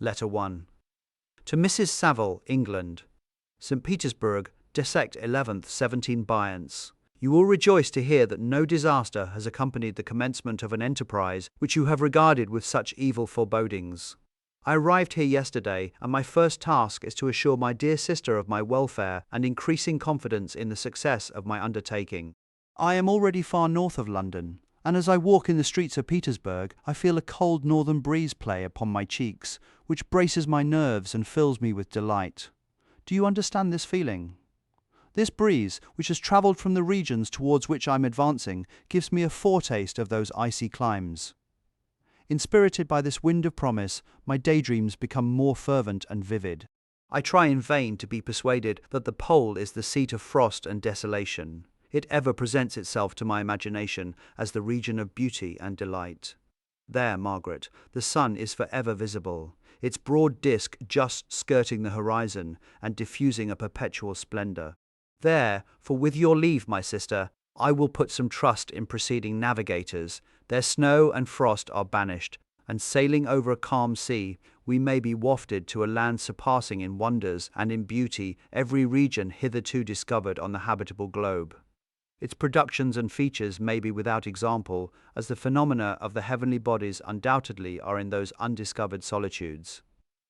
Letter 1. To Mrs. Saville, England. St. Petersburg, Dissect 11th, 17 Bryants. You will rejoice to hear that no disaster has accompanied the commencement of an enterprise which you have regarded with such evil forebodings. I arrived here yesterday, and my first task is to assure my dear sister of my welfare and increasing confidence in the success of my undertaking. I am already far north of London, and as I walk in the streets of Petersburg, I feel a cold northern breeze play upon my cheeks, which braces my nerves and fills me with delight. Do you understand this feeling? This breeze, which has travelled from the regions towards which I am advancing, gives me a foretaste of those icy climes. Inspirited by this wind of promise, my daydreams become more fervent and vivid. I try in vain to be persuaded that the pole is the seat of frost and desolation. It ever presents itself to my imagination as the region of beauty and delight. There, Margaret, the sun is forever visible, its broad disk just skirting the horizon and diffusing a perpetual splendour. There, for with your leave, my sister, I will put some trust in preceding navigators. Their snow and frost are banished, and sailing over a calm sea, we may be wafted to a land surpassing in wonders and in beauty every region hitherto discovered on the habitable globe. Its productions and features may be without example, as the phenomena of the heavenly bodies undoubtedly are in those undiscovered solitudes.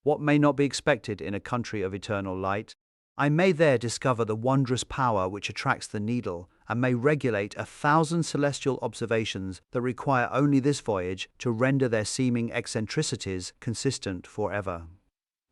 What may not be expected in a country of eternal light? I may there discover the wondrous power which attracts the needle, and may regulate 1,000 celestial observations that require only this voyage to render their seeming eccentricities consistent forever.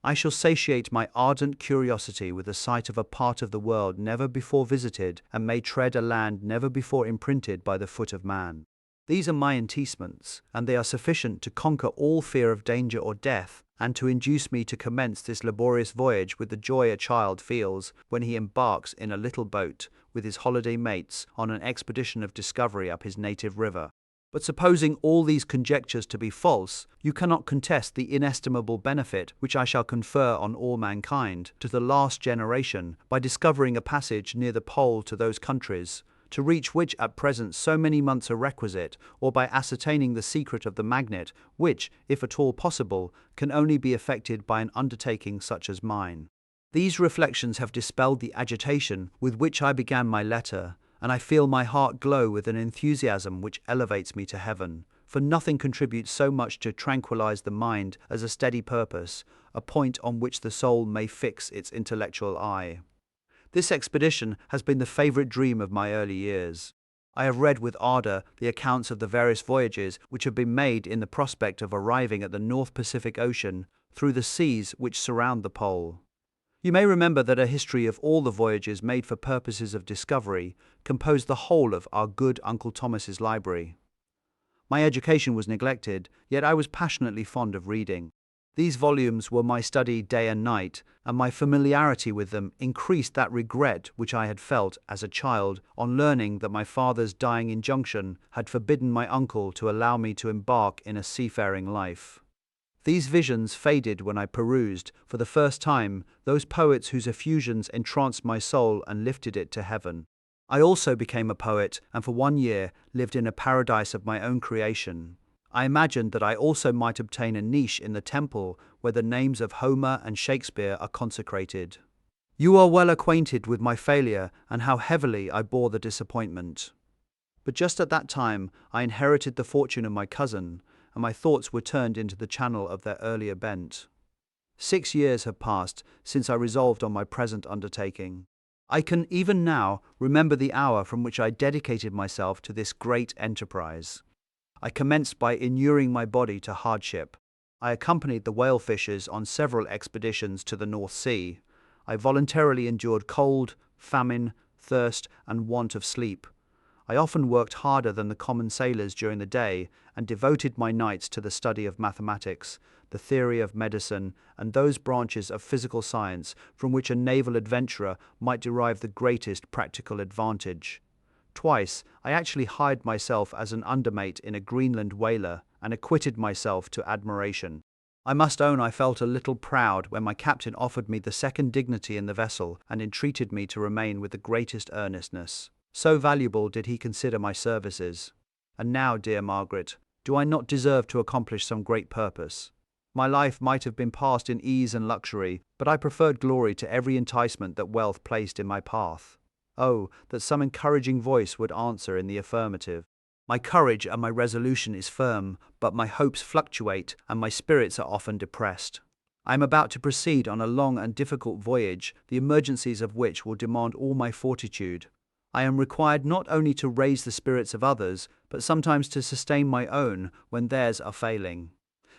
I shall satiate my ardent curiosity with the sight of a part of the world never before visited, and may tread a land never before imprinted by the foot of man. These are my enticements, and they are sufficient to conquer all fear of danger or death, and to induce me to commence this laborious voyage with the joy a child feels when he embarks in a little boat with his holiday mates on an expedition of discovery up his native river. But supposing all these conjectures to be false, you cannot contest the inestimable benefit which I shall confer on all mankind, to the last generation, by discovering a passage near the pole to those countries, to reach which at present so many months are requisite, or by ascertaining the secret of the magnet, which, if at all possible, can only be effected by an undertaking such as mine. These reflections have dispelled the agitation with which I began my letter, and I feel my heart glow with an enthusiasm which elevates me to heaven, for nothing contributes so much to tranquilize the mind as a steady purpose, a point on which the soul may fix its intellectual eye. This expedition has been the favourite dream of my early years. I have read with ardour the accounts of the various voyages which have been made in the prospect of arriving at the North Pacific Ocean through the seas which surround the pole. You may remember that a history of all the voyages made for purposes of discovery composed the whole of our good Uncle Thomas's library. My education was neglected, yet I was passionately fond of reading. These volumes were my study day and night, and my familiarity with them increased that regret which I had felt as a child on learning that my father's dying injunction had forbidden my uncle to allow me to embark in a seafaring life. These visions faded when I perused, for the first time, those poets whose effusions entranced my soul and lifted it to heaven. I also became a poet, and for 1 year lived in a paradise of my own creation. I imagined that I also might obtain a niche in the temple where the names of Homer and Shakespeare are consecrated. You are well acquainted with my failure and how heavily I bore the disappointment. But just at that time I inherited the fortune of my cousin, and my thoughts were turned into the channel of their earlier bent. 6 years have passed since I resolved on my present undertaking. I can even now remember the hour from which I dedicated myself to this great enterprise. I commenced by inuring my body to hardship. I accompanied the whale fishers on several expeditions to the North Sea. I voluntarily endured cold, famine, thirst, and want of sleep. I often worked harder than the common sailors during the day, and devoted my nights to the study of mathematics, the theory of medicine, and those branches of physical science from which a naval adventurer might derive the greatest practical advantage. Twice, I actually hired myself as an undermate in a Greenland whaler, and acquitted myself to admiration. I must own I felt a little proud when my captain offered me the second dignity in the vessel, and entreated me to remain with the greatest earnestness. So valuable did he consider my services. And now, dear Margaret, do I not deserve to accomplish some great purpose? My life might have been passed in ease and luxury, but I preferred glory to every enticement that wealth placed in my path. Oh, that some encouraging voice would answer in the affirmative. My courage and my resolution is firm, but my hopes fluctuate and my spirits are often depressed. I am about to proceed on a long and difficult voyage, the emergencies of which will demand all my fortitude. I am required not only to raise the spirits of others, but sometimes to sustain my own when theirs are failing.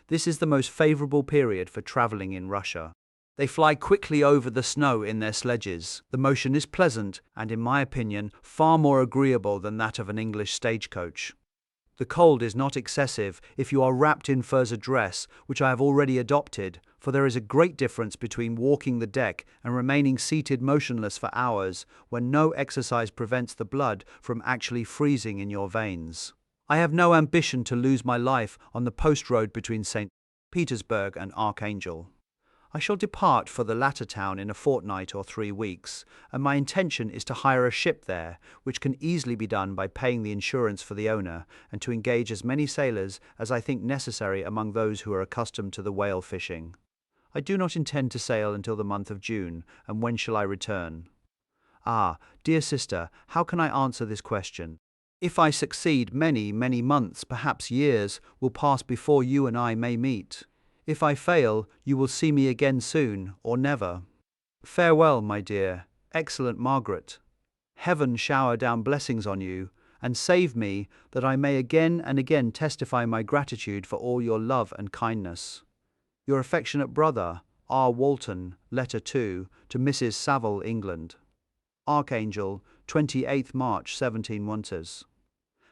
This is the most favorable period for traveling in Russia. They fly quickly over the snow in their sledges. The motion is pleasant and, in my opinion, far more agreeable than that of an English stagecoach. The cold is not excessive if you are wrapped in furs a dress, which I have already adopted, for there is a great difference between walking the deck and remaining seated motionless for hours when no exercise prevents the blood from actually freezing in your veins. I have no ambition to lose my life on the post road between St. Petersburg and Archangel. I shall depart for the latter town in a fortnight or 3 weeks, and my intention is to hire a ship there, which can easily be done by paying the insurance for the owner, and to engage as many sailors as I think necessary among those who are accustomed to the whale fishing. I do not intend to sail until the month of June, and when shall I return? Ah, dear sister, how can I answer this question? If I succeed, many, many months, perhaps years, will pass before you and I may meet. If I fail, you will see me again soon, or never. Farewell, my dear, excellent Margaret. Heaven shower down blessings on you, and save me, that I may again and again testify my gratitude for all your love and kindness. Your affectionate brother, R. Walton, Letter 2, to Mrs. Saville, England. Archangel, 28th March 17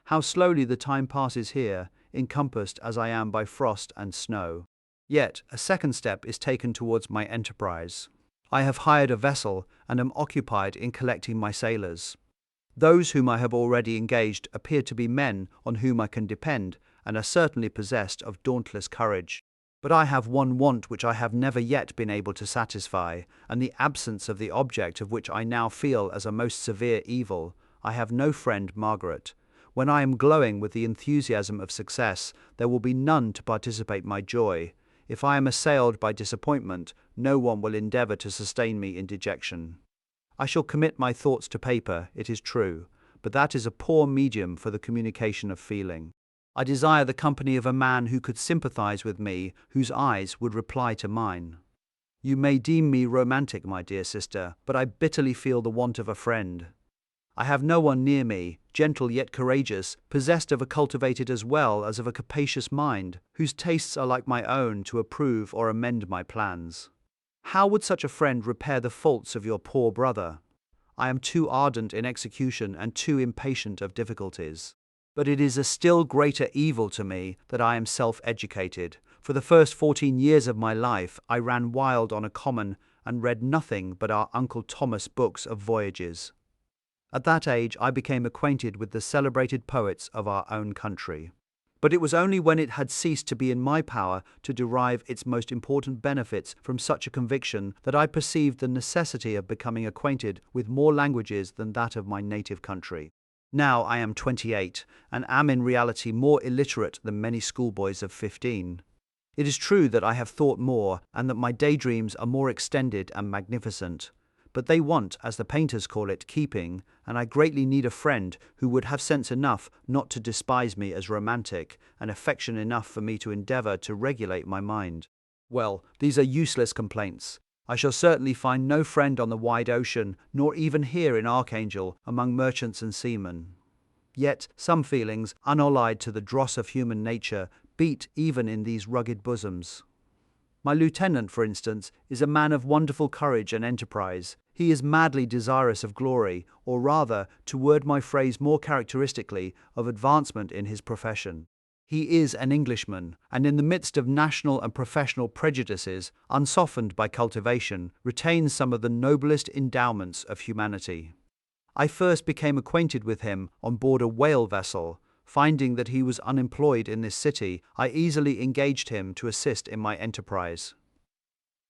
How slowly the time passes here, encompassed as I am by frost and snow. Yet a second step is taken towards my enterprise. I have hired a vessel and am occupied in collecting my sailors. Those whom I have already engaged appear to be men on whom I can depend and are certainly possessed of dauntless courage. But I have one want which I have never yet been able to satisfy, and the absence of the object of which I now feel as a most severe evil. I have no friend, Margaret. When I am glowing with the enthusiasm of success, there will be none to participate my joy. If I am assailed by disappointment, no one will endeavour to sustain me in dejection. I shall commit my thoughts to paper, it is true, but that is a poor medium for the communication of feeling. I desire the company of a man who could sympathize with me, whose eyes would reply to mine. You may deem me romantic, my dear sister, but I bitterly feel the want of a friend. I have no one near me, gentle yet courageous, possessed of a cultivated as well as of a capacious mind, whose tastes are like my own to approve or amend my plans. How would such a friend repair the faults of your poor brother? I am too ardent in execution and too impatient of difficulties. But it is a still greater evil to me that I am self-educated. For the first 14 years of my life I ran wild on a common and read nothing but our Uncle Thomas books of voyages. At that age I became acquainted with the celebrated poets of our own country. But it was only when it had ceased to be in my power to derive its most important benefits from such a conviction that I perceived the necessity of becoming acquainted with more languages than that of my native country. Now I am 28, and am in reality more illiterate than many schoolboys of 15. It is true that I have thought more, and that my daydreams are more extended and magnificent. But they want, as the painters call it, keeping, and I greatly need a friend who would have sense enough not to despise me as romantic, and affection enough for me to endeavour to regulate my mind. Well, these are useless complaints. I shall certainly find no friend on the wide ocean, nor even here in Archangel, among merchants and seamen. Yet some feelings, unallied to the dross of human nature, beat even in these rugged bosoms. My lieutenant, for instance, is a man of wonderful courage and enterprise. He is madly desirous of glory, or rather, to word my phrase more characteristically, of advancement in his profession. He is an Englishman, and in the midst of national and professional prejudices, unsoftened by cultivation, retains some of the noblest endowments of humanity. I first became acquainted with him on board a whale vessel. Finding that he was unemployed in this city, I easily engaged him to assist in my enterprise.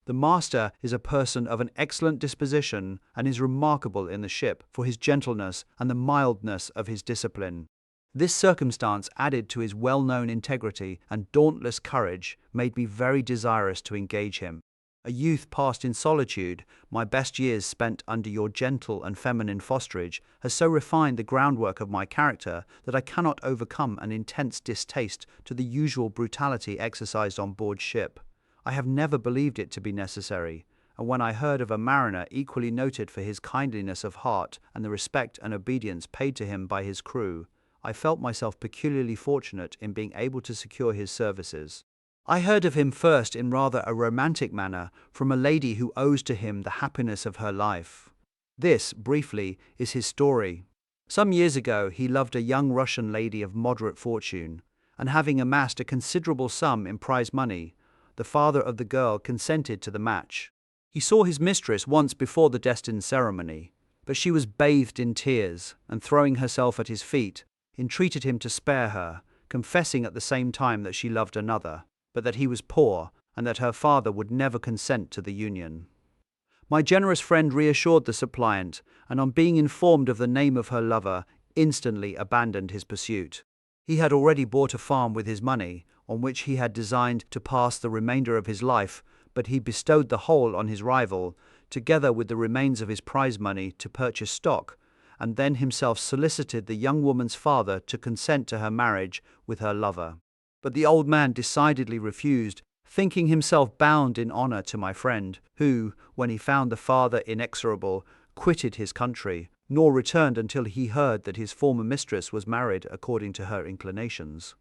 The master is a person of an excellent disposition, and is remarkable in the ship for his gentleness and the mildness of his discipline. This circumstance, added to his well-known integrity and dauntless courage, made me very desirous to engage him. A youth passed in solitude, my best years spent under your gentle and feminine fosterage, has so refined the groundwork of my character that I cannot overcome an intense distaste to the usual brutality exercised on board ship. I have never believed it to be necessary, and when I heard of a mariner equally noted for his kindliness of heart and the respect and obedience paid to him by his crew, I felt myself peculiarly fortunate in being able to secure his services. I heard of him first in rather a romantic manner from a lady who owes to him the happiness of her life. This, briefly, is his story. Some years ago, he loved a young Russian lady of moderate fortune, and having amassed a considerable sum in prize money, the father of the girl consented to the match. He saw his mistress once before the destined ceremony, but she was bathed in tears, and throwing herself at his feet, entreated him to spare her, confessing at the same time that she loved another, but that he was poor, and that her father would never consent to the union. My generous friend reassured the suppliant, and on being informed of the name of her lover, instantly abandoned his pursuit. He had already bought a farm with his money, on which he had designed to pass the remainder of his life, but he bestowed the whole on his rival, together with the remains of his prize money to purchase stock, and then himself solicited the young woman's father to consent to her marriage with her lover. But the old man decidedly refused, thinking himself bound in honor to my friend, who, when he found the father inexorable, quitted his country, nor returned until he heard that his former mistress was married according to her inclinations.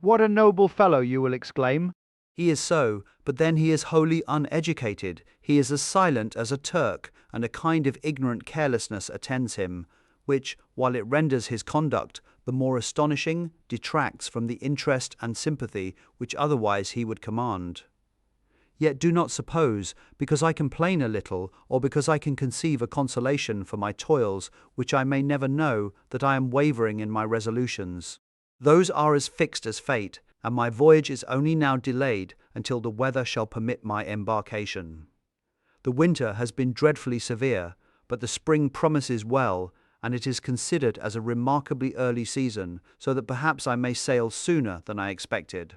What a noble fellow, you will exclaim. He is so, but then he is wholly uneducated. He is as silent as a Turk, and a kind of ignorant carelessness attends him, which, while it renders his conduct the more astonishing, detracts from the interest and sympathy which otherwise he would command. Yet do not suppose, because I complain a little, or because I can conceive a consolation for my toils which I may never know, that I am wavering in my resolutions. Those are as fixed as fate, and my voyage is only now delayed until the weather shall permit my embarkation. The winter has been dreadfully severe, but the spring promises well, and it is considered as a remarkably early season, so that perhaps I may sail sooner than I expected.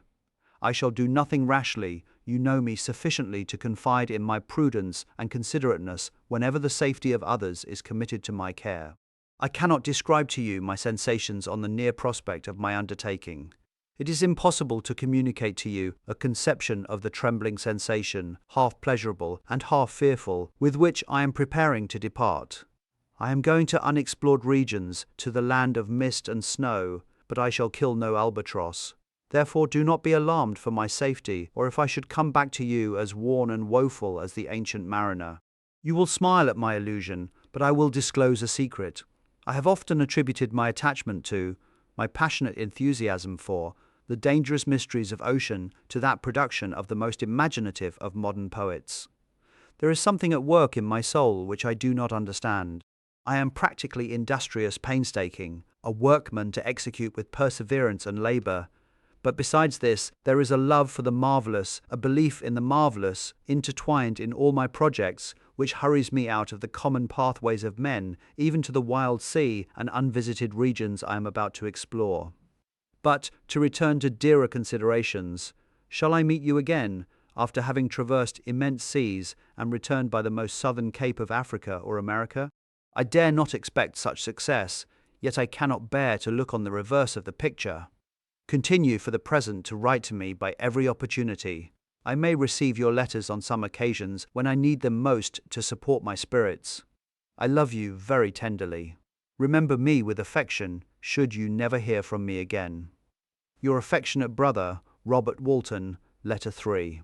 I shall do nothing rashly. You know me sufficiently to confide in my prudence and considerateness whenever the safety of others is committed to my care. I cannot describe to you my sensations on the near prospect of my undertaking. It is impossible to communicate to you a conception of the trembling sensation, half pleasurable and half fearful, with which I am preparing to depart. I am going to unexplored regions, to the land of mist and snow, but I shall kill no albatross. Therefore do not be alarmed for my safety, or if I should come back to you as worn and woeful as the ancient mariner. You will smile at my illusion, but I will disclose a secret. I have often attributed my attachment to, my passionate enthusiasm for, the dangerous mysteries of ocean to that production of the most imaginative of modern poets. There is something at work in my soul which I do not understand. I am practically industrious, painstaking, a workman to execute with perseverance and labor. But besides this, there is a love for the marvelous, a belief in the marvelous, intertwined in all my projects, which hurries me out of the common pathways of men, even to the wild sea and unvisited regions I am about to explore. But, to return to dearer considerations, shall I meet you again, after having traversed immense seas and returned by the most southern cape of Africa or America? I dare not expect such success, yet I cannot bear to look on the reverse of the picture. Continue for the present to write to me by every opportunity. I may receive your letters on some occasions when I need them most to support my spirits. I love you very tenderly. Remember me with affection, should you never hear from me again. Your affectionate brother, Robert Walton, Letter 3.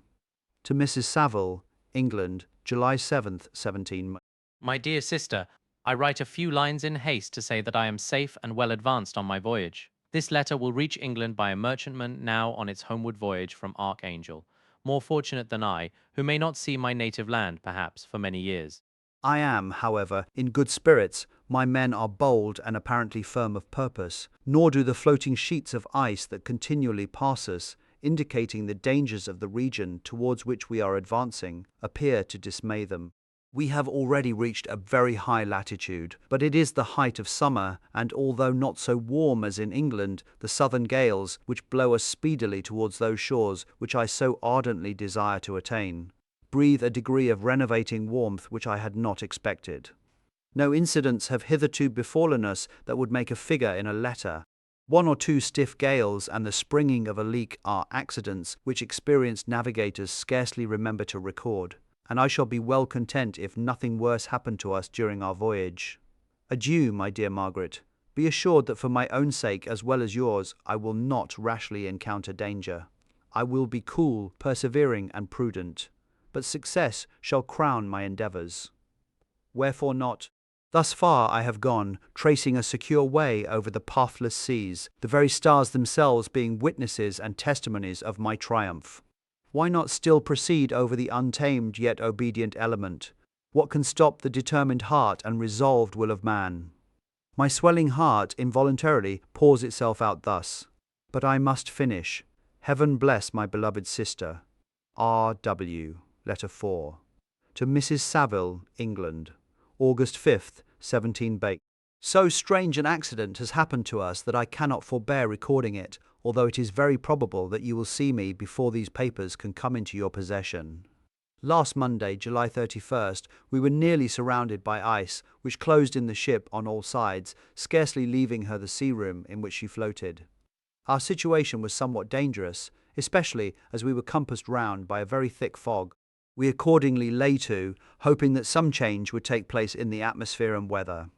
To Mrs. Saville, England, July 7th, 17. My dear sister, I write a few lines in haste to say that I am safe and well advanced on my voyage. This letter will reach England by a merchantman now on its homeward voyage from Archangel, more fortunate than I, who may not see my native land, perhaps, for many years. I am, however, in good spirits. My men are bold and apparently firm of purpose, nor do the floating sheets of ice that continually pass us, indicating the dangers of the region towards which we are advancing, appear to dismay them. We have already reached a very high latitude, but it is the height of summer, and although not so warm as in England, the southern gales, which blow us speedily towards those shores which I so ardently desire to attain, breathe a degree of renovating warmth which I had not expected. No incidents have hitherto befallen us that would make a figure in a letter. 1 or 2 stiff gales and the springing of a leak are accidents which experienced navigators scarcely remember to record, and I shall be well content if nothing worse happened to us during our voyage. Adieu, my dear Margaret. Be assured that for my own sake as well as yours, I will not rashly encounter danger. I will be cool, persevering, and prudent, but success shall crown my endeavours. Wherefore not? Thus far I have gone, tracing a secure way over the pathless seas, the very stars themselves being witnesses and testimonies of my triumph. Why not still proceed over the untamed yet obedient element? What can stop the determined heart and resolved will of man? My swelling heart involuntarily pours itself out thus. But I must finish. Heaven bless my beloved sister. R.W. Letter 4. To Mrs. Saville, England. August 5th, 17 Bake. So strange an accident has happened to us that I cannot forbear recording it, although it is very probable that you will see me before these papers can come into your possession. Last Monday, July 31st, we were nearly surrounded by ice, which closed in the ship on all sides, scarcely leaving her the sea room in which she floated. Our situation was somewhat dangerous, especially as we were compassed round by a very thick fog. We accordingly lay to, hoping that some change would take place in the atmosphere and weather.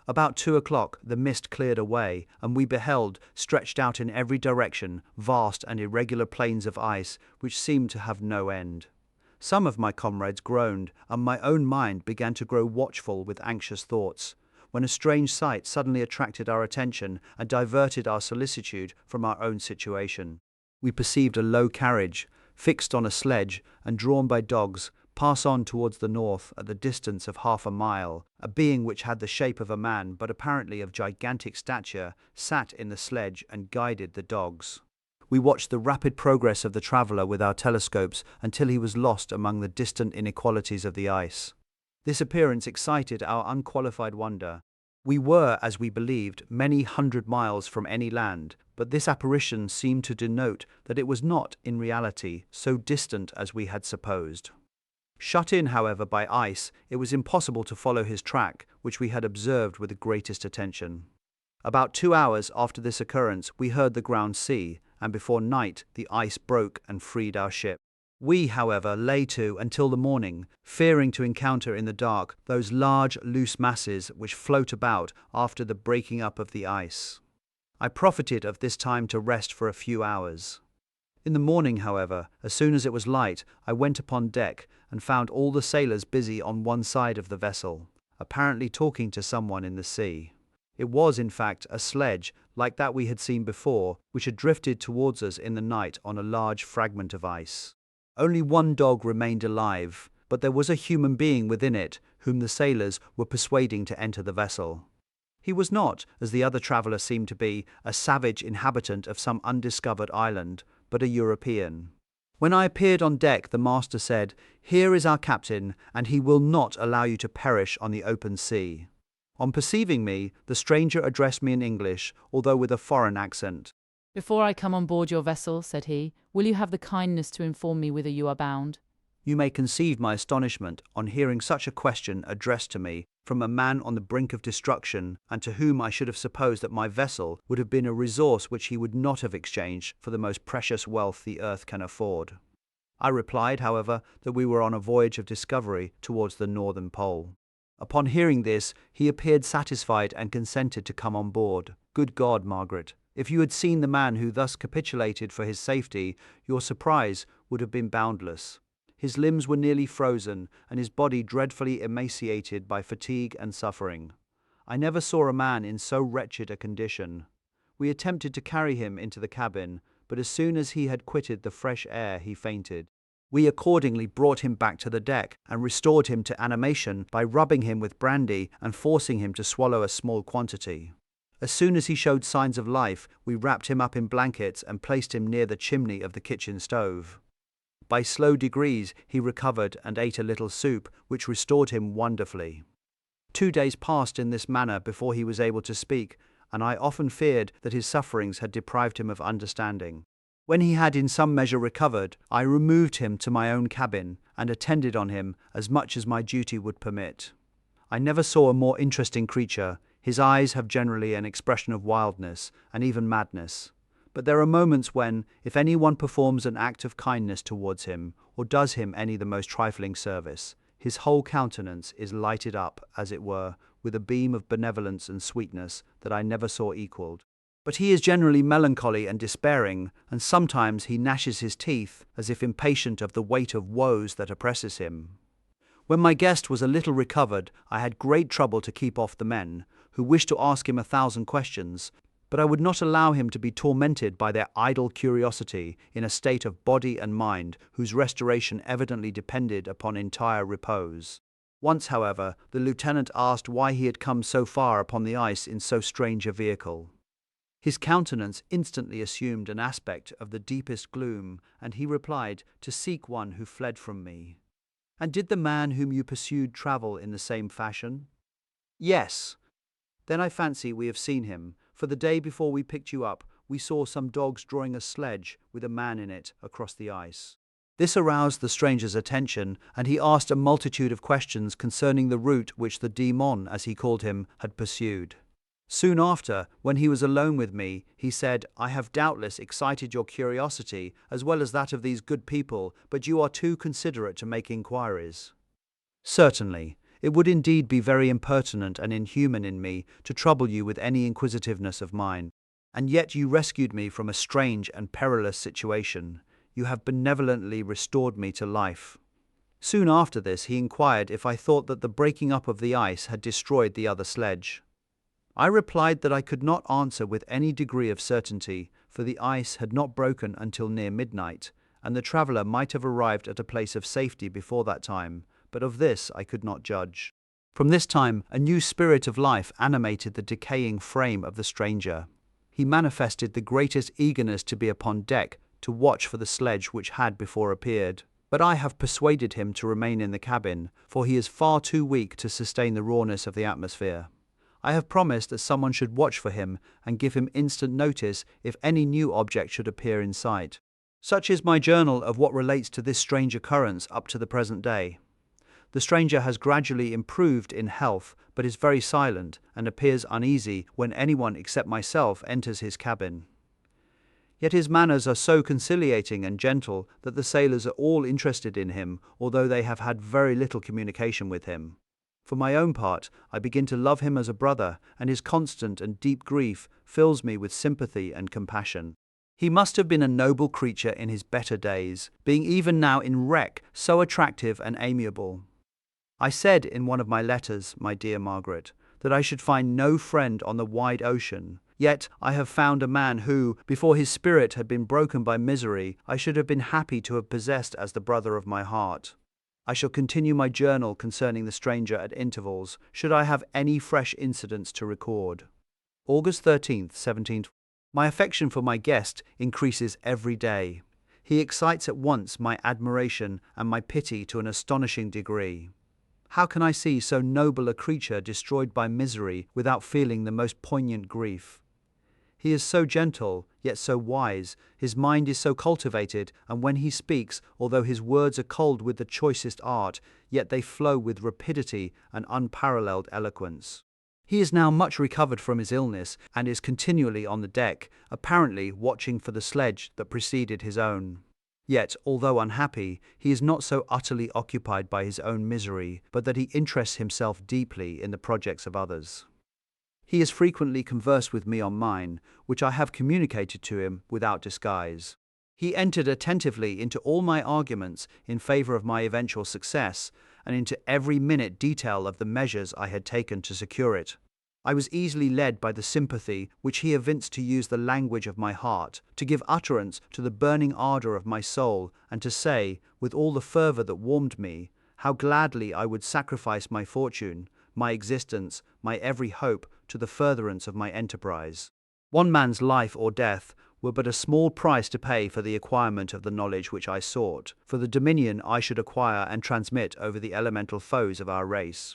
About 2 o'clock the mist cleared away, and we beheld, stretched out in every direction, vast and irregular plains of ice, which seemed to have no end. Some of my comrades groaned, and my own mind began to grow watchful with anxious thoughts, when a strange sight suddenly attracted our attention and diverted our solicitude from our own situation. We perceived a low carriage, fixed on a sledge and drawn by dogs, pass on towards the north at the distance of half a mile. A being which had the shape of a man, but apparently of gigantic stature, sat in the sledge and guided the dogs. We watched the rapid progress of the traveller with our telescopes until he was lost among the distant inequalities of the ice. This appearance excited our unqualified wonder. We were, as we believed, many hundred miles from any land, but this apparition seemed to denote that it was not, in reality, so distant as we had supposed. Shut in, however, by ice, it was impossible to follow his track, which we had observed with the greatest attention. About 2 hours after this occurrence, we heard the ground sea, and before night the ice broke and freed our ship. We, however, lay to until the morning, fearing to encounter in the dark those large, loose masses which float about after the breaking up of the ice. I profited of this time to rest for a few hours. In the morning, however, as soon as it was light, I went upon deck and found all the sailors busy on one side of the vessel, apparently talking to someone in the sea. It was, in fact, a sledge, like that we had seen before, which had drifted towards us in the night on a large fragment of ice. Only one dog remained alive, but there was a human being within it, whom the sailors were persuading to enter the vessel. He was not, as the other traveller seemed to be, a savage inhabitant of some undiscovered island, but a European. When I appeared on deck, the master said, "Here is our captain, and he will not allow you to perish on the open sea." On perceiving me, the stranger addressed me in English, although with a foreign accent. "Before I come on board your vessel," said he, "will you have the kindness to inform me whither you are bound?" You may conceive my astonishment on hearing such a question addressed to me from a man on the brink of destruction, and to whom I should have supposed that my vessel would have been a resource which he would not have exchanged for the most precious wealth the earth can afford. I replied, however, that we were on a voyage of discovery towards the northern pole. Upon hearing this, he appeared satisfied and consented to come on board. Good God, Margaret, if you had seen the man who thus capitulated for his safety, your surprise would have been boundless. His limbs were nearly frozen, and his body dreadfully emaciated by fatigue and suffering. I never saw a man in so wretched a condition. We attempted to carry him into the cabin, but as soon as he had quitted the fresh air he fainted. We accordingly brought him back to the deck and restored him to animation by rubbing him with brandy and forcing him to swallow a small quantity. As soon as he showed signs of life, we wrapped him up in blankets and placed him near the chimney of the kitchen stove. By slow degrees he recovered and ate a little soup, which restored him wonderfully. 2 days passed in this manner before he was able to speak, and I often feared that his sufferings had deprived him of understanding. When he had in some measure recovered, I removed him to my own cabin and attended on him as much as my duty would permit. I never saw a more interesting creature. His eyes have generally an expression of wildness and even madness. But there are moments when, if anyone performs an act of kindness towards him, or does him any the most trifling service, his whole countenance is lighted up, as it were, with a beam of benevolence and sweetness that I never saw equalled. But he is generally melancholy and despairing, and sometimes he gnashes his teeth, as if impatient of the weight of woes that oppresses him. When my guest was a little recovered, I had great trouble to keep off the men, who wished to ask him 1,000 questions, but I would not allow him to be tormented by their idle curiosity in a state of body and mind whose restoration evidently depended upon entire repose. Once, however, the lieutenant asked why he had come so far upon the ice in so strange a vehicle. His countenance instantly assumed an aspect of the deepest gloom, and he replied, "To seek one who fled from me." "And did the man whom you pursued travel in the same fashion?" "Yes." "Then I fancy we have seen him, for the day before we picked you up, we saw some dogs drawing a sledge with a man in it across the ice." This aroused the stranger's attention, and he asked a multitude of questions concerning the route which the demon, as he called him, had pursued. Soon after, when he was alone with me, he said, "I have doubtless excited your curiosity, as well as that of these good people, but you are too considerate to make inquiries." "Certainly. It would indeed be very impertinent and inhuman in me to trouble you with any inquisitiveness of mine. And yet you rescued me from a strange and perilous situation. You have benevolently restored me to life." Soon after this he inquired if I thought that the breaking up of the ice had destroyed the other sledge. I replied that I could not answer with any degree of certainty, for the ice had not broken until near midnight, and the traveller might have arrived at a place of safety before that time, but of this I could not judge. From this time a new spirit of life animated the decaying frame of the stranger. He manifested the greatest eagerness to be upon deck to watch for the sledge which had before appeared. But I have persuaded him to remain in the cabin, for he is far too weak to sustain the rawness of the atmosphere. I have promised that someone should watch for him and give him instant notice if any new object should appear in sight. Such is my journal of what relates to this strange occurrence up to the present day. The stranger has gradually improved in health, but is very silent and appears uneasy when anyone except myself enters his cabin. Yet his manners are so conciliating and gentle that the sailors are all interested in him, although they have had very little communication with him. For my own part, I begin to love him as a brother, and his constant and deep grief fills me with sympathy and compassion. He must have been a noble creature in his better days, being even now in wreck so attractive and amiable. I said in one of my letters, my dear Margaret, that I should find no friend on the wide ocean, yet I have found a man who, before his spirit had been broken by misery, I should have been happy to have possessed as the brother of my heart. I shall continue my journal concerning the stranger at intervals, should I have any fresh incidents to record. August 13th, 17th. My affection for my guest increases every day. He excites at once my admiration and my pity to an astonishing degree. How can I see so noble a creature destroyed by misery without feeling the most poignant grief? He is so gentle, yet so wise, his mind is so cultivated, and when he speaks, although his words are culled with the choicest art, yet they flow with rapidity and unparalleled eloquence. He is now much recovered from his illness, and is continually on the deck, apparently watching for the sledge that preceded his own. Yet, although unhappy, he is not so utterly occupied by his own misery, but that he interests himself deeply in the projects of others. He has frequently conversed with me on mine, which I have communicated to him without disguise. He entered attentively into all my arguments in favor of my eventual success, and into every minute detail of the measures I had taken to secure it. I was easily led by the sympathy which he evinced to use the language of my heart, to give utterance to the burning ardor of my soul, and to say, with all the fervor that warmed me, how gladly I would sacrifice my fortune, my existence, my every hope, to the furtherance of my enterprise. One man's life or death were but a small price to pay for the acquirement of the knowledge which I sought, for the dominion I should acquire and transmit over the elemental foes of our race.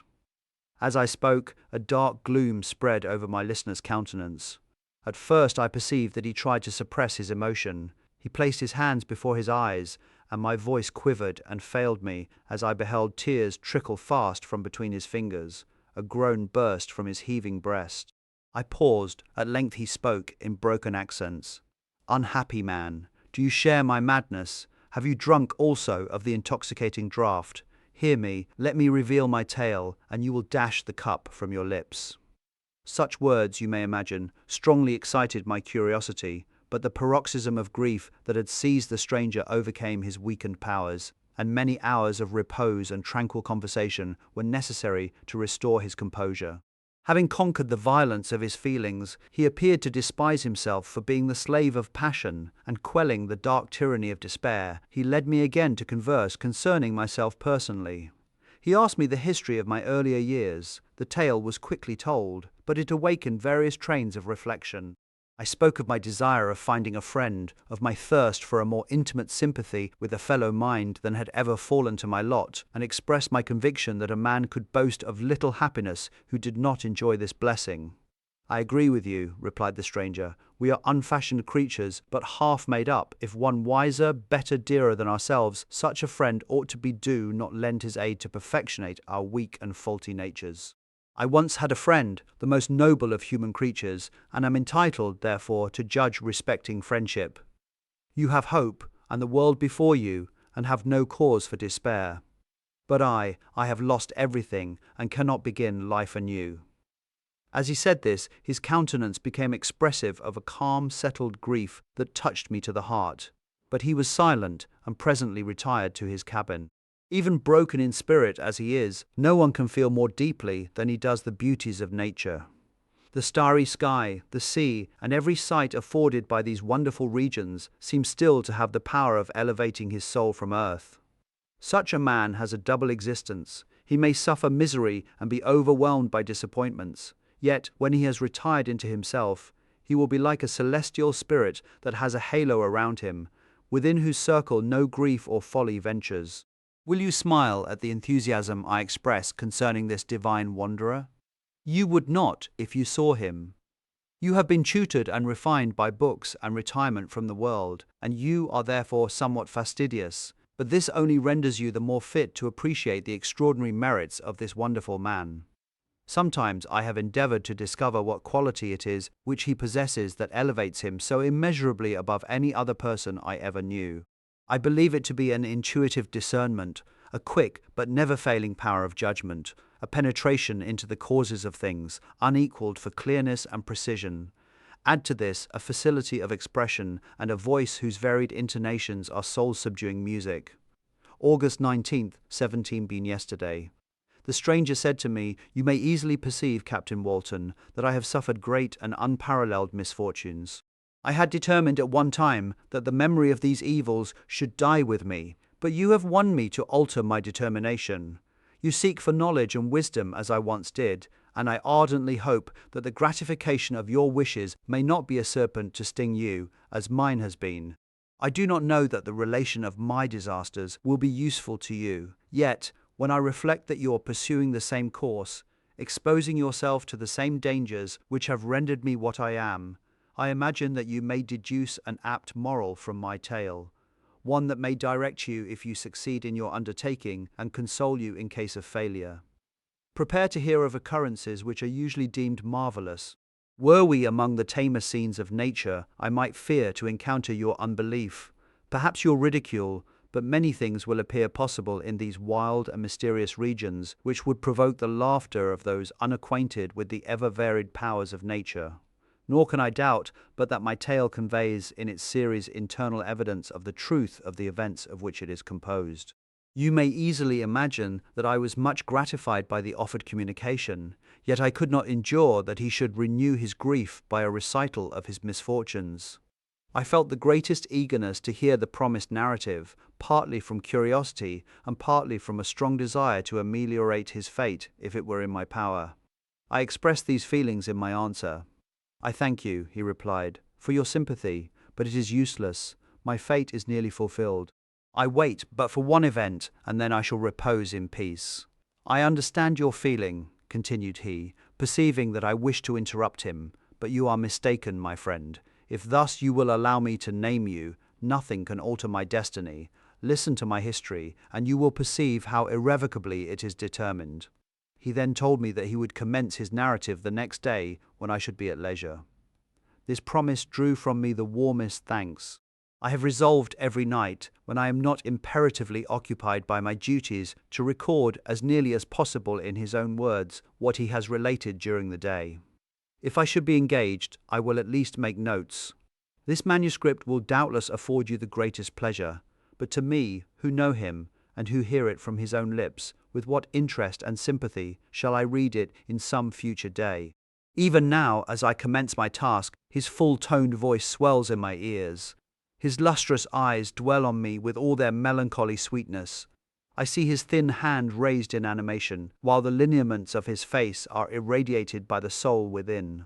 As I spoke, a dark gloom spread over my listener's countenance. At first I perceived that he tried to suppress his emotion. He placed his hands before his eyes, and my voice quivered and failed me as I beheld tears trickle fast from between his fingers. A groan burst from his heaving breast. I paused. At length he spoke in broken accents. "Unhappy man, do you share my madness? Have you drunk also of the intoxicating draught? Hear me, let me reveal my tale, and you will dash the cup from your lips." Such words, you may imagine, strongly excited my curiosity, but the paroxysm of grief that had seized the stranger overcame his weakened powers, and many hours of repose and tranquil conversation were necessary to restore his composure. Having conquered the violence of his feelings, he appeared to despise himself for being the slave of passion, and quelling the dark tyranny of despair, he led me again to converse concerning myself personally. He asked me the history of my earlier years. The tale was quickly told, but it awakened various trains of reflection. I spoke of my desire of finding a friend, of my thirst for a more intimate sympathy with a fellow mind than had ever fallen to my lot, and expressed my conviction that a man could boast of little happiness who did not enjoy this blessing. "I agree with you," replied the stranger. "We are unfashioned creatures, but half made up. If one wiser, better, dearer than ourselves, such a friend ought to be due, not lend his aid to perfectionate our weak and faulty natures. I once had a friend, the most noble of human creatures, and am entitled, therefore, to judge respecting friendship. You have hope, and the world before you, and have no cause for despair. But I have lost everything, and cannot begin life anew." As he said this, his countenance became expressive of a calm, settled grief that touched me to the heart. But he was silent, and presently retired to his cabin. Even broken in spirit as he is, no one can feel more deeply than he does the beauties of nature. The starry sky, the sea, and every sight afforded by these wonderful regions seem still to have the power of elevating his soul from earth. Such a man has a double existence. He may suffer misery and be overwhelmed by disappointments. Yet, when he has retired into himself, he will be like a celestial spirit that has a halo around him, within whose circle no grief or folly ventures. Will you smile at the enthusiasm I express concerning this divine wanderer? You would not if you saw him. You have been tutored and refined by books and retirement from the world, and you are therefore somewhat fastidious, but this only renders you the more fit to appreciate the extraordinary merits of this wonderful man. Sometimes I have endeavored to discover what quality it is which he possesses that elevates him so immeasurably above any other person I ever knew. I believe it to be an intuitive discernment, a quick but never-failing power of judgment, a penetration into the causes of things, unequaled for clearness and precision. Add to this a facility of expression and a voice whose varied intonations are soul-subduing music. August 19th, 17 been yesterday. The stranger said to me, "You may easily perceive, Captain Walton, that I have suffered great and unparalleled misfortunes. I had determined at one time that the memory of these evils should die with me, but you have won me to alter my determination. You seek for knowledge and wisdom as I once did, and I ardently hope that the gratification of your wishes may not be a serpent to sting you, as mine has been. I do not know that the relation of my disasters will be useful to you, yet, when I reflect that you are pursuing the same course, exposing yourself to the same dangers which have rendered me what I am, I imagine that you may deduce an apt moral from my tale, one that may direct you if you succeed in your undertaking and console you in case of failure. Prepare to hear of occurrences which are usually deemed marvelous. Were we among the tamer scenes of nature, I might fear to encounter your unbelief, perhaps your ridicule, but many things will appear possible in these wild and mysterious regions which would provoke the laughter of those unacquainted with the ever-varied powers of nature. Nor can I doubt but that my tale conveys in its series internal evidence of the truth of the events of which it is composed. You may easily imagine that I was much gratified by the offered communication, yet I could not endure that he should renew his grief by a recital of his misfortunes. I felt the greatest eagerness to hear the promised narrative, partly from curiosity and partly from a strong desire to ameliorate his fate if it were in my power. I expressed these feelings in my answer. "I thank you," he replied, "for your sympathy, but it is useless. My fate is nearly fulfilled. I wait but for one event, and then I shall repose in peace. I understand your feeling, continued he, perceiving that I wished to interrupt him, but you are mistaken, my friend. If thus you will allow me to name you, nothing can alter my destiny. Listen to my history, and you will perceive how irrevocably it is determined. He then told me that he would commence his narrative the next day when I should be at leisure. This promise drew from me the warmest thanks. I have resolved every night, when I am not imperatively occupied by my duties, to record as nearly as possible in his own words what he has related during the day. If I should be engaged, I will at least make notes. This manuscript will doubtless afford you the greatest pleasure, but to me, who know him, and who hear it from his own lips, with what interest and sympathy shall I read it in some future day? Even now, as I commence my task, his full-toned voice swells in my ears. His lustrous eyes dwell on me with all their melancholy sweetness. I see his thin hand raised in animation, while the lineaments of his face are irradiated by the soul within.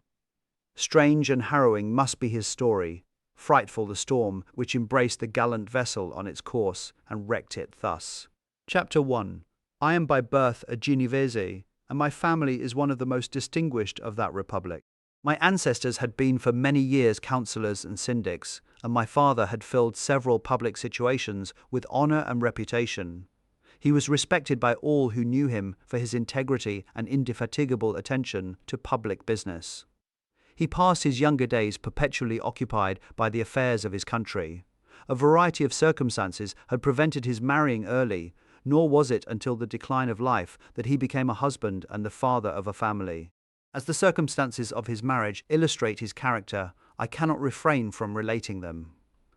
Strange and harrowing must be his story, frightful the storm which embraced the gallant vessel on its course and wrecked it thus. Chapter 1. I am by birth a Genovese, and my family is one of the most distinguished of that republic. My ancestors had been for many years councillors and syndics, and my father had filled several public situations with honour and reputation. He was respected by all who knew him for his integrity and indefatigable attention to public business. He passed his younger days perpetually occupied by the affairs of his country. A variety of circumstances had prevented his marrying early, nor was it until the decline of life that he became a husband and the father of a family. As the circumstances of his marriage illustrate his character, I cannot refrain from relating them.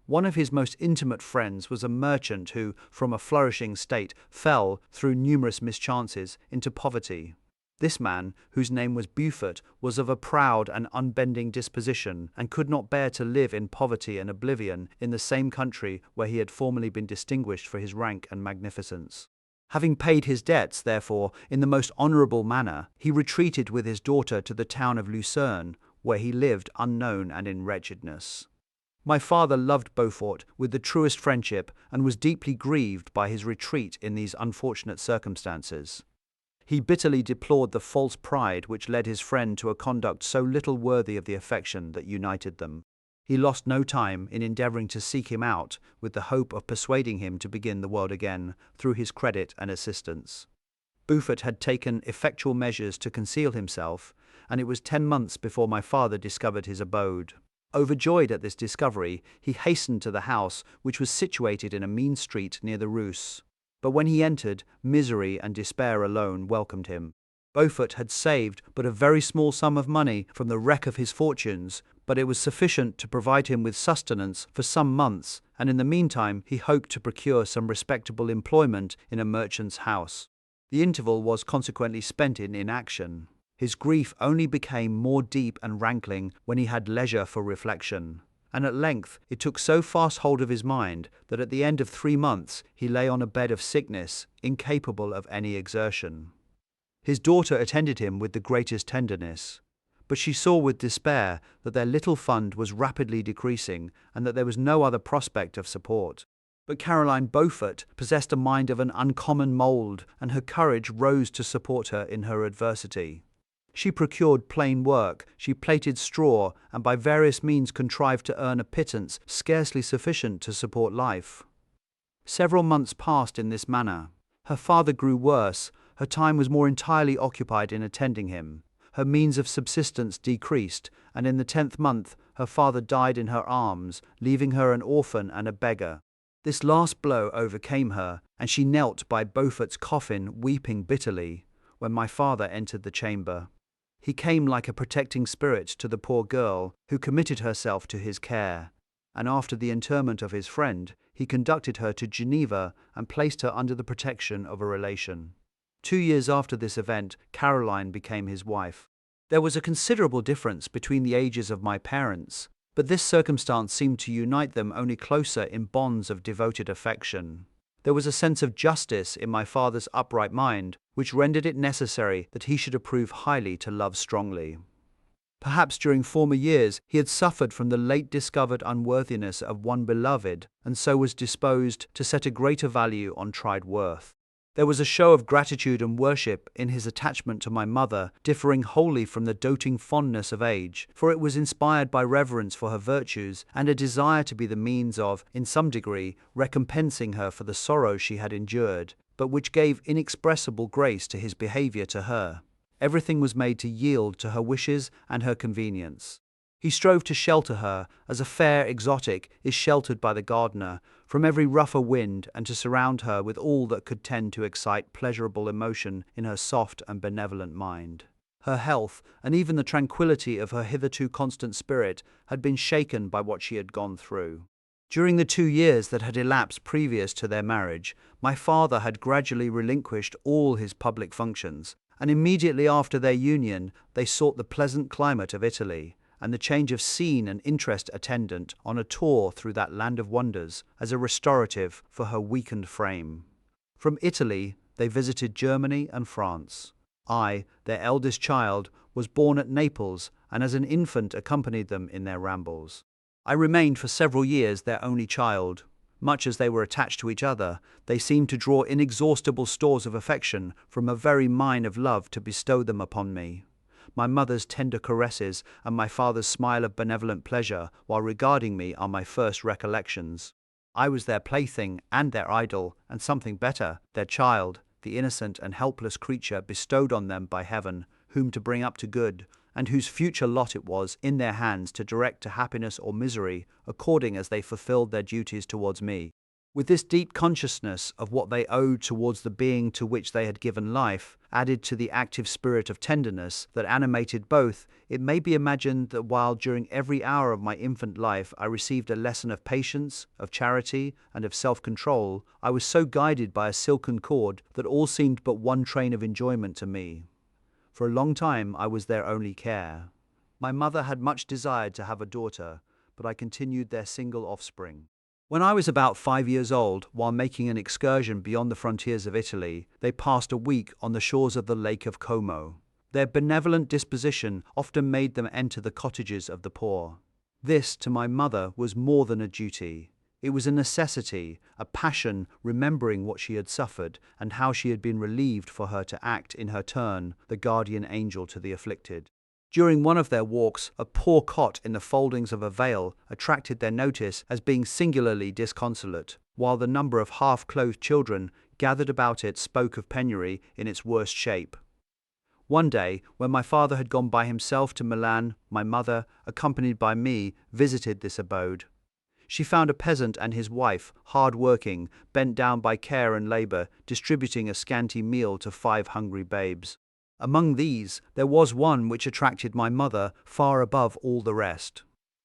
One of his most intimate friends was a merchant who, from a flourishing state, fell, through numerous mischances, into poverty. This man, whose name was Beaufort, was of a proud and unbending disposition, and could not bear to live in poverty and oblivion in the same country where he had formerly been distinguished for his rank and magnificence. Having paid his debts, therefore, in the most honourable manner, he retreated with his daughter to the town of Lucerne, where he lived unknown and in wretchedness. My father loved Beaufort with the truest friendship, and was deeply grieved by his retreat in these unfortunate circumstances. He bitterly deplored the false pride which led his friend to a conduct so little worthy of the affection that united them. He lost no time in endeavouring to seek him out, with the hope of persuading him to begin the world again, through his credit and assistance. Beaufort had taken effectual measures to conceal himself, and it was 10 months before my father discovered his abode. Overjoyed at this discovery, he hastened to the house, which was situated in a mean street near the Reuss. But when he entered, misery and despair alone welcomed him. Beaufort had saved but a very small sum of money from the wreck of his fortunes, but it was sufficient to provide him with sustenance for some months, and in the meantime he hoped to procure some respectable employment in a merchant's house. The interval was consequently spent in inaction. His grief only became more deep and rankling when he had leisure for reflection, and at length it took so fast hold of his mind that at the end of 3 months he lay on a bed of sickness, incapable of any exertion. His daughter attended him with the greatest tenderness, but she saw with despair that their little fund was rapidly decreasing and that there was no other prospect of support. But Caroline Beaufort possessed a mind of an uncommon mould, and her courage rose to support her in her adversity. She procured plain work, she plaited straw, and by various means contrived to earn a pittance scarcely sufficient to support life. Several months passed in this manner. Her father grew worse, her time was more entirely occupied in attending him. Her means of subsistence decreased, and in the 10th month her father died in her arms, leaving her an orphan and a beggar. This last blow overcame her, and she knelt by Beaufort's coffin weeping bitterly, when my father entered the chamber. He came like a protecting spirit to the poor girl, who committed herself to his care, and after the interment of his friend, he conducted her to Geneva and placed her under the protection of a relation. 2 years after this event, Caroline became his wife. There was a considerable difference between the ages of my parents, but this circumstance seemed to unite them only closer in bonds of devoted affection. There was a sense of justice in my father's upright mind, which rendered it necessary that he should approve highly to love strongly. Perhaps during former years he had suffered from the late discovered unworthiness of one beloved, and so was disposed to set a greater value on tried worth. There was a show of gratitude and worship in his attachment to my mother, differing wholly from the doting fondness of age, for it was inspired by reverence for her virtues and a desire to be the means of, in some degree, recompensing her for the sorrow she had endured, but which gave inexpressible grace to his behaviour to her. Everything was made to yield to her wishes and her convenience. He strove to shelter her, as a fair exotic is sheltered by the gardener, from every rougher wind, and to surround her with all that could tend to excite pleasurable emotion in her soft and benevolent mind. Her health, and even the tranquillity of her hitherto constant spirit, had been shaken by what she had gone through. During the 2 years that had elapsed previous to their marriage, my father had gradually relinquished all his public functions, and immediately after their union they sought the pleasant climate of Italy, and the change of scene and interest attendant on a tour through that land of wonders as a restorative for her weakened frame. From Italy they visited Germany and France. I, their eldest child, was born at Naples, and as an infant accompanied them in their rambles. I remained for several years their only child. Much as they were attached to each other, they seemed to draw inexhaustible stores of affection from a very mine of love to bestow them upon me. My mother's tender caresses and my father's smile of benevolent pleasure while regarding me are my first recollections. I was their plaything and their idol, and something better, their child, the innocent and helpless creature bestowed on them by heaven, whom to bring up to good, and whose future lot it was in their hands to direct to happiness or misery, according as they fulfilled their duties towards me. With this deep consciousness of what they owed towards the being to which they had given life, added to the active spirit of tenderness that animated both, it may be imagined that while during every hour of my infant life I received a lesson of patience, of charity, and of self-control, I was so guided by a silken cord that all seemed but one train of enjoyment to me. For a long time I was their only care. My mother had much desired to have a daughter, but I continued their single offspring. When I was about 5 years old, while making an excursion beyond the frontiers of Italy, they passed a week on the shores of the Lake of Como. Their benevolent disposition often made them enter the cottages of the poor. This, to my mother, was more than a duty. It was a necessity, a passion, remembering what she had suffered, and how she had been relieved for her to act, in her turn, the guardian angel to the afflicted. During one of their walks, a poor cot in the foldings of a veil attracted their notice as being singularly disconsolate, while the number of half-clothed children gathered about it spoke of penury in its worst shape. One day, when my father had gone by himself to Milan, my mother, accompanied by me, visited this abode. She found a peasant and his wife, hard-working, bent down by care and labor, distributing a scanty meal to 5 hungry babes. Among these, there was one which attracted my mother far above all the rest.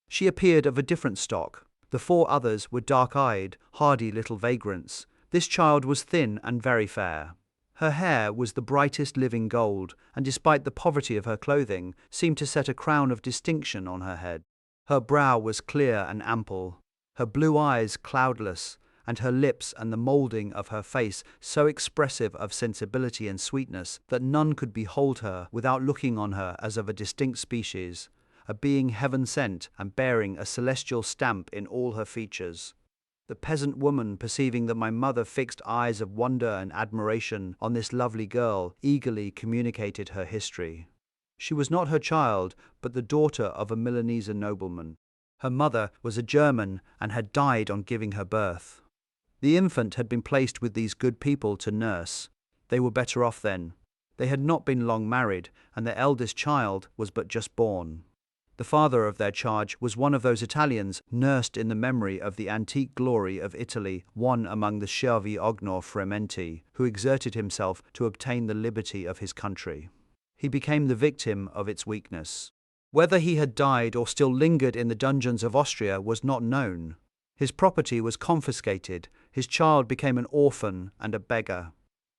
She appeared of a different stock. The 4 others were dark-eyed, hardy little vagrants. This child was thin and very fair. Her hair was the brightest living gold, and despite the poverty of her clothing, seemed to set a crown of distinction on her head. Her brow was clear and ample, her blue eyes cloudless, and her lips and the moulding of her face so expressive of sensibility and sweetness that none could behold her without looking on her as of a distinct species, a being heaven-sent and bearing a celestial stamp in all her features. The peasant woman, perceiving that my mother fixed eyes of wonder and admiration on this lovely girl, eagerly communicated her history. She was not her child, but the daughter of a Milanese nobleman. Her mother was a German and had died on giving her birth. The infant had been placed with these good people to nurse. They were better off then. They had not been long married, and their eldest child was but just born. The father of their charge was one of those Italians nursed in the memory of the antique glory of Italy, one among the Schiavi Ognor Frementi, who exerted himself to obtain the liberty of his country. He became the victim of its weakness. Whether he had died or still lingered in the dungeons of Austria was not known. His property was confiscated, his child became an orphan and a beggar.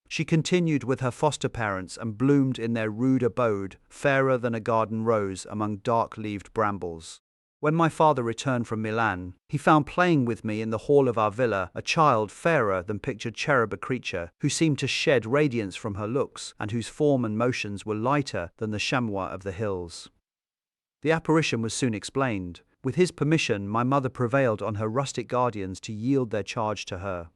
She continued with her foster parents and bloomed in their rude abode, fairer than a garden rose among dark-leaved brambles. When my father returned from Milan, he found playing with me in the hall of our villa a child fairer than pictured cherub creature, who seemed to shed radiance from her looks, and whose form and motions were lighter than the chamois of the hills. The apparition was soon explained. With his permission, my mother prevailed on her rustic guardians to yield their charge to her.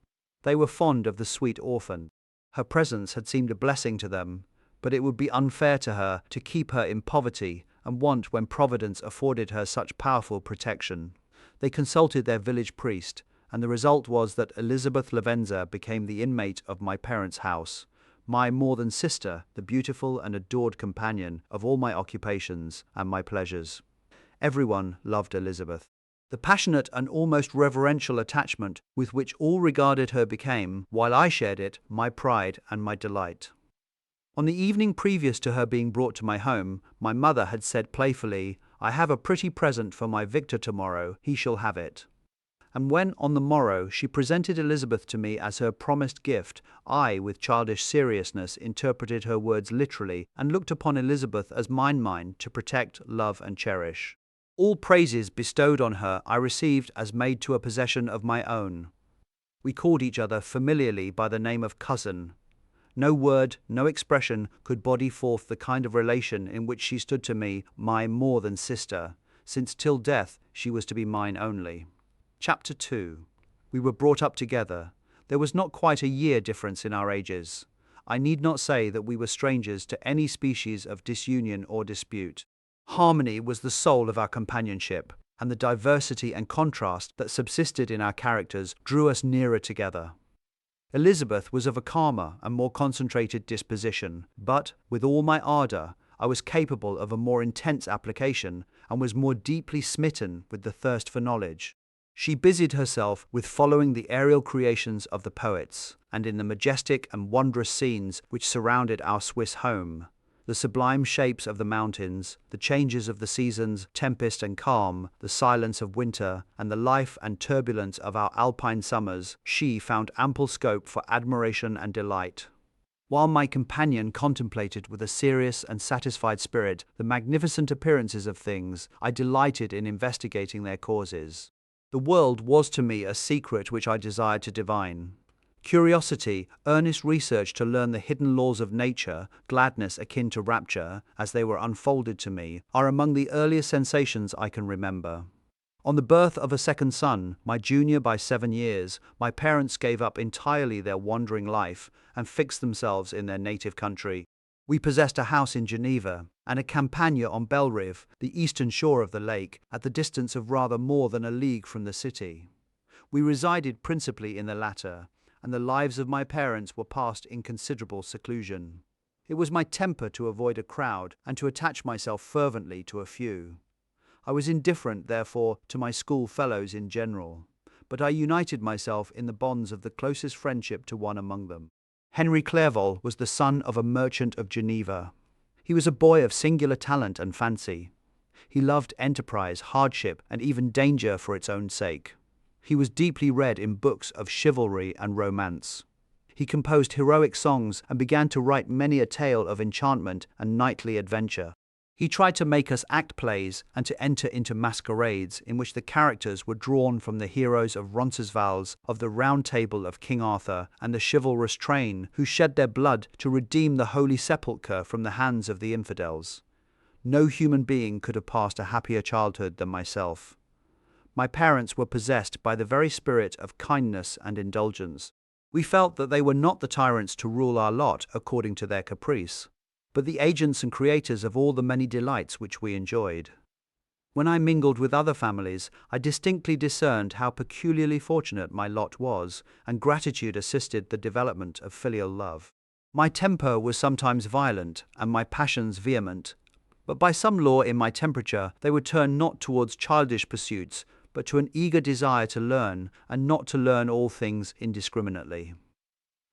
They were fond of the sweet orphan. Her presence had seemed a blessing to them, but it would be unfair to her to keep her in poverty and want when Providence afforded her such powerful protection. They consulted their village priest, and the result was that Elizabeth Lavenza became the inmate of my parents' house, my more than sister, the beautiful and adored companion of all my occupations and my pleasures. Everyone loved Elizabeth. The passionate and almost reverential attachment with which all regarded her became, while I shared it, my pride and my delight. On the evening previous to her being brought to my home, my mother had said playfully, "I have a pretty present for my Victor tomorrow, he shall have it." And when, on the morrow, she presented Elizabeth to me as her promised gift, I, with childish seriousness, interpreted her words literally and looked upon Elizabeth as mine to protect, love, and cherish. All praises bestowed on her I received as made to a possession of my own. We called each other familiarly by the name of cousin. No word, no expression could body forth the kind of relation in which she stood to me, my more than sister, since till death she was to be mine only. Chapter 2. We were brought up together. There was not quite a year difference in our ages. I need not say that we were strangers to any species of disunion or dispute. Harmony was the soul of our companionship, and the diversity and contrast that subsisted in our characters drew us nearer together. Elizabeth was of a calmer and more concentrated disposition, but, with all my ardour, I was capable of a more intense application and was more deeply smitten with the thirst for knowledge. She busied herself with following the aerial creations of the poets, and in the majestic and wondrous scenes which surrounded our Swiss home. The sublime shapes of the mountains, the changes of the seasons, tempest and calm, the silence of winter, and the life and turbulence of our alpine summers, she found ample scope for admiration and delight. While my companion contemplated with a serious and satisfied spirit the magnificent appearances of things, I delighted in investigating their causes. The world was to me a secret which I desired to divine. Curiosity, earnest research to learn the hidden laws of nature, gladness akin to rapture, as they were unfolded to me, are among the earliest sensations I can remember. On the birth of a second son, my junior by 7 years, my parents gave up entirely their wandering life and fixed themselves in their native country. We possessed a house in Geneva and a campagna on Belrive, the eastern shore of the lake, at the distance of rather more than a league from the city. We resided principally in the latter, and the lives of my parents were passed in considerable seclusion. It was my temper to avoid a crowd and to attach myself fervently to a few. I was indifferent, therefore, to my school fellows in general, but I united myself in the bonds of the closest friendship to one among them. Henry Clerval was the son of a merchant of Geneva. He was a boy of singular talent and fancy. He loved enterprise, hardship, and even danger for its own sake. He was deeply read in books of chivalry and romance. He composed heroic songs and began to write many a tale of enchantment and knightly adventure. He tried to make us act plays and to enter into masquerades in which the characters were drawn from the heroes of Roncesvalles, of the Round Table of King Arthur, and the chivalrous train who shed their blood to redeem the Holy Sepulchre from the hands of the infidels. No human being could have passed a happier childhood than myself. My parents were possessed by the very spirit of kindness and indulgence. We felt that they were not the tyrants to rule our lot according to their caprice, but the agents and creators of all the many delights which we enjoyed. When I mingled with other families, I distinctly discerned how peculiarly fortunate my lot was, and gratitude assisted the development of filial love. My temper was sometimes violent, and my passions vehement, but by some law in my temperature they would turn not towards childish pursuits, but to an eager desire to learn, and not to learn all things indiscriminately.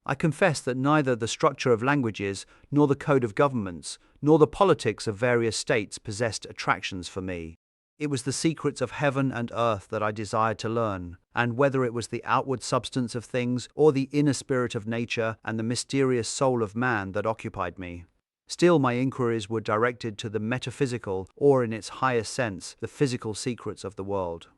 I confess that neither the structure of languages, nor the code of governments, nor the politics of various states possessed attractions for me. It was the secrets of heaven and earth that I desired to learn, and whether it was the outward substance of things, or the inner spirit of nature and the mysterious soul of man that occupied me. Still my inquiries were directed to the metaphysical, or in its highest sense, the physical secrets of the world.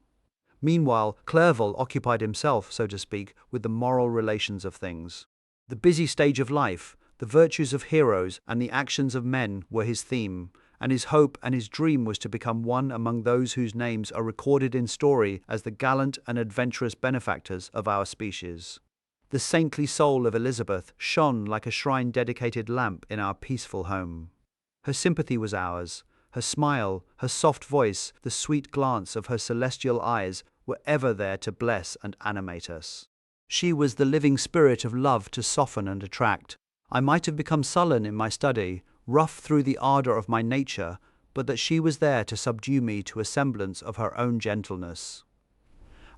Meanwhile, Clerval occupied himself, so to speak, with the moral relations of things. The busy stage of life, the virtues of heroes, and the actions of men were his theme, and his hope and his dream was to become one among those whose names are recorded in story as the gallant and adventurous benefactors of our species. The saintly soul of Elizabeth shone like a shrine-dedicated lamp in our peaceful home. Her sympathy was ours. Her smile, her soft voice, the sweet glance of her celestial eyes were ever there to bless and animate us. She was the living spirit of love to soften and attract. I might have become sullen in my study, rough through the ardor of my nature, but that she was there to subdue me to a semblance of her own gentleness.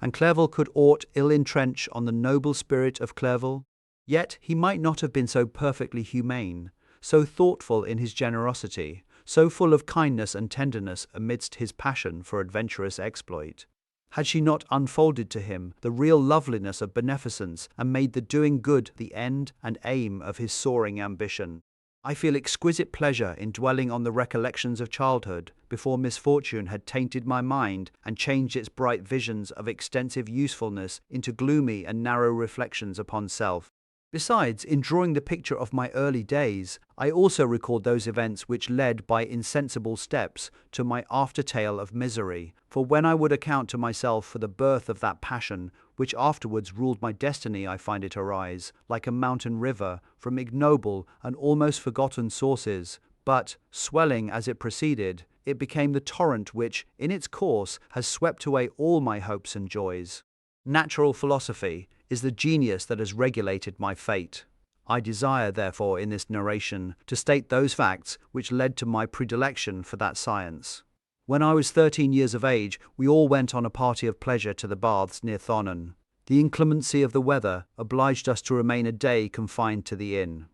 And Clerval could aught ill entrench on the noble spirit of Clerval? Yet he might not have been so perfectly humane, so thoughtful in his generosity, so full of kindness and tenderness amidst his passion for adventurous exploit. Had she not unfolded to him the real loveliness of beneficence and made the doing good the end and aim of his soaring ambition? I feel exquisite pleasure in dwelling on the recollections of childhood, before misfortune had tainted my mind and changed its bright visions of extensive usefulness into gloomy and narrow reflections upon self. Besides, in drawing the picture of my early days, I also record those events which led by insensible steps to my after-tale of misery, for when I would account to myself for the birth of that passion, which afterwards ruled my destiny, I find it arise, like a mountain river, from ignoble and almost forgotten sources, but, swelling as it proceeded, it became the torrent which, in its course, has swept away all my hopes and joys. Natural philosophy is the genius that has regulated my fate. I desire, therefore, in this narration, to state those facts which led to my predilection for that science. When I was 13 years of age, we all went on a party of pleasure to the baths near Thonon. The inclemency of the weather obliged us to remain a day confined to the inn.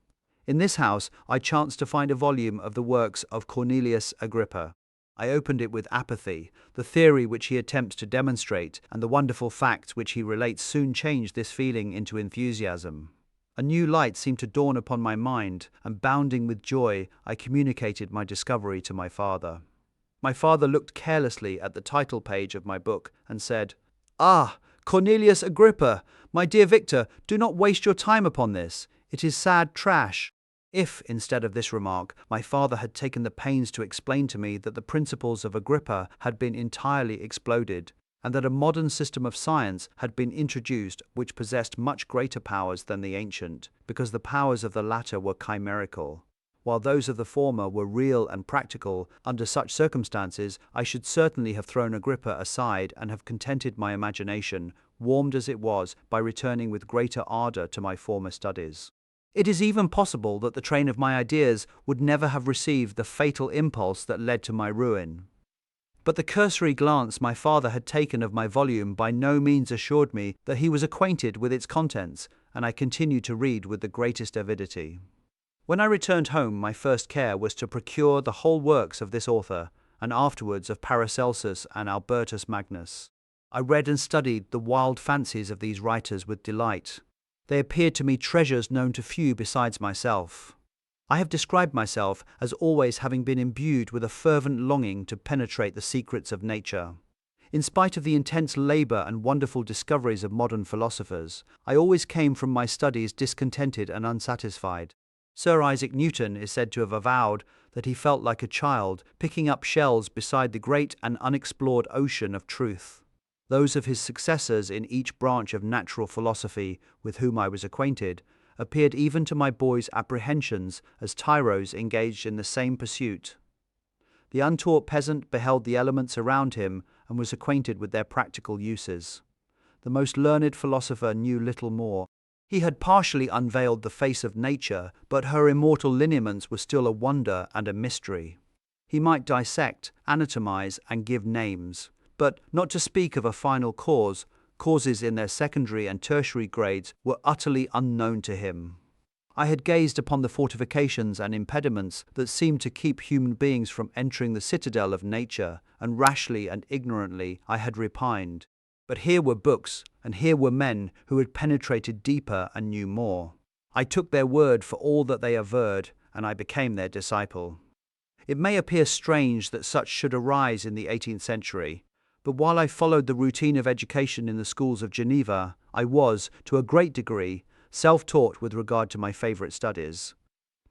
In this house I chanced to find a volume of the works of Cornelius Agrippa. I opened it with apathy. The theory which he attempts to demonstrate and the wonderful facts which he relates soon changed this feeling into enthusiasm. A new light seemed to dawn upon my mind, and bounding with joy, I communicated my discovery to my father. My father looked carelessly at the title page of my book and said, "Ah, Cornelius Agrippa, my dear Victor, do not waste your time upon this. It is sad trash." If, instead of this remark, my father had taken the pains to explain to me that the principles of Agrippa had been entirely exploded, and that a modern system of science had been introduced which possessed much greater powers than the ancient, because the powers of the latter were chimerical, while those of the former were real and practical, under such circumstances I should certainly have thrown Agrippa aside and have contented my imagination, warmed as it was, by returning with greater ardor to my former studies. It is even possible that the train of my ideas would never have received the fatal impulse that led to my ruin. But the cursory glance my father had taken of my volume by no means assured me that he was acquainted with its contents, and I continued to read with the greatest avidity. When I returned home, my first care was to procure the whole works of this author, and afterwards of Paracelsus and Albertus Magnus. I read and studied the wild fancies of these writers with delight. They appeared to me treasures known to few besides myself. I have described myself as always having been imbued with a fervent longing to penetrate the secrets of nature. In spite of the intense labor and wonderful discoveries of modern philosophers, I always came from my studies discontented and unsatisfied. Sir Isaac Newton is said to have avowed that he felt like a child picking up shells beside the great and unexplored ocean of truth. Those of his successors in each branch of natural philosophy with whom I was acquainted appeared even to my boy's apprehensions as tyros engaged in the same pursuit. The untaught peasant beheld the elements around him and was acquainted with their practical uses. The most learned philosopher knew little more. He had partially unveiled the face of nature, but her immortal lineaments were still a wonder and a mystery. He might dissect, anatomize, and give names, but, not to speak of a final cause, causes in their secondary and tertiary grades were utterly unknown to him. I had gazed upon the fortifications and impediments that seemed to keep human beings from entering the citadel of nature, and rashly and ignorantly I had repined. But here were books, and here were men who had penetrated deeper and knew more. I took their word for all that they averred, and I became their disciple. It may appear strange that such should arise in the 18th century, but while I followed the routine of education in the schools of Geneva, I was, to a great degree, self-taught with regard to my favorite studies.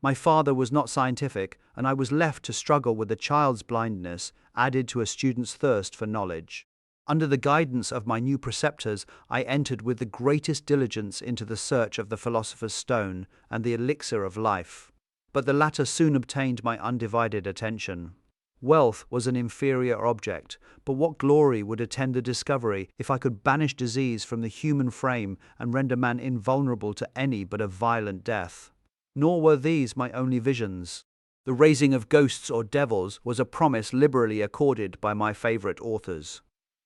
My father was not scientific, and I was left to struggle with a child's blindness added to a student's thirst for knowledge. Under the guidance of my new preceptors, I entered with the greatest diligence into the search of the philosopher's stone and the elixir of life. But the latter soon obtained my undivided attention. Wealth was an inferior object, but what glory would attend the discovery if I could banish disease from the human frame and render man invulnerable to any but a violent death? Nor were these my only visions. The raising of ghosts or devils was a promise liberally accorded by my favorite authors,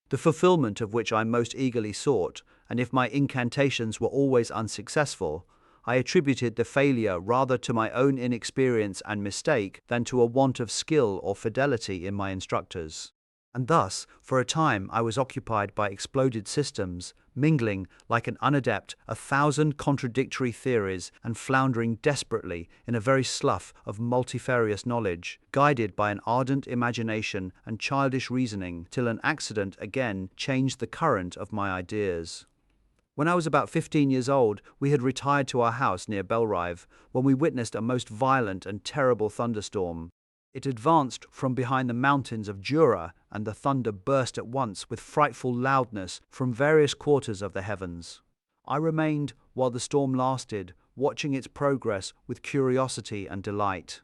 the fulfillment of which I most eagerly sought, and if my incantations were always unsuccessful, I attributed the failure rather to my own inexperience and mistake than to a want of skill or fidelity in my instructors. And thus, for a time, I was occupied by exploded systems, mingling, like an unadept, 1,000 contradictory theories and floundering desperately in a very slough of multifarious knowledge, guided by an ardent imagination and childish reasoning, till an accident again changed the current of my ideas. When I was about 15 years old, we had retired to our house near Belrive, when we witnessed a most violent and terrible thunderstorm. It advanced from behind the mountains of Jura, and the thunder burst at once with frightful loudness from various quarters of the heavens. I remained, while the storm lasted, watching its progress with curiosity and delight.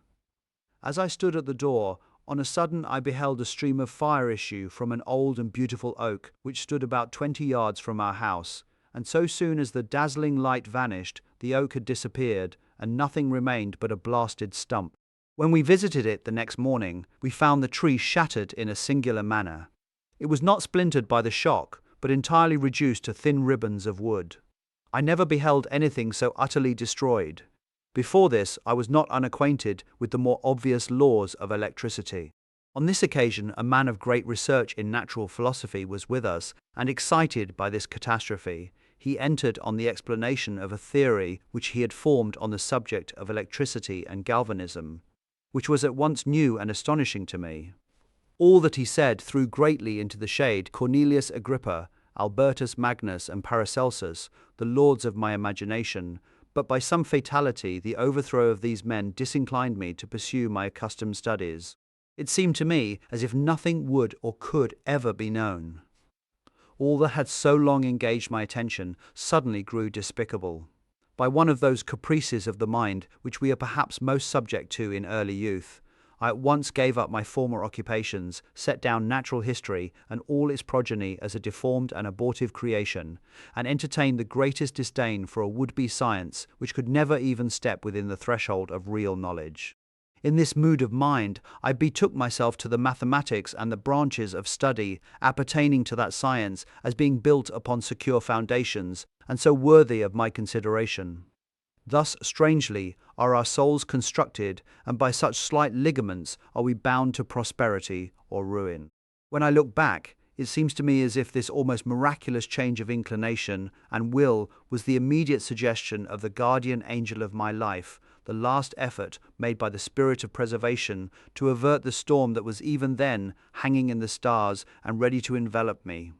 As I stood at the door, on a sudden I beheld a stream of fire issue from an old and beautiful oak which stood about 20 yards from our house, and so soon as the dazzling light vanished, the oak had disappeared, and nothing remained but a blasted stump. When we visited it the next morning, we found the tree shattered in a singular manner. It was not splintered by the shock, but entirely reduced to thin ribbons of wood. I never beheld anything so utterly destroyed. Before this, I was not unacquainted with the more obvious laws of electricity. On this occasion, a man of great research in natural philosophy was with us, and excited by this catastrophe, he entered on the explanation of a theory which he had formed on the subject of electricity and galvanism, which was at once new and astonishing to me. All that he said threw greatly into the shade Cornelius Agrippa, Albertus Magnus, and Paracelsus, the lords of my imagination, but by some fatality the overthrow of these men disinclined me to pursue my accustomed studies. It seemed to me as if nothing would or could ever be known. All that had so long engaged my attention suddenly grew despicable. By one of those caprices of the mind which we are perhaps most subject to in early youth, I at once gave up my former occupations, set down natural history and all its progeny as a deformed and abortive creation, and entertained the greatest disdain for a would-be science which could never even step within the threshold of real knowledge. In this mood of mind, I betook myself to the mathematics and the branches of study appertaining to that science as being built upon secure foundations, and so worthy of my consideration. Thus, strangely, are our souls constructed, and by such slight ligaments are we bound to prosperity or ruin. When I look back, it seems to me as if this almost miraculous change of inclination and will was the immediate suggestion of the guardian angel of my life, the last effort made by the spirit of preservation to avert the storm that was even then hanging in the stars and ready to envelop me.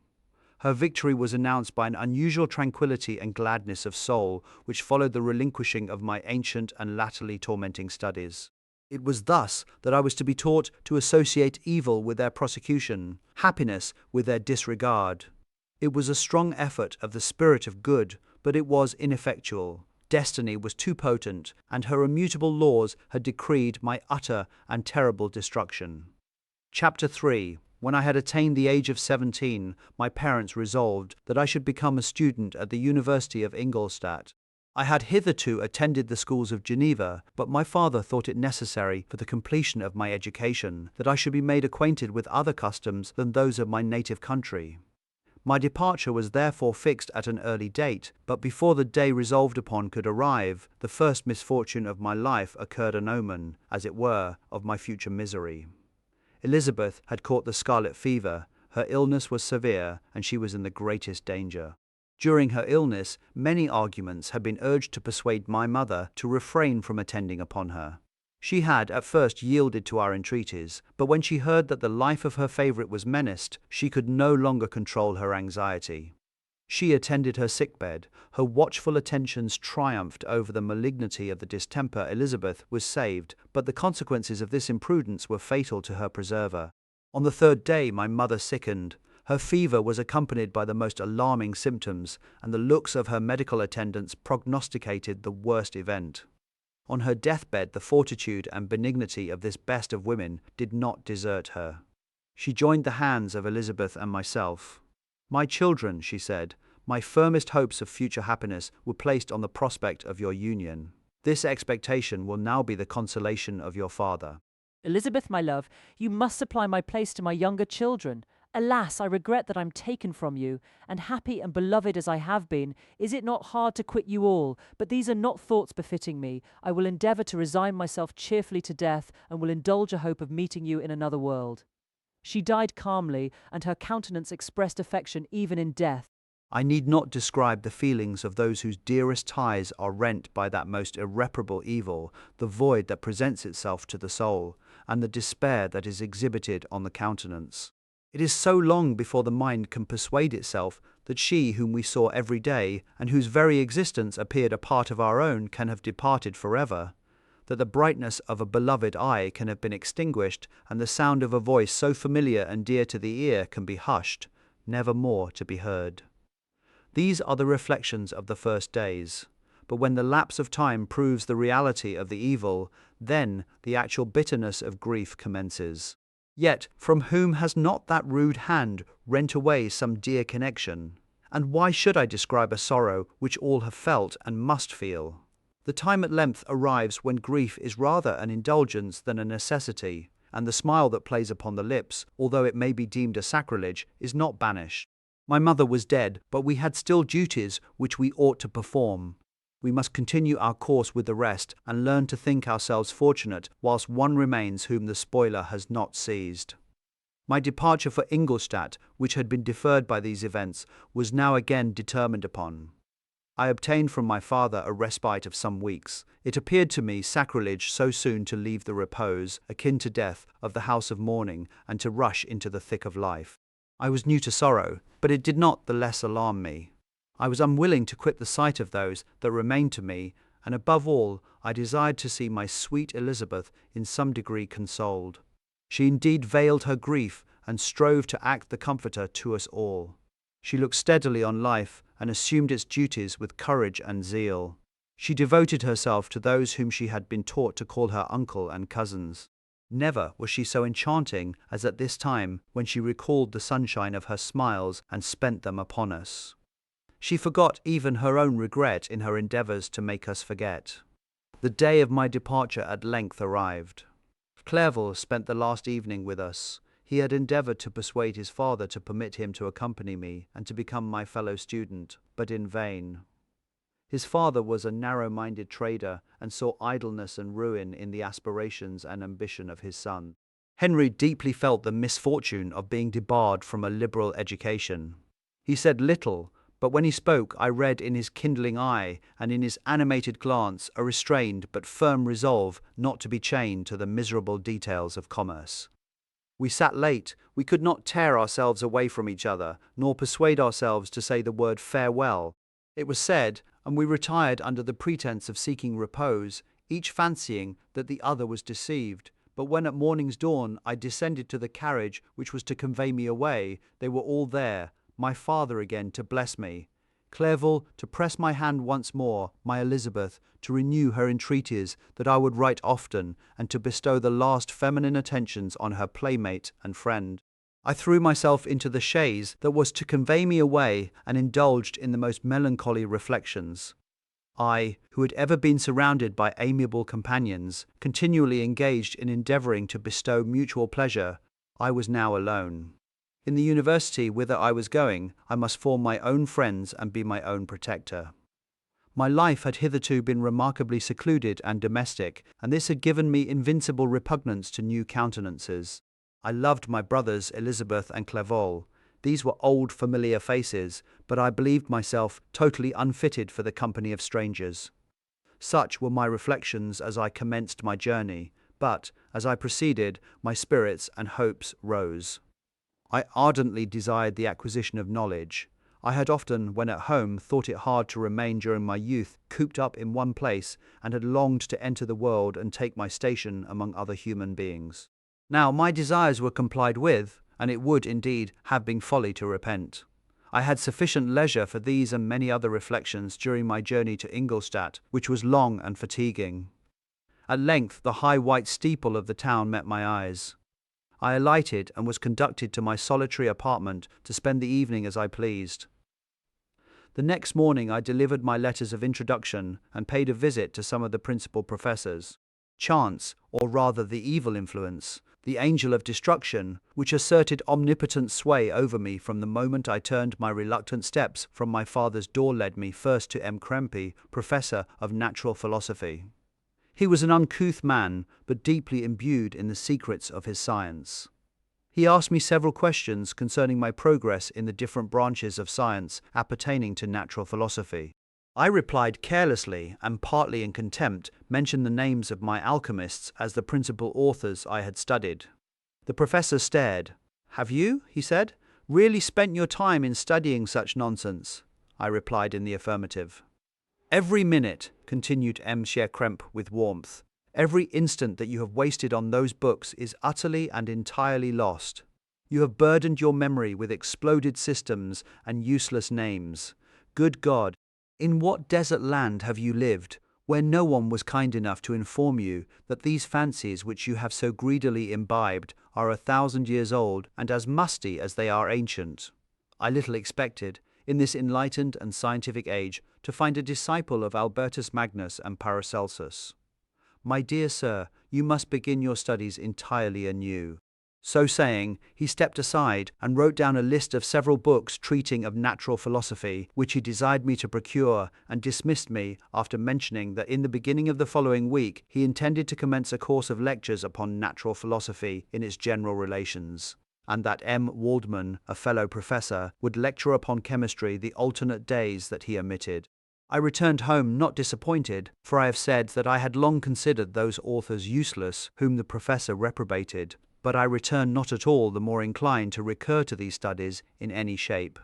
Her victory was announced by an unusual tranquillity and gladness of soul which followed the relinquishing of my ancient and latterly tormenting studies. It was thus that I was to be taught to associate evil with their prosecution, happiness with their disregard. It was a strong effort of the spirit of good, but it was ineffectual. Destiny was too potent, and her immutable laws had decreed my utter and terrible destruction. Chapter 3. When I had attained the age of 17, my parents resolved that I should become a student at the University of Ingolstadt. I had hitherto attended the schools of Geneva, but my father thought it necessary for the completion of my education that I should be made acquainted with other customs than those of my native country. My departure was therefore fixed at an early date, but before the day resolved upon could arrive, the first misfortune of my life occurred, an omen, as it were, of my future misery. Elizabeth had caught the scarlet fever, her illness was severe, and she was in the greatest danger. During her illness, many arguments had been urged to persuade my mother to refrain from attending upon her. She had at first yielded to our entreaties, but when she heard that the life of her favourite was menaced, she could no longer control her anxiety. She attended her sickbed. Her watchful attentions triumphed over the malignity of the distemper. Elizabeth was saved, but the consequences of this imprudence were fatal to her preserver. On the third day my mother sickened. Her fever was accompanied by the most alarming symptoms, and the looks of her medical attendants prognosticated the worst event. On her deathbed, the fortitude and benignity of this best of women did not desert her. She joined the hands of Elizabeth and myself. "My children," she said, "my firmest hopes of future happiness were placed on the prospect of your union. This expectation will now be the consolation of your father." Elizabeth, my love, you must supply my place to my younger children. Alas, I regret that I'm taken from you, and happy and beloved as I have been, is it not hard to quit you all? But these are not thoughts befitting me. I will endeavour to resign myself cheerfully to death, and will indulge a hope of meeting you in another world. She died calmly, and her countenance expressed affection even in death. I need not describe the feelings of those whose dearest ties are rent by that most irreparable evil, the void that presents itself to the soul, and the despair that is exhibited on the countenance. It is so long before the mind can persuade itself that she whom we saw every day, and whose very existence appeared a part of our own, can have departed forever, that the brightness of a beloved eye can have been extinguished, and the sound of a voice so familiar and dear to the ear can be hushed, never more to be heard. These are the reflections of the first days. But when the lapse of time proves the reality of the evil, then the actual bitterness of grief commences. Yet, from whom has not that rude hand rent away some dear connection? And why should I describe a sorrow which all have felt and must feel? The time at length arrives when grief is rather an indulgence than a necessity, and the smile that plays upon the lips, although it may be deemed a sacrilege, is not banished. My mother was dead, but we had still duties which we ought to perform. We must continue our course with the rest, and learn to think ourselves fortunate whilst one remains whom the spoiler has not seized. My departure for Ingolstadt, which had been deferred by these events, was now again determined upon. I obtained from my father a respite of some weeks. It appeared to me sacrilege so soon to leave the repose, akin to death, of the house of mourning, and to rush into the thick of life. I was new to sorrow, but it did not the less alarm me. I was unwilling to quit the sight of those that remained to me, and above all, I desired to see my sweet Elizabeth in some degree consoled. She indeed veiled her grief, and strove to act the comforter to us all. She looked steadily on life, and assumed its duties with courage and zeal. She devoted herself to those whom she had been taught to call her uncle and cousins. Never was she so enchanting as at this time, when she recalled the sunshine of her smiles and spent them upon us. She forgot even her own regret in her endeavours to make us forget. The day of my departure at length arrived. Clerval spent the last evening with us. He had endeavoured to persuade his father to permit him to accompany me and to become my fellow student, but in vain. His father was a narrow-minded trader and saw idleness and ruin in the aspirations and ambition of his son. Henry deeply felt the misfortune of being debarred from a liberal education. He said little, but when he spoke I read in his kindling eye and in his animated glance a restrained but firm resolve not to be chained to the miserable details of commerce. We sat late. We could not tear ourselves away from each other, nor persuade ourselves to say the word farewell. It was said, and we retired under the pretence of seeking repose, each fancying that the other was deceived. But when at morning's dawn I descended to the carriage which was to convey me away, they were all there, my father again to bless me, Clerval to press my hand once more, my Elizabeth to renew her entreaties that I would write often, and to bestow the last feminine attentions on her playmate and friend. I threw myself into the chaise that was to convey me away, and indulged in the most melancholy reflections. I, who had ever been surrounded by amiable companions, continually engaged in endeavouring to bestow mutual pleasure, I was now alone. In the university whither I was going, I must form my own friends and be my own protector. My life had hitherto been remarkably secluded and domestic, and this had given me invincible repugnance to new countenances. I loved my brothers Elizabeth and Clerval. These were old familiar faces, but I believed myself totally unfitted for the company of strangers. Such were my reflections as I commenced my journey, but, as I proceeded, my spirits and hopes rose. I ardently desired the acquisition of knowledge. I had often, when at home, thought it hard to remain during my youth cooped up in one place, and had longed to enter the world and take my station among other human beings. Now my desires were complied with, and it would, indeed, have been folly to repent. I had sufficient leisure for these and many other reflections during my journey to Ingolstadt, which was long and fatiguing. At length the high white steeple of the town met my eyes. I alighted and was conducted to my solitary apartment to spend the evening as I pleased. The next morning I delivered my letters of introduction and paid a visit to some of the principal professors. Chance, or rather the evil influence, the angel of destruction, which asserted omnipotent sway over me from the moment I turned my reluctant steps from my father's door, led me first to M. Krempe, professor of natural philosophy. He was an uncouth man, but deeply imbued in the secrets of his science. He asked me several questions concerning my progress in the different branches of science appertaining to natural philosophy. I replied carelessly and partly in contempt, mentioned the names of my alchemists as the principal authors I had studied. The professor stared. "Have you," he said, "really spent your time in studying such nonsense?" I replied in the affirmative. "Every minute," continued M. Krempe with warmth, "every instant that you have wasted on those books is utterly and entirely lost. You have burdened your memory with exploded systems and useless names. Good God! In what desert land have you lived, where no one was kind enough to inform you that these fancies which you have so greedily imbibed are 1,000 years old and as musty as they are ancient? I little expected, in this enlightened and scientific age, to find a disciple of Albertus Magnus and Paracelsus. My dear sir, you must begin your studies entirely anew." So saying, he stepped aside and wrote down a list of several books treating of natural philosophy, which he desired me to procure, and dismissed me after mentioning that in the beginning of the following week he intended to commence a course of lectures upon natural philosophy in its general relations, and that M. Waldman, a fellow professor, would lecture upon chemistry the alternate days that he omitted. I returned home not disappointed, for I have said that I had long considered those authors useless whom the professor reprobated, but I returned not at all the more inclined to recur to these studies in any shape.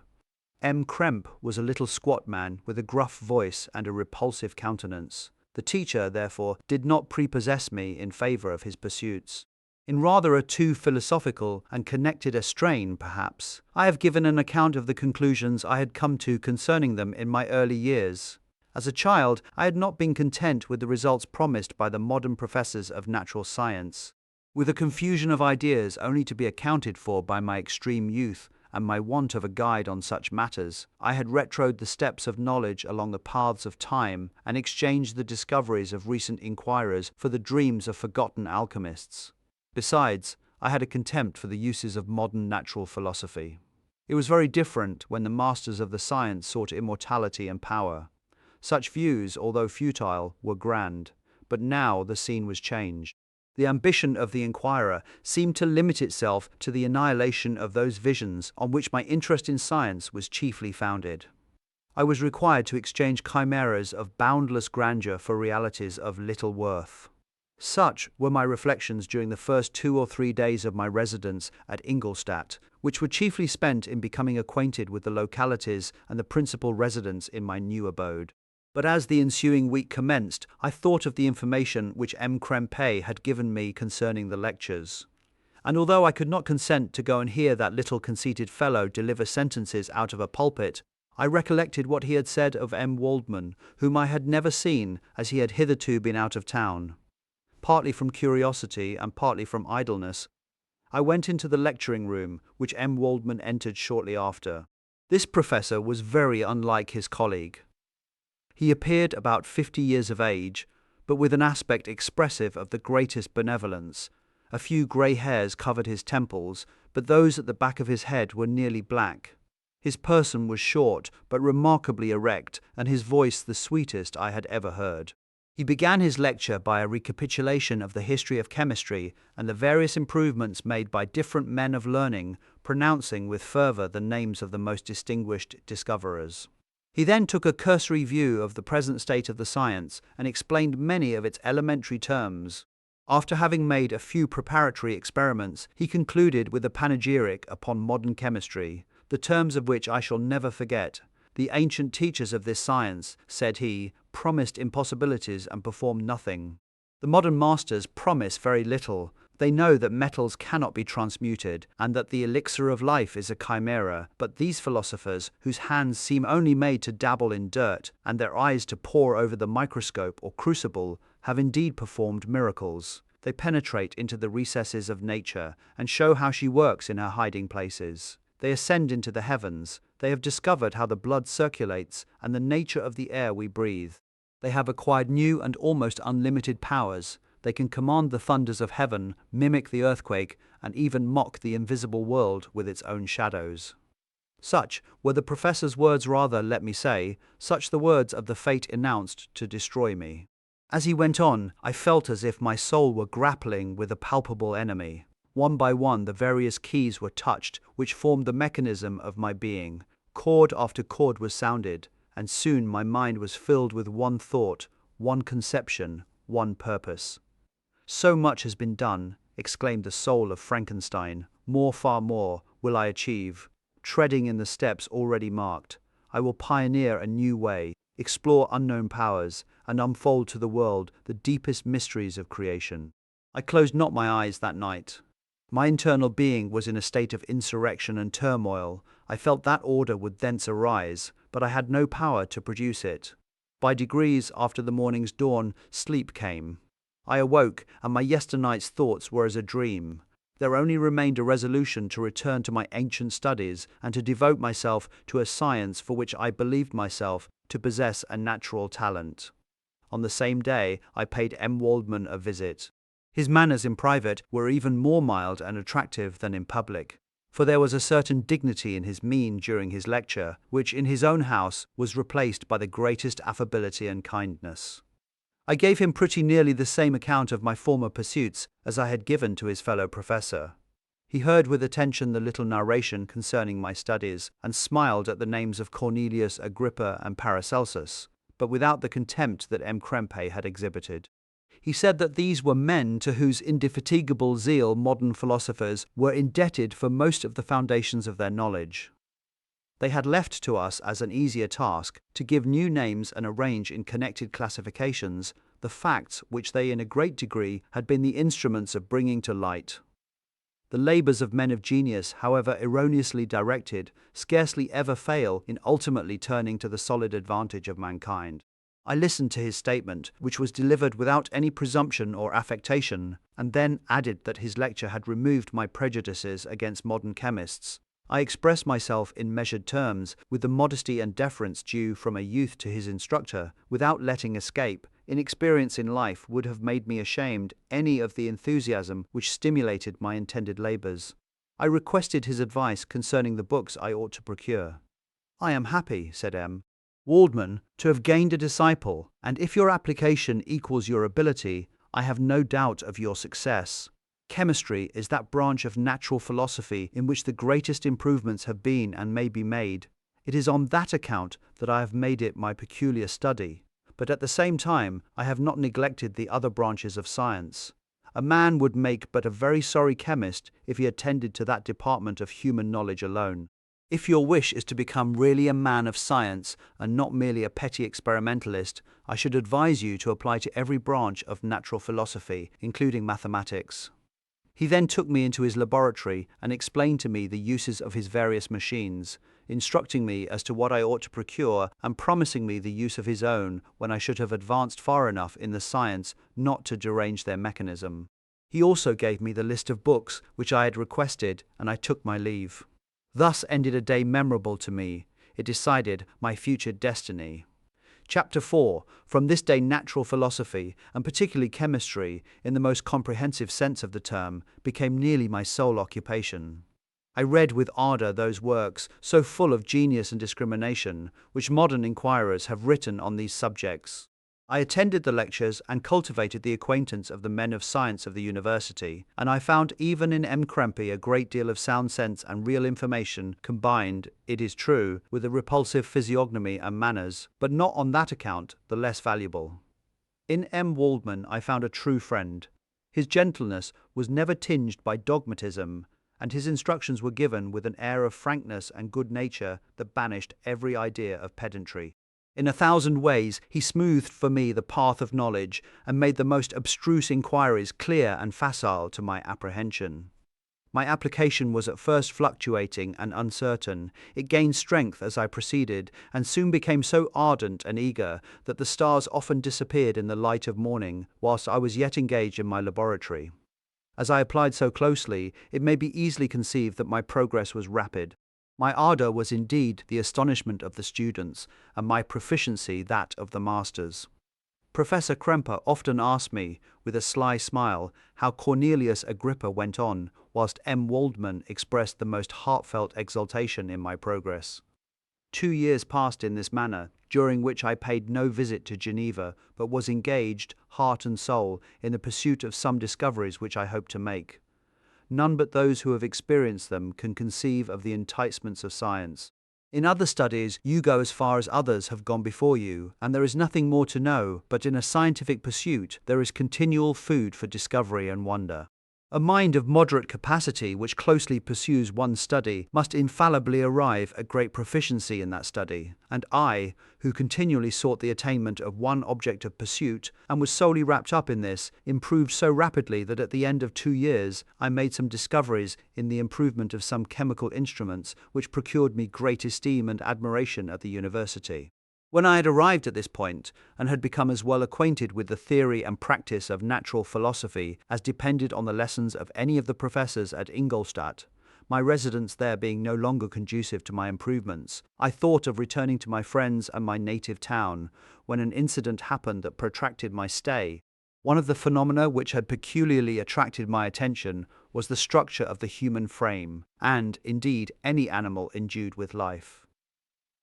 M. Krempe was a little squat man with a gruff voice and a repulsive countenance. The teacher, therefore, did not prepossess me in favour of his pursuits. In rather a too philosophical and connected a strain, perhaps, I have given an account of the conclusions I had come to concerning them in my early years. As a child, I had not been content with the results promised by the modern professors of natural science. With a confusion of ideas only to be accounted for by my extreme youth and my want of a guide on such matters, I had retrod the steps of knowledge along the paths of time and exchanged the discoveries of recent inquirers for the dreams of forgotten alchemists. Besides, I had a contempt for the uses of modern natural philosophy. It was very different when the masters of the science sought immortality and power. Such views, although futile, were grand, but now the scene was changed. The ambition of the inquirer seemed to limit itself to the annihilation of those visions on which my interest in science was chiefly founded. I was required to exchange chimeras of boundless grandeur for realities of little worth. Such were my reflections during the first 2 or 3 days of my residence at Ingolstadt, which were chiefly spent in becoming acquainted with the localities and the principal residents in my new abode. But as the ensuing week commenced, I thought of the information which M. Krempe had given me concerning the lectures. And although I could not consent to go and hear that little conceited fellow deliver sentences out of a pulpit, I recollected what he had said of M. Waldman, whom I had never seen, as he had hitherto been out of town. Partly from curiosity and partly from idleness, I went into the lecturing room, which M. Waldman entered shortly after. This professor was very unlike his colleague. He appeared about 50 years of age, but with an aspect expressive of the greatest benevolence. A few grey hairs covered his temples, but those at the back of his head were nearly black. His person was short, but remarkably erect, and his voice the sweetest I had ever heard. He began his lecture by a recapitulation of the history of chemistry and the various improvements made by different men of learning, pronouncing with fervour the names of the most distinguished discoverers. He then took a cursory view of the present state of the science and explained many of its elementary terms. After having made a few preparatory experiments, he concluded with a panegyric upon modern chemistry, the terms of which I shall never forget. The ancient teachers of this science, said he, promised impossibilities and performed nothing. The modern masters promise very little. They know that metals cannot be transmuted, and that the elixir of life is a chimera, but these philosophers, whose hands seem only made to dabble in dirt, and their eyes to pore over the microscope or crucible, have indeed performed miracles. They penetrate into the recesses of nature, and show how she works in her hiding places. They ascend into the heavens. They have discovered how the blood circulates, and the nature of the air we breathe. They have acquired new and almost unlimited powers. They can command the thunders of heaven, mimic the earthquake, and even mock the invisible world with its own shadows. Such were the professor's words, rather, let me say, such the words of the fate announced to destroy me. As he went on, I felt as if my soul were grappling with a palpable enemy. One by one the various keys were touched which formed the mechanism of my being. Chord after chord was sounded, and soon my mind was filled with one thought, one conception, one purpose. So much has been done, exclaimed the soul of Frankenstein. More, far more, will I achieve. Treading in the steps already marked, I will pioneer a new way, explore unknown powers, and unfold to the world the deepest mysteries of creation. I closed not my eyes that night. My internal being was in a state of insurrection and turmoil. I felt that order would thence arise, but I had no power to produce it. By degrees, after the morning's dawn, sleep came. I awoke, and my yesternight's thoughts were as a dream. There only remained a resolution to return to my ancient studies and to devote myself to a science for which I believed myself to possess a natural talent. On the same day, I paid M. Waldman a visit. His manners in private were even more mild and attractive than in public, for there was a certain dignity in his mien during his lecture, which in his own house was replaced by the greatest affability and kindness. I gave him pretty nearly the same account of my former pursuits as I had given to his fellow professor. He heard with attention the little narration concerning my studies, and smiled at the names of Cornelius Agrippa and Paracelsus, but without the contempt that M. Krempe had exhibited. He said that these were men to whose indefatigable zeal modern philosophers were indebted for most of the foundations of their knowledge. They had left to us as an easier task to give new names and arrange in connected classifications the facts which they in a great degree had been the instruments of bringing to light. The labours of men of genius, however erroneously directed, scarcely ever fail in ultimately turning to the solid advantage of mankind. I listened to his statement, which was delivered without any presumption or affectation, and then added that his lecture had removed my prejudices against modern chemists. I expressed myself in measured terms, with the modesty and deference due from a youth to his instructor, without letting escape. Inexperience in life would have made me ashamed any of the enthusiasm which stimulated my intended labours. I requested his advice concerning the books I ought to procure. I am happy, said M. Waldman, to have gained a disciple, and if your application equals your ability, I have no doubt of your success. Chemistry is that branch of natural philosophy in which the greatest improvements have been and may be made. It is on that account that I have made it my peculiar study. But at the same time, I have not neglected the other branches of science. A man would make but a very sorry chemist if he attended to that department of human knowledge alone. If your wish is to become really a man of science and not merely a petty experimentalist, I should advise you to apply to every branch of natural philosophy, including mathematics. He then took me into his laboratory and explained to me the uses of his various machines, instructing me as to what I ought to procure and promising me the use of his own when I should have advanced far enough in the science not to derange their mechanism. He also gave me the list of books which I had requested, and I took my leave. Thus ended a day memorable to me. It decided my future destiny. Chapter 4. From this day natural philosophy, and particularly chemistry, in the most comprehensive sense of the term, became nearly my sole occupation. I read with ardour those works, so full of genius and discrimination, which modern inquirers have written on these subjects. I attended the lectures and cultivated the acquaintance of the men of science of the university, and I found even in M. Krempe a great deal of sound sense and real information combined, it is true, with a repulsive physiognomy and manners, but not on that account the less valuable. In M. Waldman I found a true friend. His gentleness was never tinged by dogmatism, and his instructions were given with an air of frankness and good nature that banished every idea of pedantry. In 1,000 ways, he smoothed for me the path of knowledge and made the most abstruse inquiries clear and facile to my apprehension. My application was at first fluctuating and uncertain. It gained strength as I proceeded, and soon became so ardent and eager that the stars often disappeared in the light of morning whilst I was yet engaged in my laboratory. As I applied so closely, it may be easily conceived that my progress was rapid. My ardour was indeed the astonishment of the students, and my proficiency that of the masters. Professor Kremper often asked me, with a sly smile, how Cornelius Agrippa went on, whilst M. Waldman expressed the most heartfelt exultation in my progress. 2 years passed in this manner, during which I paid no visit to Geneva, but was engaged, heart and soul, in the pursuit of some discoveries which I hoped to make. None but those who have experienced them can conceive of the enticements of science. In other studies, you go as far as others have gone before you, and there is nothing more to know, but in a scientific pursuit there is continual food for discovery and wonder. A mind of moderate capacity which closely pursues one study must infallibly arrive at great proficiency in that study, and I, who continually sought the attainment of one object of pursuit, and was solely wrapped up in this, improved so rapidly that at the end of 2 years I made some discoveries in the improvement of some chemical instruments which procured me great esteem and admiration at the university. When I had arrived at this point, and had become as well acquainted with the theory and practice of natural philosophy as depended on the lessons of any of the professors at Ingolstadt, my residence there being no longer conducive to my improvements, I thought of returning to my friends and my native town, when an incident happened that protracted my stay. One of the phenomena which had peculiarly attracted my attention was the structure of the human frame, and, indeed, any animal endued with life.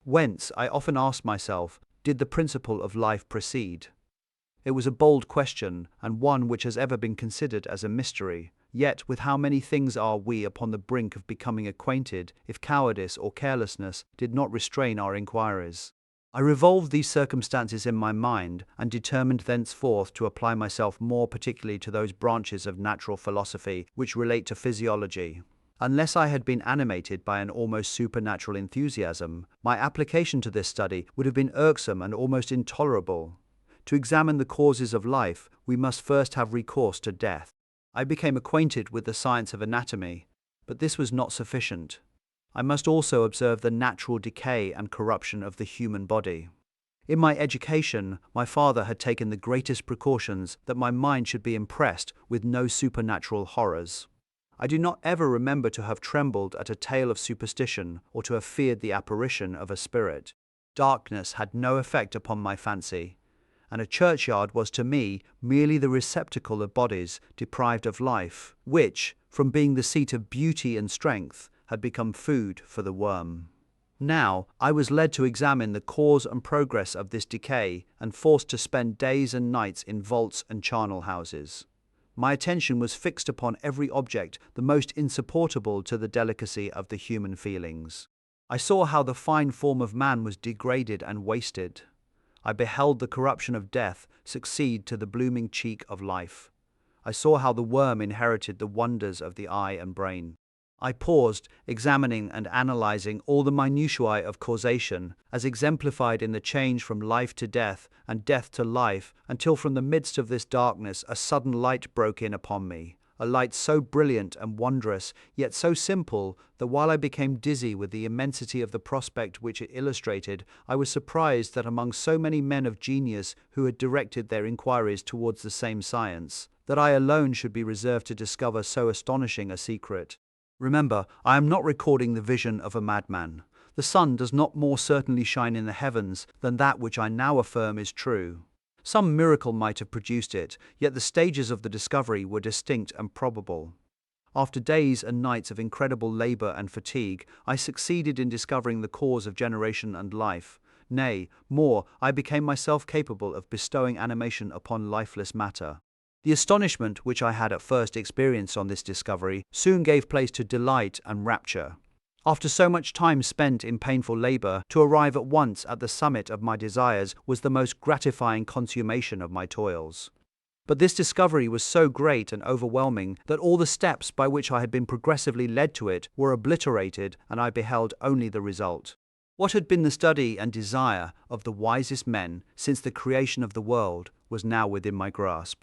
Whence, I often asked myself, did the principle of life proceed? It was a bold question, and one which has ever been considered as a mystery. Yet, with how many things are we upon the brink of becoming acquainted, if cowardice or carelessness did not restrain our inquiries? I revolved these circumstances in my mind, and determined thenceforth to apply myself more particularly to those branches of natural philosophy which relate to physiology. Unless I had been animated by an almost supernatural enthusiasm, my application to this study would have been irksome and almost intolerable. To examine the causes of life, we must first have recourse to death. I became acquainted with the science of anatomy, but this was not sufficient. I must also observe the natural decay and corruption of the human body. In my education, my father had taken the greatest precautions that my mind should be impressed with no supernatural horrors. I do not ever remember to have trembled at a tale of superstition or to have feared the apparition of a spirit. Darkness had no effect upon my fancy, and a churchyard was to me merely the receptacle of bodies deprived of life, which, from being the seat of beauty and strength, had become food for the worm. Now, I was led to examine the cause and progress of this decay, and forced to spend days and nights in vaults and charnel houses. My attention was fixed upon every object the most insupportable to the delicacy of the human feelings. I saw how the fine form of man was degraded and wasted. I beheld the corruption of death succeed to the blooming cheek of life. I saw how the worm inherited the wonders of the eye and brain. I paused, examining and analyzing all the minutiae of causation, as exemplified in the change from life to death and death to life, until from the midst of this darkness a sudden light broke in upon me, a light so brilliant and wondrous, yet so simple, that while I became dizzy with the immensity of the prospect which it illustrated, I was surprised that among so many men of genius who had directed their inquiries towards the same science, that I alone should be reserved to discover so astonishing a secret. Remember, I am not recording the vision of a madman. The sun does not more certainly shine in the heavens than that which I now affirm is true. Some miracle might have produced it, yet the stages of the discovery were distinct and probable. After days and nights of incredible labor and fatigue, I succeeded in discovering the cause of generation and life. Nay, more, I became myself capable of bestowing animation upon lifeless matter. The astonishment which I had at first experienced on this discovery soon gave place to delight and rapture. After so much time spent in painful labor, to arrive at once at the summit of my desires was the most gratifying consummation of my toils. But this discovery was so great and overwhelming that all the steps by which I had been progressively led to it were obliterated, and I beheld only the result. What had been the study and desire of the wisest men since the creation of the world was now within my grasp.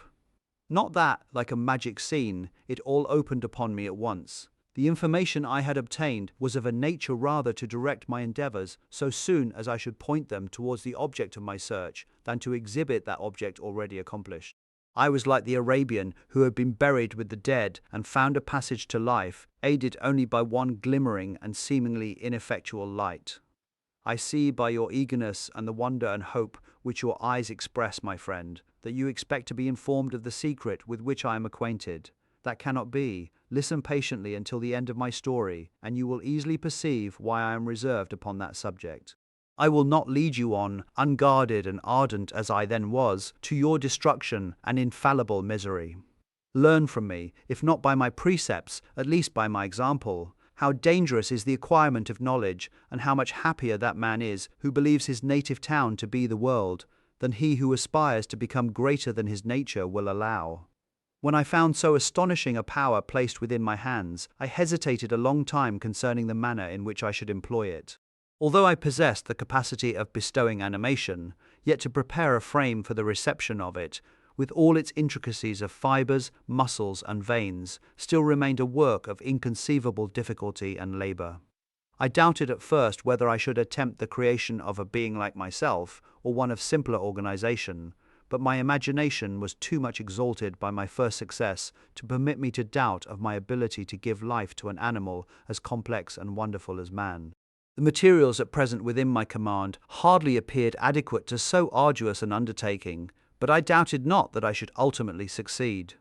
Not that, like a magic scene, it all opened upon me at once. The information I had obtained was of a nature rather to direct my endeavors so soon as I should point them towards the object of my search than to exhibit that object already accomplished. I was like the Arabian who had been buried with the dead and found a passage to life, aided only by one glimmering and seemingly ineffectual light. I see by your eagerness and the wonder and hope which your eyes express, my friend, that you expect to be informed of the secret with which I am acquainted. That cannot be. Listen patiently until the end of my story, and you will easily perceive why I am reserved upon that subject. I will not lead you on, unguarded and ardent as I then was, to your destruction and infallible misery. Learn from me, if not by my precepts, at least by my example, how dangerous is the acquirement of knowledge, and how much happier that man is who believes his native town to be the world, than he who aspires to become greater than his nature will allow. When I found so astonishing a power placed within my hands, I hesitated a long time concerning the manner in which I should employ it. Although I possessed the capacity of bestowing animation, yet to prepare a frame for the reception of it, with all its intricacies of fibers, muscles, and veins, still remained a work of inconceivable difficulty and labor. I doubted at first whether I should attempt the creation of a being like myself, or one of simpler organization, but my imagination was too much exalted by my first success to permit me to doubt of my ability to give life to an animal as complex and wonderful as man. The materials at present within my command hardly appeared adequate to so arduous an undertaking, but I doubted not that I should ultimately succeed.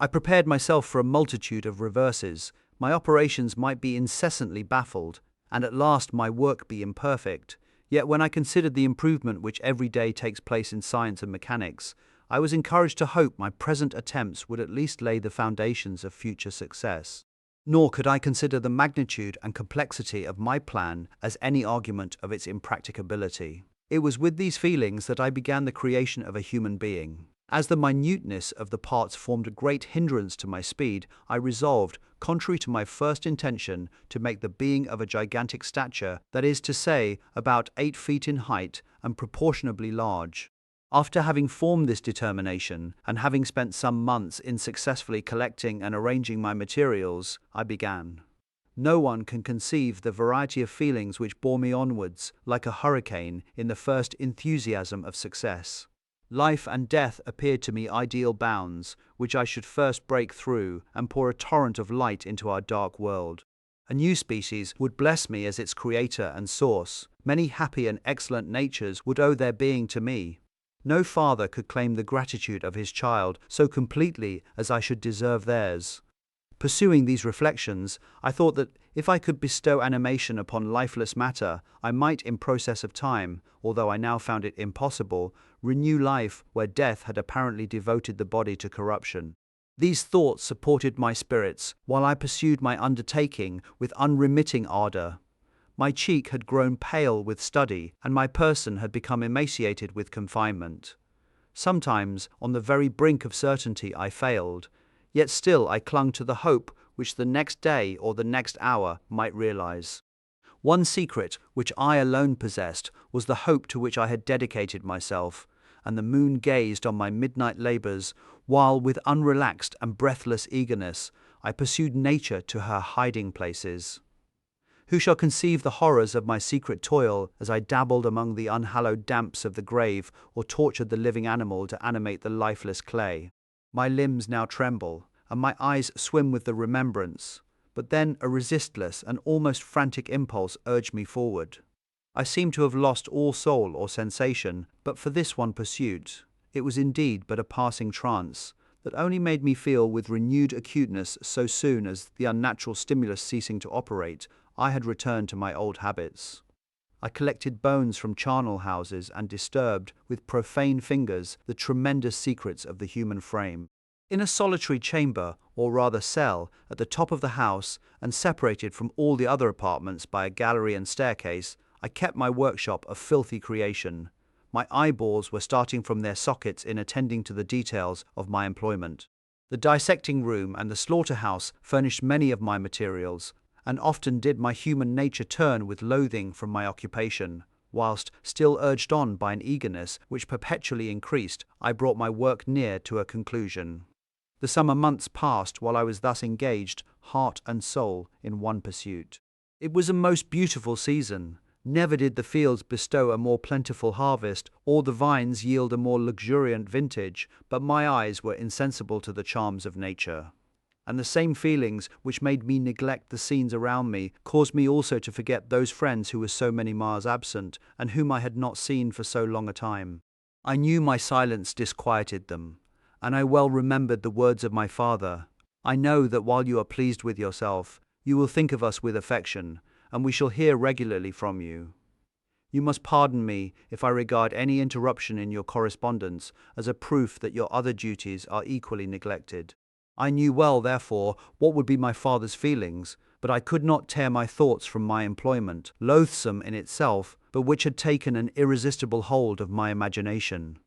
I prepared myself for a multitude of reverses. My operations might be incessantly baffled, and at last my work be imperfect. Yet when I considered the improvement which every day takes place in science and mechanics, I was encouraged to hope my present attempts would at least lay the foundations of future success. Nor could I consider the magnitude and complexity of my plan as any argument of its impracticability. It was with these feelings that I began the creation of a human being. As the minuteness of the parts formed a great hindrance to my speed, I resolved, contrary to my first intention, to make the being of a gigantic stature, that is to say, about 8 feet in height and proportionably large. After having formed this determination, and having spent some months in successfully collecting and arranging my materials, I began. No one can conceive the variety of feelings which bore me onwards, like a hurricane, in the first enthusiasm of success. Life and death appeared to me ideal bounds, which I should first break through and pour a torrent of light into our dark world. A new species would bless me as its creator and source. Many happy and excellent natures would owe their being to me. No father could claim the gratitude of his child so completely as I should deserve theirs. Pursuing these reflections, I thought that if I could bestow animation upon lifeless matter, I might in process of time, although I now found it impossible, renew life where death had apparently devoted the body to corruption. These thoughts supported my spirits, while I pursued my undertaking with unremitting ardor. My cheek had grown pale with study, and my person had become emaciated with confinement. Sometimes, on the very brink of certainty, I failed, yet still I clung to the hope which the next day or the next hour might realize. One secret, which I alone possessed, was the hope to which I had dedicated myself, and the moon gazed on my midnight labors, while with unrelaxed and breathless eagerness I pursued nature to her hiding places. Who shall conceive the horrors of my secret toil as I dabbled among the unhallowed damps of the grave or tortured the living animal to animate the lifeless clay? My limbs now tremble, and my eyes swim with the remembrance, but then a resistless and almost frantic impulse urged me forward. I seemed to have lost all soul or sensation, but for this one pursuit. It was indeed but a passing trance, that only made me feel with renewed acuteness so soon as, the unnatural stimulus ceasing to operate, I had returned to my old habits. I collected bones from charnel houses and disturbed, with profane fingers, the tremendous secrets of the human frame. In a solitary chamber, or rather cell, at the top of the house, and separated from all the other apartments by a gallery and staircase, I kept my workshop of filthy creation. My eyeballs were starting from their sockets in attending to the details of my employment. The dissecting room and the slaughterhouse furnished many of my materials, and often did my human nature turn with loathing from my occupation. Whilst, still urged on by an eagerness which perpetually increased, I brought my work near to a conclusion. The summer months passed while I was thus engaged, heart and soul, in one pursuit. It was a most beautiful season. Never did the fields bestow a more plentiful harvest, or the vines yield a more luxuriant vintage, but my eyes were insensible to the charms of nature. And the same feelings which made me neglect the scenes around me caused me also to forget those friends who were so many miles absent, and whom I had not seen for so long a time. I knew my silence disquieted them, and I well remembered the words of my father. I know that while you are pleased with yourself, you will think of us with affection, and we shall hear regularly from you. You must pardon me if I regard any interruption in your correspondence as a proof that your other duties are equally neglected. I knew well, therefore, what would be my father's feelings, but I could not tear my thoughts from my employment, loathsome in itself, but which had taken an irresistible hold of my imagination.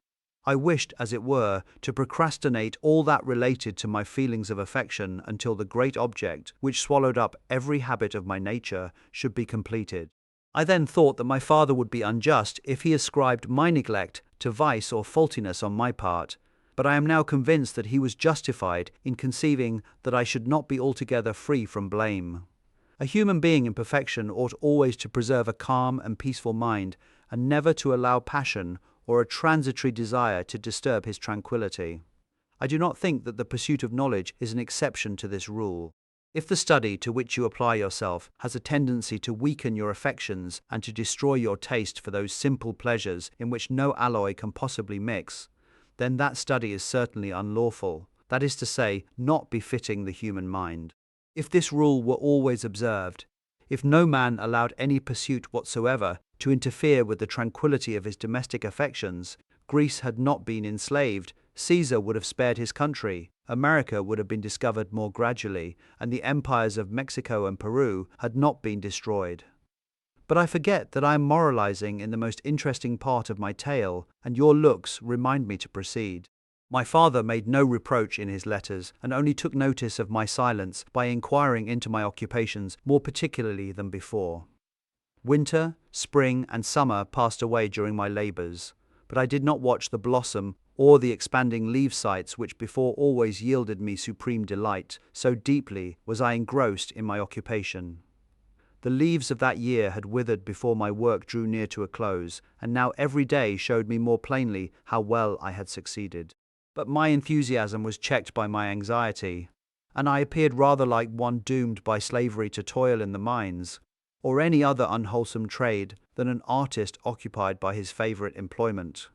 I wished, as it were, to procrastinate all that related to my feelings of affection until the great object, which swallowed up every habit of my nature, should be completed. I then thought that my father would be unjust if he ascribed my neglect to vice or faultiness on my part, but I am now convinced that he was justified in conceiving that I should not be altogether free from blame. A human being in perfection ought always to preserve a calm and peaceful mind, and never to allow passion or a transitory desire to disturb his tranquillity. I do not think that the pursuit of knowledge is an exception to this rule. If the study to which you apply yourself has a tendency to weaken your affections and to destroy your taste for those simple pleasures in which no alloy can possibly mix, then that study is certainly unlawful, that is to say, not befitting the human mind. If this rule were always observed, if no man allowed any pursuit whatsoever to interfere with the tranquillity of his domestic affections, Greece had not been enslaved, Caesar would have spared his country, America would have been discovered more gradually, and the empires of Mexico and Peru had not been destroyed. But I forget that I am moralizing in the most interesting part of my tale, and your looks remind me to proceed. My father made no reproach in his letters, and only took notice of my silence by inquiring into my occupations more particularly than before. Winter, spring, and summer passed away during my labours, but I did not watch the blossom or the expanding leaf sights which before always yielded me supreme delight, so deeply was I engrossed in my occupation. The leaves of that year had withered before my work drew near to a close, and now every day showed me more plainly how well I had succeeded. But my enthusiasm was checked by my anxiety, and I appeared rather like one doomed by slavery to toil in the mines, or any other unwholesome trade, than an artist occupied by his favourite employment.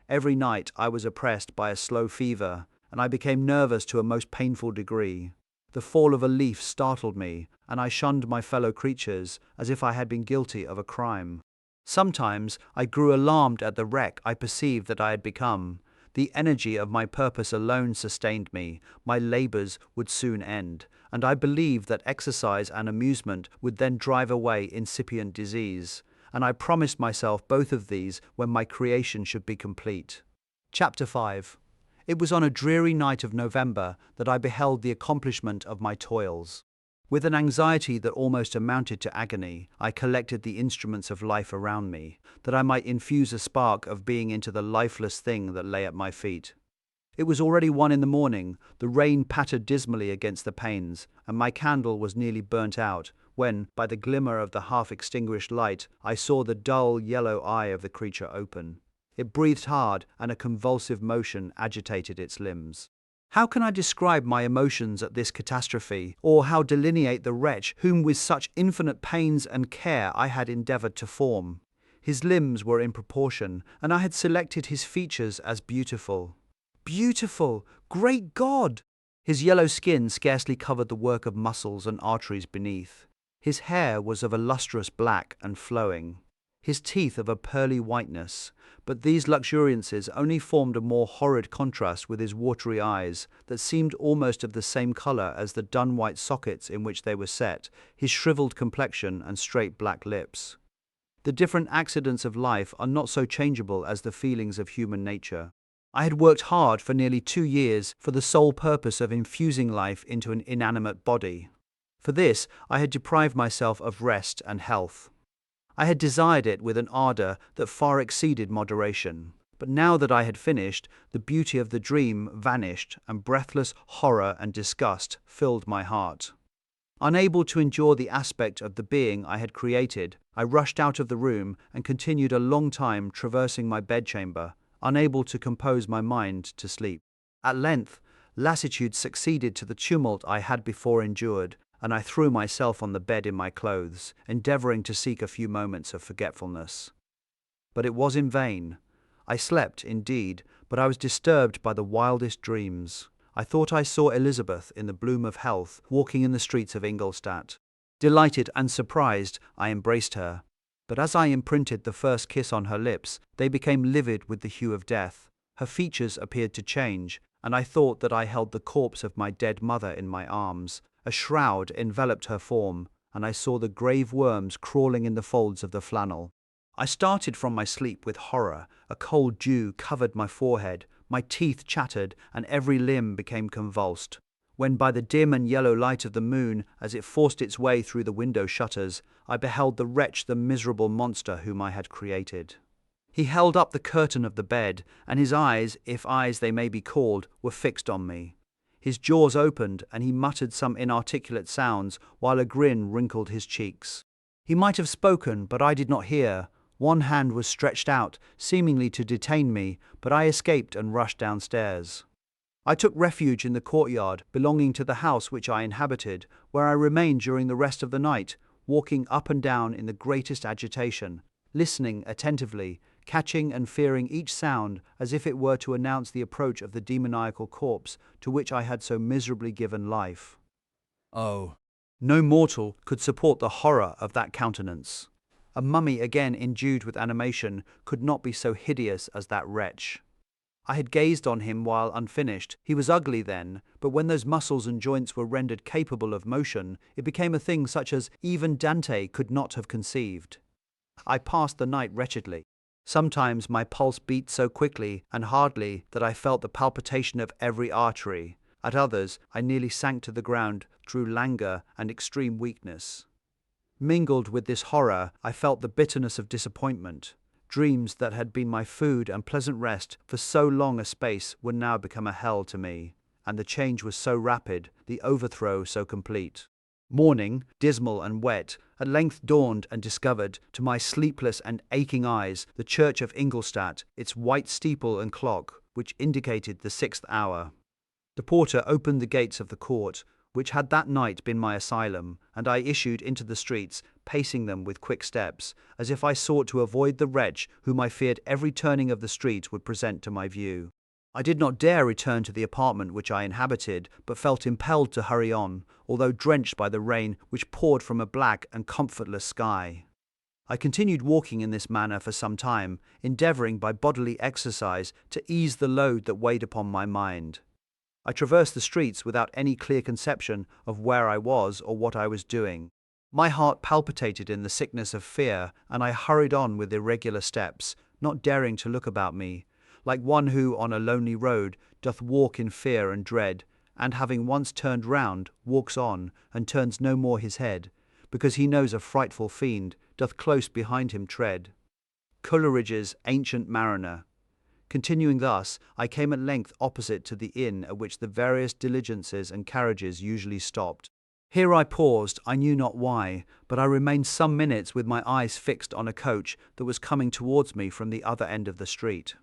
Every night I was oppressed by a slow fever, and I became nervous to a most painful degree. The fall of a leaf startled me, and I shunned my fellow creatures as if I had been guilty of a crime. Sometimes I grew alarmed at the wreck I perceived that I had become. The energy of my purpose alone sustained me, my labours would soon end, and I believed that exercise and amusement would then drive away incipient disease, and I promised myself both of these when my creation should be complete. Chapter 5. It was on a dreary night of November that I beheld the accomplishment of my toils. With an anxiety that almost amounted to agony, I collected the instruments of life around me, that I might infuse a spark of being into the lifeless thing that lay at my feet. It was already 1 in the morning, the rain pattered dismally against the panes, and my candle was nearly burnt out, when, by the glimmer of the half-extinguished light, I saw the dull yellow eye of the creature open. It breathed hard, and a convulsive motion agitated its limbs. How can I describe my emotions at this catastrophe, or how delineate the wretch whom with such infinite pains and care I had endeavoured to form? His limbs were in proportion, and I had selected his features as beautiful. Beautiful! Great God! His yellow skin scarcely covered the work of muscles and arteries beneath. His hair was of a lustrous black and flowing, his teeth of a pearly whiteness, but these luxuriances only formed a more horrid contrast with his watery eyes, that seemed almost of the same colour as the dun-white sockets in which they were set, his shrivelled complexion and straight black lips. The different accidents of life are not so changeable as the feelings of human nature. I had worked hard for nearly 2 years for the sole purpose of infusing life into an inanimate body. For this, I had deprived myself of rest and health. I had desired it with an ardor that far exceeded moderation. But now that I had finished, the beauty of the dream vanished, and breathless horror and disgust filled my heart. Unable to endure the aspect of the being I had created, I rushed out of the room and continued a long time traversing my bedchamber, unable to compose my mind to sleep. At length, lassitude succeeded to the tumult I had before endured, and I threw myself on the bed in my clothes, endeavoring to seek a few moments of forgetfulness. But it was in vain. I slept, indeed, but I was disturbed by the wildest dreams. I thought I saw Elizabeth in the bloom of health, walking in the streets of Ingolstadt. Delighted and surprised, I embraced her. But as I imprinted the first kiss on her lips, they became livid with the hue of death. Her features appeared to change, and I thought that I held the corpse of my dead mother in my arms. A shroud enveloped her form, and I saw the grave worms crawling in the folds of the flannel. I started from my sleep with horror. A cold dew covered my forehead, my teeth chattered, and every limb became convulsed. When by the dim and yellow light of the moon, as it forced its way through the window shutters, I beheld the wretch, the miserable monster whom I had created. He held up the curtain of the bed, and his eyes, if eyes they may be called, were fixed on me. His jaws opened, and he muttered some inarticulate sounds, while a grin wrinkled his cheeks. He might have spoken, but I did not hear. One hand was stretched out, seemingly to detain me, but I escaped and rushed downstairs. I took refuge in the courtyard belonging to the house which I inhabited, where I remained during the rest of the night, walking up and down in the greatest agitation, listening attentively, catching and fearing each sound as if it were to announce the approach of the demoniacal corpse to which I had so miserably given life. Oh, no mortal could support the horror of that countenance. A mummy again endued with animation could not be so hideous as that wretch. I had gazed on him while unfinished. He was ugly then, but when those muscles and joints were rendered capable of motion, it became a thing such as even Dante could not have conceived. I passed the night wretchedly. Sometimes my pulse beat so quickly and hardly that I felt the palpitation of every artery. At others, I nearly sank to the ground through languor and extreme weakness. Mingled with this horror, I felt the bitterness of disappointment. Dreams that had been my food and pleasant rest for so long a space were now become a hell to me, and the change was so rapid, the overthrow so complete. Morning, dismal and wet, at length dawned and discovered, to my sleepless and aching eyes, the church of Ingolstadt, its white steeple and clock, which indicated the 6th hour. The porter opened the gates of the court, which had that night been my asylum, and I issued into the streets, pacing them with quick steps, as if I sought to avoid the wretch whom I feared every turning of the street would present to my view. I did not dare return to the apartment which I inhabited, but felt impelled to hurry on, although drenched by the rain which poured from a black and comfortless sky. I continued walking in this manner for some time, endeavoring by bodily exercise to ease the load that weighed upon my mind. I traversed the streets without any clear conception of where I was or what I was doing. My heart palpitated in the sickness of fear, and I hurried on with irregular steps, not daring to look about me, like one who on a lonely road doth walk in fear and dread, and having once turned round, walks on, and turns no more his head, because he knows a frightful fiend doth close behind him tread. Coleridge's Ancient Mariner. Continuing thus, I came at length opposite to the inn at which the various diligences and carriages usually stopped. Here I paused, I knew not why, but I remained some minutes with my eyes fixed on a coach that was coming towards me from the other end of the street.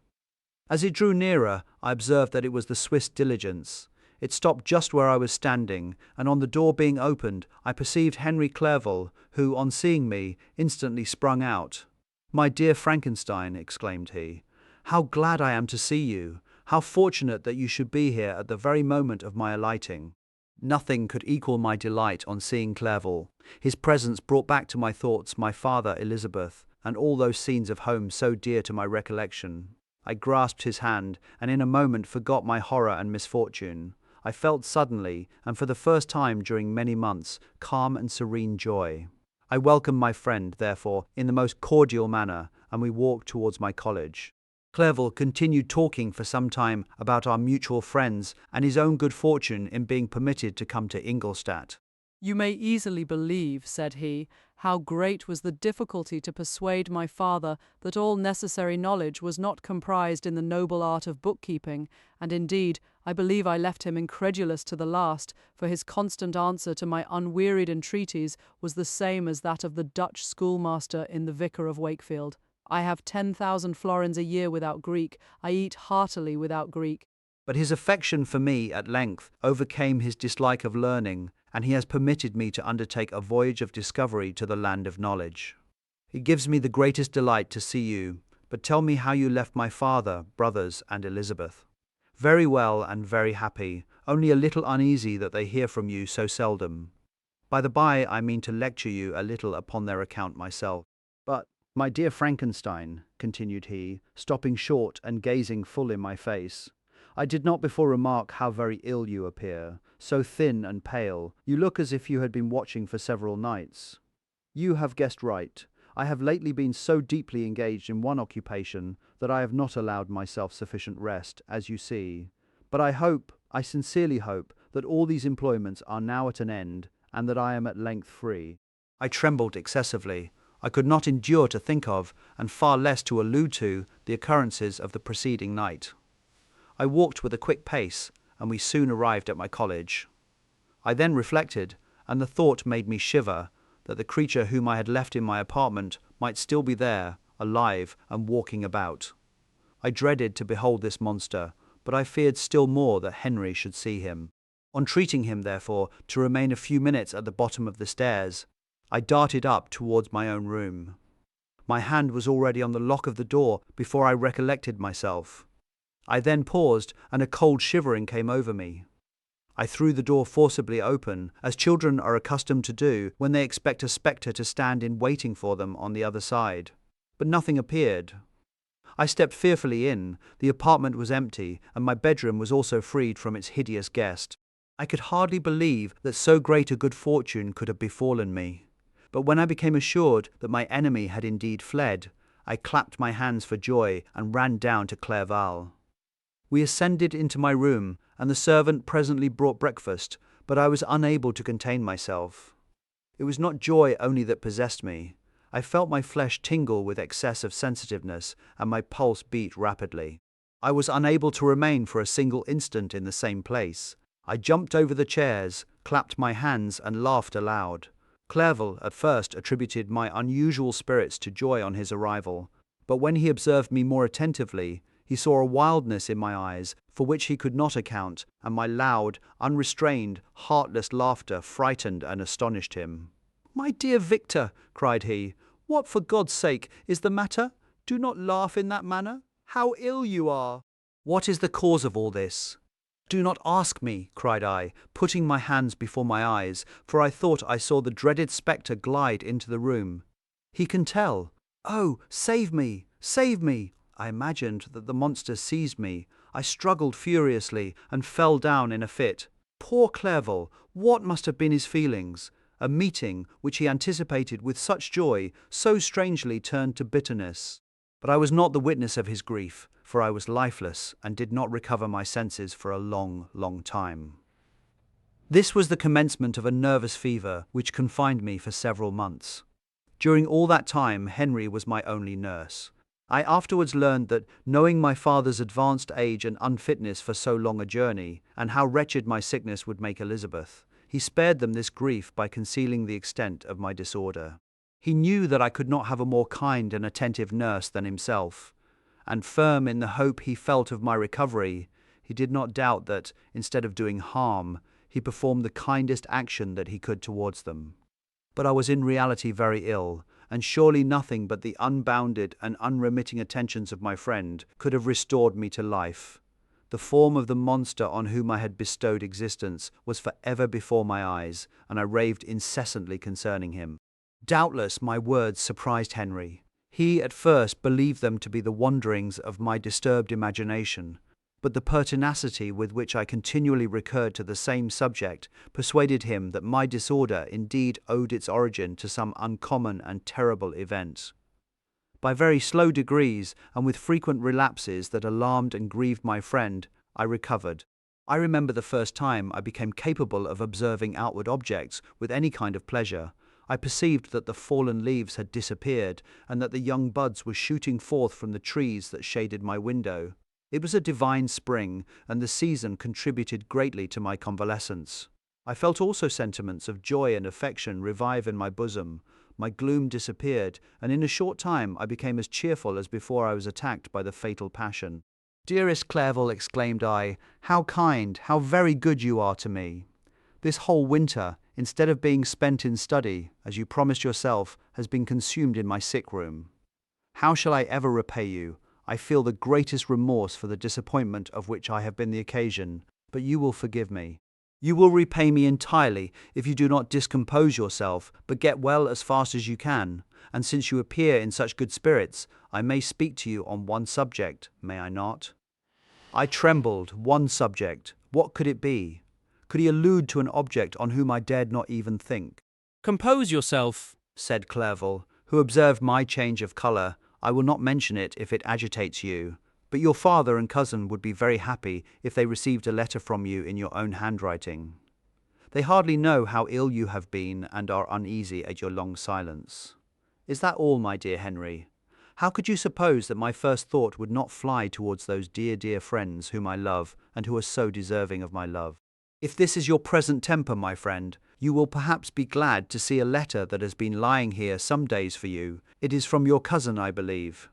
As it drew nearer, I observed that it was the Swiss diligence. It stopped just where I was standing, and on the door being opened, I perceived Henry Clerval, who, on seeing me, instantly sprung out. "My dear Frankenstein," exclaimed he, "how glad I am to see you! How fortunate that you should be here at the very moment of my alighting!" Nothing could equal my delight on seeing Clerval. His presence brought back to my thoughts my father, Elizabeth, and all those scenes of home so dear to my recollection. I grasped his hand, and in a moment forgot my horror and misfortune. I felt suddenly, and for the first time during many months, calm and serene joy. I welcomed my friend, therefore, in the most cordial manner, and we walked towards my college. Clerval continued talking for some time about our mutual friends and his own good fortune in being permitted to come to Ingolstadt. You may easily believe, said he, how great was the difficulty to persuade my father that all necessary knowledge was not comprised in the noble art of bookkeeping, and indeed I believe I left him incredulous to the last, for his constant answer to my unwearied entreaties was the same as that of the Dutch schoolmaster in The Vicar of Wakefield. I have 10,000 florins a year without Greek. I eat heartily without Greek. But his affection for me at length overcame his dislike of learning, and he has permitted me to undertake a voyage of discovery to the land of knowledge. It gives me the greatest delight to see you, but tell me how you left my father, brothers, and Elizabeth. Very well and very happy, only a little uneasy that they hear from you so seldom. By the by, I mean to lecture you a little upon their account myself. But, my dear Frankenstein, continued he, stopping short and gazing full in my face, I did not before remark how very ill you appear, so thin and pale. You look as if you had been watching for several nights. You have guessed right. I have lately been so deeply engaged in one occupation that I have not allowed myself sufficient rest, as you see. But I sincerely hope, that all these employments are now at an end, and that I am at length free. I trembled excessively. I could not endure to think of, and far less to allude to, the occurrences of the preceding night. I walked with a quick pace, and we soon arrived at my college. I then reflected, and the thought made me shiver, that the creature whom I had left in my apartment might still be there, alive and walking about. I dreaded to behold this monster, but I feared still more that Henry should see him. Entreating him, therefore, to remain a few minutes at the bottom of the stairs, I darted up towards my own room. My hand was already on the lock of the door before I recollected myself. I then paused, and a cold shivering came over me. I threw the door forcibly open, as children are accustomed to do when they expect a spectre to stand in waiting for them on the other side. But nothing appeared. I stepped fearfully in. The apartment was empty, and my bedroom was also freed from its hideous guest. I could hardly believe that so great a good fortune could have befallen me. But when I became assured that my enemy had indeed fled, I clapped my hands for joy and ran down to Clerval. We ascended into my room, and the servant presently brought breakfast, but I was unable to contain myself. It was not joy only that possessed me. I felt my flesh tingle with excess of sensitiveness, and my pulse beat rapidly. I was unable to remain for a single instant in the same place. I jumped over the chairs, clapped my hands, and laughed aloud. Clerval at first attributed my unusual spirits to joy on his arrival, but when he observed me more attentively, he saw a wildness in my eyes for which he could not account, and my loud, unrestrained, heartless laughter frightened and astonished him. "My dear Victor," cried he, "what for God's sake is the matter? Do not laugh in that manner. How ill you are! What is the cause of all this?" "Do not ask me," cried I, putting my hands before my eyes, for I thought I saw the dreaded spectre glide into the room. "He can tell. Oh, save me! Save me!" I imagined that the monster seized me. I struggled furiously and fell down in a fit. Poor Clerval! What must have been his feelings? A meeting, which he anticipated with such joy, so strangely turned to bitterness. But I was not the witness of his grief, for I was lifeless and did not recover my senses for a long, long time. This was the commencement of a nervous fever which confined me for several months. During all that time, Henry was my only nurse. I afterwards learned that, knowing my father's advanced age and unfitness for so long a journey, and how wretched my sickness would make Elizabeth, he spared them this grief by concealing the extent of my disorder. He knew that I could not have a more kind and attentive nurse than himself, and firm in the hope he felt of my recovery, he did not doubt that, instead of doing harm, he performed the kindest action that he could towards them. But I was in reality very ill, and surely nothing but the unbounded and unremitting attentions of my friend could have restored me to life. The form of the monster on whom I had bestowed existence was for ever before my eyes, and I raved incessantly concerning him. Doubtless my words surprised Henry. He at first believed them to be the wanderings of my disturbed imagination, But the pertinacity with which I continually recurred to the same subject persuaded him that my disorder indeed owed its origin to some uncommon and terrible event. By very slow degrees, and with frequent relapses that alarmed and grieved my friend, I recovered. I remember the first time I became capable of observing outward objects with any kind of pleasure. I perceived that the fallen leaves had disappeared, and that the young buds were shooting forth from the trees that shaded my window. It was a divine spring, and the season contributed greatly to my convalescence. I felt also sentiments of joy and affection revive in my bosom. My gloom disappeared, and in a short time I became as cheerful as before I was attacked by the fatal passion. "Dearest Clerval," exclaimed I, "how kind, how very good you are to me! This whole winter, instead of being spent in study, as you promised yourself, has been consumed in my sick room. How shall I ever repay you? I feel the greatest remorse for the disappointment of which I have been the occasion, but you will forgive me. You will repay me entirely if you do not discompose yourself, but get well as fast as you can, and since you appear in such good spirits, I may speak to you on one subject, may I not?" I trembled. One subject. What could it be? Could he allude to an object on whom I dared not even think? "Compose yourself," said Clerval, who observed my change of colour. "I will not mention it if it agitates you, but your father and cousin would be very happy if they received a letter from you in your own handwriting. They hardly know how ill you have been and are uneasy at your long silence. Is that all, my dear Henry? How could you suppose that my first thought would not fly towards those dear, dear friends whom I love and who are so deserving of my love? If this is your present temper, my friend, you will perhaps be glad to see a letter that has been lying here some days for you. It is from your cousin, I believe."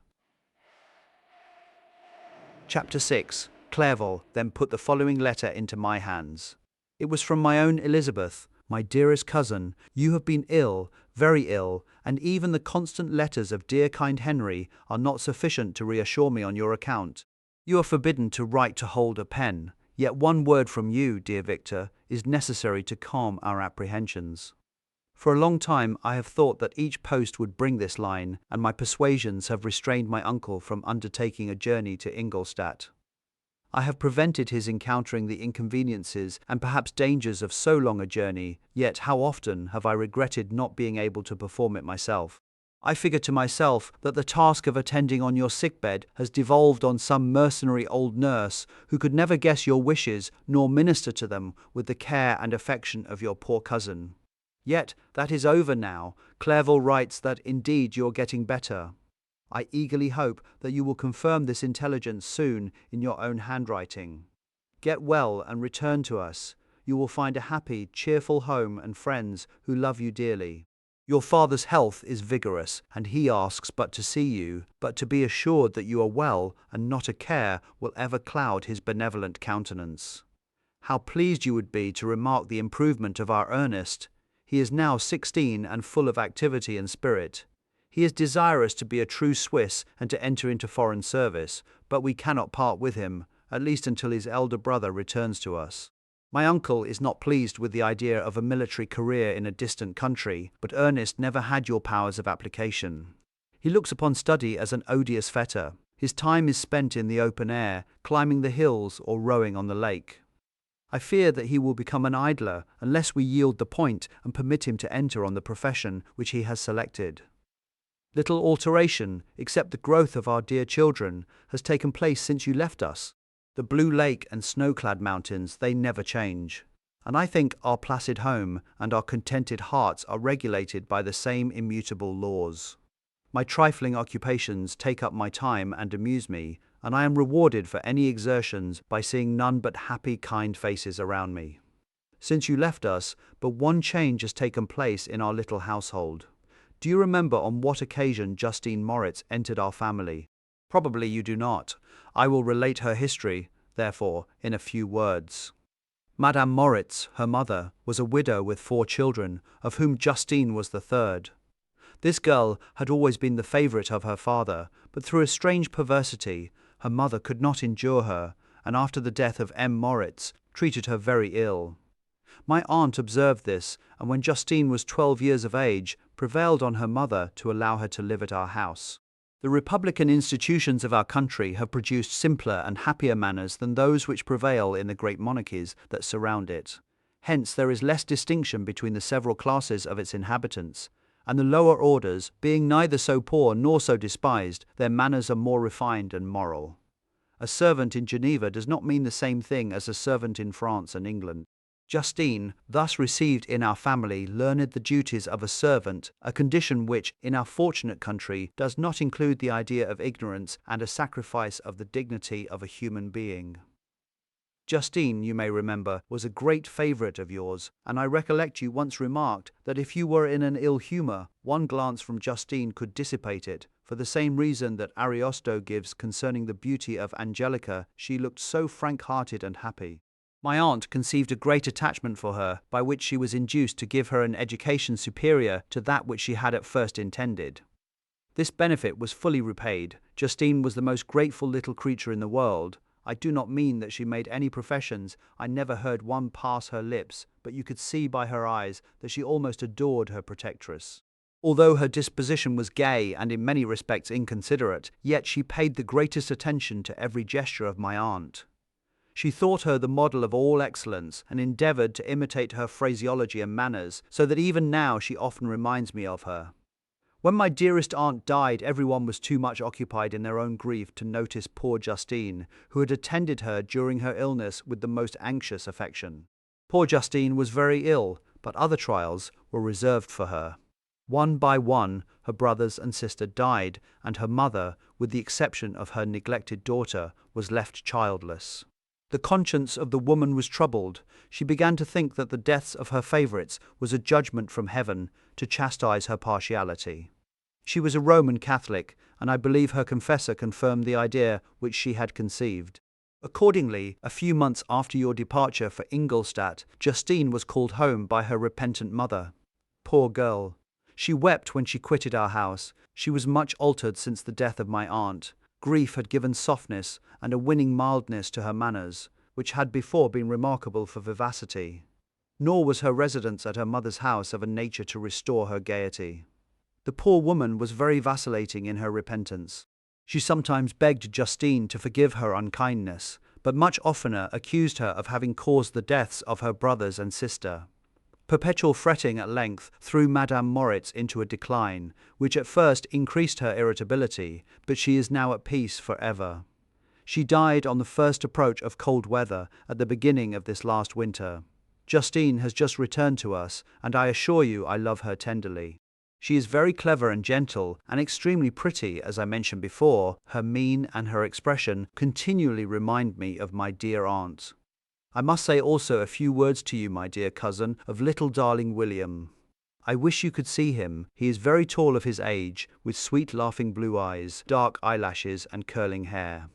Chapter 6. Clerval then put the following letter into my hands. It was from my own Elizabeth. "My dearest cousin, you have been ill, very ill, and even the constant letters of dear kind Henry are not sufficient to reassure me on your account. You are forbidden to write to hold a pen, yet one word from you, dear Victor, is necessary to calm our apprehensions. For a long time I have thought that each post would bring this line, and my persuasions have restrained my uncle from undertaking a journey to Ingolstadt. I have prevented his encountering the inconveniences and perhaps dangers of so long a journey, yet how often have I regretted not being able to perform it myself. I figure to myself that the task of attending on your sickbed has devolved on some mercenary old nurse who could never guess your wishes nor minister to them with the care and affection of your poor cousin. Yet that is over now. Clerval writes that indeed you are getting better. I eagerly hope that you will confirm this intelligence soon in your own handwriting. Get well and return to us. You will find a happy, cheerful home and friends who love you dearly. Your father's health is vigorous, and he asks but to see you, but to be assured that you are well, and not a care will ever cloud his benevolent countenance. How pleased you would be to remark the improvement of our Ernest. He is now 16 and full of activity and spirit. He is desirous to be a true Swiss and to enter into foreign service, but we cannot part with him, at least until his elder brother returns to us. My uncle is not pleased with the idea of a military career in a distant country, but Ernest never had your powers of application. He looks upon study as an odious fetter. His time is spent in the open air, climbing the hills or rowing on the lake. I fear that he will become an idler unless we yield the point and permit him to enter on the profession which he has selected. Little alteration, except the growth of our dear children, has taken place since you left us. The blue lake and snow-clad mountains, they never change. And I think our placid home and our contented hearts are regulated by the same immutable laws. My trifling occupations take up my time and amuse me, and I am rewarded for any exertions by seeing none but happy, kind faces around me. Since you left us, but one change has taken place in our little household. Do you remember on what occasion Justine Moritz entered our family? Probably you do not. I will relate her history, therefore, in a few words. Madame Moritz, her mother, was a widow with 4 children, of whom Justine was the third. This girl had always been the favourite of her father, but through a strange perversity, her mother could not endure her, and after the death of M. Moritz, treated her very ill. My aunt observed this, and when Justine was 12 years of age, prevailed on her mother to allow her to live at our house. The republican institutions of our country have produced simpler and happier manners than those which prevail in the great monarchies that surround it. Hence there is less distinction between the several classes of its inhabitants, and the lower orders, being neither so poor nor so despised, their manners are more refined and moral. A servant in Geneva does not mean the same thing as a servant in France and England. Justine, thus received in our family, learned the duties of a servant, a condition which, in our fortunate country, does not include the idea of ignorance and a sacrifice of the dignity of a human being. Justine, you may remember, was a great favourite of yours, and I recollect you once remarked that if you were in an ill humour, one glance from Justine could dissipate it, for the same reason that Ariosto gives concerning the beauty of Angelica. She looked so frank-hearted and happy. My aunt conceived a great attachment for her, by which she was induced to give her an education superior to that which she had at first intended. This benefit was fully repaid. Justine was the most grateful little creature in the world. I do not mean that she made any professions, I never heard one pass her lips, but you could see by her eyes that she almost adored her protectress. Although her disposition was gay and in many respects inconsiderate, yet she paid the greatest attention to every gesture of my aunt. She thought her the model of all excellence, and endeavoured to imitate her phraseology and manners, so that even now she often reminds me of her. When my dearest aunt died, everyone was too much occupied in their own grief to notice poor Justine, who had attended her during her illness with the most anxious affection. Poor Justine was very ill, but other trials were reserved for her. One by one, her brothers and sister died, and her mother, with the exception of her neglected daughter, was left childless. The conscience of the woman was troubled. She began to think that the deaths of her favourites was a judgment from heaven to chastise her partiality. She was a Roman Catholic, and I believe her confessor confirmed the idea which she had conceived. Accordingly, a few months after your departure for Ingolstadt, Justine was called home by her repentant mother. Poor girl! She wept when she quitted our house. She was much altered since the death of my aunt. Grief had given softness and a winning mildness to her manners, which had before been remarkable for vivacity. Nor was her residence at her mother's house of a nature to restore her gaiety. The poor woman was very vacillating in her repentance. She sometimes begged Justine to forgive her unkindness, but much oftener accused her of having caused the deaths of her brothers and sister. Perpetual fretting at length threw Madame Moritz into a decline, which at first increased her irritability, but she is now at peace for ever. She died on the first approach of cold weather at the beginning of this last winter. Justine has just returned to us, and I assure you I love her tenderly. She is very clever and gentle, and extremely pretty, as I mentioned before. Her mien and her expression continually remind me of my dear aunt. I must say also a few words to you, my dear cousin, of little darling William. I wish you could see him. He is very tall of his age, with sweet laughing blue eyes, dark eyelashes and curling hair.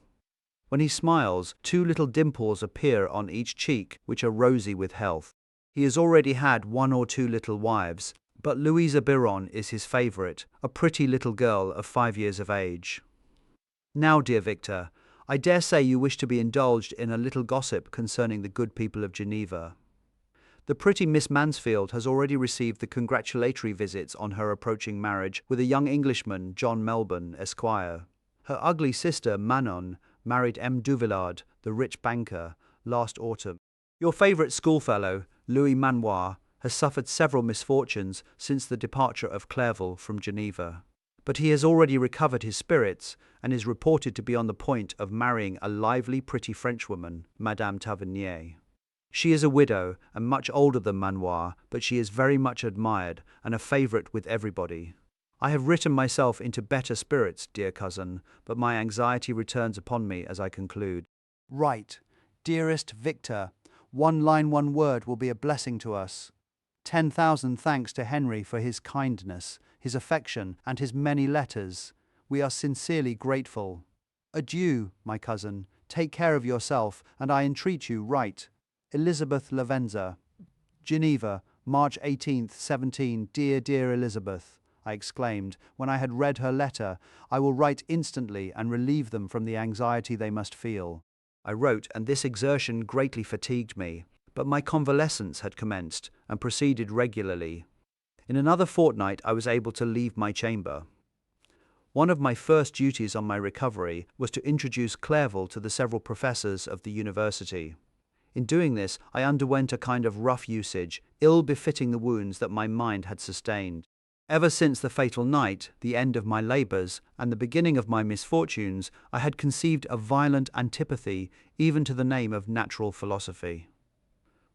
When he smiles, 2 little dimples appear on each cheek, which are rosy with health. He has already had 1 or 2 little wives, but Louisa Biron is his favourite, a pretty little girl of 5 years of age. Now, dear Victor, I dare say you wish to be indulged in a little gossip concerning the good people of Geneva. The pretty Miss Mansfield has already received the congratulatory visits on her approaching marriage with a young Englishman, John Melbourne, Esquire. Her ugly sister, Manon, married M. Duvillard, the rich banker, last autumn. Your favourite schoolfellow, Louis Manoir, has suffered several misfortunes since the departure of Clerval from Geneva. But he has already recovered his spirits, and is reported to be on the point of marrying a lively, pretty Frenchwoman, Madame Tavernier. She is a widow, and much older than Manoir, but she is very much admired, and a favourite with everybody. I have written myself into better spirits, dear cousin, but my anxiety returns upon me as I conclude. Write, dearest Victor, 1 line 1 word will be a blessing to us. 10,000 thanks to Henry for his kindness, his affection, and his many letters. We are sincerely grateful. Adieu, my cousin. Take care of yourself, and I entreat you, write. Elizabeth Lavenza. Geneva, March 18th, 17. Dear Elizabeth, I exclaimed, when I had read her letter, I will write instantly and relieve them from the anxiety they must feel. I wrote, and this exertion greatly fatigued me, but my convalescence had commenced, and proceeded regularly. In another fortnight I was able to leave my chamber. One of my first duties on my recovery was to introduce Clerval to the several professors of the university. In doing this, I underwent a kind of rough usage, ill befitting the wounds that my mind had sustained. Ever since the fatal night, the end of my labours, and the beginning of my misfortunes, I had conceived a violent antipathy even to the name of natural philosophy.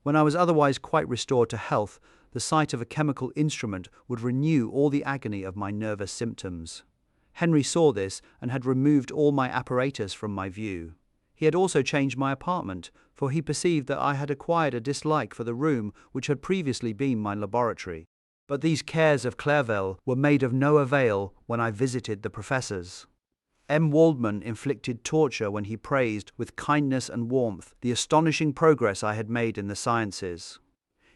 When I was otherwise quite restored to health, the sight of a chemical instrument would renew all the agony of my nervous symptoms. Henry saw this and had removed all my apparatus from my view. He had also changed my apartment, for he perceived that I had acquired a dislike for the room which had previously been my laboratory. But these cares of Clerval were made of no avail when I visited the professors. M. Waldman inflicted torture when he praised, with kindness and warmth, the astonishing progress I had made in the sciences.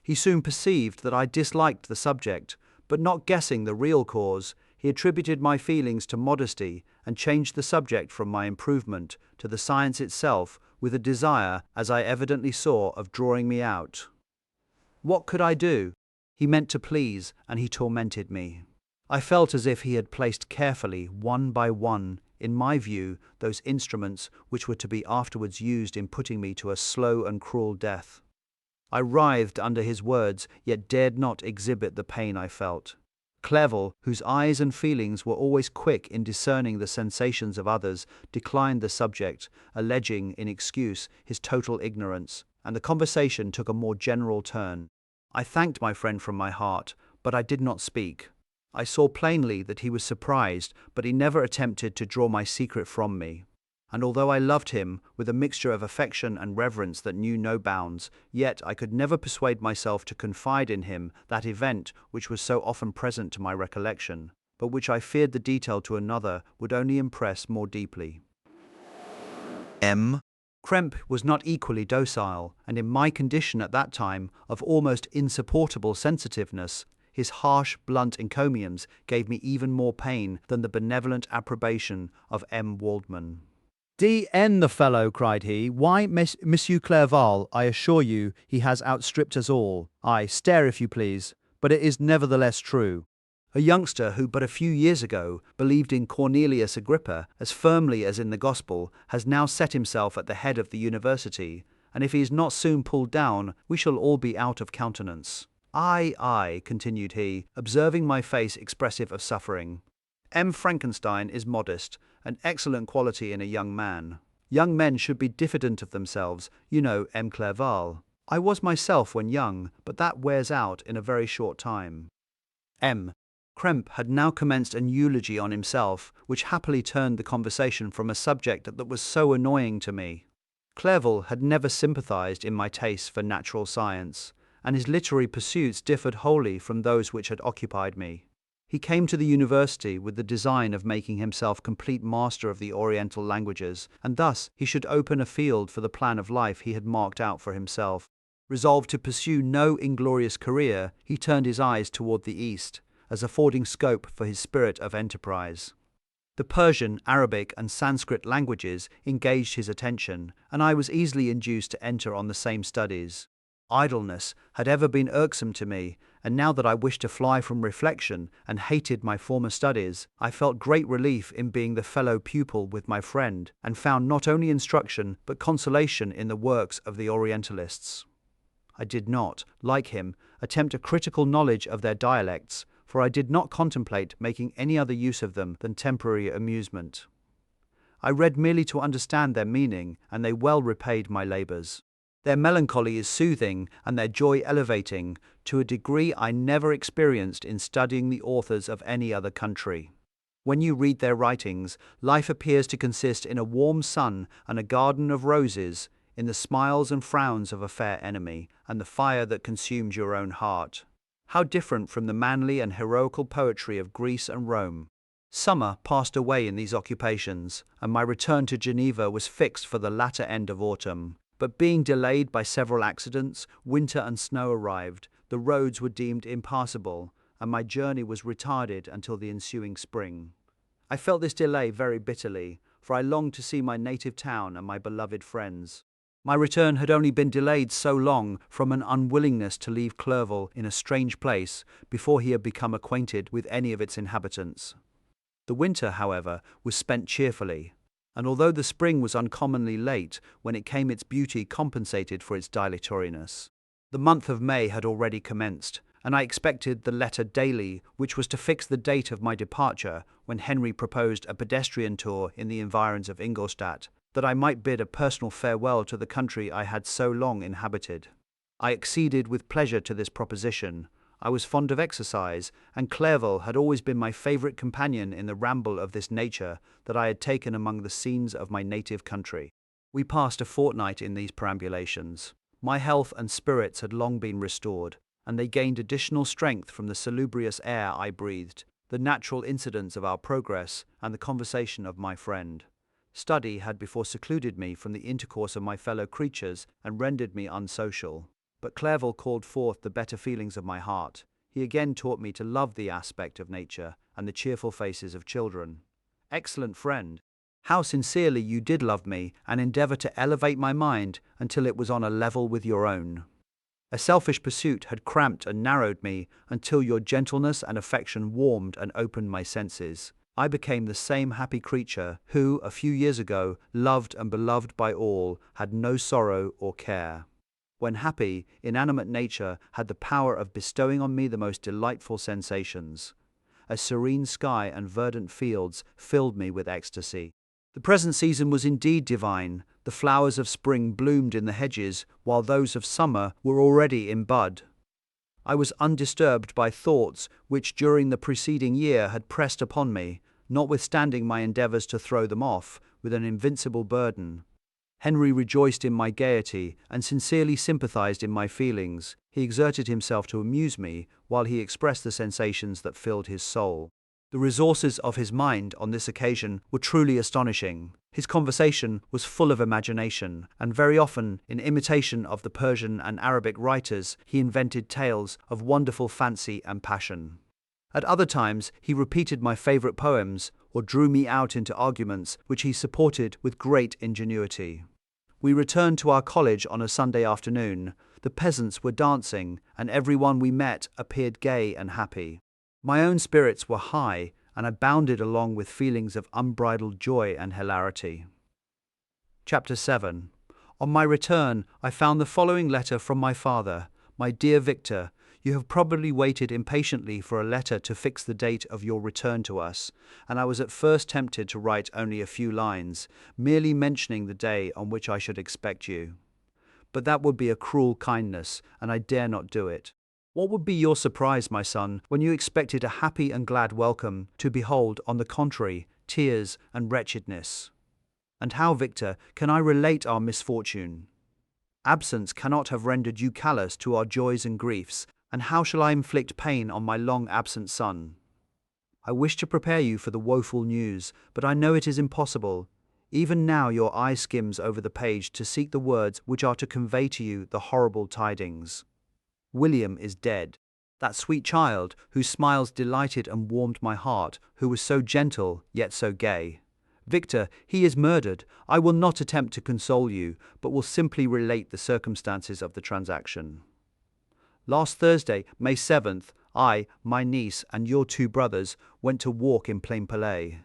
He soon perceived that I disliked the subject, but not guessing the real cause, he attributed my feelings to modesty and changed the subject from my improvement to the science itself, with a desire, as I evidently saw, of drawing me out. What could I do? He meant to please, and he tormented me. I felt as if he had placed carefully, one by one, in my view, those instruments which were to be afterwards used in putting me to a slow and cruel death. I writhed under his words, yet dared not exhibit the pain I felt. Clerval, whose eyes and feelings were always quick in discerning the sensations of others, declined the subject, alleging, in excuse, his total ignorance, and the conversation took a more general turn. I thanked my friend from my heart, but I did not speak. I saw plainly that he was surprised, but he never attempted to draw my secret from me. And although I loved him with a mixture of affection and reverence that knew no bounds, yet I could never persuade myself to confide in him that event which was so often present to my recollection, but which I feared the detail to another would only impress more deeply. M. Krempe was not equally docile, and in my condition at that time of almost insupportable sensitiveness, his harsh, blunt encomiums gave me even more pain than the benevolent approbation of M. Waldman. D.N. the fellow, cried he. Why, Monsieur Clerval, I assure you, he has outstripped us all. Ay, stare if you please, but it is nevertheless true. A youngster who but a few years ago believed in Cornelius Agrippa as firmly as in the Gospel has now set himself at the head of the university, and if he is not soon pulled down, we shall all be out of countenance. Ay, continued he, observing my face expressive of suffering. M. Frankenstein is modest, an excellent quality in a young man. Young men should be diffident of themselves, you know, M. Clerval. I was myself when young, but that wears out in a very short time. M. Krempe had now commenced an eulogy on himself, which happily turned the conversation from a subject that was so annoying to me. Clerval had never sympathized in my taste for natural science, and his literary pursuits differed wholly from those which had occupied me. He came to the university with the design of making himself complete master of the Oriental languages, and thus he should open a field for the plan of life he had marked out for himself. Resolved to pursue no inglorious career, he turned his eyes toward the East, as affording scope for his spirit of enterprise. The Persian, Arabic, and Sanskrit languages engaged his attention, and I was easily induced to enter on the same studies. Idleness had ever been irksome to me, and now that I wished to fly from reflection and hated my former studies, I felt great relief in being the fellow pupil with my friend, and found not only instruction but consolation in the works of the Orientalists. I did not, like him, attempt a critical knowledge of their dialects, for I did not contemplate making any other use of them than temporary amusement. I read merely to understand their meaning, and they well repaid my labours. Their melancholy is soothing, and their joy elevating, to a degree I never experienced in studying the authors of any other country. When you read their writings, life appears to consist in a warm sun and a garden of roses, in the smiles and frowns of a fair enemy, and the fire that consumes your own heart. How different from the manly and heroical poetry of Greece and Rome! Summer passed away in these occupations, and my return to Geneva was fixed for the latter end of autumn. But being delayed by several accidents, winter and snow arrived, the roads were deemed impassable, and my journey was retarded until the ensuing spring. I felt this delay very bitterly, for I longed to see my native town and my beloved friends. My return had only been delayed so long from an unwillingness to leave Clerval in a strange place before he had become acquainted with any of its inhabitants. The winter, however, was spent cheerfully, and although the spring was uncommonly late when it came, its beauty compensated for its dilatoriness. The month of May had already commenced, and I expected the letter daily which was to fix the date of my departure when Henry proposed a pedestrian tour in the environs of Ingolstadt, that I might bid a personal farewell to the country I had so long inhabited. I acceded with pleasure to this proposition. I was fond of exercise, and Clerval had always been my favourite companion in the ramble of this nature that I had taken among the scenes of my native country. We passed a fortnight in these perambulations. My health and spirits had long been restored, and they gained additional strength from the salubrious air I breathed, the natural incidents of our progress, and the conversation of my friend. Study had before secluded me from the intercourse of my fellow creatures and rendered me unsocial. But Clerval called forth the better feelings of my heart. He again taught me to love the aspect of nature and the cheerful faces of children. Excellent friend, how sincerely you did love me and endeavour to elevate my mind until it was on a level with your own. A selfish pursuit had cramped and narrowed me until your gentleness and affection warmed and opened my senses. I became the same happy creature who, a few years ago, loved and beloved by all, had no sorrow or care. When happy, inanimate nature had the power of bestowing on me the most delightful sensations. A serene sky and verdant fields filled me with ecstasy. The present season was indeed divine. The flowers of spring bloomed in the hedges, while those of summer were already in bud. I was undisturbed by thoughts which during the preceding year had pressed upon me, notwithstanding my endeavours to throw them off with an invincible burden. Henry rejoiced in my gaiety and sincerely sympathized in my feelings. He exerted himself to amuse me, while he expressed the sensations that filled his soul. The resources of his mind on this occasion were truly astonishing. His conversation was full of imagination, and very often, in imitation of the Persian and Arabic writers, he invented tales of wonderful fancy and passion. At other times, he repeated my favourite poems, or drew me out into arguments which he supported with great ingenuity. We returned to our college on a Sunday afternoon. The peasants were dancing, and everyone we met appeared gay and happy. My own spirits were high, and I bounded along with feelings of unbridled joy and hilarity. Chapter 7. On my return, I found the following letter from my father. My dear Victor, you have probably waited impatiently for a letter to fix the date of your return to us, and I was at first tempted to write only a few lines, merely mentioning the day on which I should expect you. But that would be a cruel kindness, and I dare not do it. What would be your surprise, my son, when you expected a happy and glad welcome, to behold, on the contrary, tears and wretchedness? And how, Victor, can I relate our misfortune? Absence cannot have rendered you callous to our joys and griefs, and how shall I inflict pain on my long-absent son? I wish to prepare you for the woeful news, but I know it is impossible. Even now your eye skims over the page to seek the words which are to convey to you the horrible tidings. William is dead. That sweet child, whose smiles delighted and warmed my heart, who was so gentle, yet so gay. Victor, he is murdered. I will not attempt to console you, but will simply relate the circumstances of the transaction. Last Thursday, May 7th, I, my niece, and your 2 brothers went to walk in Plainpalais.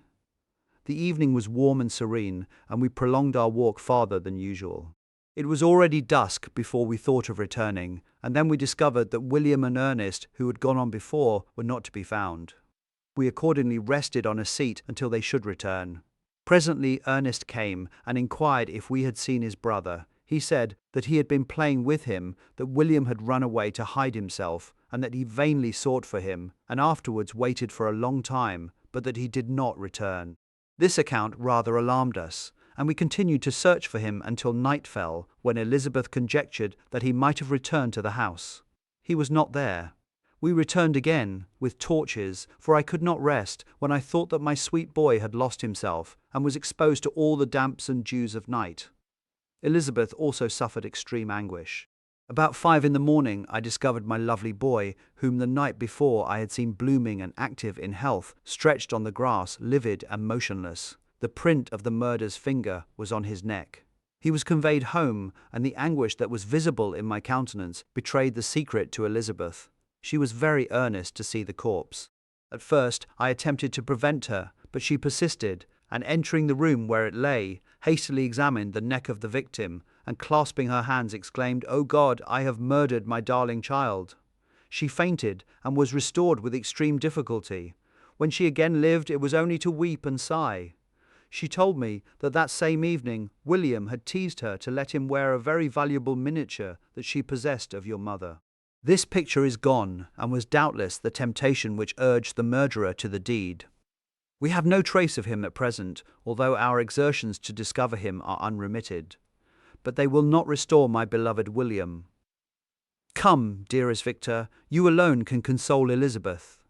The evening was warm and serene, and we prolonged our walk farther than usual. It was already dusk before we thought of returning, and then we discovered that William and Ernest, who had gone on before, were not to be found. We accordingly rested on a seat until they should return. Presently Ernest came and inquired if we had seen his brother. He said that he had been playing with him, that William had run away to hide himself, and that he vainly sought for him, and afterwards waited for a long time, but that he did not return. This account rather alarmed us, and we continued to search for him until night fell, when Elizabeth conjectured that he might have returned to the house. He was not there. We returned again, with torches, for I could not rest when I thought that my sweet boy had lost himself, and was exposed to all the damps and dews of night. Elizabeth also suffered extreme anguish. About 5 in the morning I discovered my lovely boy, whom the night before I had seen blooming and active in health, stretched on the grass, livid and motionless. The print of the murderer's finger was on his neck. He was conveyed home, and the anguish that was visible in my countenance betrayed the secret to Elizabeth. She was very earnest to see the corpse. At first I attempted to prevent her, But she persisted, and entering the room where it lay, hastily examined the neck of the victim, and clasping her hands exclaimed, "O God, I have murdered my darling child." She fainted, and was restored with extreme difficulty. When she again lived, it was only to weep and sigh. She told me that that same evening William had teased her to let him wear a very valuable miniature that she possessed of your mother. This picture is gone, and was doubtless the temptation which urged the murderer to the deed. We have no trace of him at present, although our exertions to discover him are unremitted. But they will not restore my beloved William. Come, dearest Victor, you alone can console Elizabeth.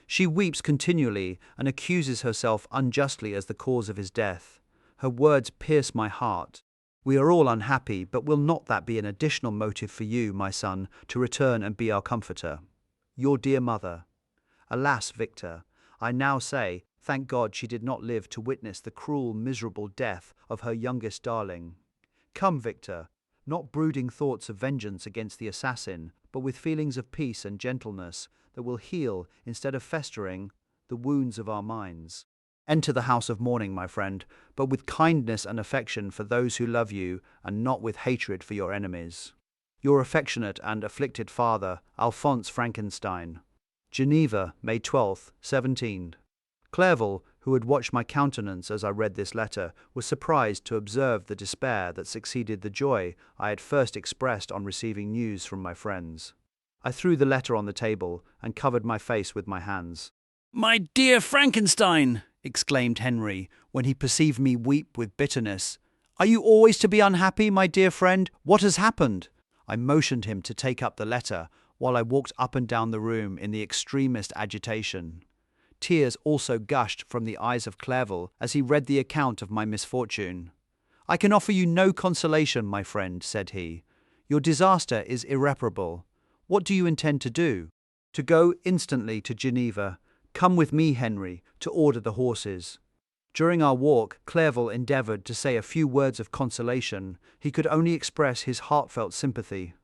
She weeps continually and accuses herself unjustly as the cause of his death. Her words pierce my heart. We are all unhappy, but will not that be an additional motive for you, my son, to return and be our comforter? Your dear mother. Alas, Victor, I now say, thank God she did not live to witness the cruel, miserable death of her youngest darling. Come, Victor, not brooding thoughts of vengeance against the assassin, but with feelings of peace and gentleness that will heal, instead of festering, the wounds of our minds. Enter the house of mourning, my friend, but with kindness and affection for those who love you, and not with hatred for your enemies. Your affectionate and afflicted father, Alphonse Frankenstein. Geneva, May 12th, 17. Clerval, who had watched my countenance as I read this letter, was surprised to observe the despair that succeeded the joy I had first expressed on receiving news from my friends. I threw the letter on the table and covered my face with my hands. "My dear Frankenstein!" exclaimed Henry, when he perceived me weep with bitterness. "Are you always to be unhappy, my dear friend? What has happened?" I motioned him to take up the letter, while I walked up and down the room in the extremest agitation. Tears also gushed from the eyes of Clerval as he read the account of my misfortune. "I can offer you no consolation, my friend," said he. "Your disaster is irreparable. What do you intend to do?" "To go instantly to Geneva. Come with me, Henry, to order the horses." During our walk, Clerval endeavoured to say a few words of consolation. He could only express his heartfelt sympathy.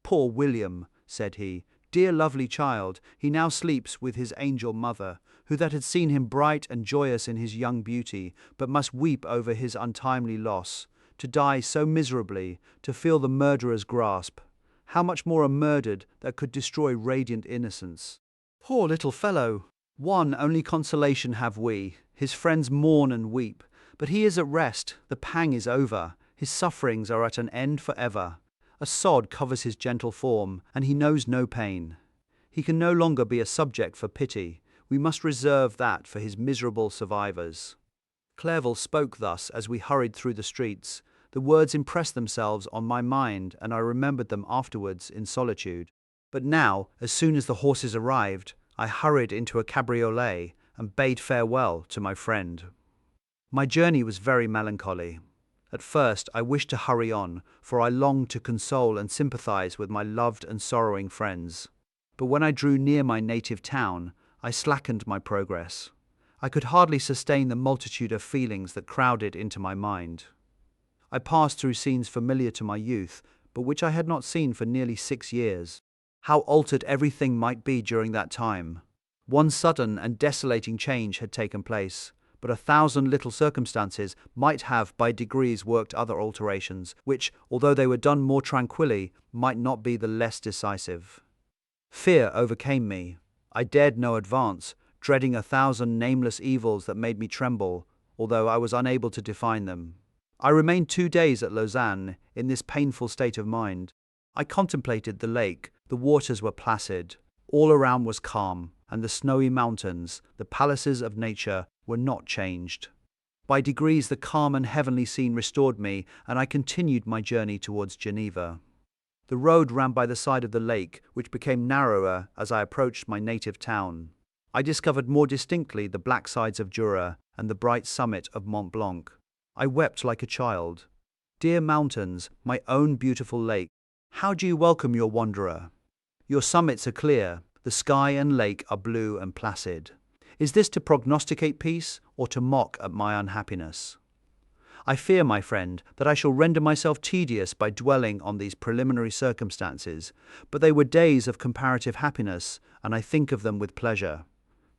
"Poor William," said he, "dear lovely child, he now sleeps with his angel mother, who that had seen him bright and joyous in his young beauty, but must weep over his untimely loss, to die so miserably, to feel the murderer's grasp. How much more a murdered that could destroy radiant innocence. Poor little fellow! One only consolation have we, his friends mourn and weep, but he is at rest, the pang is over, his sufferings are at an end for ever. A sod covers his gentle form, and he knows no pain. He can no longer be a subject for pity. We must reserve that for his miserable survivors." Clerval spoke thus as we hurried through the streets. The words impressed themselves on my mind, and I remembered them afterwards in solitude. But now, as soon as the horses arrived, I hurried into a cabriolet and bade farewell to my friend. My journey was very melancholy. At first I wished to hurry on, for I longed to console and sympathize with my loved and sorrowing friends. But when I drew near my native town, I slackened my progress. I could hardly sustain the multitude of feelings that crowded into my mind. I passed through scenes familiar to my youth, but which I had not seen for nearly 6 years. How altered everything might be during that time! One sudden and desolating change had taken place, but 1,000 little circumstances might have by degrees worked other alterations, which, although they were done more tranquilly, might not be the less decisive. Fear overcame me. I dared no advance, dreading 1,000 nameless evils that made me tremble, although I was unable to define them. I remained 2 days at Lausanne in this painful state of mind. I contemplated the lake. The waters were placid. All around was calm, and the snowy mountains, the palaces of nature, were not changed. By degrees the calm and heavenly scene restored me, and I continued my journey towards Geneva. The road ran by the side of the lake, which became narrower as I approached my native town. I discovered more distinctly the black sides of Jura and the bright summit of Mont Blanc. I wept like a child. Dear mountains, my own beautiful lake, how do you welcome your wanderer? Your summits are clear, the sky and lake are blue and placid. Is this to prognosticate peace, or to mock at my unhappiness? I fear, my friend, that I shall render myself tedious by dwelling on these preliminary circumstances, but they were days of comparative happiness, and I think of them with pleasure.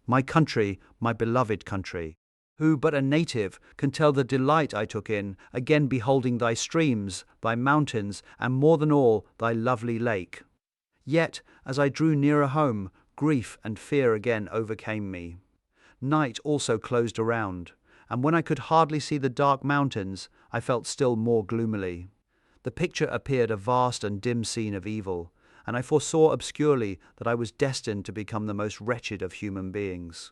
My country, my beloved country, Who but a native can tell the delight I took in, again beholding thy streams, thy mountains, and more than all, thy lovely lake? Yet, as I drew nearer home, grief and fear again overcame me. Night also closed around, and when I could hardly see the dark mountains, I felt still more gloomily. The picture appeared a vast and dim scene of evil, and I foresaw obscurely that I was destined to become the most wretched of human beings.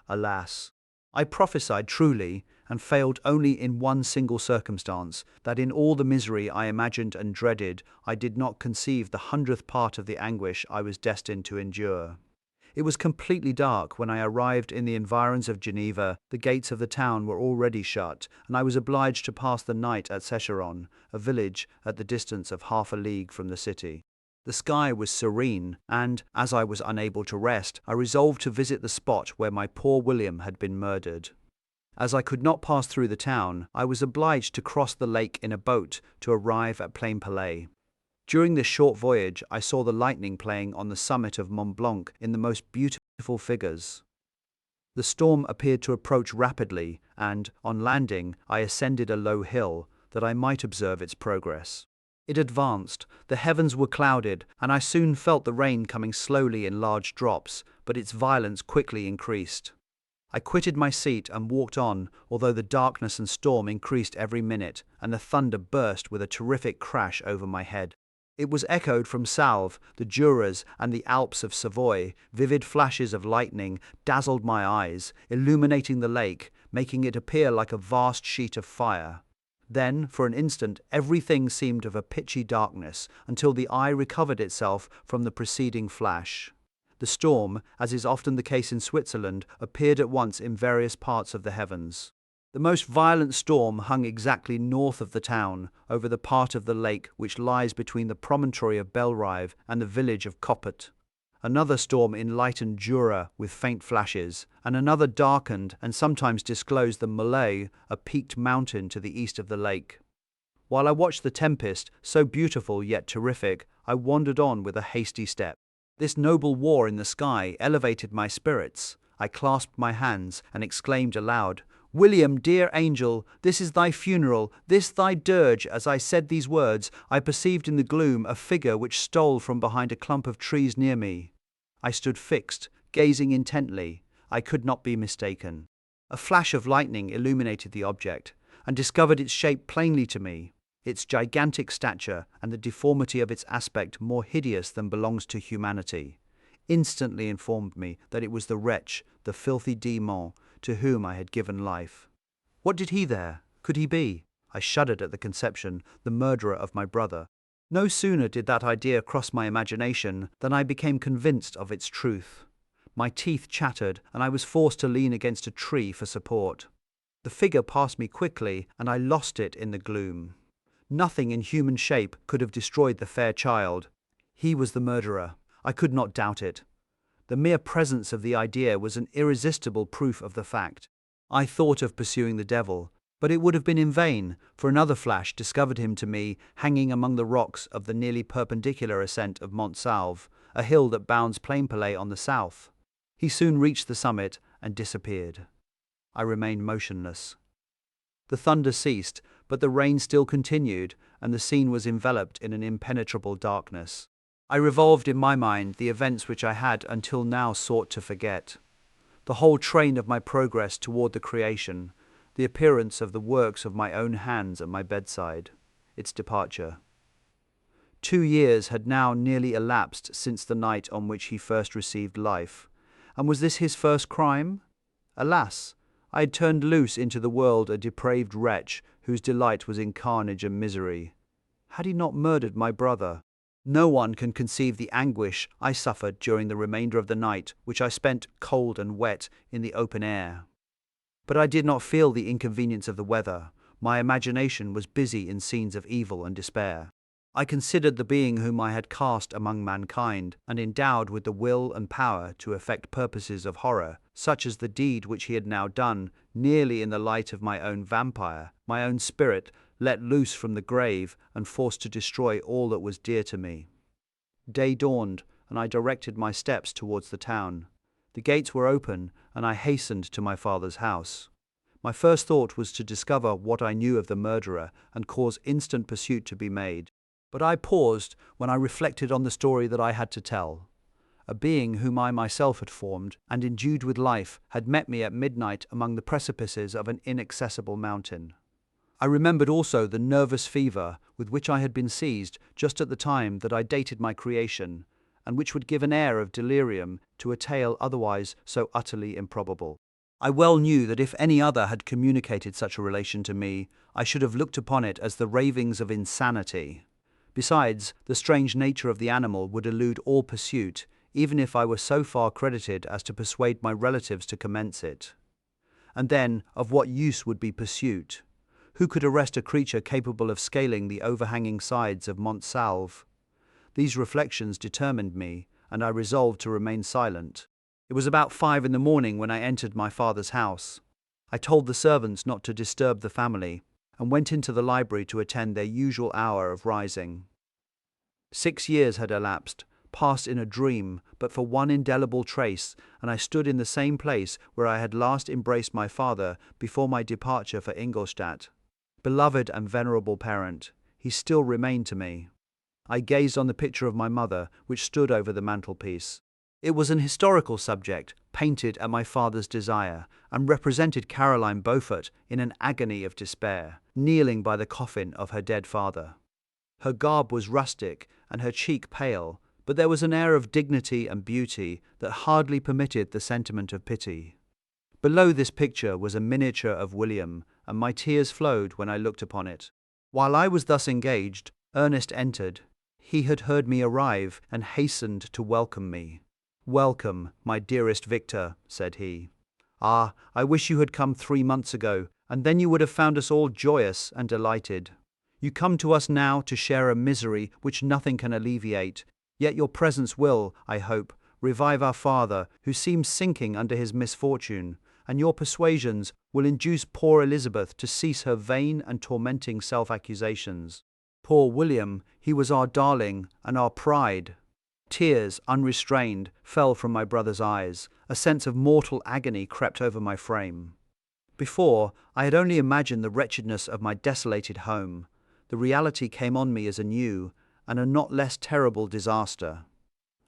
Alas! I prophesied truly, and failed only in one single circumstance, that in all the misery I imagined and dreaded, I did not conceive the 100th part of the anguish I was destined to endure. It was completely dark when I arrived in the environs of Geneva. The gates of the town were already shut, and I was obliged to pass the night at Secheron, a village at the distance of half a league from the city. The sky was serene, and, as I was unable to rest, I resolved to visit the spot where my poor William had been murdered. As I could not pass through the town, I was obliged to cross the lake in a boat to arrive at Plainpalais. During this short voyage, I saw the lightning playing on the summit of Mont Blanc in the most beautiful figures. The storm appeared to approach rapidly, and, on landing, I ascended a low hill, that I might observe its progress. It advanced, the heavens were clouded, and I soon felt the rain coming slowly in large drops, but its violence quickly increased. I quitted my seat and walked on, although the darkness and storm increased every minute, and the thunder burst with a terrific crash over my head. It was echoed from Salve, the Juras, and the Alps of Savoy. Vivid flashes of lightning dazzled my eyes, illuminating the lake, making it appear like a vast sheet of fire. Then, for an instant, everything seemed of a pitchy darkness, until the eye recovered itself from the preceding flash. The storm, as is often the case in Switzerland, appeared at once in various parts of the heavens. The most violent storm hung exactly north of the town, over the part of the lake which lies between the promontory of Belrive and the village of Coppet. Another storm enlightened Jura with faint flashes, and another darkened and sometimes disclosed the Molay, a peaked mountain to the east of the lake. While I watched the tempest, so beautiful yet terrific, I wandered on with a hasty step. This noble war in the sky elevated my spirits. I clasped my hands and exclaimed aloud, "William, dear angel, this is thy funeral, this thy dirge." As I said these words, I perceived in the gloom a figure which stole from behind a clump of trees near me. I stood fixed, gazing intently. I could not be mistaken. A flash of lightning illuminated the object, and discovered its shape plainly to me. Its gigantic stature and the deformity of its aspect, more hideous than belongs to humanity, instantly informed me that it was the wretch, the filthy demon, to whom I had given life. What did he there? Could he be? I shuddered at the conception, the murderer of my brother. No sooner did that idea cross my imagination than I became convinced of its truth. My teeth chattered, and I was forced to lean against a tree for support. The figure passed me quickly, and I lost it in the gloom. Nothing in human shape could have destroyed the fair child. He was the murderer. I could not doubt it. The mere presence of the idea was an irresistible proof of the fact. I thought of pursuing the devil, but it would have been in vain, for another flash discovered him to me hanging among the rocks of the nearly perpendicular ascent of Mont Salve, a hill that bounds Plainpalais on the south. He soon reached the summit and disappeared. I remained motionless. The thunder ceased, but the rain still continued, and the scene was enveloped in an impenetrable darkness. I revolved in my mind the events which I had until now sought to forget. The whole train of my progress toward the creation, the appearance of the works of my own hands at my bedside, its departure. 2 years had now nearly elapsed since the night on which he first received life. And was this his first crime? Alas! I had turned loose into the world a depraved wretch whose delight was in carnage and misery. Had he not murdered my brother? No one can conceive the anguish I suffered during the remainder of the night, which I spent cold and wet in the open air. But I did not feel the inconvenience of the weather. My imagination was busy in scenes of evil and despair. I considered the being whom I had cast among mankind, and endowed with the will and power to effect purposes of horror, such as the deed which he had now done, nearly in the light of my own vampire, my own spirit, let loose from the grave and forced to destroy all that was dear to me. Day dawned, and I directed my steps towards the town. The gates were open, and I hastened to my father's house. My first thought was to discover what I knew of the murderer and cause instant pursuit to be made. But I paused when I reflected on the story that I had to tell. A being whom I myself had formed and endued with life had met me at midnight among the precipices of an inaccessible mountain. I remembered also the nervous fever with which I had been seized just at the time that I dated my creation, and which would give an air of delirium to a tale otherwise so utterly improbable. I well knew that if any other had communicated such a relation to me, I should have looked upon it as the ravings of insanity. Besides, the strange nature of the animal would elude all pursuit, even if I were so far credited as to persuade my relatives to commence it. And then, of what use would be pursuit? Who could arrest a creature capable of scaling the overhanging sides of Mont Salve? These reflections determined me, and I resolved to remain silent. It was about 5 in the morning when I entered my father's house. I told the servants not to disturb the family, and went into the library to attend their usual hour of rising. 6 years had elapsed, passed in a dream, but for one indelible trace, and I stood in the same place where I had last embraced my father before my departure for Ingolstadt. Beloved and venerable parent, he still remained to me. I gazed on the picture of my mother, which stood over the mantelpiece. It was an historical subject, painted at my father's desire, and represented Caroline Beaufort in an agony of despair, kneeling by the coffin of her dead father. Her garb was rustic, and her cheek pale, but there was an air of dignity and beauty that hardly permitted the sentiment of pity. Below this picture was a miniature of William, and my tears flowed when I looked upon it. While I was thus engaged, Ernest entered. He had heard me arrive, and hastened to welcome me. "Welcome, my dearest Victor," said he. "Ah, I wish you had come 3 months ago, and then you would have found us all joyous and delighted. You come to us now to share a misery which nothing can alleviate, yet your presence will, I hope, revive our father, who seems sinking under his misfortune, and your persuasions will induce poor Elizabeth to cease her vain and tormenting self-accusations. Poor William, he was our darling and our pride." Tears, unrestrained, fell from my brother's eyes. A sense of mortal agony crept over my frame. Before, I had only imagined the wretchedness of my desolated home. The reality came on me as a new, and a not less terrible disaster.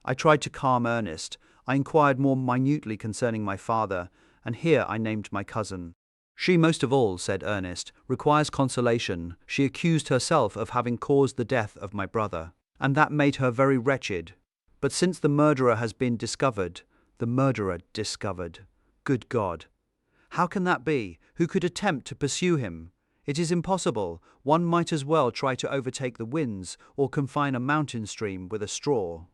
I tried to calm Ernest. I inquired more minutely concerning my father, and here I named my cousin. "She most of all," said Ernest, "requires consolation. She accused herself of having caused the death of my brother, and that made her very wretched. But since the murderer has been discovered, good God! How can that be? Who could attempt to pursue him? It is impossible. One might as well try to overtake the winds, or confine a mountain stream with a straw.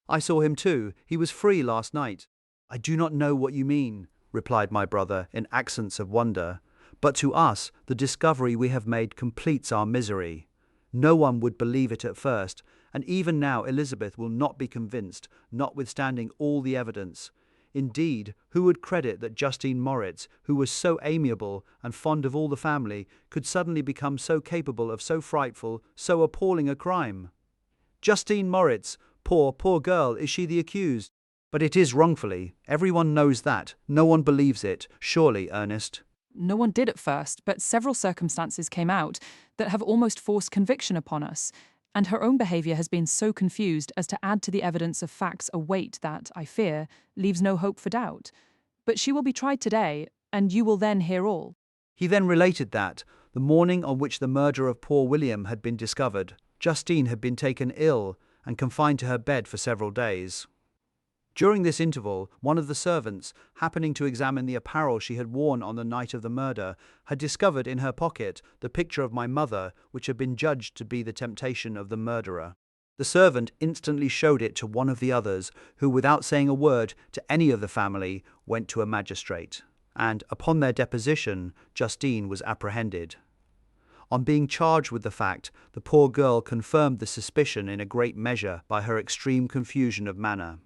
I saw him too. He was free last night." "I do not know what you mean," replied my brother in accents of wonder, "but to us the discovery we have made completes our misery. No one would believe it at first, and even now Elizabeth will not be convinced, notwithstanding all the evidence. Indeed, who would credit that Justine Moritz, who was so amiable and fond of all the family, could suddenly become so capable of so frightful, so appalling a crime? Justine Moritz, poor girl, is she the accused? But it is wrongfully. Everyone knows that. No one believes it. Surely, Ernest?" No one did at first, but several circumstances came out that have almost forced conviction upon us, and her own behaviour has been so confused as to add to the evidence of facts a weight that, I fear, leaves no hope for doubt. But she will be tried today, and you will then hear all." He then related that, the morning on which the murder of poor William had been discovered, Justine had been taken ill and confined to her bed for several days. During this interval, one of the servants, happening to examine the apparel she had worn on the night of the murder, had discovered in her pocket the picture of my mother, which had been judged to be the temptation of the murderer. The servant instantly showed it to one of the others, who, without saying a word to any of the family, went to a magistrate, and, upon their deposition, Justine was apprehended. On being charged with the fact, the poor girl confirmed the suspicion in a great measure by her extreme confusion of manner.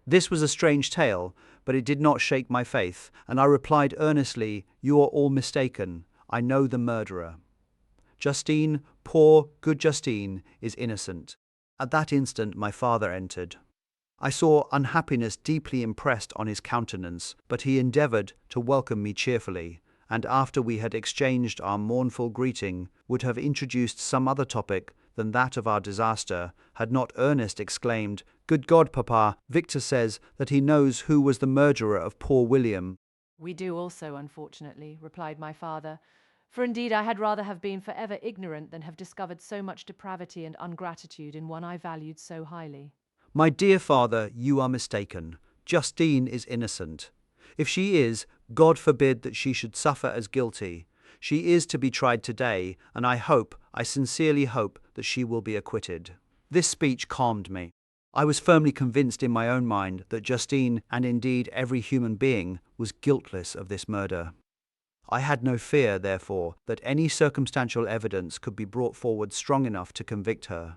This was a strange tale, but it did not shake my faith, and I replied earnestly, "You are all mistaken. I know the murderer. Justine, poor, good Justine, is innocent." At that instant my father entered. I saw unhappiness deeply impressed on his countenance, but he endeavoured to welcome me cheerfully, and after we had exchanged our mournful greeting, would have introduced some other topic than that of our disaster, had not Ernest exclaimed, "Good God, Papa, Victor says that he knows who was the murderer of poor William." We do also, unfortunately, replied my father, for indeed I had rather have been forever ignorant than have discovered so much depravity and ungratitude in one I valued so highly. My dear father, you are mistaken. Justine is innocent. If she is, God forbid that she should suffer as guilty. She is to be tried today, and I sincerely hope, that she will be acquitted. This speech calmed me. I was firmly convinced in my own mind that Justine, and indeed every human being, was guiltless of this murder. I had no fear, therefore, that any circumstantial evidence could be brought forward strong enough to convict her.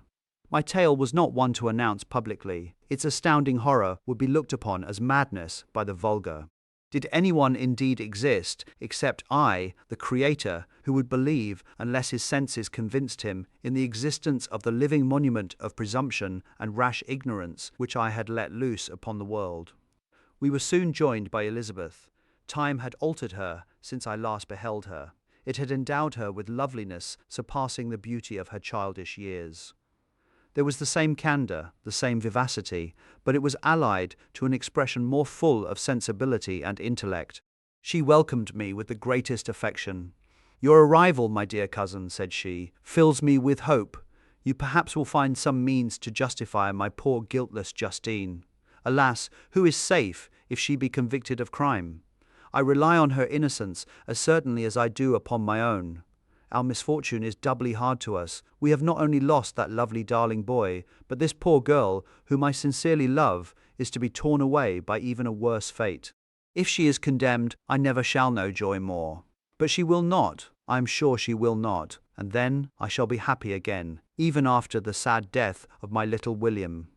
My tale was not one to announce publicly. Its astounding horror would be looked upon as madness by the vulgar. Did anyone indeed exist, except I, the Creator, who would believe, unless his senses convinced him, in the existence of the living monument of presumption and rash ignorance which I had let loose upon the world? We were soon joined by Elizabeth. Time had altered her since I last beheld her. It had endowed her with loveliness surpassing the beauty of her childish years. There was the same candour, the same vivacity, but it was allied to an expression more full of sensibility and intellect. She welcomed me with the greatest affection. "Your arrival, my dear cousin," said she, "fills me with hope. You perhaps will find some means to justify my poor guiltless Justine. Alas, who is safe if she be convicted of crime? I rely on her innocence as certainly as I do upon my own. Our misfortune is doubly hard to us. We have not only lost that lovely darling boy, but this poor girl, whom I sincerely love, is to be torn away by even a worse fate. If she is condemned, I never shall know joy more. But she will not, I am sure she will not, and then I shall be happy again, even after the sad death of my little William."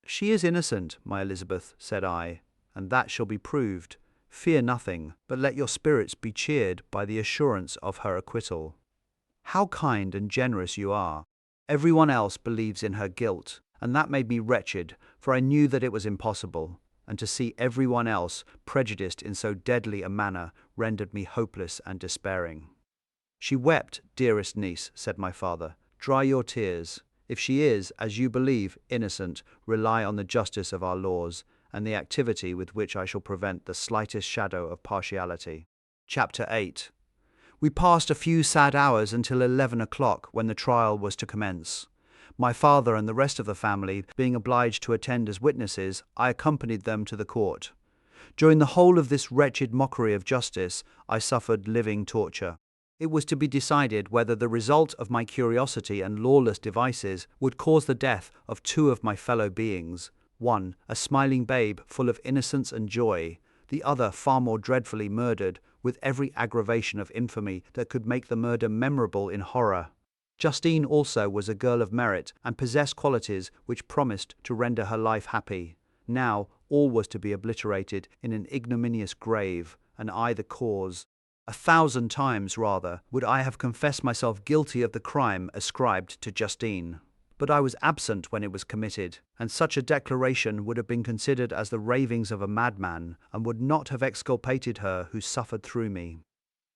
"She is innocent, my Elizabeth," said I, "and that shall be proved. Fear nothing, but let your spirits be cheered by the assurance of her acquittal." "How kind and generous you are. Everyone else believes in her guilt, and that made me wretched, for I knew that it was impossible, and to see everyone else prejudiced in so deadly a manner rendered me hopeless and despairing." "She wept, dearest niece," said my father. "Dry your tears. If she is, as you believe, innocent, rely on the justice of our laws, and the activity with which I shall prevent the slightest shadow of partiality." Chapter 8. We passed a few sad hours until 11 o'clock, when the trial was to commence. My father and the rest of the family being obliged to attend as witnesses, I accompanied them to the court. During the whole of this wretched mockery of justice, I suffered living torture. It was to be decided whether the result of my curiosity and lawless devices would cause the death of two of my fellow beings: one, a smiling babe full of innocence and joy; the other far more dreadfully murdered, with every aggravation of infamy that could make the murder memorable in horror. Justine also was a girl of merit, and possessed qualities which promised to render her life happy. Now all was to be obliterated in an ignominious grave, and I the cause. 1,000 times rather would I have confessed myself guilty of the crime ascribed to Justine. But I was absent when it was committed, and such a declaration would have been considered as the ravings of a madman, and would not have exculpated her who suffered through me.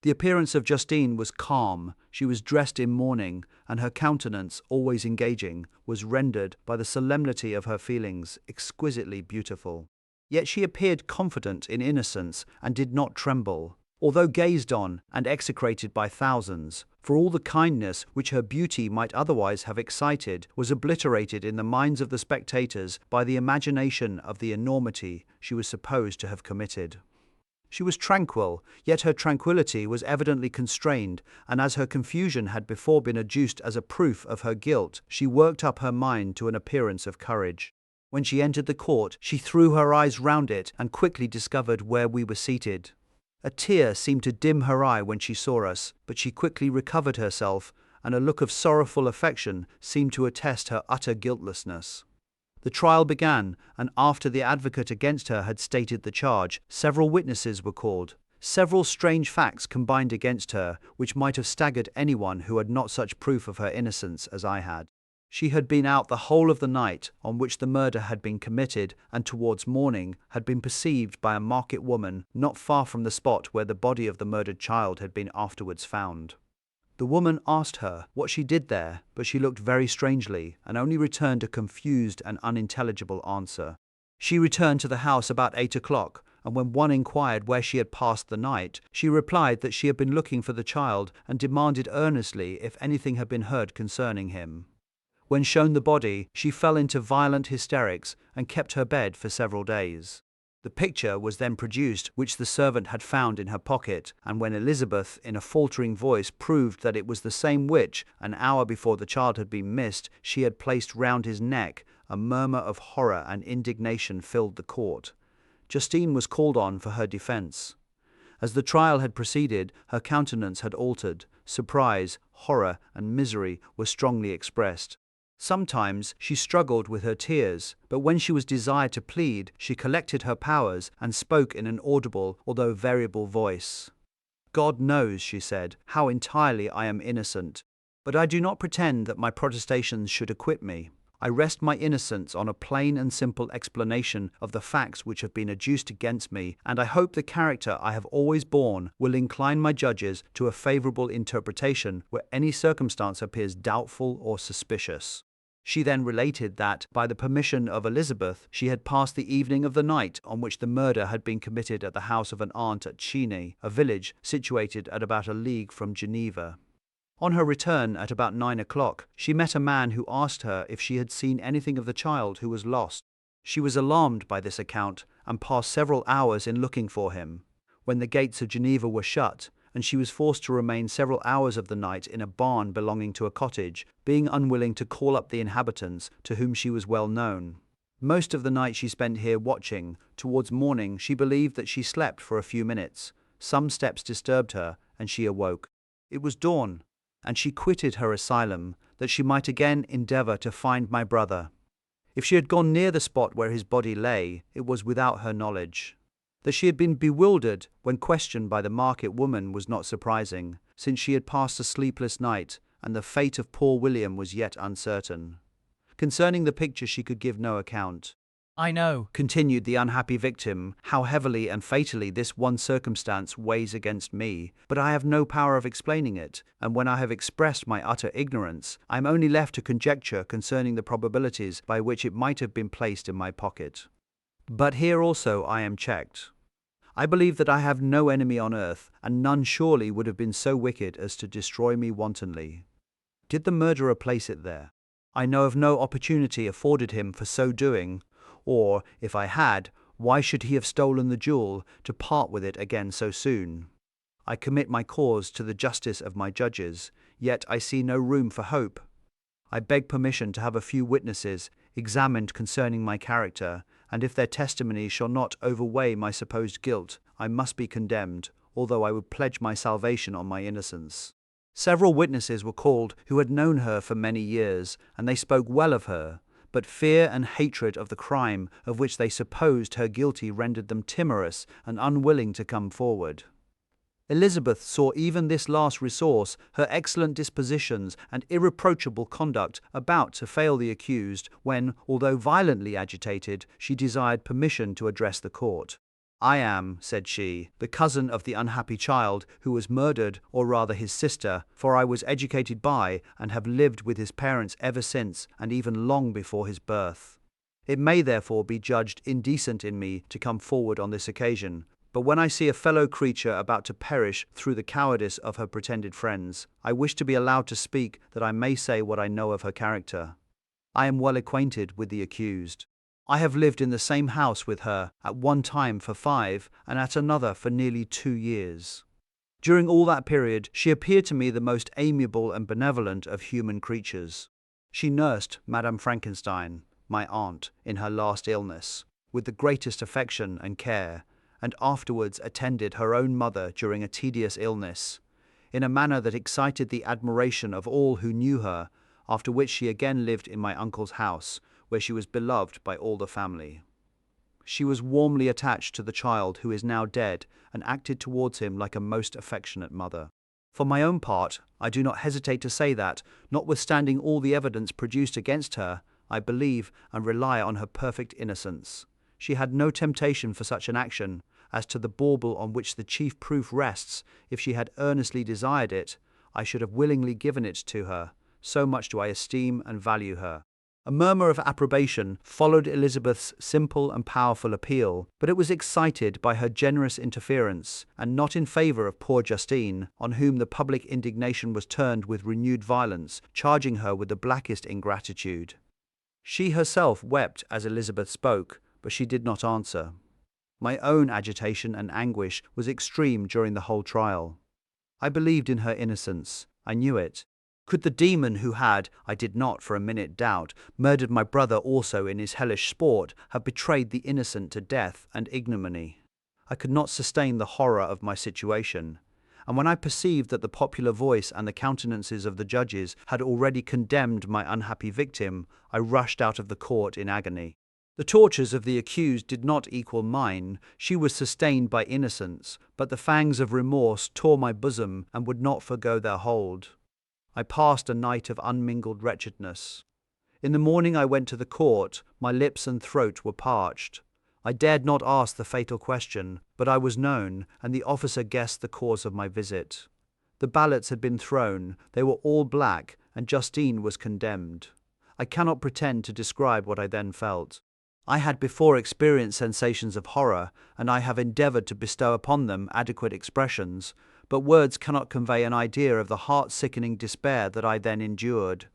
The appearance of Justine was calm, she was dressed in mourning, and her countenance, always engaging, was rendered, by the solemnity of her feelings, exquisitely beautiful. Yet she appeared confident in innocence, and did not tremble, although gazed on and execrated by thousands, for all the kindness which her beauty might otherwise have excited was obliterated in the minds of the spectators by the imagination of the enormity she was supposed to have committed. She was tranquil, yet her tranquillity was evidently constrained, and as her confusion had before been adduced as a proof of her guilt, she worked up her mind to an appearance of courage. When she entered the court, she threw her eyes round it and quickly discovered where we were seated. A tear seemed to dim her eye when she saw us, but she quickly recovered herself, and a look of sorrowful affection seemed to attest her utter guiltlessness. The trial began, and after the advocate against her had stated the charge, several witnesses were called. Several strange facts combined against her, which might have staggered anyone who had not such proof of her innocence as I had. She had been out the whole of the night on which the murder had been committed, and towards morning had been perceived by a market woman not far from the spot where the body of the murdered child had been afterwards found. The woman asked her what she did there, but she looked very strangely and only returned a confused and unintelligible answer. She returned to the house about 8 o'clock, and when one inquired where she had passed the night, she replied that she had been looking for the child and demanded earnestly if anything had been heard concerning him. When shown the body, she fell into violent hysterics and kept her bed for several days. The picture was then produced which the servant had found in her pocket, and when Elizabeth, in a faltering voice, proved that it was the same which, an hour before the child had been missed, she had placed round his neck, a murmur of horror and indignation filled the court. Justine was called on for her defence. As the trial had proceeded, her countenance had altered. Surprise, horror, and misery were strongly expressed. Sometimes she struggled with her tears, but when she was desired to plead, she collected her powers and spoke in an audible, although variable voice. God knows, she said, how entirely I am innocent, but I do not pretend that my protestations should acquit me. I rest my innocence on a plain and simple explanation of the facts which have been adduced against me, and I hope the character I have always borne will incline my judges to a favourable interpretation where any circumstance appears doubtful or suspicious. She then related that, by the permission of Elizabeth, she had passed the evening of the night on which the murder had been committed at the house of an aunt at Chigny, a village situated at about a league from Geneva. On her return at about 9 o'clock, she met a man who asked her if she had seen anything of the child who was lost. She was alarmed by this account and passed several hours in looking for him. When the gates of Geneva were shut, and she was forced to remain several hours of the night in a barn belonging to a cottage, being unwilling to call up the inhabitants, to whom she was well known. Most of the night she spent here watching. Towards morning she believed that she slept for a few minutes. Some steps disturbed her, and she awoke. It was dawn, and she quitted her asylum, that she might again endeavour to find my brother. If she had gone near the spot where his body lay, it was without her knowledge. That she had been bewildered when questioned by the market woman was not surprising, since she had passed a sleepless night, and the fate of poor William was yet uncertain. Concerning the picture she could give no account. I know, continued the unhappy victim, how heavily and fatally this one circumstance weighs against me, but I have no power of explaining it, and when I have expressed my utter ignorance, I am only left to conjecture concerning the probabilities by which it might have been placed in my pocket. But here also I am checked. I believe that I have no enemy on earth, and none surely would have been so wicked as to destroy me wantonly. Did the murderer place it there? I know of no opportunity afforded him for so doing, or, if I had, why should he have stolen the jewel to part with it again so soon? I commit my cause to the justice of my judges, yet I see no room for hope. I beg permission to have a few witnesses examined concerning my character, and if their testimony shall not overweigh my supposed guilt, I must be condemned, although I would pledge my salvation on my innocence. Several witnesses were called who had known her for many years, and they spoke well of her, but fear and hatred of the crime of which they supposed her guilty rendered them timorous and unwilling to come forward. Elizabeth saw even this last resource, her excellent dispositions and irreproachable conduct, about to fail the accused when, although violently agitated, she desired permission to address the court. I am, said she, the cousin of the unhappy child who was murdered, or rather his sister, for I was educated by and have lived with his parents ever since, and even long before his birth. It may therefore be judged indecent in me to come forward on this occasion, but when I see a fellow creature about to perish through the cowardice of her pretended friends, I wish to be allowed to speak that I may say what I know of her character. I am well acquainted with the accused. I have lived in the same house with her, at one time for 5, and at another for nearly 2 years. During all that period, she appeared to me the most amiable and benevolent of human creatures. She nursed Madame Frankenstein, my aunt, in her last illness, with the greatest affection and care, and afterwards attended her own mother during a tedious illness, in a manner that excited the admiration of all who knew her, after which she again lived in my uncle's house, where she was beloved by all the family. She was warmly attached to the child who is now dead, and acted towards him like a most affectionate mother. For my own part, I do not hesitate to say that, notwithstanding all the evidence produced against her, I believe and rely on her perfect innocence. She had no temptation for such an action. As to the bauble on which the chief proof rests, if she had earnestly desired it, I should have willingly given it to her. So much do I esteem and value her. A murmur of approbation followed Elizabeth's simple and powerful appeal, but it was excited by her generous interference, and not in favour of poor Justine, on whom the public indignation was turned with renewed violence, charging her with the blackest ingratitude. She herself wept as Elizabeth spoke, but she did not answer. My own agitation and anguish was extreme during the whole trial. I believed in her innocence. I knew it. Could the demon who had, I did not for a minute doubt, murdered my brother also in his hellish sport, have betrayed the innocent to death and ignominy? I could not sustain the horror of my situation, and when I perceived that the popular voice and the countenances of the judges had already condemned my unhappy victim, I rushed out of the court in agony. The tortures of the accused did not equal mine. She was sustained by innocence, but the fangs of remorse tore my bosom and would not forgo their hold. I passed a night of unmingled wretchedness. In the morning I went to the court. My lips and throat were parched. I dared not ask the fatal question, but I was known, and the officer guessed the cause of my visit. The ballots had been thrown. They were all black, and Justine was condemned. I cannot pretend to describe what I then felt. I had before experienced sensations of horror, and I have endeavoured to bestow upon them adequate expressions, but words cannot convey an idea of the heart-sickening despair that I then endured.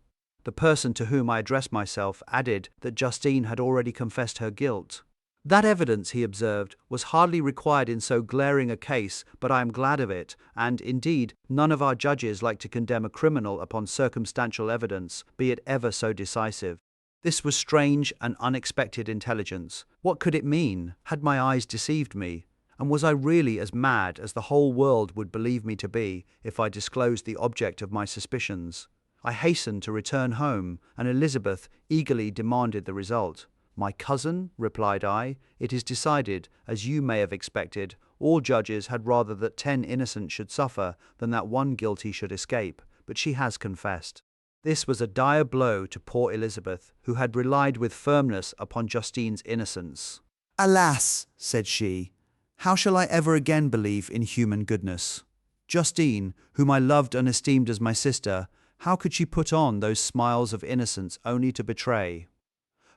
The person to whom I addressed myself added that Justine had already confessed her guilt. That evidence, he observed, was hardly required in so glaring a case, but I am glad of it, and, indeed, none of our judges like to condemn a criminal upon circumstantial evidence, be it ever so decisive. This was strange and unexpected intelligence. What could it mean? Had my eyes deceived me? And was I really as mad as the whole world would believe me to be if I disclosed the object of my suspicions? I hastened to return home, and Elizabeth eagerly demanded the result. "My cousin," replied I, "it is decided, as you may have expected. All judges had rather that 10 innocent should suffer than that one guilty should escape, but she has confessed." This was a dire blow to poor Elizabeth, who had relied with firmness upon Justine's innocence. "Alas," said she, "how shall I ever again believe in human goodness? Justine, whom I loved and esteemed as my sister, how could she put on those smiles of innocence only to betray?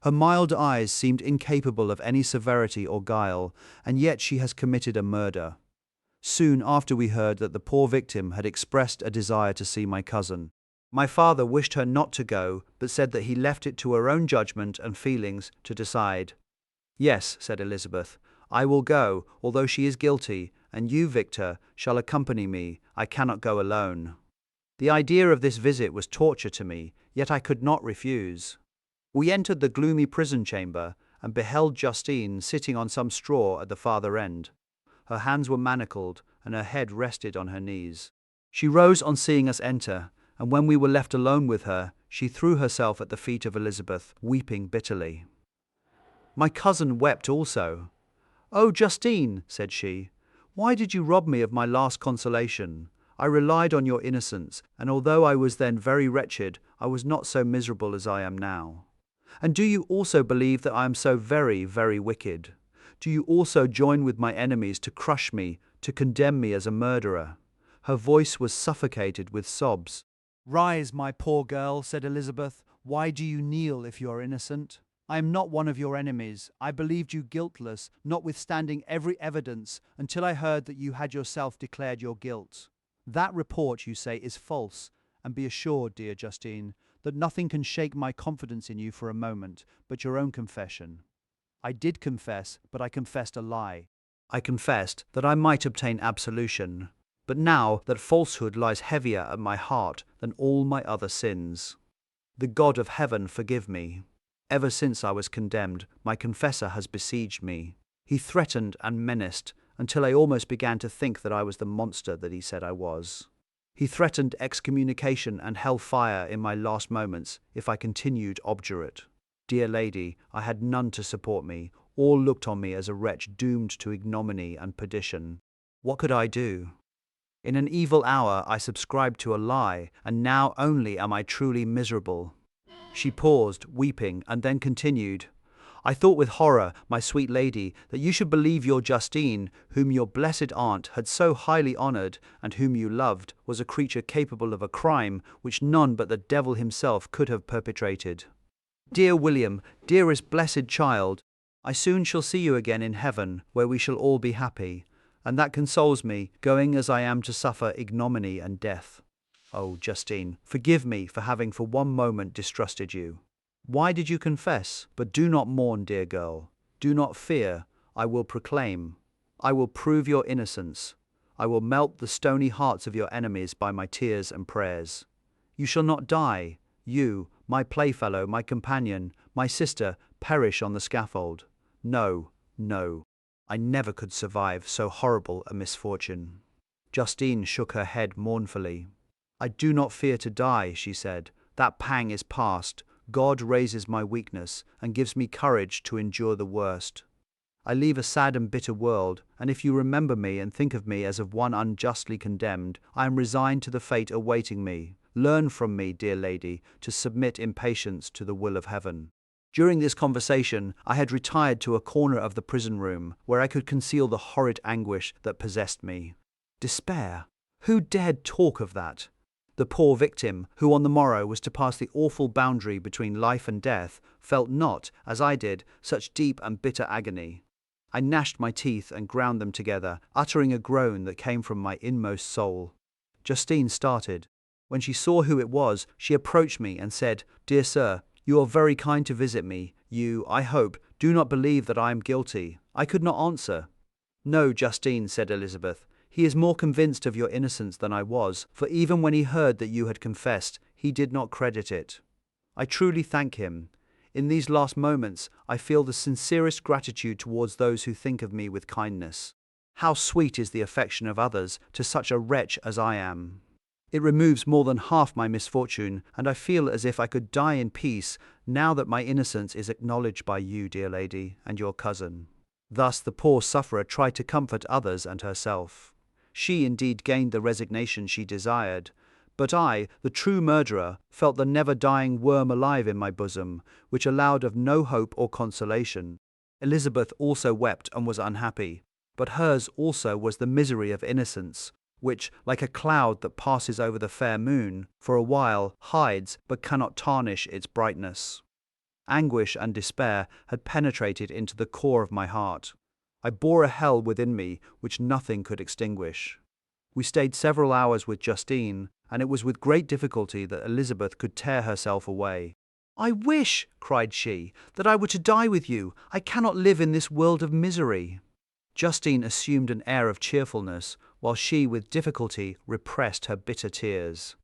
Her mild eyes seemed incapable of any severity or guile, and yet she has committed a murder." Soon after we heard that the poor victim had expressed a desire to see my cousin. My father wished her not to go, but said that he left it to her own judgment and feelings to decide. "Yes," said Elizabeth, "I will go, although she is guilty, and you, Victor, shall accompany me. I cannot go alone." The idea of this visit was torture to me, yet I could not refuse. We entered the gloomy prison chamber, and beheld Justine sitting on some straw at the farther end. Her hands were manacled, and her head rested on her knees. She rose on seeing us enter, and when we were left alone with her, she threw herself at the feet of Elizabeth, weeping bitterly. My cousin wept also. "Oh, Justine," said she, "why did you rob me of my last consolation? I relied on your innocence, and although I was then very wretched, I was not so miserable as I am now. And do you also believe that I am so very, very wicked? Do you also join with my enemies to crush me, to condemn me as a murderer?" Her voice was suffocated with sobs. "Rise, my poor girl," said Elizabeth. "Why do you kneel if you are innocent? I am not one of your enemies. I believed you guiltless, notwithstanding every evidence, until I heard that you had yourself declared your guilt. That report, you say, is false, and be assured, dear Justine, that nothing can shake my confidence in you for a moment but your own confession. I did confess, but I confessed a lie. I confessed that I might obtain absolution, but now that falsehood lies heavier at my heart than all my other sins. The God of heaven forgive me. Ever since I was condemned, my confessor has besieged me. He threatened and menaced, until I almost began to think that I was the monster that he said I was. He threatened excommunication and hell fire in my last moments if I continued obdurate. Dear lady, I had none to support me. All looked on me as a wretch doomed to ignominy and perdition. What could I do? In an evil hour I subscribed to a lie, and now only am I truly miserable." She paused, weeping, and then continued, "I thought with horror, my sweet lady, that you should believe your Justine, whom your blessed aunt had so highly honoured, and whom you loved, was a creature capable of a crime which none but the devil himself could have perpetrated. Dear William, dearest blessed child, I soon shall see you again in heaven, where we shall all be happy, and that consoles me, going as I am to suffer ignominy and death. Oh, Justine, forgive me for having for one moment distrusted you. Why did you confess? But do not mourn, dear girl. Do not fear. I will proclaim. I will prove your innocence. I will melt the stony hearts of your enemies by my tears and prayers. You shall not die. You, my playfellow, my companion, my sister, perish on the scaffold. No, no. I never could survive so horrible a misfortune." Justine shook her head mournfully. "I do not fear to die," she said. "That pang is past. God raises my weakness and gives me courage to endure the worst. I leave a sad and bitter world, and if you remember me and think of me as of one unjustly condemned, I am resigned to the fate awaiting me. Learn from me, dear lady, to submit in patience to the will of heaven." During this conversation, I had retired to a corner of the prison room, where I could conceal the horrid anguish that possessed me. Despair! Who dared talk of that? The poor victim, who on the morrow was to pass the awful boundary between life and death, felt not, as I did, such deep and bitter agony. I gnashed my teeth and ground them together, uttering a groan that came from my inmost soul. Justine started. When she saw who it was, she approached me and said, "Dear sir, you are very kind to visit me. You, I hope, do not believe that I am guilty." I could not answer. "No, Justine," said Elizabeth. "He is more convinced of your innocence than I was, for even when he heard that you had confessed, he did not credit it. I truly thank him. In these last moments, I feel the sincerest gratitude towards those who think of me with kindness. How sweet is the affection of others to such a wretch as I am! It removes more than half my misfortune, and I feel as if I could die in peace now that my innocence is acknowledged by you, dear lady, and your cousin." Thus the poor sufferer tried to comfort others and herself. She indeed gained the resignation she desired, but I, the true murderer, felt the never-dying worm alive in my bosom, which allowed of no hope or consolation. Elizabeth also wept and was unhappy, but hers also was the misery of innocence, which, like a cloud that passes over the fair moon, for a while hides but cannot tarnish its brightness. Anguish and despair had penetrated into the core of my heart. I bore a hell within me which nothing could extinguish. We stayed several hours with Justine, and it was with great difficulty that Elizabeth could tear herself away. "I wish," cried she, "that I were to die with you. I cannot live in this world of misery." Justine assumed an air of cheerfulness, while she with difficulty repressed her bitter tears.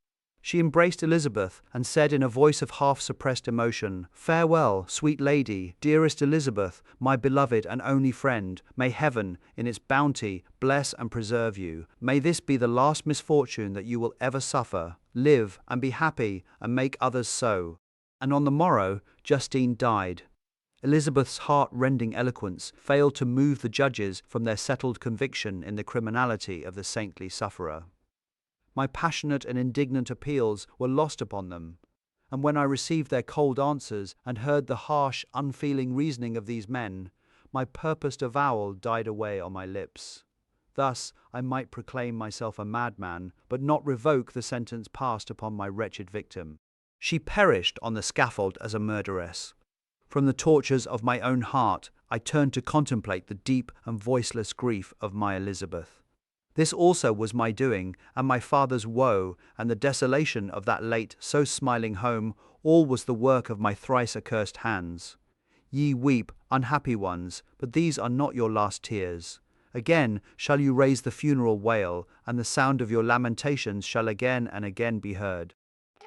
She embraced Elizabeth and said in a voice of half-suppressed emotion, "Farewell, sweet lady, dearest Elizabeth, my beloved and only friend. May heaven, in its bounty, bless and preserve you. May this be the last misfortune that you will ever suffer. Live and be happy and make others so." And on the morrow, Justine died. Elizabeth's heart-rending eloquence failed to move the judges from their settled conviction in the criminality of the saintly sufferer. My passionate and indignant appeals were lost upon them, and when I received their cold answers and heard the harsh, unfeeling reasoning of these men, my purposed avowal died away on my lips. Thus I might proclaim myself a madman, but not revoke the sentence passed upon my wretched victim. She perished on the scaffold as a murderess. From the tortures of my own heart, I turned to contemplate the deep and voiceless grief of my Elizabeth. This also was my doing, and my father's woe, and the desolation of that late so smiling home, all was the work of my thrice accursed hands. Ye weep, unhappy ones, but these are not your last tears. Again shall you raise the funeral wail, and the sound of your lamentations shall again and again be heard.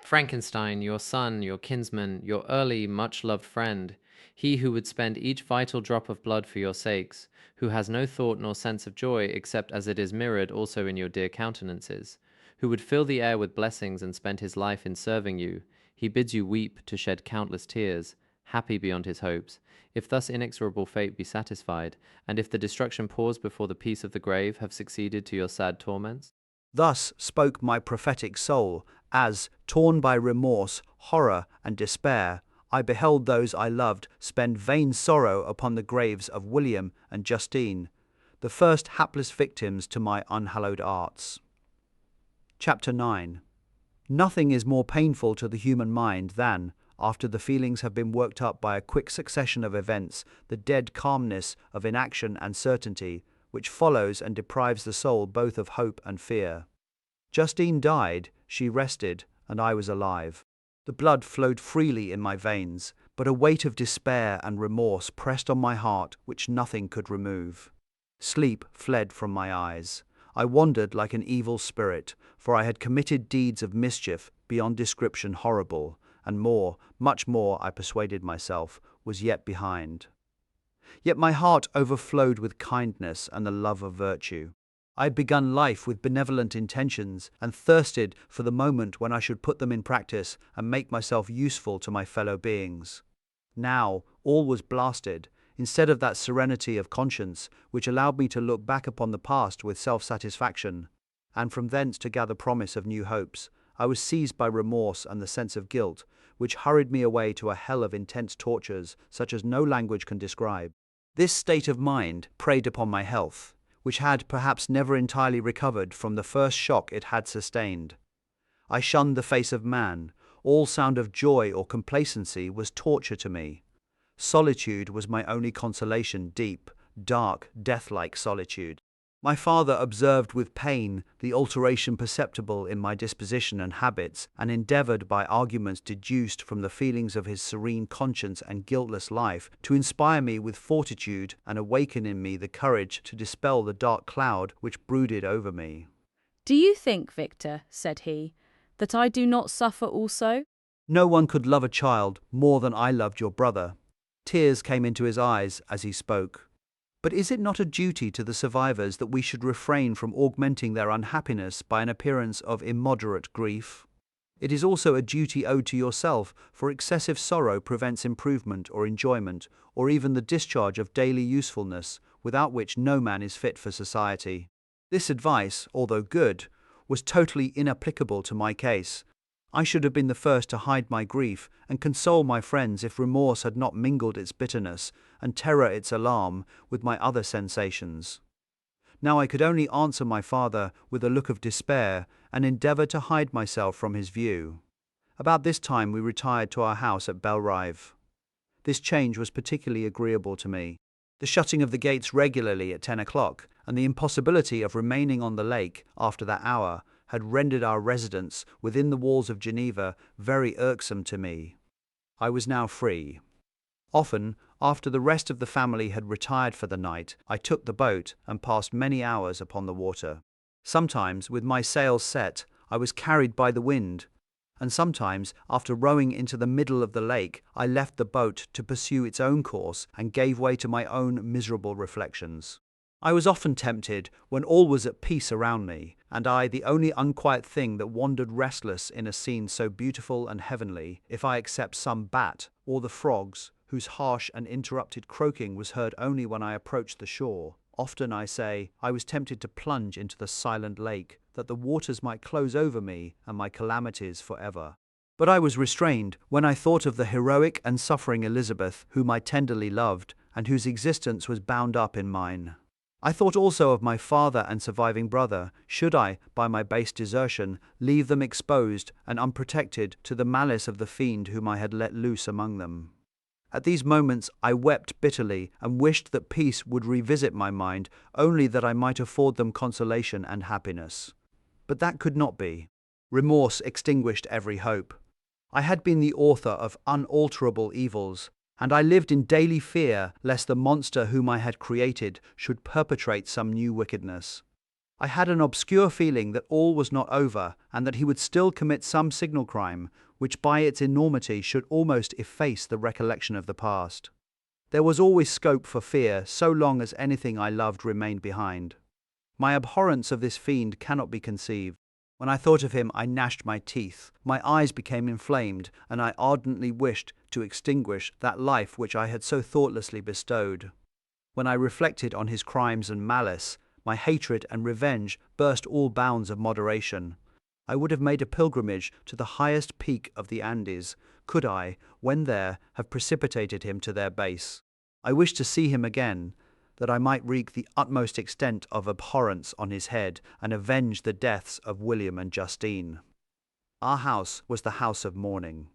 Frankenstein, your son, your kinsman, your early, much-loved friend, he who would spend each vital drop of blood for your sakes, who has no thought nor sense of joy except as it is mirrored also in your dear countenances, who would fill the air with blessings and spend his life in serving you, he bids you weep to shed countless tears, happy beyond his hopes, if thus inexorable fate be satisfied, and if the destruction paused before the peace of the grave have succeeded to your sad torments. Thus spoke my prophetic soul, as, torn by remorse, horror, and despair, I beheld those I loved spend vain sorrow upon the graves of William and Justine, the first hapless victims to my unhallowed arts. Chapter 9. Nothing is more painful to the human mind than, after the feelings have been worked up by a quick succession of events, the dead calmness of inaction and certainty, which follows and deprives the soul both of hope and fear. Justine died, she rested, and I was alive. The blood flowed freely in my veins, but a weight of despair and remorse pressed on my heart which nothing could remove. Sleep fled from my eyes. I wandered like an evil spirit, for I had committed deeds of mischief beyond description horrible, and more, much more, I persuaded myself, was yet behind. Yet my heart overflowed with kindness and the love of virtue. I had begun life with benevolent intentions and thirsted for the moment when I should put them in practice and make myself useful to my fellow beings. Now all was blasted. Instead of that serenity of conscience which allowed me to look back upon the past with self-satisfaction, and from thence to gather promise of new hopes, I was seized by remorse and the sense of guilt, which hurried me away to a hell of intense tortures such as no language can describe. This state of mind preyed upon my health, which had perhaps never entirely recovered from the first shock it had sustained. I shunned the face of man. All sound of joy or complacency was torture to me. Solitude was my only consolation, deep, dark, death-like solitude. My father observed with pain the alteration perceptible in my disposition and habits, and endeavored by arguments deduced from the feelings of his serene conscience and guiltless life to inspire me with fortitude and awaken in me the courage to dispel the dark cloud which brooded over me. "Do you think, Victor," said he, "that I do not suffer also?" No one could love a child more than I loved your brother. Tears came into his eyes as he spoke. But is it not a duty to the survivors that we should refrain from augmenting their unhappiness by an appearance of immoderate grief? It is also a duty owed to yourself, for excessive sorrow prevents improvement or enjoyment, or even the discharge of daily usefulness, without which no man is fit for society. This advice, although good, was totally inapplicable to my case. I should have been the first to hide my grief and console my friends if remorse had not mingled its bitterness and terror its alarm with my other sensations. Now I could only answer my father with a look of despair and endeavour to hide myself from his view. About this time we retired to our house at Belrive. This change was particularly agreeable to me. The shutting of the gates regularly at 10 o'clock and the impossibility of remaining on the lake after that hour had rendered our residence within the walls of Geneva very irksome to me. I was now free. Often, after the rest of the family had retired for the night, I took the boat and passed many hours upon the water. Sometimes, with my sails set, I was carried by the wind, and sometimes, after rowing into the middle of the lake, I left the boat to pursue its own course and gave way to my own miserable reflections. I was often tempted, when all was at peace around me, and I the only unquiet thing that wandered restless in a scene so beautiful and heavenly, if I except some bat, or the frogs, whose harsh and interrupted croaking was heard only when I approached the shore. Often, I say, I was tempted to plunge into the silent lake, that the waters might close over me and my calamities forever. But I was restrained when I thought of the heroic and suffering Elizabeth, whom I tenderly loved, and whose existence was bound up in mine. I thought also of my father and surviving brother. Should I, by my base desertion, leave them exposed and unprotected to the malice of the fiend whom I had let loose among them? At these moments I wept bitterly and wished that peace would revisit my mind, only that I might afford them consolation and happiness. But that could not be. Remorse extinguished every hope. I had been the author of unalterable evils, and I lived in daily fear lest the monster whom I had created should perpetrate some new wickedness. I had an obscure feeling that all was not over, and that he would still commit some signal crime, which by its enormity should almost efface the recollection of the past. There was always scope for fear, so long as anything I loved remained behind. My abhorrence of this fiend cannot be conceived. When I thought of him, I gnashed my teeth, my eyes became inflamed, and I ardently wished to extinguish that life which I had so thoughtlessly bestowed. When I reflected on his crimes and malice, My hatred and revenge burst all bounds of moderation. I would have made a pilgrimage to the highest peak of the Andes, could I, when there, have precipitated him to their base. I wished to see him again, that I might wreak the utmost extent of abhorrence on his head and avenge the deaths of William and Justine. Our house was the house of mourning.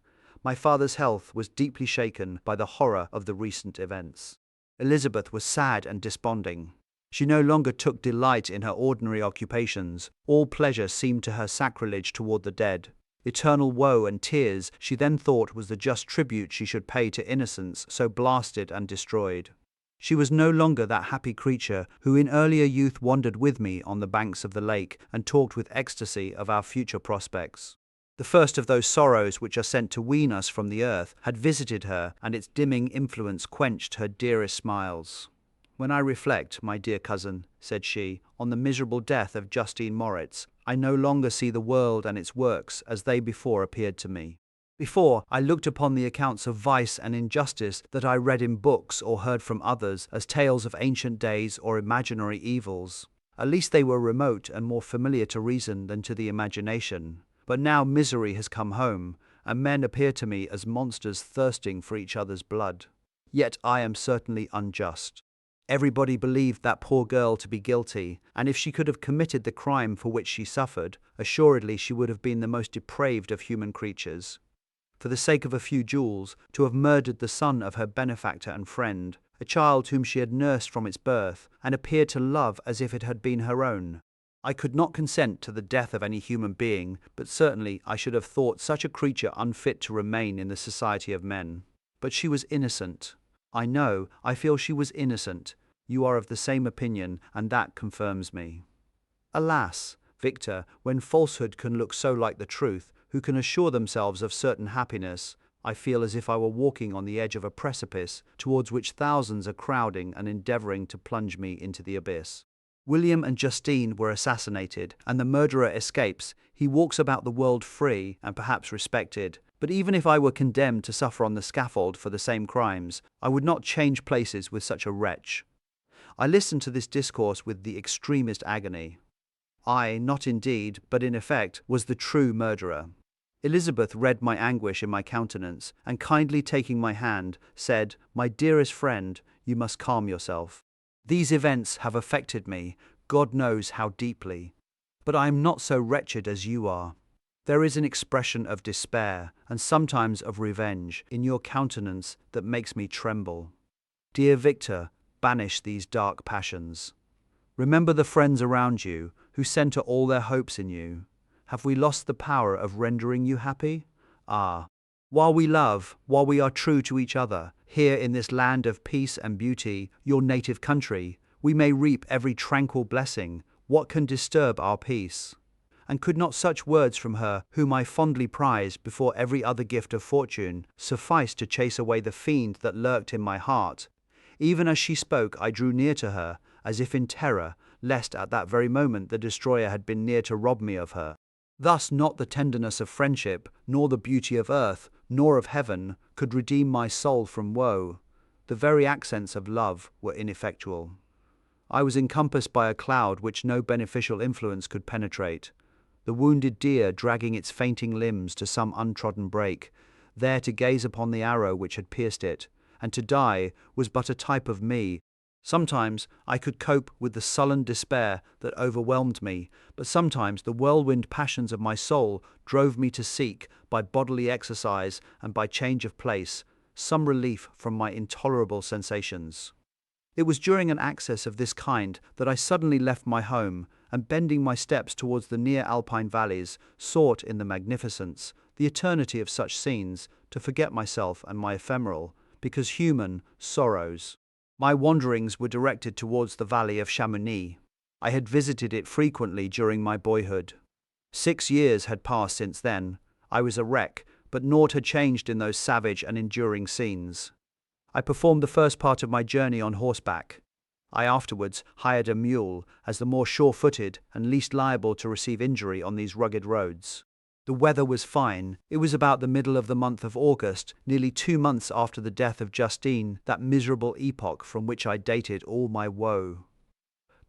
My father's health was deeply shaken by the horror of the recent events. Elizabeth was sad and desponding. She no longer took delight in her ordinary occupations. All pleasure seemed to her sacrilege toward the dead. Eternal woe and tears she then thought was the just tribute she should pay to innocence so blasted and destroyed. She was no longer that happy creature who in earlier youth wandered with me on the banks of the lake and talked with ecstasy of our future prospects. The first of those sorrows which are sent to wean us from the earth had visited her, and its dimming influence quenched her dearest smiles. "When I reflect, my dear cousin," said she, "on the miserable death of Justine Moritz, I no longer see the world and its works as they before appeared to me. Before, I looked upon the accounts of vice and injustice that I read in books or heard from others as tales of ancient days or imaginary evils. At least they were remote and more familiar to reason than to the imagination. But now misery has come home, and men appear to me as monsters thirsting for each other's blood. Yet I am certainly unjust. Everybody believed that poor girl to be guilty, and if she could have committed the crime for which she suffered, assuredly she would have been the most depraved of human creatures. For the sake of a few jewels, to have murdered the son of her benefactor and friend, a child whom she had nursed from its birth, and appeared to love as if it had been her own. I could not consent to the death of any human being, but certainly I should have thought such a creature unfit to remain in the society of men. But she was innocent. I feel she was innocent. You are of the same opinion, and that confirms me. Alas, Victor, when falsehood can look so like the truth, who can assure themselves of certain happiness, I feel as if I were walking on the edge of a precipice towards which thousands are crowding and endeavoring to plunge me into the abyss. William and Justine were assassinated, and the murderer escapes. He walks about the world free and perhaps respected. But even if I were condemned to suffer on the scaffold for the same crimes, I would not change places with such a wretch. I listened to this discourse with the extremest agony. I, not indeed, but in effect, was the true murderer. Elizabeth read my anguish in my countenance, and kindly taking my hand, said, "My dearest friend, you must calm yourself. These events have affected me, God knows how deeply. But I am not so wretched as you are. There is an expression of despair, and sometimes of revenge, in your countenance that makes me tremble. Dear Victor, banish these dark passions. Remember the friends around you, who centre all their hopes in you. Have we lost the power of rendering you happy? Ah! While we love, while we are true to each other, here in this land of peace and beauty, your native country, we may reap every tranquil blessing. What can disturb our peace? And could not such words from her, whom I fondly prize before every other gift of fortune, suffice to chase away the fiend that lurked in my heart? Even as she spoke, I drew near to her, as if in terror, lest at that very moment the destroyer had been near to rob me of her. Thus not the tenderness of friendship, nor the beauty of earth, nor of heaven, could redeem my soul from woe. The very accents of love were ineffectual. I was encompassed by a cloud which no beneficial influence could penetrate. The wounded deer dragging its fainting limbs to some untrodden brake, there to gaze upon the arrow which had pierced it, and to die was but a type of me. Sometimes I could cope with the sullen despair that overwhelmed me, but sometimes the whirlwind passions of my soul drove me to seek, by bodily exercise and by change of place, some relief from my intolerable sensations. It was during an access of this kind that I suddenly left my home, and bending my steps towards the near alpine valleys, sought in the magnificence, the eternity of such scenes, to forget myself and my ephemeral, because human, sorrows. My wanderings were directed towards the valley of Chamonix. I had visited it frequently during my boyhood. 6 years had passed since then. I was a wreck, but naught had changed in those savage and enduring scenes. I performed the first part of my journey on horseback. I afterwards hired a mule, as the more sure-footed and least liable to receive injury on these rugged roads. The weather was fine. It was about the middle of the month of August, nearly 2 months after the death of Justine, that miserable epoch from which I dated all my woe.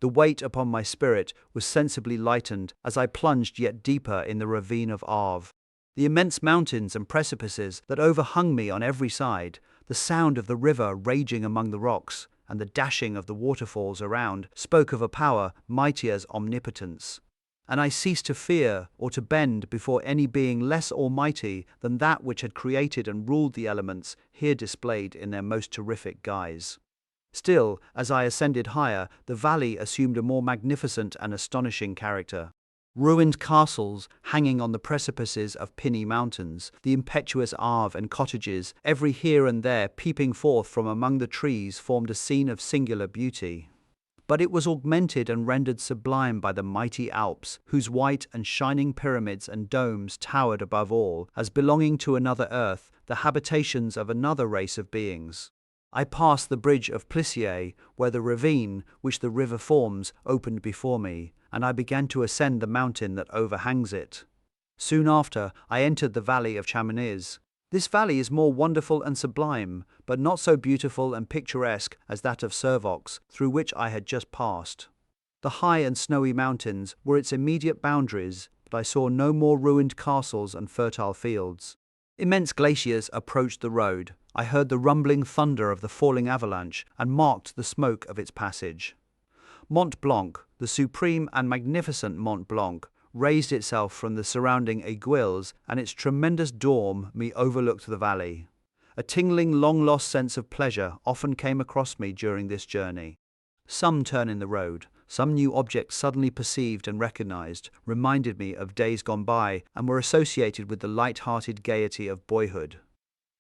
The weight upon my spirit was sensibly lightened as I plunged yet deeper in the ravine of Arve. The immense mountains and precipices that overhung me on every side, the sound of the river raging among the rocks, and the dashing of the waterfalls around spoke of a power mighty as omnipotence. And I ceased to fear or to bend before any being less almighty than that which had created and ruled the elements here displayed in their most terrific guise. Still, as I ascended higher, the valley assumed a more magnificent and astonishing character. Ruined castles hanging on the precipices of pinny mountains, the impetuous Arve and cottages, every here and there peeping forth from among the trees, formed a scene of singular beauty. But it was augmented and rendered sublime by the mighty Alps, whose white and shining pyramids and domes towered above all, as belonging to another earth, the habitations of another race of beings. I passed the bridge of Plissier, where the ravine, which the river forms, opened before me, and I began to ascend the mountain that overhangs it. Soon after, I entered the valley of Chamonix. This valley is more wonderful and sublime, but not so beautiful and picturesque as that of Servox, through which I had just passed. The high and snowy mountains were its immediate boundaries, but I saw no more ruined castles and fertile fields. Immense glaciers approached the road. I heard the rumbling thunder of the falling avalanche and marked the smoke of its passage. Mont Blanc, the supreme and magnificent Mont Blanc, raised itself from the surrounding aiguilles, and its tremendous dome me overlooked the valley. A tingling, long-lost sense of pleasure often came across me during this journey. Some turn in the road, some new object suddenly perceived and recognized, reminded me of days gone by and were associated with the light-hearted gaiety of boyhood.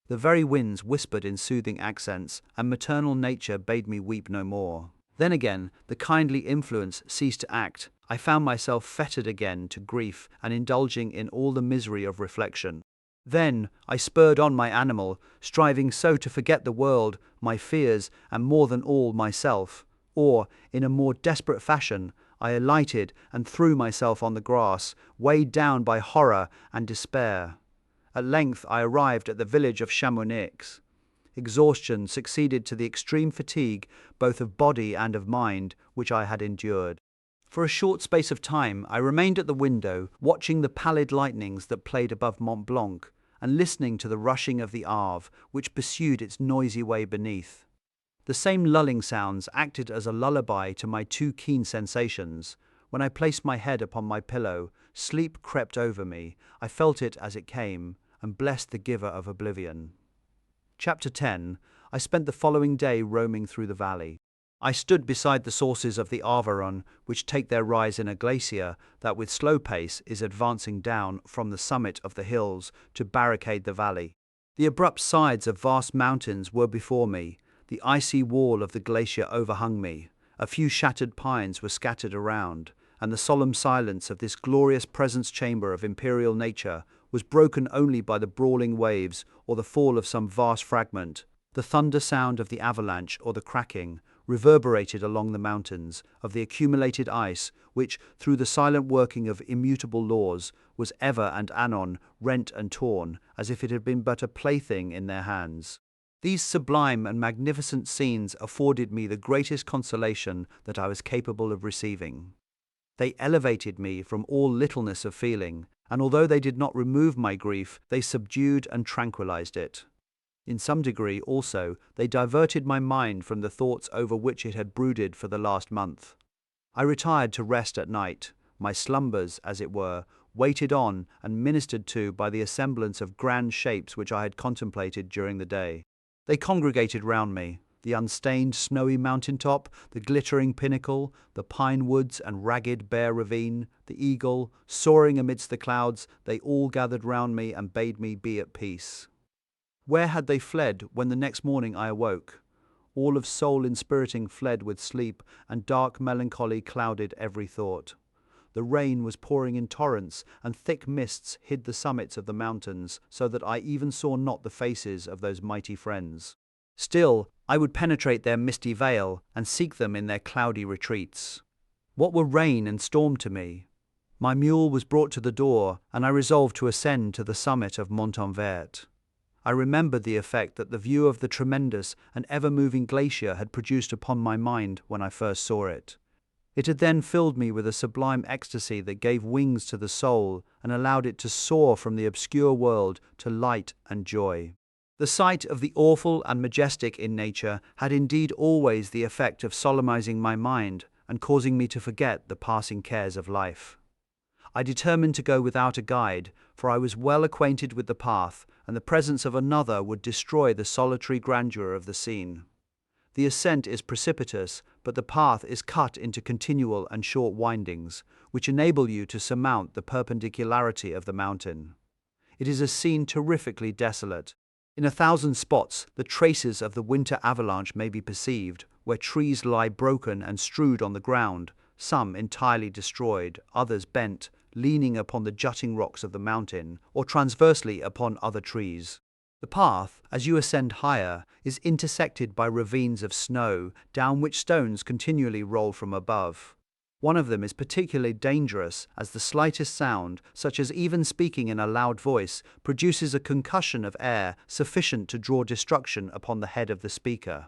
The very winds whispered in soothing accents, and maternal nature bade me weep no more. Then again, the kindly influence ceased to act. I found myself fettered again to grief and indulging in all the misery of reflection. Then I spurred on my animal, striving so to forget the world, my fears, and more than all myself. Or, in a more desperate fashion, I alighted and threw myself on the grass, weighed down by horror and despair. At length I arrived at the village of Chamonix. Exhaustion succeeded to the extreme fatigue, both of body and of mind, which I had endured. For a short space of time I remained at the window, watching the pallid lightnings that played above Mont Blanc, and listening to the rushing of the Arve, which pursued its noisy way beneath. The same lulling sounds acted as a lullaby to my too keen sensations. When I placed my head upon my pillow, sleep crept over me. I felt it as it came, and blessed the giver of oblivion. Chapter 10. I spent the following day roaming through the valley. I stood beside the sources of the Arveiron, which take their rise in a glacier that with slow pace is advancing down from the summit of the hills to barricade the valley. The abrupt sides of vast mountains were before me. The icy wall of the glacier overhung me. A few shattered pines were scattered around, and the solemn silence of this glorious presence chamber of imperial nature was broken only by the brawling waves or the fall of some vast fragment. The thunder sound of the avalanche or the cracking reverberated along the mountains of the accumulated ice, which, through the silent working of immutable laws, was ever and anon rent and torn, as if it had been but a plaything in their hands. These sublime and magnificent scenes afforded me the greatest consolation that I was capable of receiving. They elevated me from all littleness of feeling, and although they did not remove my grief, they subdued and tranquilized it. In some degree, also, they diverted my mind from the thoughts over which it had brooded for the last month. I retired to rest at night, my slumbers, as it were, waited on and ministered to by the assemblance of grand shapes which I had contemplated during the day. They congregated round me, the unstained snowy mountain-top, the glittering pinnacle, the pine woods and ragged bare ravine, the eagle, soaring amidst the clouds, they all gathered round me and bade me be at peace. Where had they fled when the next morning I awoke? All of soul-inspiriting fled with sleep, and dark melancholy clouded every thought. The rain was pouring in torrents, and thick mists hid the summits of the mountains, so that I even saw not the faces of those mighty friends. Still, I would penetrate their misty veil, and seek them in their cloudy retreats. What were rain and storm to me? My mule was brought to the door, and I resolved to ascend to the summit of Montanvert. I remembered the effect that the view of the tremendous and ever-moving glacier had produced upon my mind when I first saw it. It had then filled me with a sublime ecstasy that gave wings to the soul and allowed it to soar from the obscure world to light and joy. The sight of the awful and majestic in nature had indeed always the effect of solemnizing my mind and causing me to forget the passing cares of life. I determined to go without a guide, for I was well acquainted with the path, and the presence of another would destroy the solitary grandeur of the scene. The ascent is precipitous, but the path is cut into continual and short windings, which enable you to surmount the perpendicularity of the mountain. It is a scene terrifically desolate. In 1,000 spots, the traces of the winter avalanche may be perceived, where trees lie broken and strewed on the ground, some entirely destroyed, others bent, leaning upon the jutting rocks of the mountain, or transversely upon other trees. The path, as you ascend higher, is intersected by ravines of snow, down which stones continually roll from above. One of them is particularly dangerous, as the slightest sound, such as even speaking in a loud voice, produces a concussion of air sufficient to draw destruction upon the head of the speaker.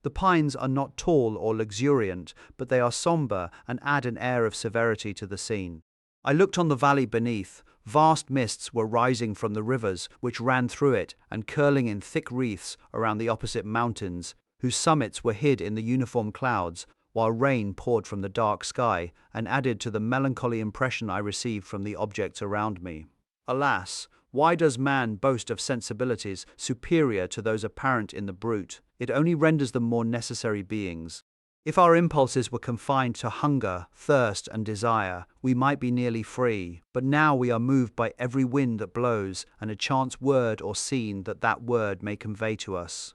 The pines are not tall or luxuriant, but they are somber and add an air of severity to the scene. I looked on the valley beneath. Vast mists were rising from the rivers which ran through it and curling in thick wreaths around the opposite mountains, whose summits were hid in the uniform clouds, while rain poured from the dark sky and added to the melancholy impression I received from the objects around me. Alas, why does man boast of sensibilities superior to those apparent in the brute? It only renders them more necessary beings. If our impulses were confined to hunger, thirst, and desire, we might be nearly free, but now we are moved by every wind that blows and a chance word or scene that word may convey to us.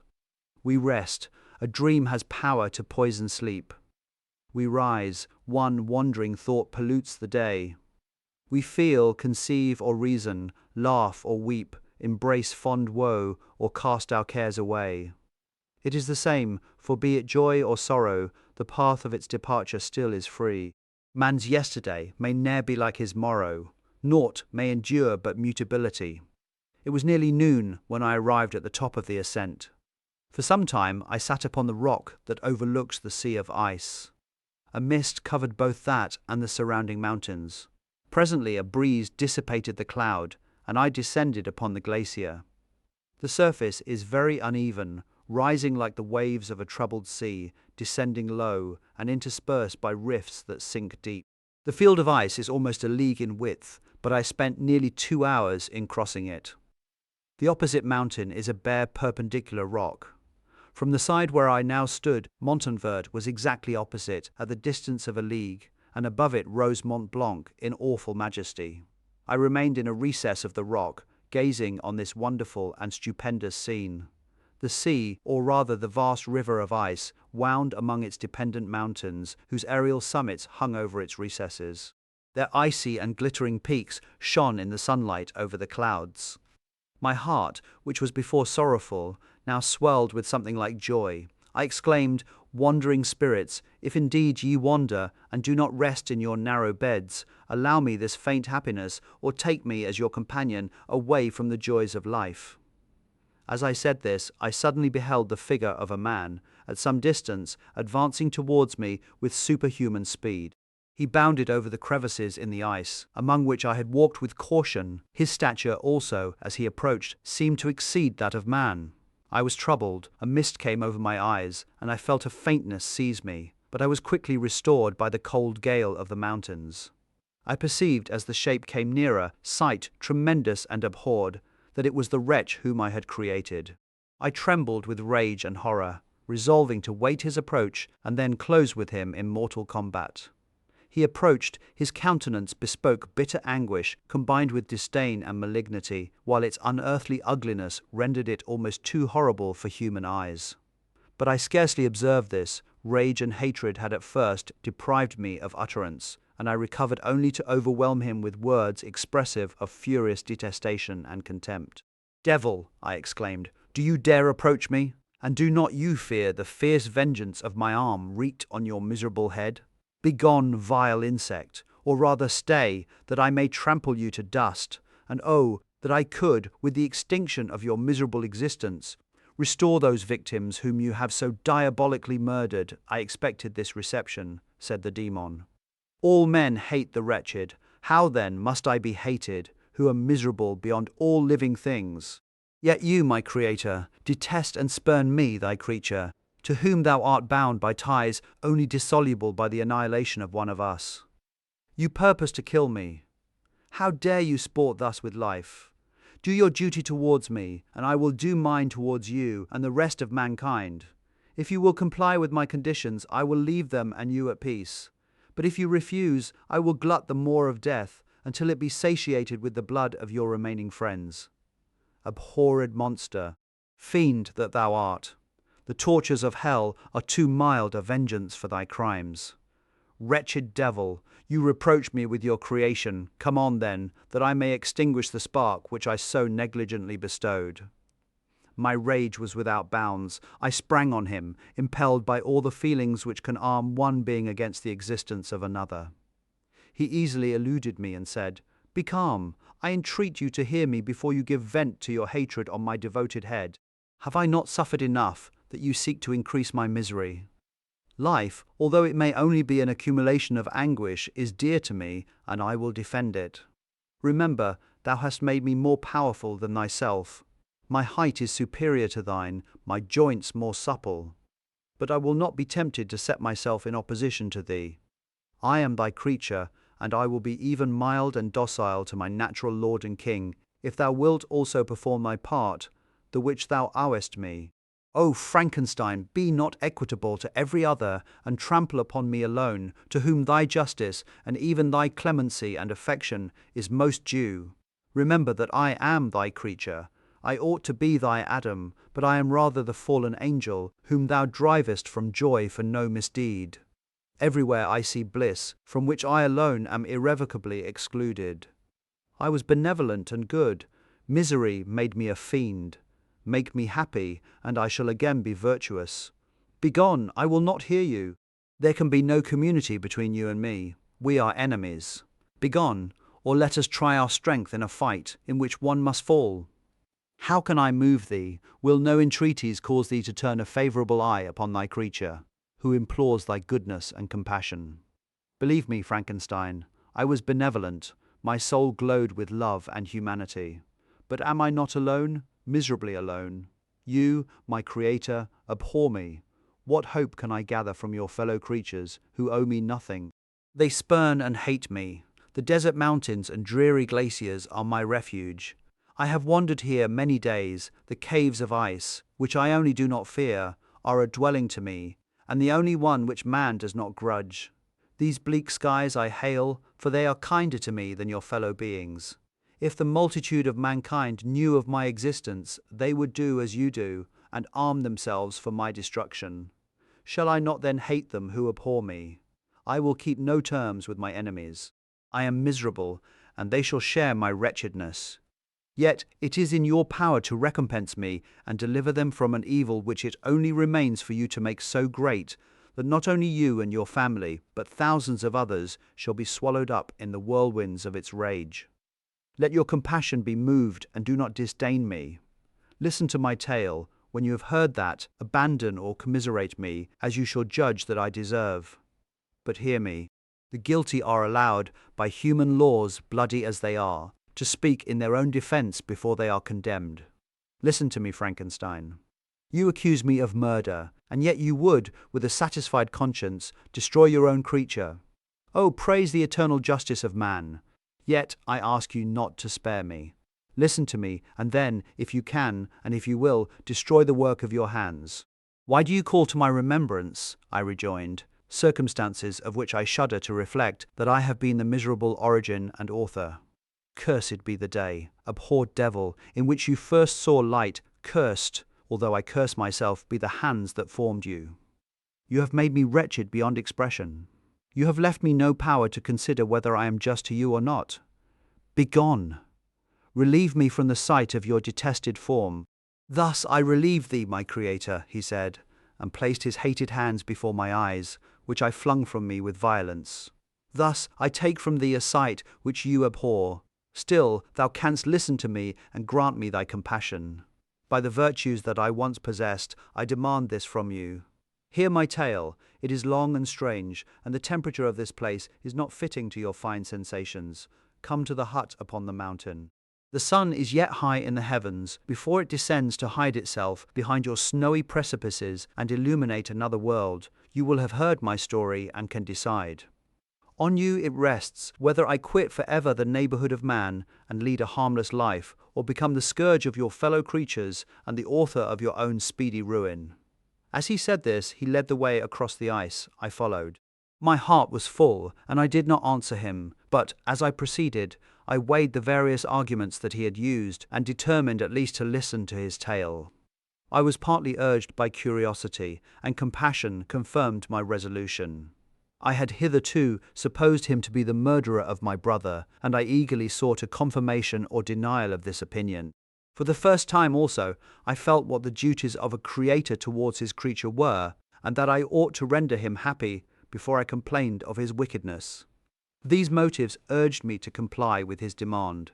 We rest. A dream has power to poison sleep. We rise. One wandering thought pollutes the day. We feel, conceive, or reason, laugh or weep, embrace fond woe, or cast our cares away. It is the same, for be it joy or sorrow, the path of its departure still is free. Man's yesterday may ne'er be like his morrow, naught may endure but mutability. It was nearly noon when I arrived at the top of the ascent. For some time I sat upon the rock that overlooks the sea of ice. A mist covered both that and the surrounding mountains. Presently a breeze dissipated the cloud, and I descended upon the glacier. The surface is very uneven, rising like the waves of a troubled sea, descending low, and interspersed by rifts that sink deep. The field of ice is almost a league in width, but I spent nearly 2 hours in crossing it. The opposite mountain is a bare perpendicular rock. From the side where I now stood, Montanvert was exactly opposite, at the distance of a league, and above it rose Mont Blanc in awful majesty. I remained in a recess of the rock, gazing on this wonderful and stupendous scene. The sea, or rather the vast river of ice, wound among its dependent mountains, whose aerial summits hung over its recesses. Their icy and glittering peaks shone in the sunlight over the clouds. My heart, which was before sorrowful, now swelled with something like joy. I exclaimed, "Wandering spirits, if indeed ye wander, and do not rest in your narrow beds, allow me this faint happiness, or take me as your companion away from the joys of life." As I said this, I suddenly beheld the figure of a man, at some distance, advancing towards me with superhuman speed. He bounded over the crevices in the ice, among which I had walked with caution. His stature also, as he approached, seemed to exceed that of man. I was troubled, a mist came over my eyes, and I felt a faintness seize me, but I was quickly restored by the cold gale of the mountains. I perceived, as the shape came nearer, sight tremendous and abhorred, that it was the wretch whom I had created. I trembled with rage and horror, resolving to wait his approach and then close with him in mortal combat. He approached, his countenance bespoke bitter anguish combined with disdain and malignity, while its unearthly ugliness rendered it almost too horrible for human eyes. But I scarcely observed this. Rage and hatred had at first deprived me of utterance, and I recovered only to overwhelm him with words expressive of furious detestation and contempt. "Devil," I exclaimed, "do you dare approach me? And do not you fear the fierce vengeance of my arm wreaked on your miserable head? Begone, vile insect, or rather stay, that I may trample you to dust, and oh, that I could, with the extinction of your miserable existence, restore those victims whom you have so diabolically murdered." I expected this reception, said the demon. All men hate the wretched. How then must I be hated, who am miserable beyond all living things? Yet you, my Creator, detest and spurn me, thy creature, to whom thou art bound by ties only dissoluble by the annihilation of one of us. You purpose to kill me. How dare you sport thus with life? Do your duty towards me, and I will do mine towards you and the rest of mankind. If you will comply with my conditions, I will leave them and you at peace. But if you refuse, I will glut the maw of death until it be satiated with the blood of your remaining friends. Abhorred monster, fiend that thou art, the tortures of hell are too mild a vengeance for thy crimes. Wretched devil, you reproach me with your creation. Come on, then, that I may extinguish the spark which I so negligently bestowed. My rage was without bounds. I sprang on him, impelled by all the feelings which can arm one being against the existence of another. He easily eluded me and said, "Be calm. I entreat you to hear me before you give vent to your hatred on my devoted head. Have I not suffered enough that you seek to increase my misery? Life, although it may only be an accumulation of anguish, is dear to me, and I will defend it. Remember, thou hast made me more powerful than thyself. My height is superior to thine, my joints more supple. But I will not be tempted to set myself in opposition to thee. I am thy creature, and I will be even mild and docile to my natural lord and king, if thou wilt also perform thy part, the which thou owest me. O Frankenstein, be not equitable to every other, and trample upon me alone, to whom thy justice, and even thy clemency and affection, is most due. Remember that I am thy creature. I ought to be thy Adam, but I am rather the fallen angel, whom thou drivest from joy for no misdeed. Everywhere I see bliss, from which I alone am irrevocably excluded. I was benevolent and good. Misery made me a fiend. Make me happy, and I shall again be virtuous. Begone, I will not hear you. There can be no community between you and me. We are enemies. Begone, or let us try our strength in a fight in which one must fall. How can I move thee? Will no entreaties cause thee to turn a favourable eye upon thy creature, who implores thy goodness and compassion? Believe me, Frankenstein, I was benevolent, my soul glowed with love and humanity. But am I not alone, miserably alone? You, my Creator, abhor me. What hope can I gather from your fellow creatures, who owe me nothing? They spurn and hate me. The desert mountains and dreary glaciers are my refuge. I have wandered here many days. The caves of ice, which I only do not fear, are a dwelling to me, and the only one which man does not grudge. These bleak skies I hail, for they are kinder to me than your fellow beings. If the multitude of mankind knew of my existence, they would do as you do, and arm themselves for my destruction. Shall I not then hate them who abhor me? I will keep no terms with my enemies. I am miserable, and they shall share my wretchedness. Yet it is in your power to recompense me and deliver them from an evil which it only remains for you to make so great that not only you and your family, but thousands of others shall be swallowed up in the whirlwinds of its rage. Let your compassion be moved and do not disdain me. Listen to my tale. When you have heard that, abandon or commiserate me, as you shall judge that I deserve. But hear me. The guilty are allowed, by human laws bloody as they are, to speak in their own defense before they are condemned. Listen to me, Frankenstein. You accuse me of murder, and yet you would, with a satisfied conscience, destroy your own creature. Oh, praise the eternal justice of man. Yet I ask you not to spare me. Listen to me, and then, if you can, and if you will, destroy the work of your hands. Why do you call to my remembrance, I rejoined, circumstances of which I shudder to reflect that I have been the miserable origin and author? Cursed be the day, abhorred devil, in which you first saw light. Cursed, although I curse myself, be the hands that formed you. You have made me wretched beyond expression. You have left me no power to consider whether I am just to you or not. Begone! Relieve me from the sight of your detested form. Thus I relieve thee, my Creator, he said, and placed his hated hands before my eyes, which I flung from me with violence. Thus I take from thee a sight which you abhor. Still thou canst listen to me and grant me thy compassion. By the virtues that I once possessed, I demand this from you. Hear my tale. It is long and strange, and the temperature of this place is not fitting to your fine sensations. Come to the hut upon the mountain. The sun is yet high in the heavens, before it descends to hide itself behind your snowy precipices and illuminate another world. You will have heard my story and can decide. On you it rests whether I quit forever the neighborhood of man and lead a harmless life, or become the scourge of your fellow creatures and the author of your own speedy ruin. As he said this, he led the way across the ice. I followed. My heart was full, and I did not answer him, but, as I proceeded, I weighed the various arguments that he had used, and determined at least to listen to his tale. I was partly urged by curiosity, and compassion confirmed my resolution. I had hitherto supposed him to be the murderer of my brother, and I eagerly sought a confirmation or denial of this opinion. For the first time also, I felt what the duties of a creator towards his creature were, and that I ought to render him happy before I complained of his wickedness. These motives urged me to comply with his demand.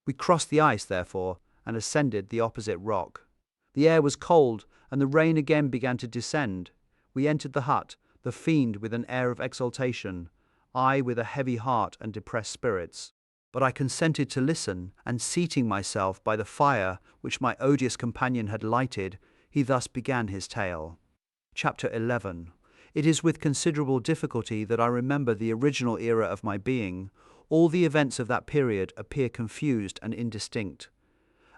We crossed the ice, therefore, and ascended the opposite rock. The air was cold, and the rain again began to descend. We entered the hut, the fiend with an air of exultation, I with a heavy heart and depressed spirits. But I consented to listen, and seating myself by the fire which my odious companion had lighted, he thus began his tale. Chapter 11. It is with considerable difficulty that I remember the original era of my being. All the events of that period appear confused and indistinct.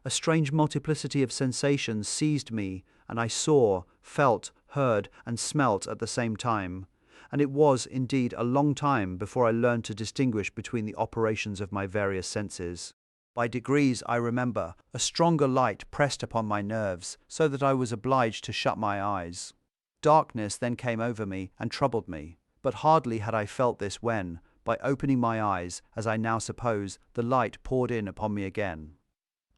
A strange multiplicity of sensations seized me, and I saw, felt, heard, and smelt at the same time. And it was, indeed, a long time before I learned to distinguish between the operations of my various senses. By degrees, I remember, a stronger light pressed upon my nerves, so that I was obliged to shut my eyes. Darkness then came over me and troubled me, but hardly had I felt this when, by opening my eyes, as I now suppose, the light poured in upon me again.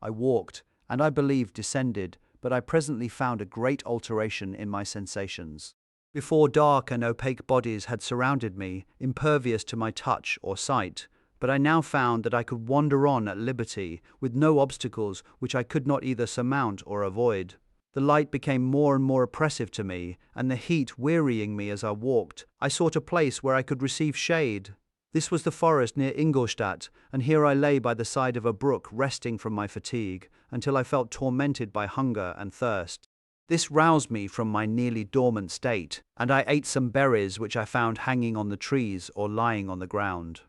I walked, and I believe descended, but I presently found a great alteration in my sensations. Before, dark and opaque bodies had surrounded me, impervious to my touch or sight, but I now found that I could wander on at liberty, with no obstacles which I could not either surmount or avoid. The light became more and more oppressive to me, and the heat wearying me as I walked, I sought a place where I could receive shade. This was the forest near Ingolstadt, and here I lay by the side of a brook resting from my fatigue, until I felt tormented by hunger and thirst. This roused me from my nearly dormant state, and I ate some berries which I found hanging on the trees or lying on the ground.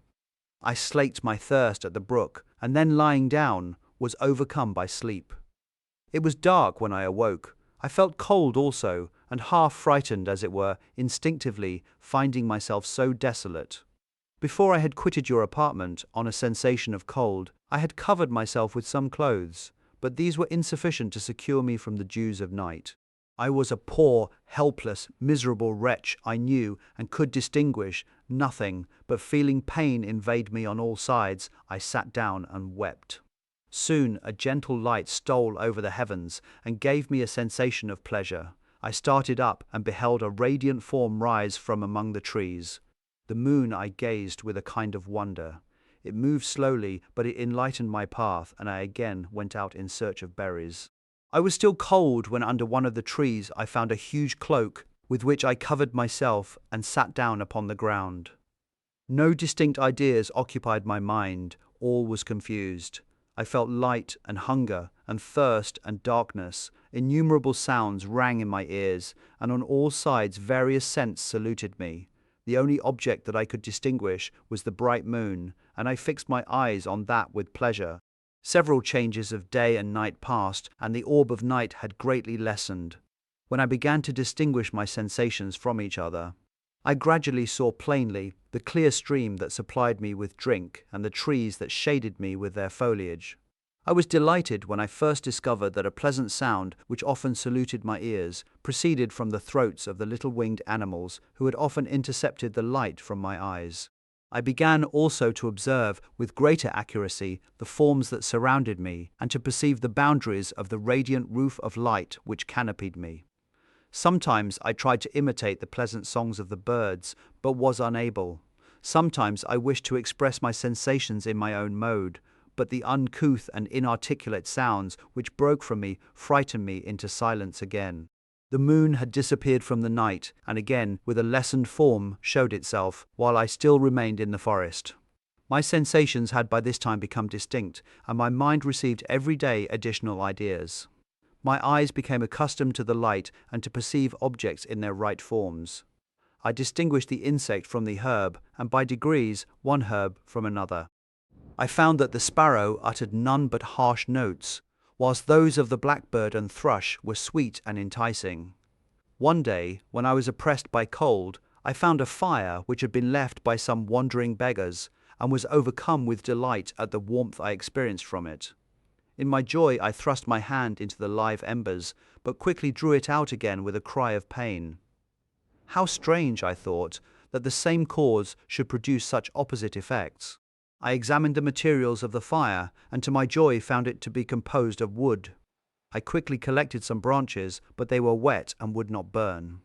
I slaked my thirst at the brook, and then lying down, was overcome by sleep. It was dark when I awoke. I felt cold also, and half frightened, as it were, instinctively, finding myself so desolate. Before I had quitted your apartment, on a sensation of cold, I had covered myself with some clothes, but these were insufficient to secure me from the dews of night. I was a poor, helpless, miserable wretch, I knew, and could distinguish nothing, but feeling pain invade me on all sides, I sat down and wept. Soon a gentle light stole over the heavens, and gave me a sensation of pleasure. I started up, and beheld a radiant form rise from among the trees. The moon I gazed with a kind of wonder. It moved slowly, but it enlightened my path, and I again went out in search of berries. I was still cold when under one of the trees I found a huge cloak, with which I covered myself and sat down upon the ground. No distinct ideas occupied my mind, all was confused. I felt light and hunger and thirst and darkness. Innumerable sounds rang in my ears, and on all sides various scents saluted me. The only object that I could distinguish was the bright moon, and I fixed my eyes on that with pleasure. Several changes of day and night passed, and the orb of night had greatly lessened. When I began to distinguish my sensations from each other, I gradually saw plainly the clear stream that supplied me with drink and the trees that shaded me with their foliage. I was delighted when I first discovered that a pleasant sound, which often saluted my ears, proceeded from the throats of the little winged animals who had often intercepted the light from my eyes. I began also to observe with greater accuracy the forms that surrounded me, and to perceive the boundaries of the radiant roof of light which canopied me. Sometimes I tried to imitate the pleasant songs of the birds, but was unable. Sometimes I wished to express my sensations in my own mode, but the uncouth and inarticulate sounds which broke from me frightened me into silence again. The moon had disappeared from the night, and again, with a lessened form, showed itself, while I still remained in the forest. My sensations had by this time become distinct, and my mind received every day additional ideas. My eyes became accustomed to the light and to perceive objects in their right forms. I distinguished the insect from the herb, and by degrees one herb from another. I found that the sparrow uttered none but harsh notes, whilst those of the blackbird and thrush were sweet and enticing. One day, when I was oppressed by cold, I found a fire which had been left by some wandering beggars, and was overcome with delight at the warmth I experienced from it. In my joy I thrust my hand into the live embers, but quickly drew it out again with a cry of pain. How strange, I thought, that the same cause should produce such opposite effects. I examined the materials of the fire, and to my joy found it to be composed of wood. I quickly collected some branches, but they were wet and would not burn.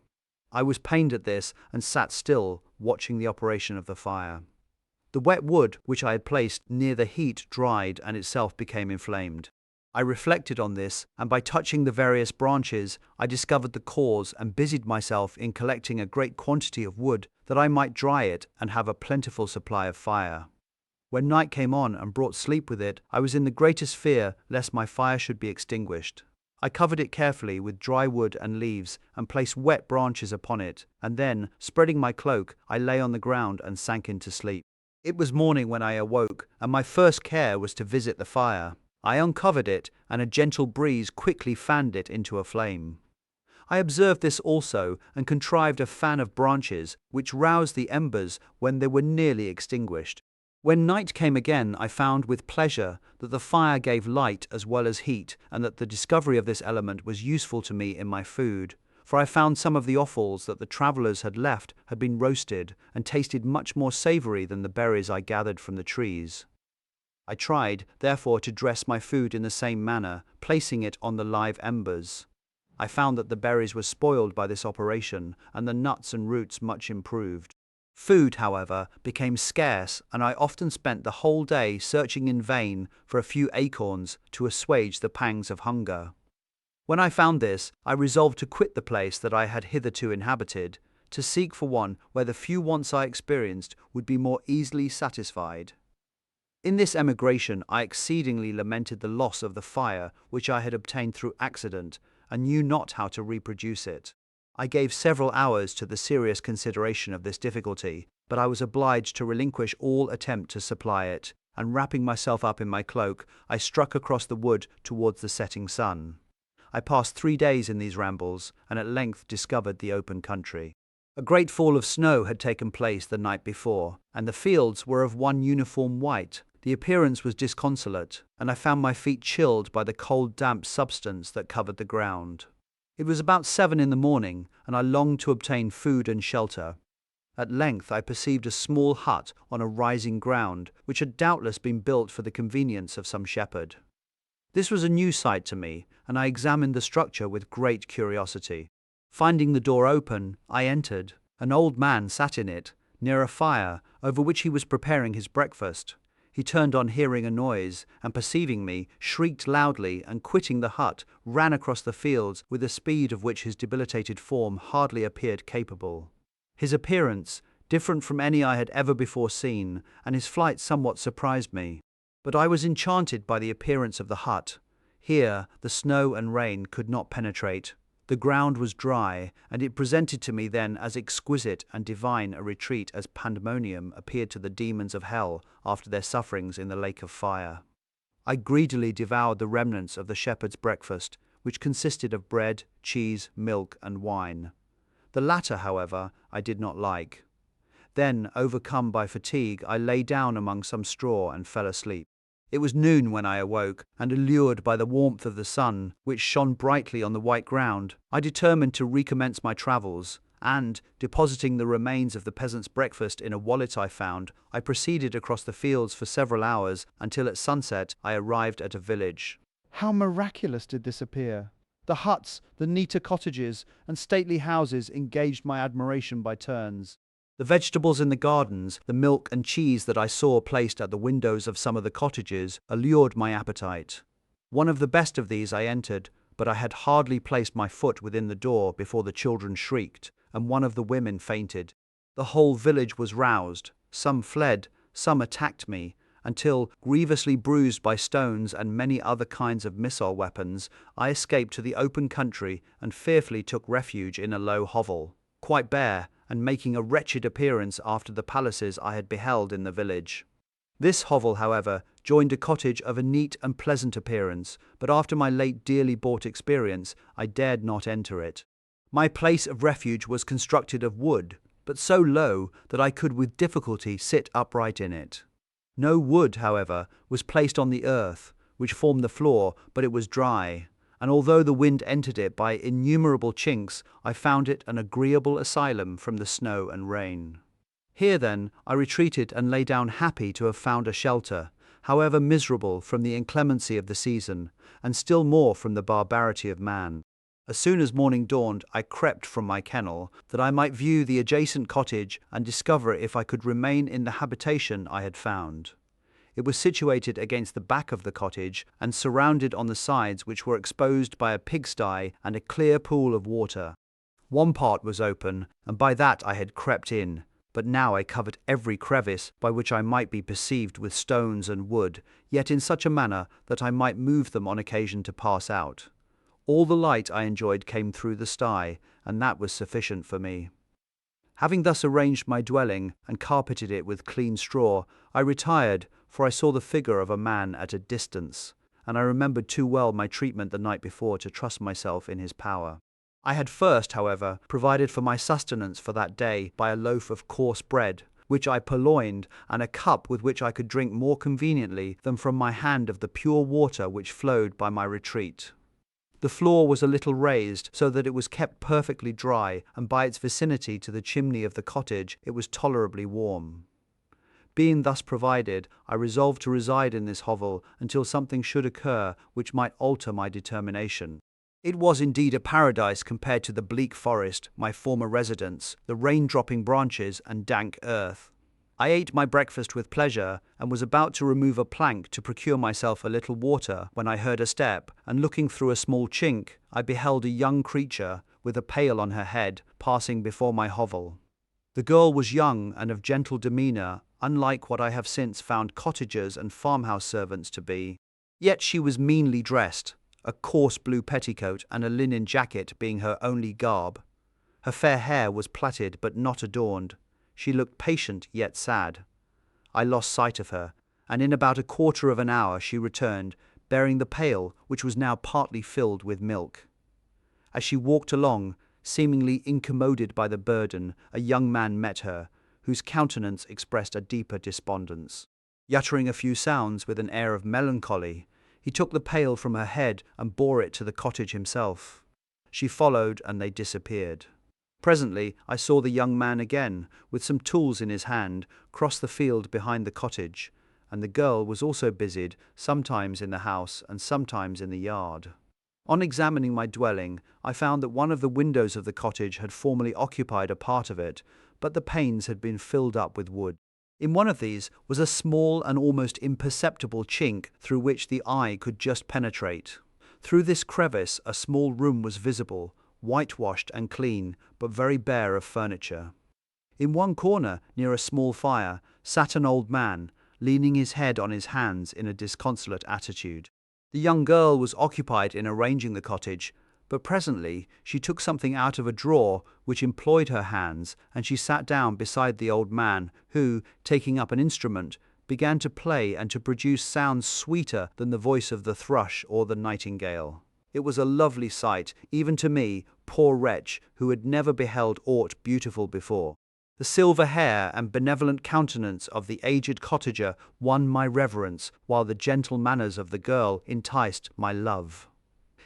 I was pained at this, and sat still, watching the operation of the fire. The wet wood which I had placed near the heat dried and itself became inflamed. I reflected on this, and by touching the various branches, I discovered the cause and busied myself in collecting a great quantity of wood that I might dry it and have a plentiful supply of fire. When night came on and brought sleep with it, I was in the greatest fear lest my fire should be extinguished. I covered it carefully with dry wood and leaves and placed wet branches upon it, and then, spreading my cloak, I lay on the ground and sank into sleep. It was morning when I awoke, and my first care was to visit the fire. I uncovered it, and a gentle breeze quickly fanned it into a flame. I observed this also, and contrived a fan of branches, which roused the embers when they were nearly extinguished. When night came again, I found with pleasure that the fire gave light as well as heat, and that the discovery of this element was useful to me in my food, for I found some of the offals that the travellers had left had been roasted, and tasted much more savoury than the berries I gathered from the trees. I tried, therefore, to dress my food in the same manner, placing it on the live embers. I found that the berries were spoiled by this operation, and the nuts and roots much improved. Food, however, became scarce, and I often spent the whole day searching in vain for a few acorns to assuage the pangs of hunger. When I found this, I resolved to quit the place that I had hitherto inhabited, to seek for one where the few wants I experienced would be more easily satisfied. In this emigration I exceedingly lamented the loss of the fire which I had obtained through accident, and knew not how to reproduce it. I gave several hours to the serious consideration of this difficulty, but I was obliged to relinquish all attempt to supply it, and wrapping myself up in my cloak, I struck across the wood towards the setting sun. I passed 3 days in these rambles, and at length discovered the open country. A great fall of snow had taken place the night before, and the fields were of one uniform white. The appearance was disconsolate, and I found my feet chilled by the cold damp substance that covered the ground. It was about 7 in the morning, and I longed to obtain food and shelter. At length I perceived a small hut on a rising ground, which had doubtless been built for the convenience of some shepherd. This was a new sight to me, and I examined the structure with great curiosity. Finding the door open, I entered. An old man sat in it, near a fire, over which he was preparing his breakfast. He turned on hearing a noise, and perceiving me, shrieked loudly, and quitting the hut, ran across the fields with a speed of which his debilitated form hardly appeared capable. His appearance, different from any I had ever before seen, and his flight somewhat surprised me. But I was enchanted by the appearance of the hut. Here the snow and rain could not penetrate. The ground was dry, and it presented to me then as exquisite and divine a retreat as pandemonium appeared to the demons of hell after their sufferings in the lake of fire. I greedily devoured the remnants of the shepherd's breakfast, which consisted of bread, cheese, milk, and wine. The latter, however, I did not like. Then, overcome by fatigue, I lay down among some straw and fell asleep. It was noon when I awoke, and allured by the warmth of the sun, which shone brightly on the white ground, I determined to recommence my travels, and, depositing the remains of the peasant's breakfast in a wallet I found, I proceeded across the fields for several hours, until at sunset I arrived at a village. How miraculous did this appear! The huts, the neater cottages, and stately houses engaged my admiration by turns. The vegetables in the gardens, the milk and cheese that I saw placed at the windows of some of the cottages, allured my appetite. One of the best of these I entered, but I had hardly placed my foot within the door before the children shrieked, and one of the women fainted. The whole village was roused. Some fled, some attacked me, until, grievously bruised by stones and many other kinds of missile weapons, I escaped to the open country and fearfully took refuge in a low hovel, quite bare, and making a wretched appearance after the palaces I had beheld in the village. This hovel, however, joined a cottage of a neat and pleasant appearance, but after my late dearly bought experience, I dared not enter it. My place of refuge was constructed of wood, but so low that I could with difficulty sit upright in it. No wood, however, was placed on the earth, which formed the floor, but it was dry, and although the wind entered it by innumerable chinks, I found it an agreeable asylum from the snow and rain. Here, then, I retreated and lay down happy to have found a shelter, however miserable from the inclemency of the season, and still more from the barbarity of man. As soon as morning dawned, I crept from my kennel, that I might view the adjacent cottage and discover if I could remain in the habitation I had found. It was situated against the back of the cottage, and surrounded on the sides, which were exposed by a pigsty and a clear pool of water. One part was open, and by that I had crept in, but now I covered every crevice by which I might be perceived with stones and wood, yet in such a manner that I might move them on occasion to pass out. All the light I enjoyed came through the sty, and that was sufficient for me. Having thus arranged my dwelling and carpeted it with clean straw, I retired, for I saw the figure of a man at a distance, and I remembered too well my treatment the night before to trust myself in his power. I had first, however, provided for my sustenance for that day by a loaf of coarse bread, which I purloined, and a cup with which I could drink more conveniently than from my hand of the pure water which flowed by my retreat. The floor was a little raised, so that it was kept perfectly dry, and by its vicinity to the chimney of the cottage it was tolerably warm. Being thus provided, I resolved to reside in this hovel until something should occur which might alter my determination. It was indeed a paradise compared to the bleak forest, my former residence, the rain-dropping branches and dank earth. I ate my breakfast with pleasure, and was about to remove a plank to procure myself a little water, when I heard a step, and looking through a small chink, I beheld a young creature, with a pail on her head, passing before my hovel. The girl was young and of gentle demeanour, unlike what I have since found cottagers and farmhouse servants to be. Yet she was meanly dressed, a coarse blue petticoat and a linen jacket being her only garb. Her fair hair was plaited but not adorned. She looked patient yet sad. I lost sight of her, and in about a quarter of an hour she returned, bearing the pail, which was now partly filled with milk. As she walked along, seemingly incommoded by the burden, a young man met her, whose countenance expressed a deeper despondence. Uttering a few sounds with an air of melancholy, he took the pail from her head and bore it to the cottage himself. She followed, and they disappeared. Presently I saw the young man again, with some tools in his hand, cross the field behind the cottage, and the girl was also busied, sometimes in the house and sometimes in the yard. On examining my dwelling, I found that one of the windows of the cottage had formerly occupied a part of it, but the panes had been filled up with wood. In one of these was a small and almost imperceptible chink through which the eye could just penetrate. Through this crevice a small room was visible, whitewashed and clean, but very bare of furniture. In one corner, near a small fire, sat an old man, leaning his head on his hands in a disconsolate attitude. The young girl was occupied in arranging the cottage, but presently she took something out of a drawer which employed her hands, and she sat down beside the old man, who, taking up an instrument, began to play and to produce sounds sweeter than the voice of the thrush or the nightingale. It was a lovely sight, even to me, poor wretch, who had never beheld aught beautiful before. The silver hair and benevolent countenance of the aged cottager won my reverence, while the gentle manners of the girl enticed my love.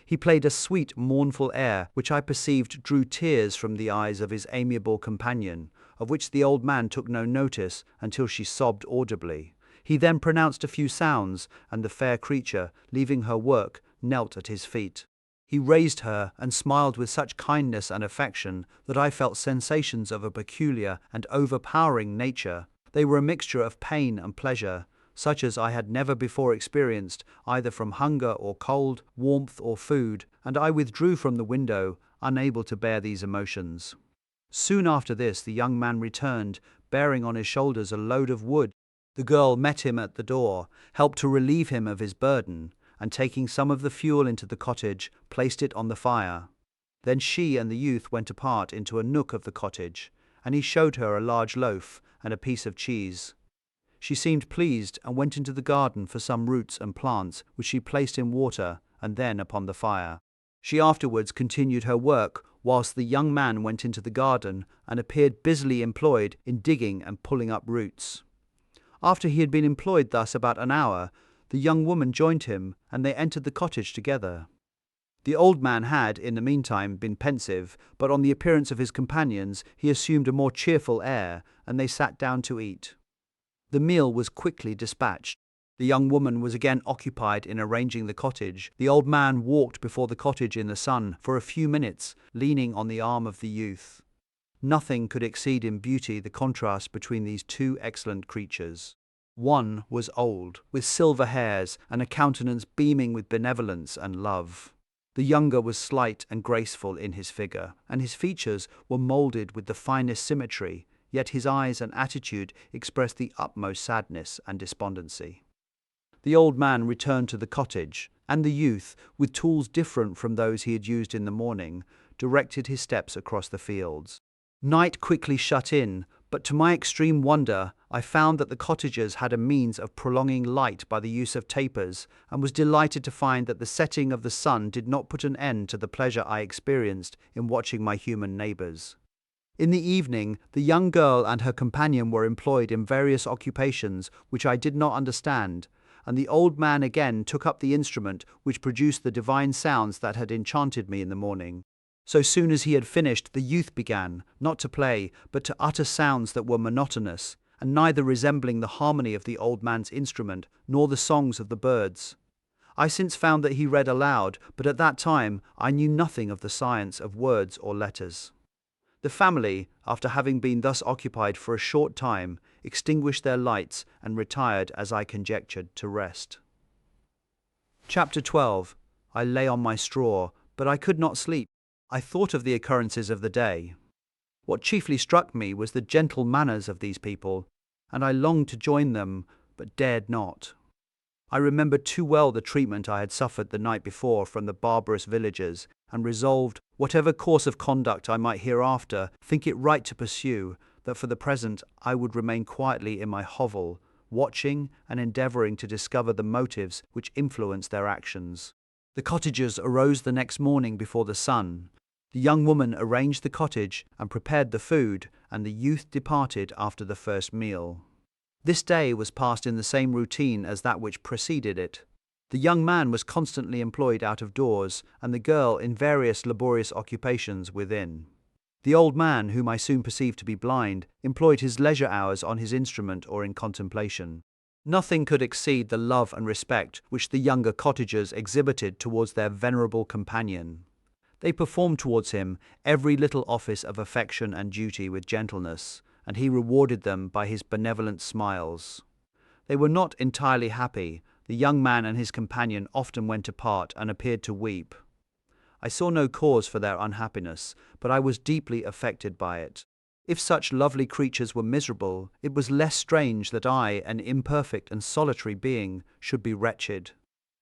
He played a sweet, mournful air, which I perceived drew tears from the eyes of his amiable companion, of which the old man took no notice until she sobbed audibly. He then pronounced a few sounds, and the fair creature, leaving her work, knelt at his feet. He raised her and smiled with such kindness and affection that I felt sensations of a peculiar and overpowering nature. They were a mixture of pain and pleasure, such as I had never before experienced, either from hunger or cold, warmth or food, and I withdrew from the window, unable to bear these emotions. Soon after this, the young man returned, bearing on his shoulders a load of wood. The girl met him at the door, helped to relieve him of his burden, and taking some of the fuel into the cottage, placed it on the fire. Then she and the youth went apart into a nook of the cottage, and he showed her a large loaf and a piece of cheese. She seemed pleased and went into the garden for some roots and plants, which she placed in water and then upon the fire. She afterwards continued her work, whilst the young man went into the garden and appeared busily employed in digging and pulling up roots. After he had been employed thus about an hour, the young woman joined him, and they entered the cottage together. The old man had, in the meantime, been pensive, but on the appearance of his companions he assumed a more cheerful air, and they sat down to eat. The meal was quickly dispatched. The young woman was again occupied in arranging the cottage. The old man walked before the cottage in the sun for a few minutes, leaning on the arm of the youth. Nothing could exceed in beauty the contrast between these two excellent creatures. One was old, with silver hairs and a countenance beaming with benevolence and love. The younger was slight and graceful in his figure, and his features were moulded with the finest symmetry, yet his eyes and attitude expressed the utmost sadness and despondency. The old man returned to the cottage, and the youth, with tools different from those he had used in the morning, directed his steps across the fields. Night quickly shut in, but to my extreme wonder, I found that the cottagers had a means of prolonging light by the use of tapers, and was delighted to find that the setting of the sun did not put an end to the pleasure I experienced in watching my human neighbours. In the evening, the young girl and her companion were employed in various occupations which I did not understand, and the old man again took up the instrument which produced the divine sounds that had enchanted me in the morning. So soon as he had finished, the youth began, not to play, but to utter sounds that were monotonous, and neither resembling the harmony of the old man's instrument, nor the songs of the birds. I since found that he read aloud, but at that time I knew nothing of the science of words or letters. The family, after having been thus occupied for a short time, extinguished their lights and retired, as I conjectured, to rest. Chapter 12. I lay on my straw, but I could not sleep. I thought of the occurrences of the day. What chiefly struck me was the gentle manners of these people, and I longed to join them, but dared not. I remembered too well the treatment I had suffered the night before from the barbarous villagers, and resolved, whatever course of conduct I might hereafter think it right to pursue, that for the present I would remain quietly in my hovel, watching and endeavouring to discover the motives which influenced their actions. The cottagers arose the next morning before the sun. The young woman arranged the cottage and prepared the food, and the youth departed after the first meal. This day was passed in the same routine as that which preceded it. The young man was constantly employed out of doors, and the girl in various laborious occupations within. The old man, whom I soon perceived to be blind, employed his leisure hours on his instrument or in contemplation. Nothing could exceed the love and respect which the younger cottagers exhibited towards their venerable companion. They performed towards him every little office of affection and duty with gentleness, and he rewarded them by his benevolent smiles. They were not entirely happy. The young man and his companion often went apart and appeared to weep. I saw no cause for their unhappiness, but I was deeply affected by it. If such lovely creatures were miserable, it was less strange that I, an imperfect and solitary being, should be wretched.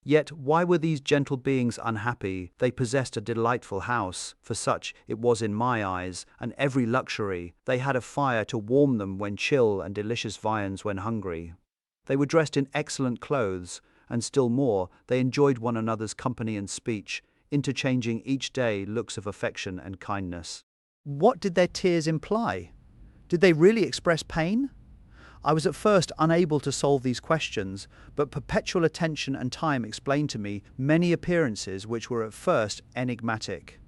Yet why were these gentle beings unhappy? They possessed a delightful house, for such it was in my eyes, and every luxury. They had a fire to warm them when chill and delicious viands when hungry. They were dressed in excellent clothes, and still more, they enjoyed one another's company and speech, interchanging each day looks of affection and kindness. What did their tears imply? Did they really express pain? I was at first unable to solve these questions, but perpetual attention and time explained to me many appearances which were at first enigmatic.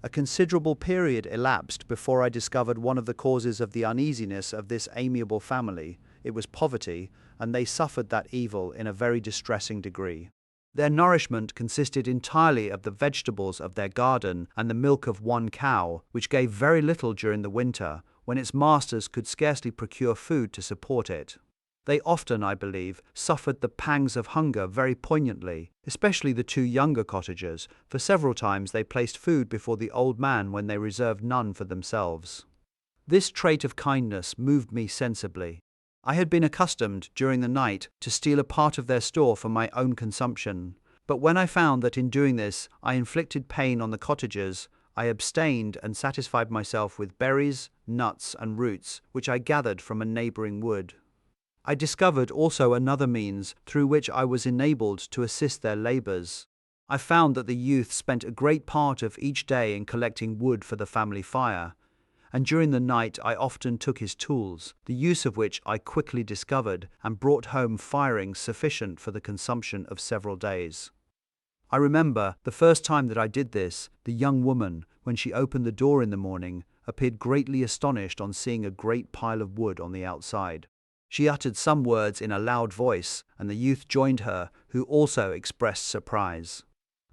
A considerable period elapsed before I discovered one of the causes of the uneasiness of this amiable family. It was poverty, and they suffered that evil in a very distressing degree. Their nourishment consisted entirely of the vegetables of their garden and the milk of one cow, which gave very little during the winter, when its masters could scarcely procure food to support it. They often, I believe, suffered the pangs of hunger very poignantly, especially the two younger cottagers, for several times they placed food before the old man when they reserved none for themselves. This trait of kindness moved me sensibly. I had been accustomed, during the night, to steal a part of their store for my own consumption, but when I found that in doing this I inflicted pain on the cottagers, I abstained and satisfied myself with berries, nuts, and roots, which I gathered from a neighboring wood. I discovered also another means through which I was enabled to assist their labors. I found that the youth spent a great part of each day in collecting wood for the family fire, and during the night I often took his tools, the use of which I quickly discovered and brought home firings sufficient for the consumption of several days. I remember the first time that I did this, the young woman, when she opened the door in the morning, appeared greatly astonished on seeing a great pile of wood on the outside. She uttered some words in a loud voice, and the youth joined her, who also expressed surprise.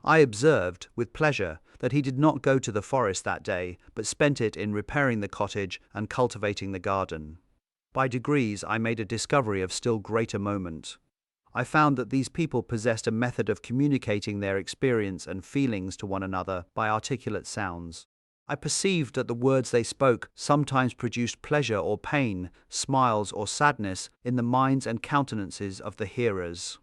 I observed, with pleasure, that he did not go to the forest that day, but spent it in repairing the cottage and cultivating the garden. By degrees I made a discovery of still greater moment. I found that these people possessed a method of communicating their experience and feelings to one another by articulate sounds. I perceived that the words they spoke sometimes produced pleasure or pain, smiles or sadness in the minds and countenances of the hearers.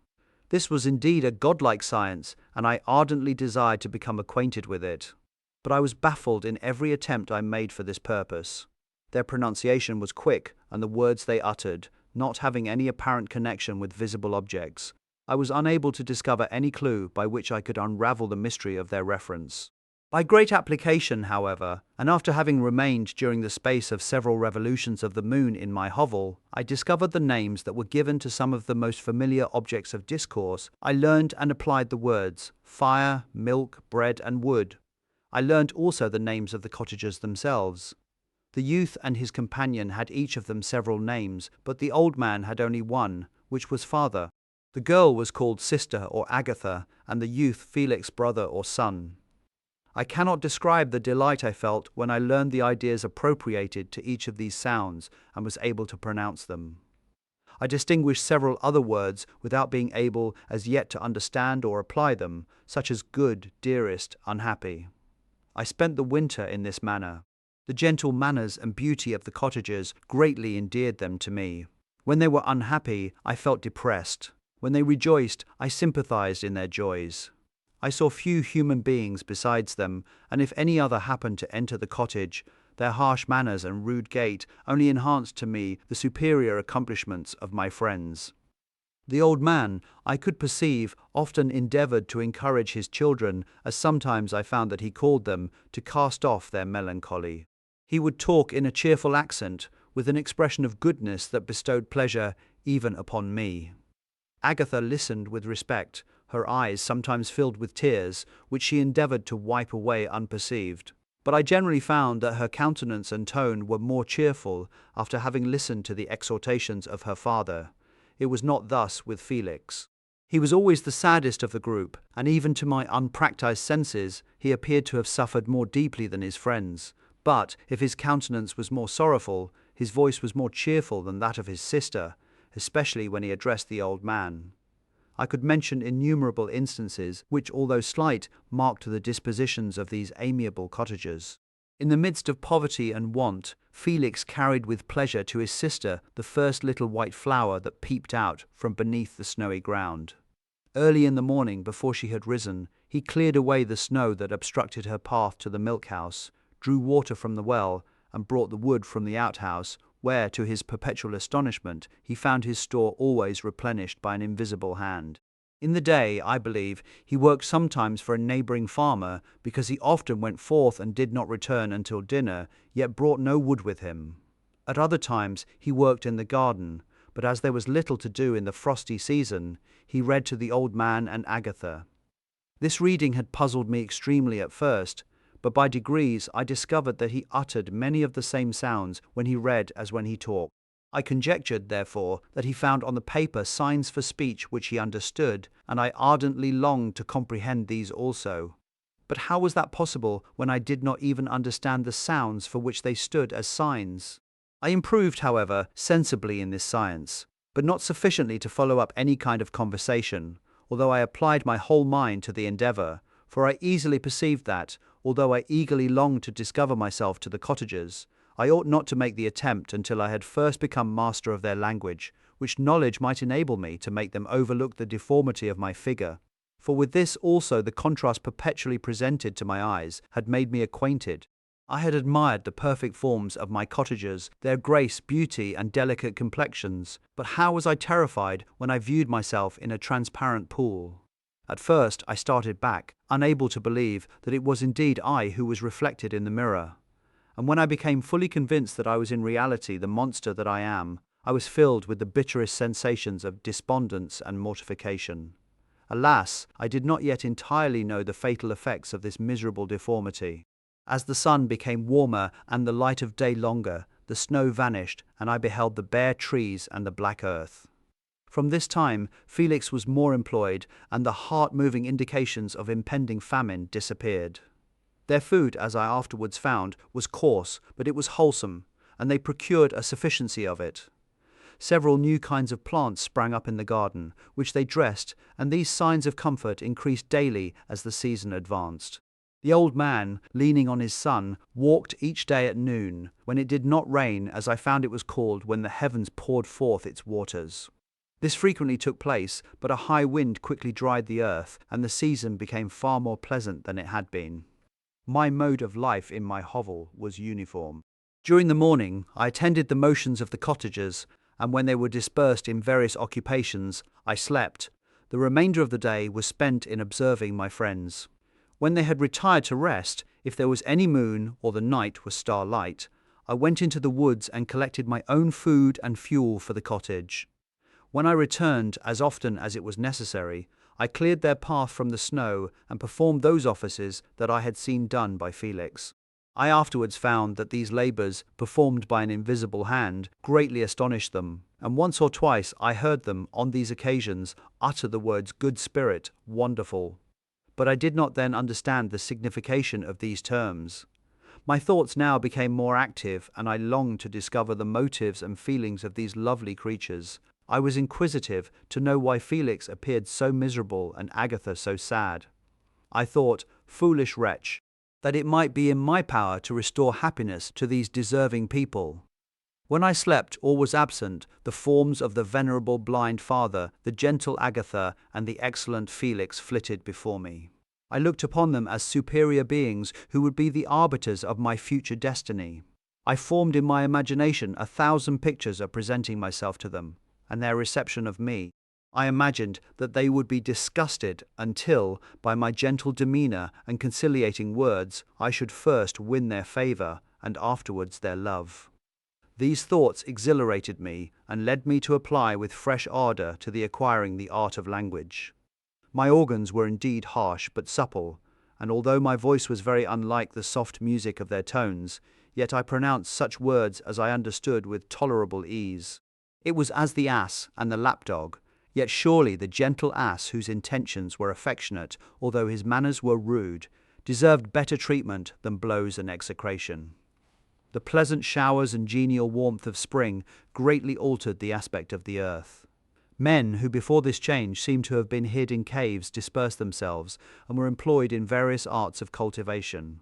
This was indeed a godlike science, and I ardently desired to become acquainted with it. But I was baffled in every attempt I made for this purpose. Their pronunciation was quick, and the words they uttered, not having any apparent connection with visible objects, I was unable to discover any clue by which I could unravel the mystery of their reference. By great application, however, and after having remained during the space of several revolutions of the moon in my hovel, I discovered the names that were given to some of the most familiar objects of discourse. I learned and applied the words fire, milk, bread, and wood. I learned also the names of the cottagers themselves. The youth and his companion had each of them several names, but the old man had only one, which was father. The girl was called sister or Agatha, and the youth Felix, brother or son. I cannot describe the delight I felt when I learned the ideas appropriated to each of these sounds and was able to pronounce them. I distinguished several other words without being able as yet to understand or apply them, such as good, dearest, unhappy. I spent the winter in this manner. The gentle manners and beauty of the cottagers greatly endeared them to me. When they were unhappy, I felt depressed. When they rejoiced, I sympathized in their joys. I saw few human beings besides them, and if any other happened to enter the cottage, their harsh manners and rude gait only enhanced to me the superior accomplishments of my friends. The old man, I could perceive, often endeavoured to encourage his children, as sometimes I found that he called them, to cast off their melancholy. He would talk in a cheerful accent, with an expression of goodness that bestowed pleasure even upon me. Agatha listened with respect, her eyes sometimes filled with tears, which she endeavoured to wipe away unperceived. But I generally found that her countenance and tone were more cheerful after having listened to the exhortations of her father. It was not thus with Felix. He was always the saddest of the group, and even to my unpractised senses he appeared to have suffered more deeply than his friends. But if his countenance was more sorrowful, his voice was more cheerful than that of his sister, especially when he addressed the old man. I could mention innumerable instances which, although slight, marked the dispositions of these amiable cottagers. In the midst of poverty and want, Felix carried with pleasure to his sister the first little white flower that peeped out from beneath the snowy ground. Early in the morning, before she had risen, he cleared away the snow that obstructed her path to the milk-house, drew water from the well, and brought the wood from the outhouse, where, to his perpetual astonishment, he found his store always replenished by an invisible hand. In the day, I believe, he worked sometimes for a neighbouring farmer, because he often went forth and did not return until dinner, yet brought no wood with him. At other times he worked in the garden, but as there was little to do in the frosty season, he read to the old man and Agatha. This reading had puzzled me extremely at first, but by degrees I discovered that he uttered many of the same sounds when he read as when he talked. I conjectured, therefore, that he found on the paper signs for speech which he understood, and I ardently longed to comprehend these also. But how was that possible when I did not even understand the sounds for which they stood as signs? I improved, however, sensibly in this science, but not sufficiently to follow up any kind of conversation, although I applied my whole mind to the endeavour, for I easily perceived that, although I eagerly longed to discover myself to the cottagers, I ought not to make the attempt until I had first become master of their language, which knowledge might enable me to make them overlook the deformity of my figure. For with this also the contrast perpetually presented to my eyes had made me acquainted. I had admired the perfect forms of my cottagers, their grace, beauty, and delicate complexions, but how was I terrified when I viewed myself in a transparent pool? At first I started back, unable to believe that it was indeed I who was reflected in the mirror. And when I became fully convinced that I was in reality the monster that I am, I was filled with the bitterest sensations of despondence and mortification. Alas, I did not yet entirely know the fatal effects of this miserable deformity. As the sun became warmer and the light of day longer, the snow vanished, and I beheld the bare trees and the black earth. From this time, Felix was more employed, and the heart-moving indications of impending famine disappeared. Their food, as I afterwards found, was coarse, but it was wholesome, and they procured a sufficiency of it. Several new kinds of plants sprang up in the garden, which they dressed, and these signs of comfort increased daily as the season advanced. The old man, leaning on his son, walked each day at noon, when it did not rain, as I found it was called when the heavens poured forth its waters. This frequently took place, but a high wind quickly dried the earth, and the season became far more pleasant than it had been. My mode of life in my hovel was uniform. During the morning, I attended the motions of the cottagers, and when they were dispersed in various occupations, I slept. The remainder of the day was spent in observing my friends. When they had retired to rest, if there was any moon or the night was starlight, I went into the woods and collected my own food and fuel for the cottage. When I returned, as often as it was necessary, I cleared their path from the snow and performed those offices that I had seen done by Felix. I afterwards found that these labours, performed by an invisible hand, greatly astonished them, and once or twice I heard them, on these occasions, utter the words good spirit, wonderful. But I did not then understand the signification of these terms. My thoughts now became more active, and I longed to discover the motives and feelings of these lovely creatures. I was inquisitive to know why Felix appeared so miserable and Agatha so sad. I thought, foolish wretch, that it might be in my power to restore happiness to these deserving people. When I slept or was absent, the forms of the venerable blind father, the gentle Agatha, and the excellent Felix flitted before me. I looked upon them as superior beings who would be the arbiters of my future destiny. I formed in my imagination 1,000 pictures of presenting myself to them, and their reception of me. I imagined that they would be disgusted until, by my gentle demeanour and conciliating words, I should first win their favour and afterwards their love. These thoughts exhilarated me and led me to apply with fresh ardour to the acquiring the art of language. My organs were indeed harsh but supple, and although my voice was very unlike the soft music of their tones, yet I pronounced such words as I understood with tolerable ease. It was as the ass and the lapdog, yet surely the gentle ass, whose intentions were affectionate, although his manners were rude, deserved better treatment than blows and execration. The pleasant showers and genial warmth of spring greatly altered the aspect of the earth. Men who before this change seemed to have been hid in caves dispersed themselves and were employed in various arts of cultivation.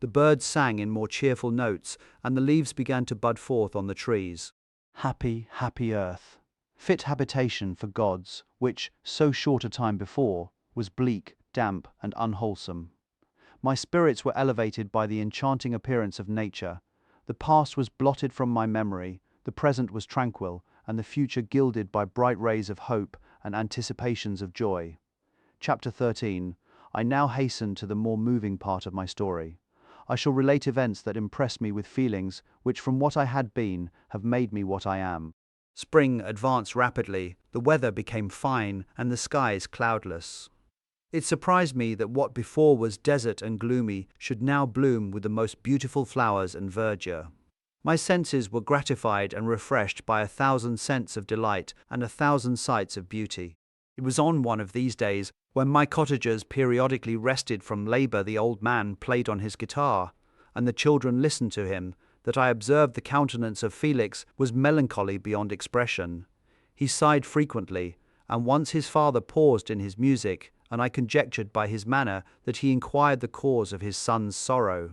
The birds sang in more cheerful notes, and the leaves began to bud forth on the trees. Happy, happy earth, fit habitation for gods, which, so short a time before, was bleak, damp, and unwholesome. My spirits were elevated by the enchanting appearance of nature. The past was blotted from my memory, the present was tranquil, and the future gilded by bright rays of hope and anticipations of joy. Chapter 13. I now hasten to the more moving part of my story. I shall relate events that impress me with feelings which, from what I had been, have made me what I am. Spring advanced rapidly, the weather became fine, and the skies cloudless. It surprised me that what before was desert and gloomy should now bloom with the most beautiful flowers and verdure. My senses were gratified and refreshed by 1,000 scents of delight and 1,000 sights of beauty. It was on one of these days, when my cottagers periodically rested from labour, the old man played on his guitar, and the children listened to him, that I observed the countenance of Felix was melancholy beyond expression. He sighed frequently, and once his father paused in his music, and I conjectured by his manner that he inquired the cause of his son's sorrow.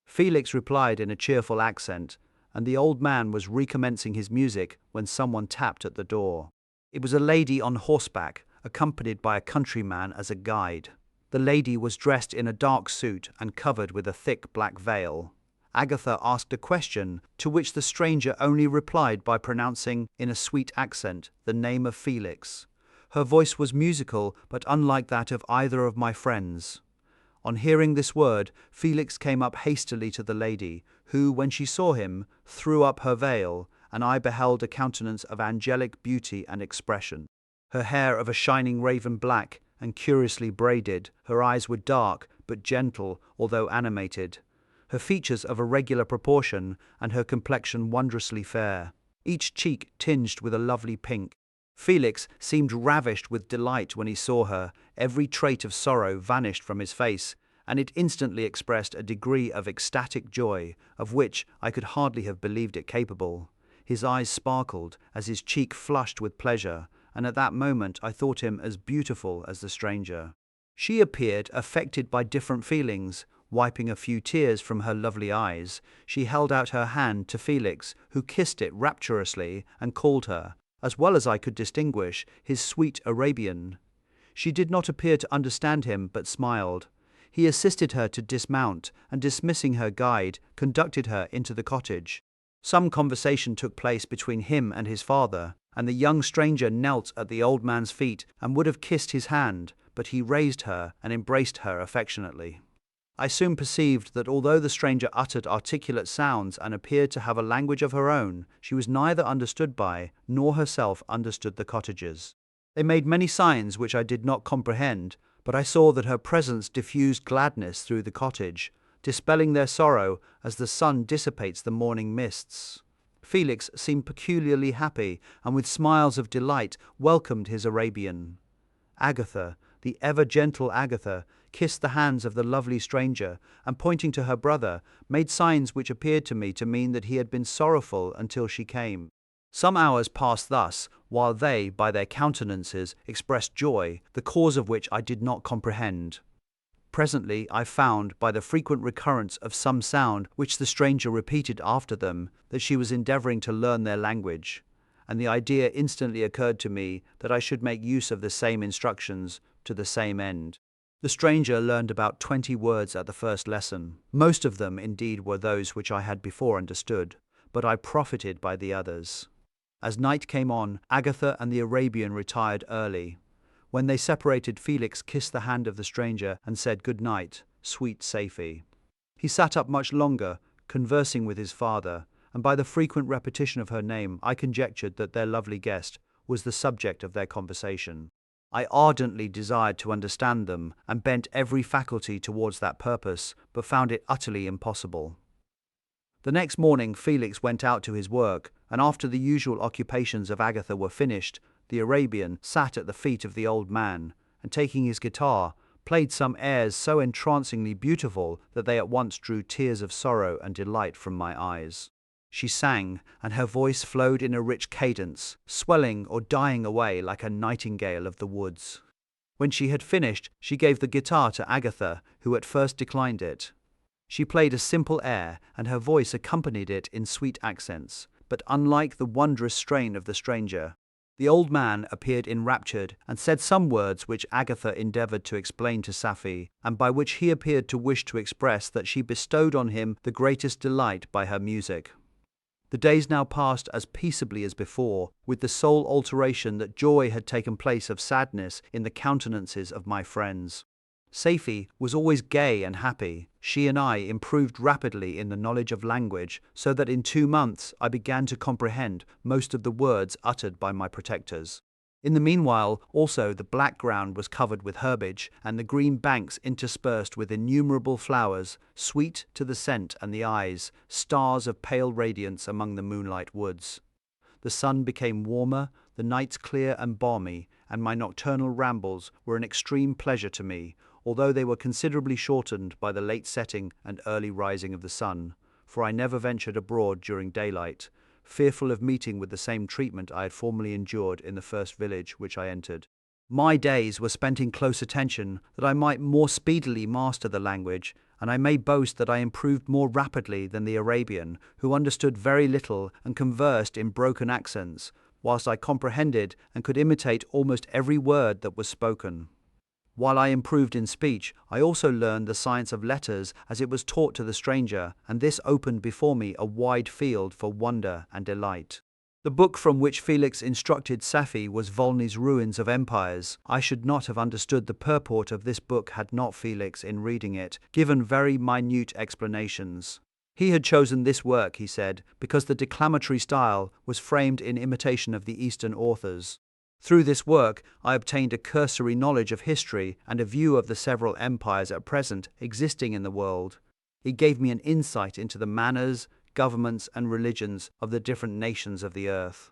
Felix replied in a cheerful accent, and the old man was recommencing his music when someone tapped at the door. It was a lady on horseback, accompanied by a countryman as a guide. The lady was dressed in a dark suit and covered with a thick black veil. Agatha asked a question, to which the stranger only replied by pronouncing, in a sweet accent, the name of Felix. Her voice was musical, but unlike that of either of my friends. On hearing this word, Felix came up hastily to the lady, who, when she saw him, threw up her veil, and I beheld a countenance of angelic beauty and expression. Her hair of a shining raven black, and curiously braided, her eyes were dark, but gentle, although animated. Her features of a regular proportion, and her complexion wondrously fair, each cheek tinged with a lovely pink. Felix seemed ravished with delight when he saw her. Every trait of sorrow vanished from his face, and it instantly expressed a degree of ecstatic joy, of which I could hardly have believed it capable. His eyes sparkled, as his cheek flushed with pleasure, and at that moment I thought him as beautiful as the stranger. She appeared affected by different feelings. Wiping a few tears from her lovely eyes, she held out her hand to Felix, who kissed it rapturously and called her, as well as I could distinguish, his sweet Arabian. She did not appear to understand him, but smiled. He assisted her to dismount, and dismissing her guide, conducted her into the cottage. Some conversation took place between him and his father, and the young stranger knelt at the old man's feet and would have kissed his hand, but he raised her and embraced her affectionately. I soon perceived that although the stranger uttered articulate sounds and appeared to have a language of her own, she was neither understood by, nor herself understood the cottagers. They made many signs which I did not comprehend, but I saw that her presence diffused gladness through the cottage, dispelling their sorrow as the sun dissipates the morning mists. Felix seemed peculiarly happy, and with smiles of delight welcomed his Arabian. Agatha, the ever gentle Agatha, kissed the hands of the lovely stranger, and pointing to her brother, made signs which appeared to me to mean that he had been sorrowful until she came. Some hours passed thus, while they, by their countenances, expressed joy, the cause of which I did not comprehend. Presently I found, by the frequent recurrence of some sound which the stranger repeated after them, that she was endeavouring to learn their language, and the idea instantly occurred to me that I should make use of the same instructions to the same end. The stranger learned about 20 words at the first lesson. Most of them, indeed, were those which I had before understood, but I profited by the others. As night came on, Agatha and the Arabian retired early. When they separated, Felix kissed the hand of the stranger and said, "Good night, sweet Safie." He sat up much longer, conversing with his father, and by the frequent repetition of her name, I conjectured that their lovely guest was the subject of their conversation. I ardently desired to understand them, and bent every faculty towards that purpose, but found it utterly impossible. The next morning Felix went out to his work, and after the usual occupations of Agatha were finished, the Arabian sat at the feet of the old man, and taking his guitar, played some airs so entrancingly beautiful that they at once drew tears of sorrow and delight from my eyes. She sang, and her voice flowed in a rich cadence, swelling or dying away like a nightingale of the woods. When she had finished, she gave the guitar to Agatha, who at first declined it. She played a simple air, and her voice accompanied it in sweet accents, but unlike the wondrous strain of the stranger. The old man appeared enraptured, and said some words which Agatha endeavoured to explain to Safie, and by which he appeared to wish to express that she bestowed on him the greatest delight by her music. The days now passed as peaceably as before, with the sole alteration that joy had taken place of sadness in the countenances of my friends. Safie was always gay and happy. She and I improved rapidly in the knowledge of language, so that in 2 months I began to comprehend most of the words uttered by my protectors. In the meanwhile, also, the black ground was covered with herbage, and the green banks interspersed with innumerable flowers, sweet to the scent and the eyes, stars of pale radiance among the moonlight woods. The sun became warmer, the nights clear and balmy, and my nocturnal rambles were an extreme pleasure to me, although they were considerably shortened by the late setting and early rising of the sun, for I never ventured abroad during daylight, fearful of meeting with the same treatment I had formerly endured in the first village which I entered. My days were spent in close attention that I might more speedily master the language, and I may boast that I improved more rapidly than the Arabian, who understood very little and conversed in broken accents, whilst I comprehended and could imitate almost every word that was spoken. While I improved in speech, I also learned the science of letters as it was taught to the stranger, and this opened before me a wide field for wonder and delight. The book from which Felix instructed Safi was Volney's Ruins of Empires. I should not have understood the purport of this book had not Felix, in reading it, given very minute explanations. He had chosen this work, he said, because the declamatory style was framed in imitation of the Eastern authors. Through this work, I obtained a cursory knowledge of history and a view of the several empires at present existing in the world. It gave me an insight into the manners, governments, and religions of the different nations of the earth.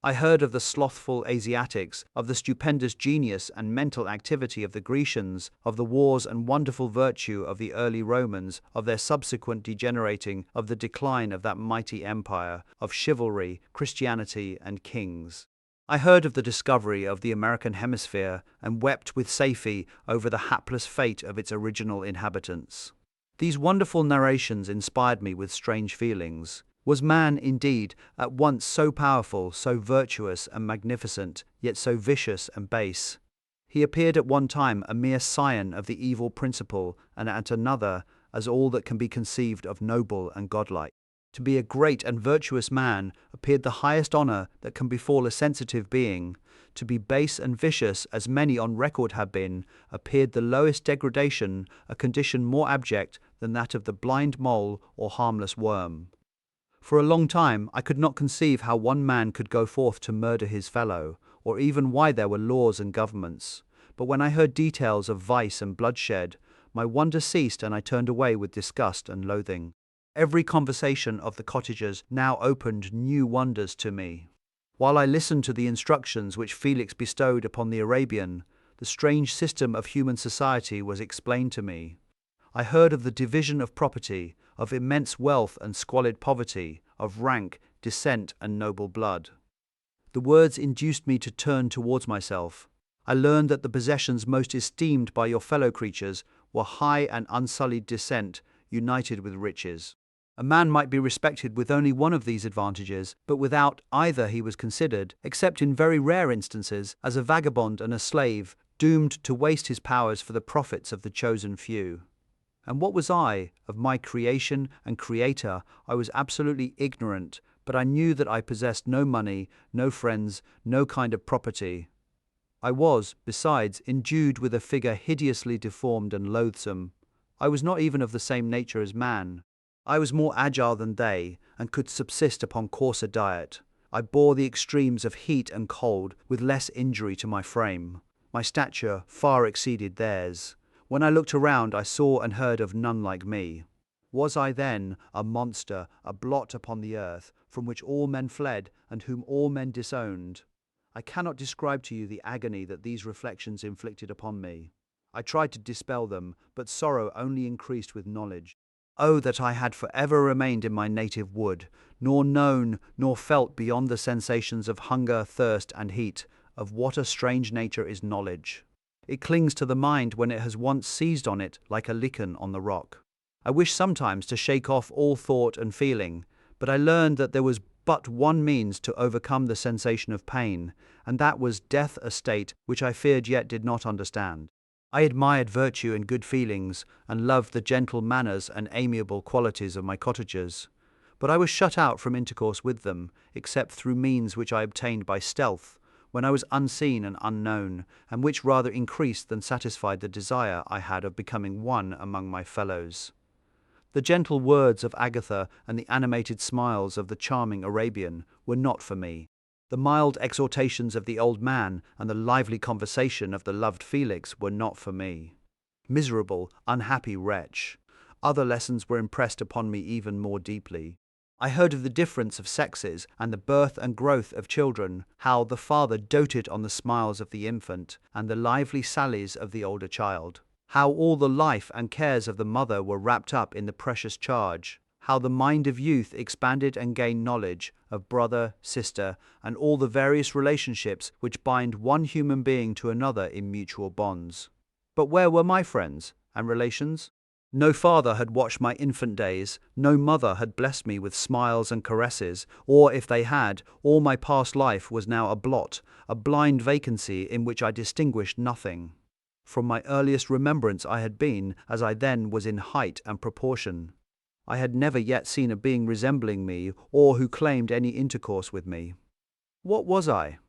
I heard of the slothful Asiatics, of the stupendous genius and mental activity of the Grecians, of the wars and wonderful virtue of the early Romans, of their subsequent degenerating, of the decline of that mighty empire, of chivalry, Christianity, and kings. I heard of the discovery of the American hemisphere and wept with Safi over the hapless fate of its original inhabitants. These wonderful narrations inspired me with strange feelings. Was man, indeed, at once so powerful, so virtuous and magnificent, yet so vicious and base? He appeared at one time a mere scion of the evil principle, and at another as all that can be conceived of noble and godlike. To be a great and virtuous man appeared the highest honor that can befall a sensitive being. To be base and vicious, as many on record have been, appeared the lowest degradation, a condition more abject than that of the blind mole or harmless worm. For a long time I could not conceive how one man could go forth to murder his fellow, or even why there were laws and governments. But when I heard details of vice and bloodshed, my wonder ceased and I turned away with disgust and loathing. Every conversation of the cottagers now opened new wonders to me. While I listened to the instructions which Felix bestowed upon the Arabian, the strange system of human society was explained to me. I heard of the division of property, of immense wealth and squalid poverty, of rank, descent, and noble blood. The words induced me to turn towards myself. I learned that the possessions most esteemed by your fellow creatures were high and unsullied descent, united with riches. A man might be respected with only one of these advantages, but without either he was considered, except in very rare instances, as a vagabond and a slave, doomed to waste his powers for the profits of the chosen few. And what was I? Of my creation and creator I was absolutely ignorant, but I knew that I possessed no money, no friends, no kind of property. I was, besides, endued with a figure hideously deformed and loathsome. I was not even of the same nature as man. I was more agile than they, and could subsist upon coarser diet. I bore the extremes of heat and cold with less injury to my frame. My stature far exceeded theirs. When I looked around, I saw and heard of none like me. Was I then a monster, a blot upon the earth, from which all men fled and whom all men disowned? I cannot describe to you the agony that these reflections inflicted upon me. I tried to dispel them, but sorrow only increased with knowledge. Oh, that I had forever remained in my native wood, nor known nor felt beyond the sensations of hunger, thirst, and heat, of what a strange nature is knowledge. It clings to the mind when it has once seized on it like a lichen on the rock. I wish sometimes to shake off all thought and feeling, but I learned that there was but one means to overcome the sensation of pain, and that was death, a state which I feared yet did not understand. I admired virtue and good feelings, and loved the gentle manners and amiable qualities of my cottagers. But I was shut out from intercourse with them, except through means which I obtained by stealth, when I was unseen and unknown, and which rather increased than satisfied the desire I had of becoming one among my fellows. The gentle words of Agatha and the animated smiles of the charming Arabian were not for me. The mild exhortations of the old man and the lively conversation of the loved Felix were not for me. Miserable, unhappy wretch! Other lessons were impressed upon me even more deeply. I heard of the difference of sexes and the birth and growth of children, how the father doted on the smiles of the infant and the lively sallies of the older child, how all the life and cares of the mother were wrapped up in the precious charge, how the mind of youth expanded and gained knowledge of brother, sister, and all the various relationships which bind one human being to another in mutual bonds. But where were my friends and relations? No father had watched my infant days, no mother had blessed me with smiles and caresses, or if they had, all my past life was now a blot, a blind vacancy in which I distinguished nothing. From my earliest remembrance I had been, as I then was in height and proportion. I had never yet seen a being resembling me, or who claimed any intercourse with me. What was I?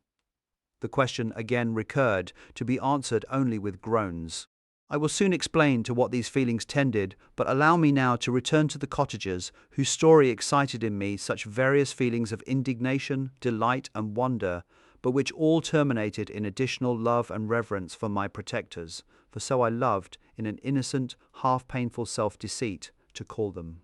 The question again recurred, to be answered only with groans. I will soon explain to what these feelings tended, but allow me now to return to the cottagers, whose story excited in me such various feelings of indignation, delight, and wonder, but which all terminated in additional love and reverence for my protectors, for so I loved, in an innocent, half-painful self-deceit, to call them.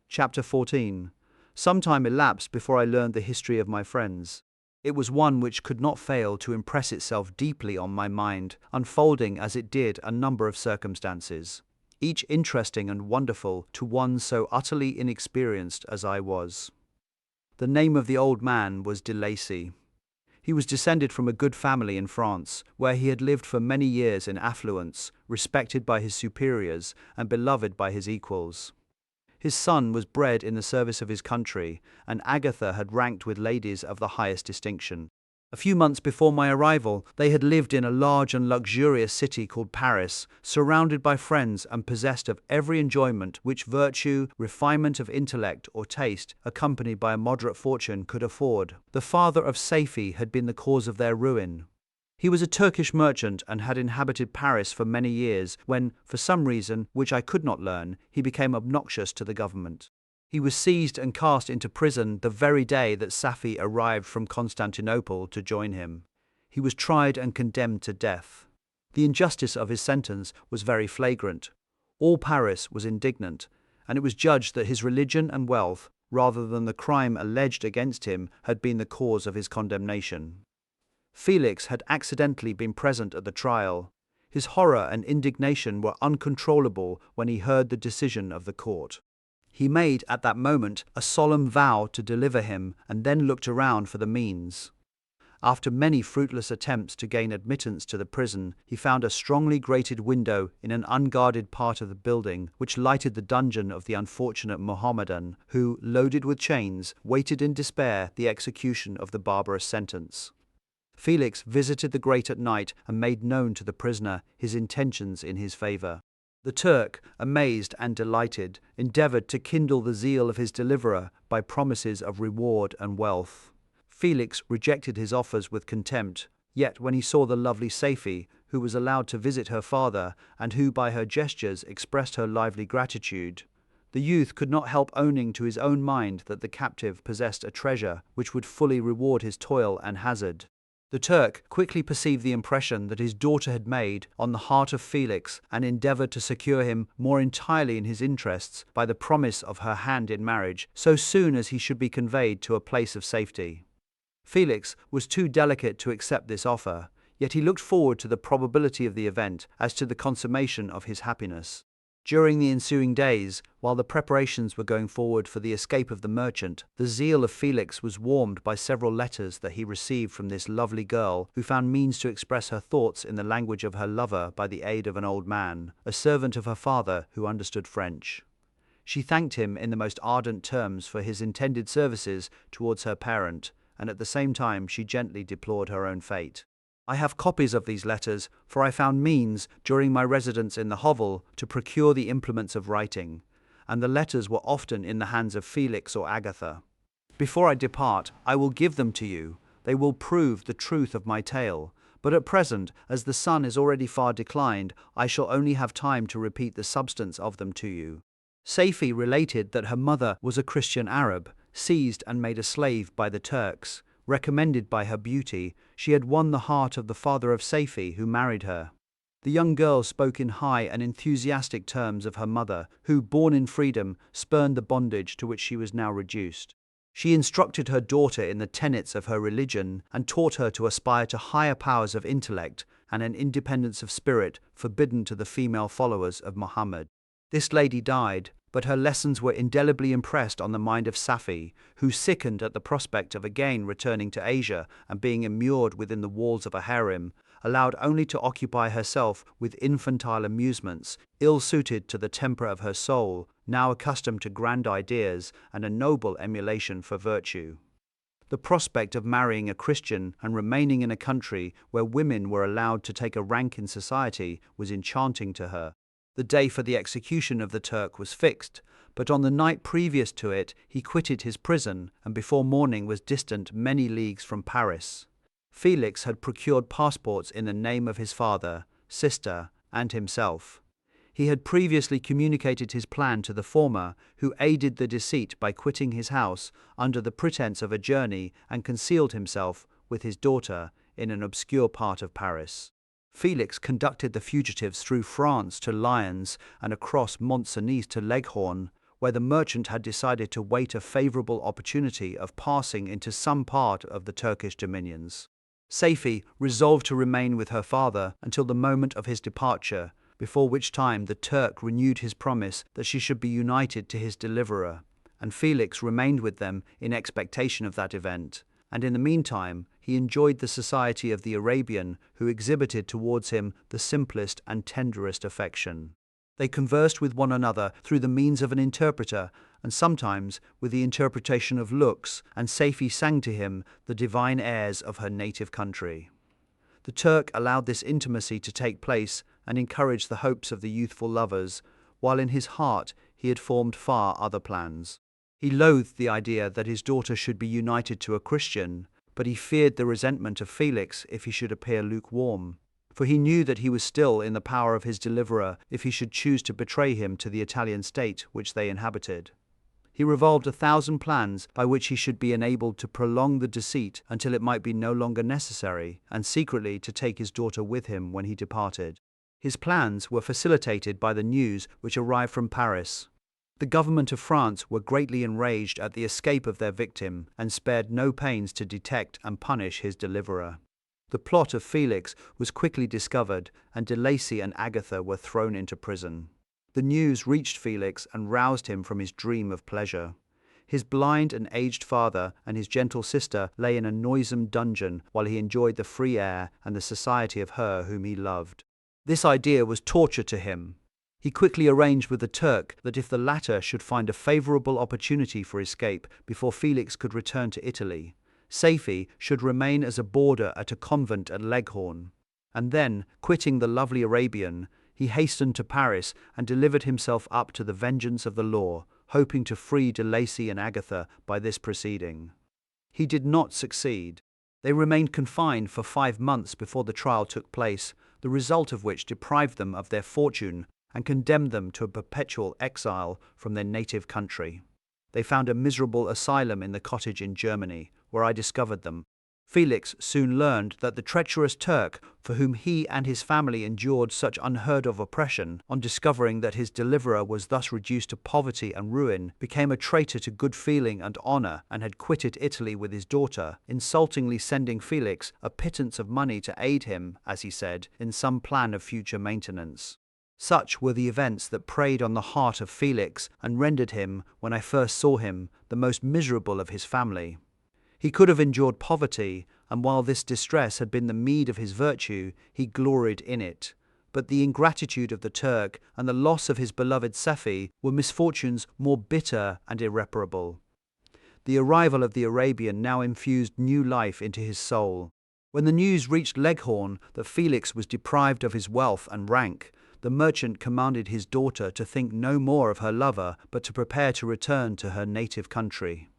Chapter 14. Some time elapsed before I learned the history of my friends. It was one which could not fail to impress itself deeply on my mind, unfolding as it did a number of circumstances, each interesting and wonderful to one so utterly inexperienced as I was. The name of the old man was de Lacy. He was descended from a good family in France, where he had lived for many years in affluence, respected by his superiors and beloved by his equals. His son was bred in the service of his country, and Agatha had ranked with ladies of the highest distinction. A few months before my arrival, they had lived in a large and luxurious city called Paris, surrounded by friends and possessed of every enjoyment which virtue, refinement of intellect, or taste, accompanied by a moderate fortune, could afford. The father of Safie had been the cause of their ruin. He was a Turkish merchant and had inhabited Paris for many years when, for some reason which I could not learn, he became obnoxious to the government. He was seized and cast into prison the very day that Safie arrived from Constantinople to join him. He was tried and condemned to death. The injustice of his sentence was very flagrant. All Paris was indignant, and it was judged that his religion and wealth, rather than the crime alleged against him, had been the cause of his condemnation. Felix had accidentally been present at the trial. His horror and indignation were uncontrollable when he heard the decision of the court. He made at that moment a solemn vow to deliver him, and then looked around for the means. After many fruitless attempts to gain admittance to the prison, he found a strongly grated window in an unguarded part of the building, which lighted the dungeon of the unfortunate Mohammedan, who, loaded with chains, waited in despair the execution of the barbarous sentence. Felix visited the grate at night and made known to the prisoner his intentions in his favor. The Turk, amazed and delighted, endeavored to kindle the zeal of his deliverer by promises of reward and wealth. Felix rejected his offers with contempt, yet when he saw the lovely Safie, who was allowed to visit her father and who by her gestures expressed her lively gratitude, the youth could not help owning to his own mind that the captive possessed a treasure which would fully reward his toil and hazard. The Turk quickly perceived the impression that his daughter had made on the heart of Felix and endeavored to secure him more entirely in his interests by the promise of her hand in marriage so soon as he should be conveyed to a place of safety. Felix was too delicate to accept this offer, yet he looked forward to the probability of the event as to the consummation of his happiness. During the ensuing days, while the preparations were going forward for the escape of the merchant, the zeal of Felix was warmed by several letters that he received from this lovely girl, who found means to express her thoughts in the language of her lover by the aid of an old man, a servant of her father who understood French. She thanked him in the most ardent terms for his intended services towards her parent, and at the same time she gently deplored her own fate. I have copies of these letters, for I found means, during my residence in the hovel, to procure the implements of writing, and the letters were often in the hands of Felix or Agatha. Before I depart, I will give them to you. They will prove the truth of my tale, but at present, as the sun is already far declined, I shall only have time to repeat the substance of them to you. Safie related that her mother was a Christian Arab, seized and made a slave by the Turks. Recommended by her beauty, she had won the heart of the father of Safie, who married her. The young girl spoke in high and enthusiastic terms of her mother, who, born in freedom, spurned the bondage to which she was now reduced. She instructed her daughter in the tenets of her religion and taught her to aspire to higher powers of intellect and an independence of spirit forbidden to the female followers of Muhammad. This lady died, but her lessons were indelibly impressed on the mind of Safie, who sickened at the prospect of again returning to Asia and being immured within the walls of a harem, allowed only to occupy herself with infantile amusements, ill-suited to the temper of her soul, now accustomed to grand ideas and a noble emulation for virtue. The prospect of marrying a Christian and remaining in a country where women were allowed to take a rank in society was enchanting to her. The day for the execution of the Turk was fixed, but on the night previous to it he quitted his prison and before morning was distant many leagues from Paris. Felix had procured passports in the name of his father, sister, and himself. He had previously communicated his plan to the former, who aided the deceit by quitting his house under the pretense of a journey and concealed himself, with his daughter, in an obscure part of Paris. Felix conducted the fugitives through France to Lyons and across Mont-Cenis to Leghorn, where the merchant had decided to wait a favorable opportunity of passing into some part of the Turkish dominions. Safie resolved to remain with her father until the moment of his departure, before which time the Turk renewed his promise that she should be united to his deliverer, and Felix remained with them in expectation of that event, and in the meantime he enjoyed the society of the Arabian, who exhibited towards him the simplest and tenderest affection. They conversed with one another through the means of an interpreter, and sometimes with the interpretation of looks, and Safie sang to him the divine airs of her native country. The Turk allowed this intimacy to take place and encouraged the hopes of the youthful lovers, while in his heart he had formed far other plans. He loathed the idea that his daughter should be united to a Christian, but he feared the resentment of Felix if he should appear lukewarm, for he knew that he was still in the power of his deliverer if he should choose to betray him to the Italian state which they inhabited. He revolved 1,000 plans by which he should be enabled to prolong the deceit until it might be no longer necessary, and secretly to take his daughter with him when he departed. His plans were facilitated by the news which arrived from Paris. The government of France were greatly enraged at the escape of their victim and spared no pains to detect and punish his deliverer. The plot of Felix was quickly discovered, and De Lacy and Agatha were thrown into prison. The news reached Felix and roused him from his dream of pleasure. His blind and aged father and his gentle sister lay in a noisome dungeon while he enjoyed the free air and the society of her whom he loved. This idea was torture to him. He quickly arranged with the Turk that if the latter should find a favorable opportunity for escape before Felix could return to Italy, Safie should remain as a boarder at a convent at Leghorn, and then, quitting the lovely Arabian, he hastened to Paris and delivered himself up to the vengeance of the law, hoping to free De Lacy and Agatha by this proceeding. He did not succeed. They remained confined for 5 months before the trial took place, the result of which deprived them of their fortune and condemned them to a perpetual exile from their native country. They found a miserable asylum in the cottage in Germany, where I discovered them. Felix soon learned that the treacherous Turk, for whom he and his family endured such unheard-of oppression, on discovering that his deliverer was thus reduced to poverty and ruin, became a traitor to good feeling and honor and had quitted Italy with his daughter, insultingly sending Felix a pittance of money to aid him, as he said, in some plan of future maintenance. Such were the events that preyed on the heart of Felix and rendered him, when I first saw him, the most miserable of his family. He could have endured poverty, and while this distress had been the meed of his virtue, he gloried in it. But the ingratitude of the Turk and the loss of his beloved Safie were misfortunes more bitter and irreparable. The arrival of the Arabian now infused new life into his soul. When the news reached Leghorn that Felix was deprived of his wealth and rank, the merchant commanded his daughter to think no more of her lover, but to prepare to return to her native country.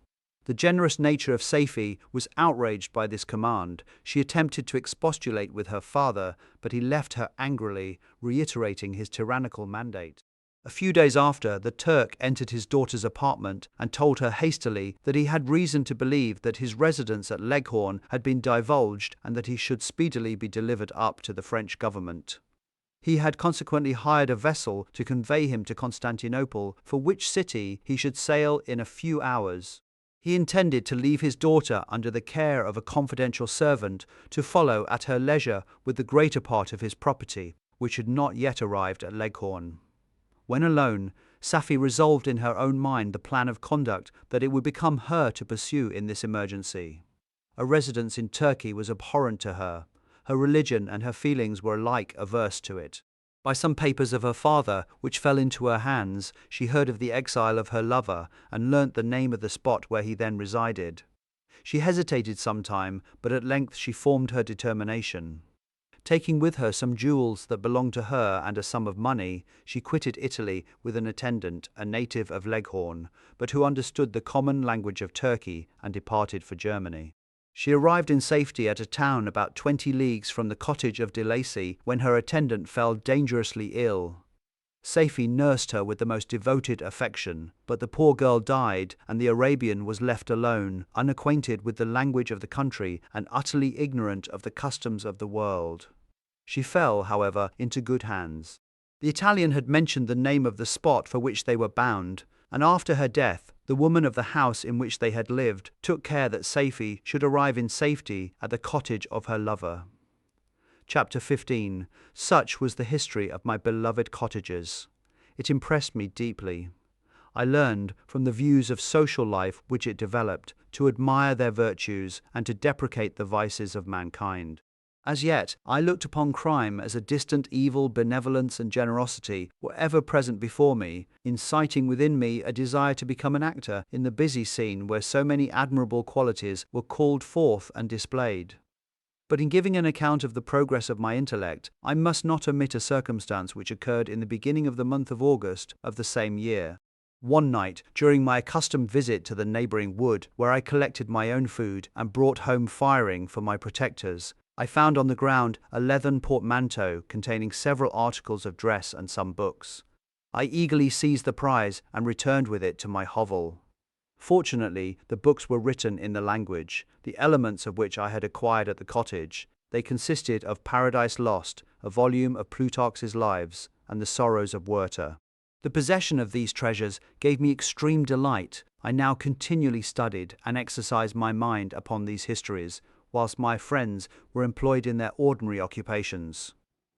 The generous nature of Safie was outraged by this command. She attempted to expostulate with her father, but he left her angrily, reiterating his tyrannical mandate. A few days after, the Turk entered his daughter's apartment and told her hastily that he had reason to believe that his residence at Leghorn had been divulged and that he should speedily be delivered up to the French government. He had consequently hired a vessel to convey him to Constantinople, for which city he should sail in a few hours. He intended to leave his daughter under the care of a confidential servant to follow at her leisure with the greater part of his property, which had not yet arrived at Leghorn. When alone, Safi resolved in her own mind the plan of conduct that it would become her to pursue in this emergency. A residence in Turkey was abhorrent to her. Her religion and her feelings were alike averse to it. By some papers of her father, which fell into her hands, she heard of the exile of her lover and learnt the name of the spot where he then resided. She hesitated some time, but at length she formed her determination. Taking with her some jewels that belonged to her and a sum of money, she quitted Italy with an attendant, a native of Leghorn, but who understood the common language of Turkey, and departed for Germany. She arrived in safety at a town about 20 leagues from the cottage of De Lacy when her attendant fell dangerously ill. Safi nursed her with the most devoted affection, but the poor girl died, and the Arabian was left alone, unacquainted with the language of the country and utterly ignorant of the customs of the world. She fell, however, into good hands. The Italian had mentioned the name of the spot for which they were bound, and after her death, the woman of the house in which they had lived took care that Safi should arrive in safety at the cottage of her lover. Chapter 15. Such was the history of my beloved cottages. It impressed me deeply. I learned, from the views of social life which it developed, to admire their virtues and to deprecate the vices of mankind. As yet, I looked upon crime as a distant evil. Benevolence and generosity were ever present before me, inciting within me a desire to become an actor in the busy scene where so many admirable qualities were called forth and displayed. But in giving an account of the progress of my intellect, I must not omit a circumstance which occurred in the beginning of the month of August of the same year. One night, during my accustomed visit to the neighbouring wood, where I collected my own food and brought home firing for my protectors, I found on the ground a leathern portmanteau containing several articles of dress and some books. I eagerly seized the prize and returned with it to my hovel. Fortunately, the books were written in the language, the elements of which I had acquired at the cottage. They consisted of Paradise Lost, a volume of Plutarch's Lives, and the Sorrows of Werther. The possession of these treasures gave me extreme delight. I now continually studied and exercised my mind upon these histories, whilst my friends were employed in their ordinary occupations.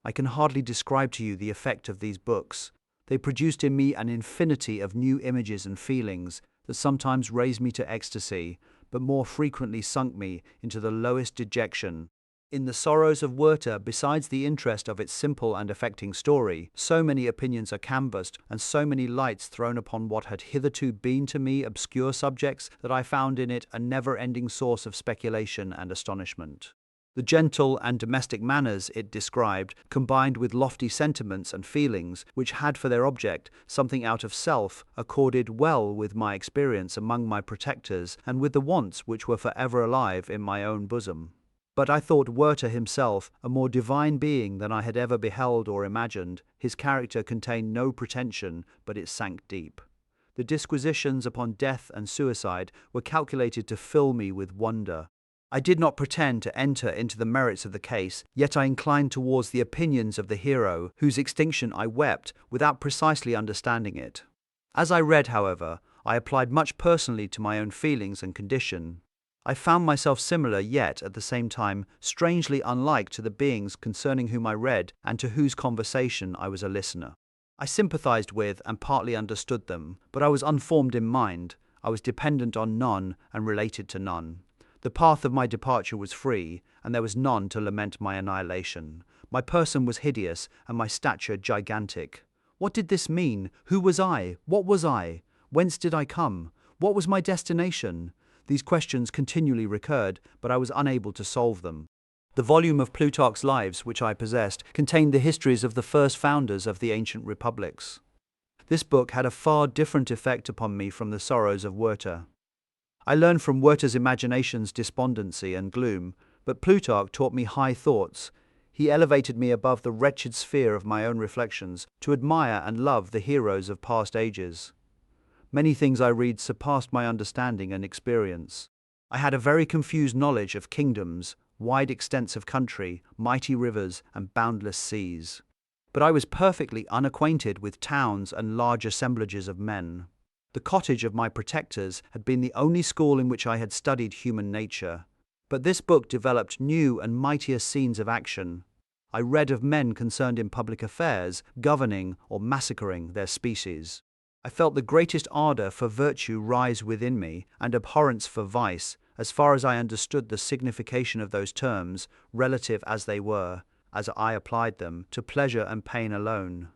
I can hardly describe to you the effect of these books. They produced in me an infinity of new images and feelings that sometimes raised me to ecstasy, but more frequently sunk me into the lowest dejection. In the Sorrows of Werther, besides the interest of its simple and affecting story, so many opinions are canvassed and so many lights thrown upon what had hitherto been to me obscure subjects that I found in it a never-ending source of speculation and astonishment. The gentle and domestic manners it described, combined with lofty sentiments and feelings which had for their object something out of self, accorded well with my experience among my protectors and with the wants which were forever alive in my own bosom. But I thought Werther himself a more divine being than I had ever beheld or imagined. His character contained no pretension, but it sank deep. The disquisitions upon death and suicide were calculated to fill me with wonder. I did not pretend to enter into the merits of the case, yet I inclined towards the opinions of the hero, whose extinction I wept without precisely understanding it. As I read, however, I applied much personally to my own feelings and condition. I found myself similar, yet at the same time strangely unlike to the beings concerning whom I read and to whose conversation I was a listener. I sympathized with and partly understood them, but I was unformed in mind. I was dependent on none and related to none. The path of my departure was free, and there was none to lament my annihilation. My person was hideous, and my stature gigantic. What did this mean? Who was I? What was I? Whence did I come? What was my destination? These questions continually recurred, but I was unable to solve them. The volume of Plutarch's Lives which I possessed contained the histories of the first founders of the ancient republics. This book had a far different effect upon me from the Sorrows of Werther. I learned from Werther's imaginations despondency and gloom, but Plutarch taught me high thoughts. He elevated me above the wretched sphere of my own reflections to admire and love the heroes of past ages. Many things I read surpassed my understanding and experience. I had a very confused knowledge of kingdoms, wide extents of country, mighty rivers, and boundless seas. But I was perfectly unacquainted with towns and large assemblages of men. The cottage of my protectors had been the only school in which I had studied human nature. But this book developed new and mightier scenes of action. I read of men concerned in public affairs, governing or massacring their species. I felt the greatest ardour for virtue rise within me, and abhorrence for vice, as far as I understood the signification of those terms, relative as they were, as I applied them, to pleasure and pain alone.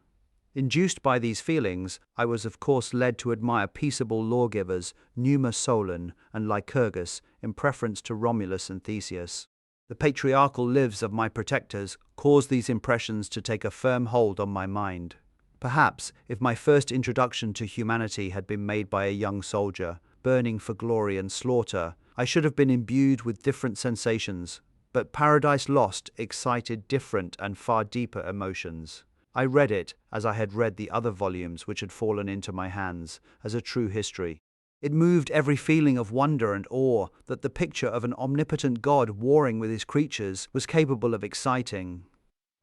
Induced by these feelings, I was of course led to admire peaceable lawgivers, Numa Solon and Lycurgus, in preference to Romulus and Theseus. The patriarchal lives of my protectors caused these impressions to take a firm hold on my mind. Perhaps, if my first introduction to humanity had been made by a young soldier, burning for glory and slaughter, I should have been imbued with different sensations, but Paradise Lost excited different and far deeper emotions. I read it, as I had read the other volumes which had fallen into my hands, as a true history. It moved every feeling of wonder and awe that the picture of an omnipotent God warring with his creatures was capable of exciting.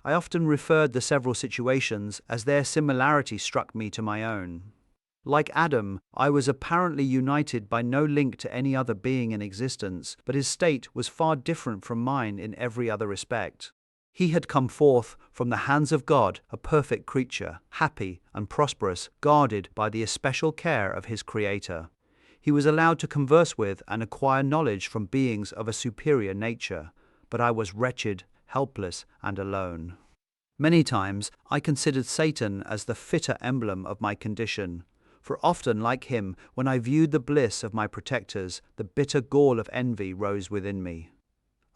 I often referred the several situations as their similarity struck me to my own. Like Adam, I was apparently united by no link to any other being in existence, but his state was far different from mine in every other respect. He had come forth from the hands of God, a perfect creature, happy and prosperous, guarded by the especial care of his Creator. He was allowed to converse with and acquire knowledge from beings of a superior nature, but I was wretched, helpless, and alone. Many times I considered Satan as the fitter emblem of my condition, for often, like him, when I viewed the bliss of my protectors, the bitter gall of envy rose within me.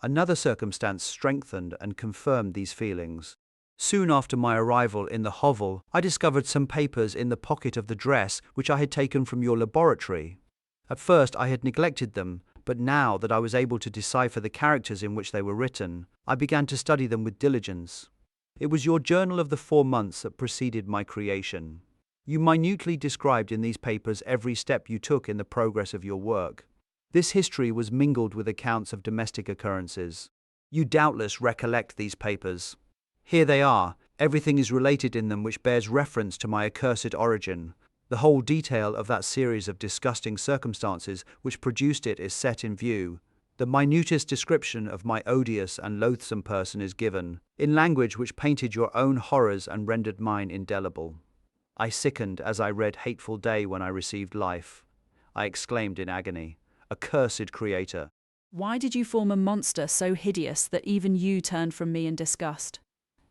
Another circumstance strengthened and confirmed these feelings. Soon after my arrival in the hovel, I discovered some papers in the pocket of the dress which I had taken from your laboratory. At first I had neglected them, but now that I was able to decipher the characters in which they were written, I began to study them with diligence. It was your journal of the 4 months that preceded my creation. You minutely described in these papers every step you took in the progress of your work. This history was mingled with accounts of domestic occurrences. You doubtless recollect these papers. Here they are. Everything is related in them which bears reference to my accursed origin. The whole detail of that series of disgusting circumstances which produced it is set in view. The minutest description of my odious and loathsome person is given, in language which painted your own horrors and rendered mine indelible. I sickened as I read hateful day when I received life. I exclaimed in agony, accursed Creator! Why did you form a monster so hideous that even you turned from me in disgust?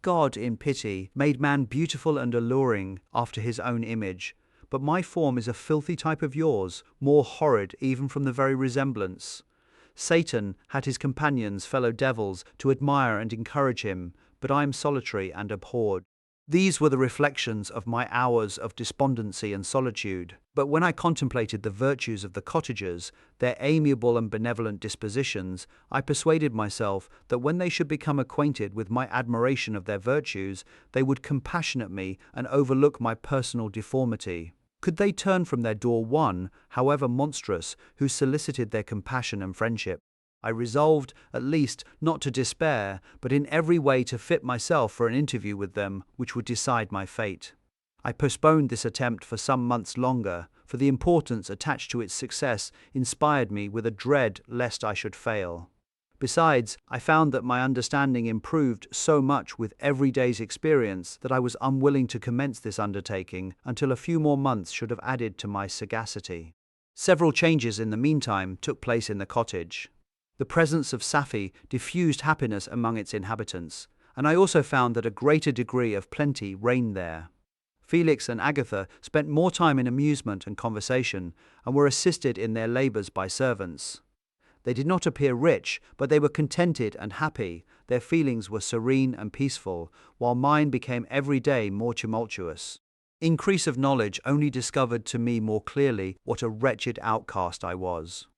God, in pity, made man beautiful and alluring after his own image, but my form is a filthy type of yours, more horrid even from the very resemblance. Satan had his companions, fellow devils, to admire and encourage him, but I am solitary and abhorred. These were the reflections of my hours of despondency and solitude, but when I contemplated the virtues of the cottagers, their amiable and benevolent dispositions, I persuaded myself that when they should become acquainted with my admiration of their virtues, they would compassionate me and overlook my personal deformity. Could they turn from their door one, however monstrous, who solicited their compassion and friendship? I resolved, at least, not to despair, but in every way to fit myself for an interview with them which would decide my fate. I postponed this attempt for some months longer, for the importance attached to its success inspired me with a dread lest I should fail. Besides, I found that my understanding improved so much with every day's experience that I was unwilling to commence this undertaking until a few more months should have added to my sagacity. Several changes in the meantime took place in the cottage. The presence of Safie diffused happiness among its inhabitants, and I also found that a greater degree of plenty reigned there. Felix and Agatha spent more time in amusement and conversation, and were assisted in their labours by servants. They did not appear rich, but they were contented and happy. Their feelings were serene and peaceful, while mine became every day more tumultuous. Increase of knowledge only discovered to me more clearly what a wretched outcast I was.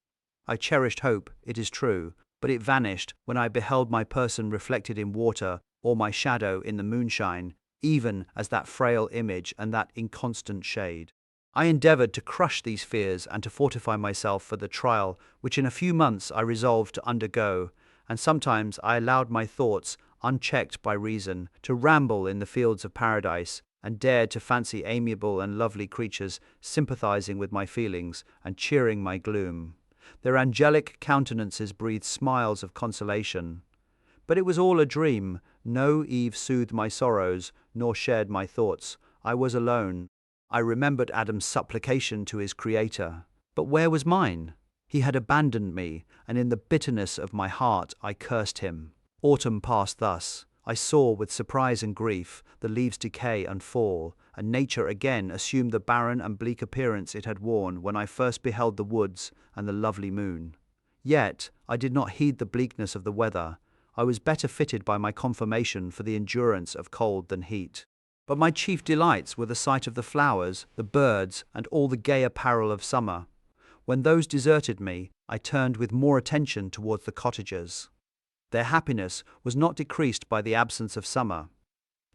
I cherished hope, it is true, but it vanished when I beheld my person reflected in water, or my shadow in the moonshine, even as that frail image and that inconstant shade. I endeavoured to crush these fears and to fortify myself for the trial which in a few months I resolved to undergo, and sometimes I allowed my thoughts, unchecked by reason, to ramble in the fields of paradise, and dared to fancy amiable and lovely creatures sympathizing with my feelings and cheering my gloom. Their angelic countenances breathed smiles of consolation. But it was all a dream. No Eve soothed my sorrows, nor shared my thoughts. I was alone. I remembered Adam's supplication to his Creator, but where was mine? He had abandoned me, and in the bitterness of my heart I cursed him. Autumn passed thus. I saw with surprise and grief the leaves decay and fall, and nature again assumed the barren and bleak appearance it had worn when I first beheld the woods and the lovely moon. Yet I did not heed the bleakness of the weather. I was better fitted by my conformation for the endurance of cold than heat. But my chief delights were the sight of the flowers, the birds, and all the gay apparel of summer. When those deserted me, I turned with more attention towards the cottagers. Their happiness was not decreased by the absence of summer.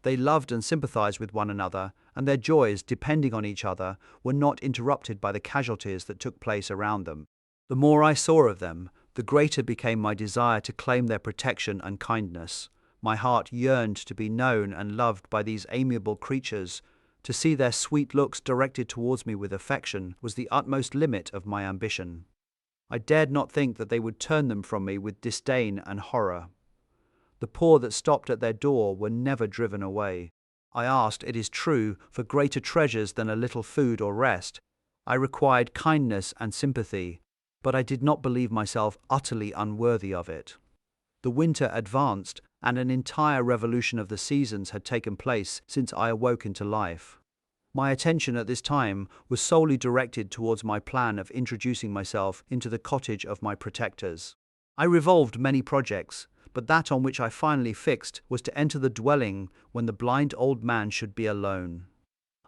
They loved and sympathized with one another, and their joys, depending on each other, were not interrupted by the casualties that took place around them. The more I saw of them, the greater became my desire to claim their protection and kindness. My heart yearned to be known and loved by these amiable creatures. To see their sweet looks directed towards me with affection was the utmost limit of my ambition. I dared not think that they would turn them from me with disdain and horror. The poor that stopped at their door were never driven away. I asked, it is true, for greater treasures than a little food or rest. I required kindness and sympathy, but I did not believe myself utterly unworthy of it. The winter advanced, and an entire revolution of the seasons had taken place since I awoke into life. My attention at this time was solely directed towards my plan of introducing myself into the cottage of my protectors. I revolved many projects, but that on which I finally fixed was to enter the dwelling when the blind old man should be alone.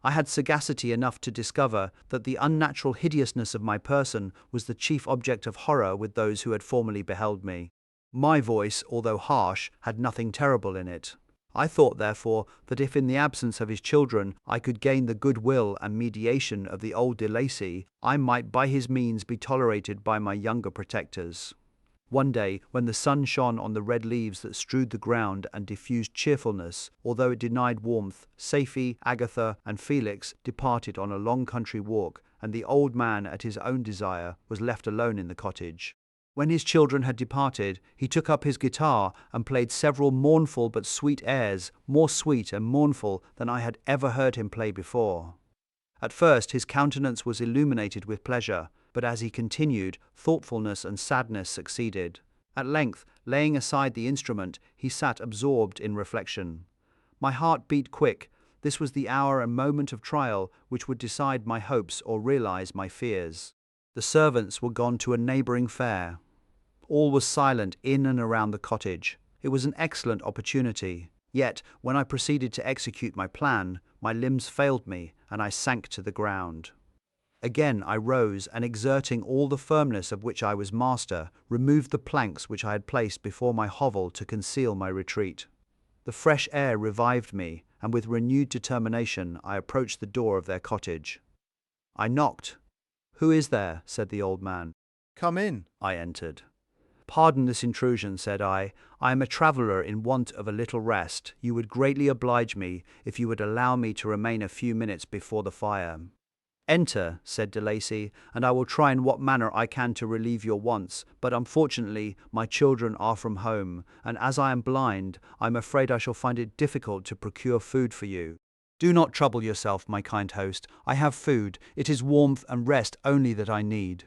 I had sagacity enough to discover that the unnatural hideousness of my person was the chief object of horror with those who had formerly beheld me. My voice, although harsh, had nothing terrible in it. I thought, therefore, that if in the absence of his children I could gain the goodwill and mediation of the old de Lacy, I might by his means be tolerated by my younger protectors. One day, when the sun shone on the red leaves that strewed the ground and diffused cheerfulness, although it denied warmth, Safie, Agatha, and Felix departed on a long country walk, and the old man, at his own desire, was left alone in the cottage. When his children had departed, he took up his guitar and played several mournful but sweet airs, more sweet and mournful than I had ever heard him play before. At first his countenance was illuminated with pleasure, but as he continued, thoughtfulness and sadness succeeded. At length, laying aside the instrument, he sat absorbed in reflection. My heart beat quick. This was the hour and moment of trial which would decide my hopes or realize my fears. The servants were gone to a neighbouring fair. All was silent in and around the cottage. It was an excellent opportunity. Yet, when I proceeded to execute my plan, my limbs failed me, and I sank to the ground. Again I rose, and exerting all the firmness of which I was master, removed the planks which I had placed before my hovel to conceal my retreat. The fresh air revived me, and with renewed determination I approached the door of their cottage. I knocked. "Who is there?" said the old man. "Come in." I entered. "Pardon this intrusion," said I. "I am a traveller in want of a little rest. You would greatly oblige me if you would allow me to remain a few minutes before the fire." "Enter," said de Lacy, "and I will try in what manner I can to relieve your wants, but unfortunately my children are from home, and as I am blind, I am afraid I shall find it difficult to procure food for you." "Do not trouble yourself, my kind host. I have food. It is warmth and rest only that I need."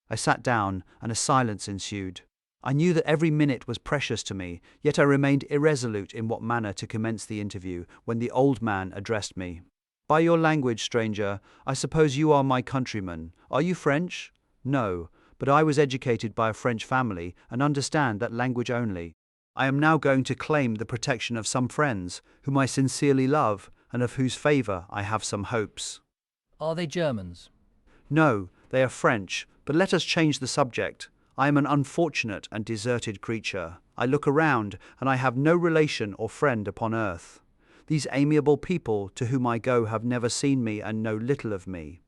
I sat down, and a silence ensued. I knew that every minute was precious to me, yet I remained irresolute in what manner to commence the interview, when the old man addressed me. "By your language, stranger, I suppose you are my countryman. Are you French?" "No, but I was educated by a French family, and understand that language only. I am now going to claim the protection of some friends, whom I sincerely love, and of whose favour I have some hopes." "Are they Germans?" "No, they are French, but let us change the subject. I am an unfortunate and deserted creature. I look around, and I have no relation or friend upon earth. These amiable people to whom I go have never seen me and know little of me.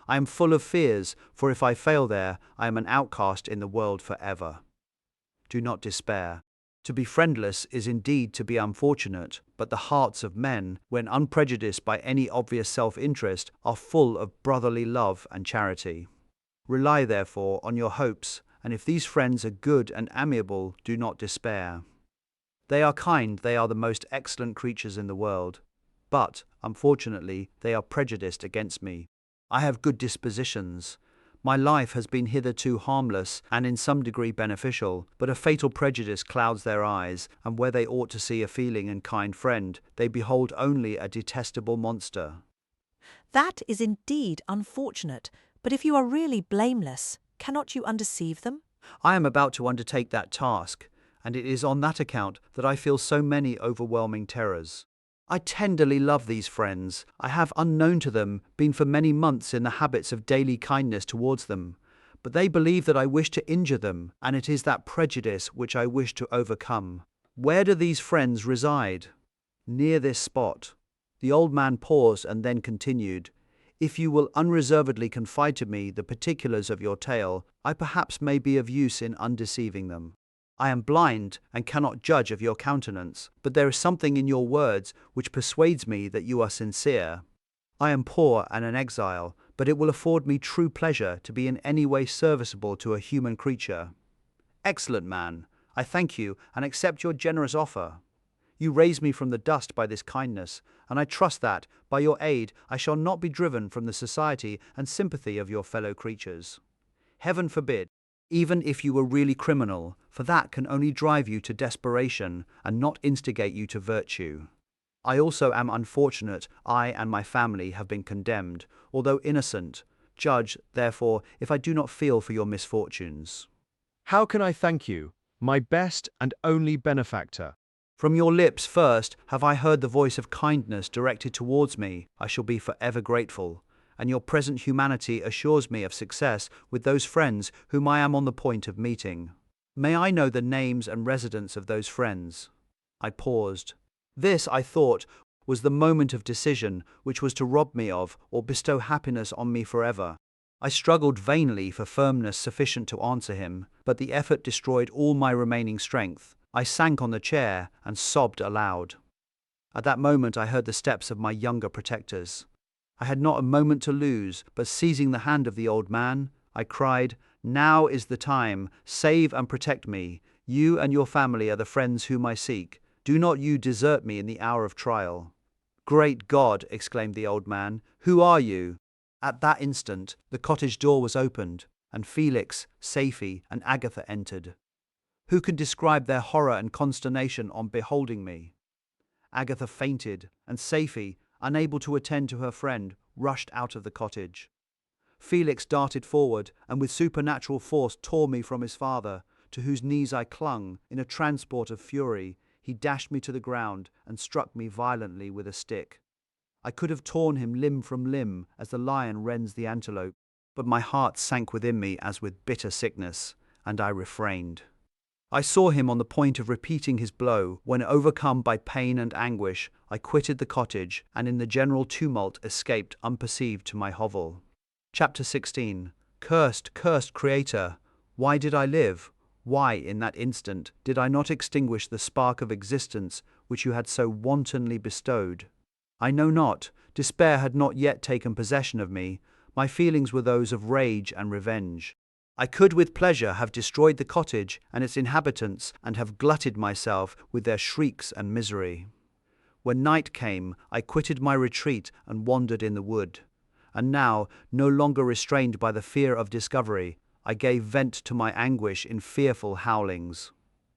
I am full of fears, for if I fail there, I am an outcast in the world for ever. Do not despair. To be friendless is indeed to be unfortunate, but the hearts of men, when unprejudiced by any obvious self-interest, are full of brotherly love and charity. Rely, therefore, on your hopes, and if these friends are good and amiable, do not despair. They are kind, they are the most excellent creatures in the world. but, unfortunately, they are prejudiced against me. I have good dispositions. My life has been hitherto harmless and in some degree beneficial, but a fatal prejudice clouds their eyes, and where they ought to see a feeling and kind friend, they behold only a detestable monster. That is indeed unfortunate, but if you are really blameless, cannot you undeceive them? I am about to undertake that task, and it is on that account that I feel so many overwhelming terrors. I tenderly love these friends. I have, unknown to them, been for many months in the habits of daily kindness towards them. But they believe that I wish to injure them, and it is that prejudice which I wish to overcome. Where do these friends reside? Near this spot. The old man paused and then continued, "If you will unreservedly confide to me the particulars of your tale, I perhaps may be of use in undeceiving them. I am blind and cannot judge of your countenance, but there is something in your words which persuades me that you are sincere. I am poor and an exile, but it will afford me true pleasure to be in any way serviceable to a human creature." "Excellent man, I thank you and accept your generous offer. You raise me from the dust by this kindness, and I trust that, by your aid, I shall not be driven from the society and sympathy of your fellow creatures. Heaven forbid, even if you were really criminal, for that can only drive you to desperation and not instigate you to virtue. I also am unfortunate. I and my family have been condemned, although innocent. Judge, therefore, if I do not feel for your misfortunes." How can I thank you, my best and only benefactor? From your lips first have I heard the voice of kindness directed towards me. I shall be forever grateful, and your present humanity assures me of success with those friends whom I am on the point of meeting. May I know the names and residence of those friends? I paused. This, I thought, was the moment of decision which was to rob me of or bestow happiness on me forever. I struggled vainly for firmness sufficient to answer him, but the effort destroyed all my remaining strength. I sank on the chair and sobbed aloud. At that moment I heard the steps of my younger protectors. I had not a moment to lose, but seizing the hand of the old man, I cried, "Now is the time. Save and protect me. You and your family are the friends whom I seek. Do not you desert me in the hour of trial." "Great God!" exclaimed the old man. "Who are you?" At that instant, the cottage door was opened, and Felix, Safie, and Agatha entered. Who can describe their horror and consternation on beholding me? Agatha fainted, and Safie, unable to attend to her friend, rushed out of the cottage. Felix darted forward, and with supernatural force tore me from his father, to whose knees I clung. In a transport of fury, he dashed me to the ground and struck me violently with a stick. I could have torn him limb from limb, as the lion rends the antelope, but my heart sank within me as with bitter sickness, and I refrained. I saw him on the point of repeating his blow, when, overcome by pain and anguish, I quitted the cottage, and in the general tumult escaped unperceived to my hovel. Chapter 16. Cursed, cursed Creator! Why did I live? Why, in that instant, did I not extinguish the spark of existence which you had so wantonly bestowed? I know not. Despair had not yet taken possession of me. My feelings were those of rage and revenge. I could with pleasure have destroyed the cottage and its inhabitants, and have glutted myself with their shrieks and misery. When night came, I quitted my retreat and wandered in the wood. And now, no longer restrained by the fear of discovery, I gave vent to my anguish in fearful howlings.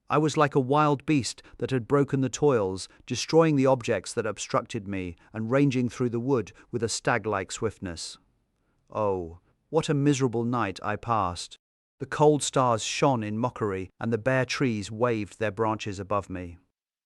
I was like a wild beast that had broken the toils, destroying the objects that obstructed me, and ranging through the wood with a stag-like swiftness. Oh, what a miserable night I passed! The cold stars shone in mockery, and the bare trees waved their branches above me.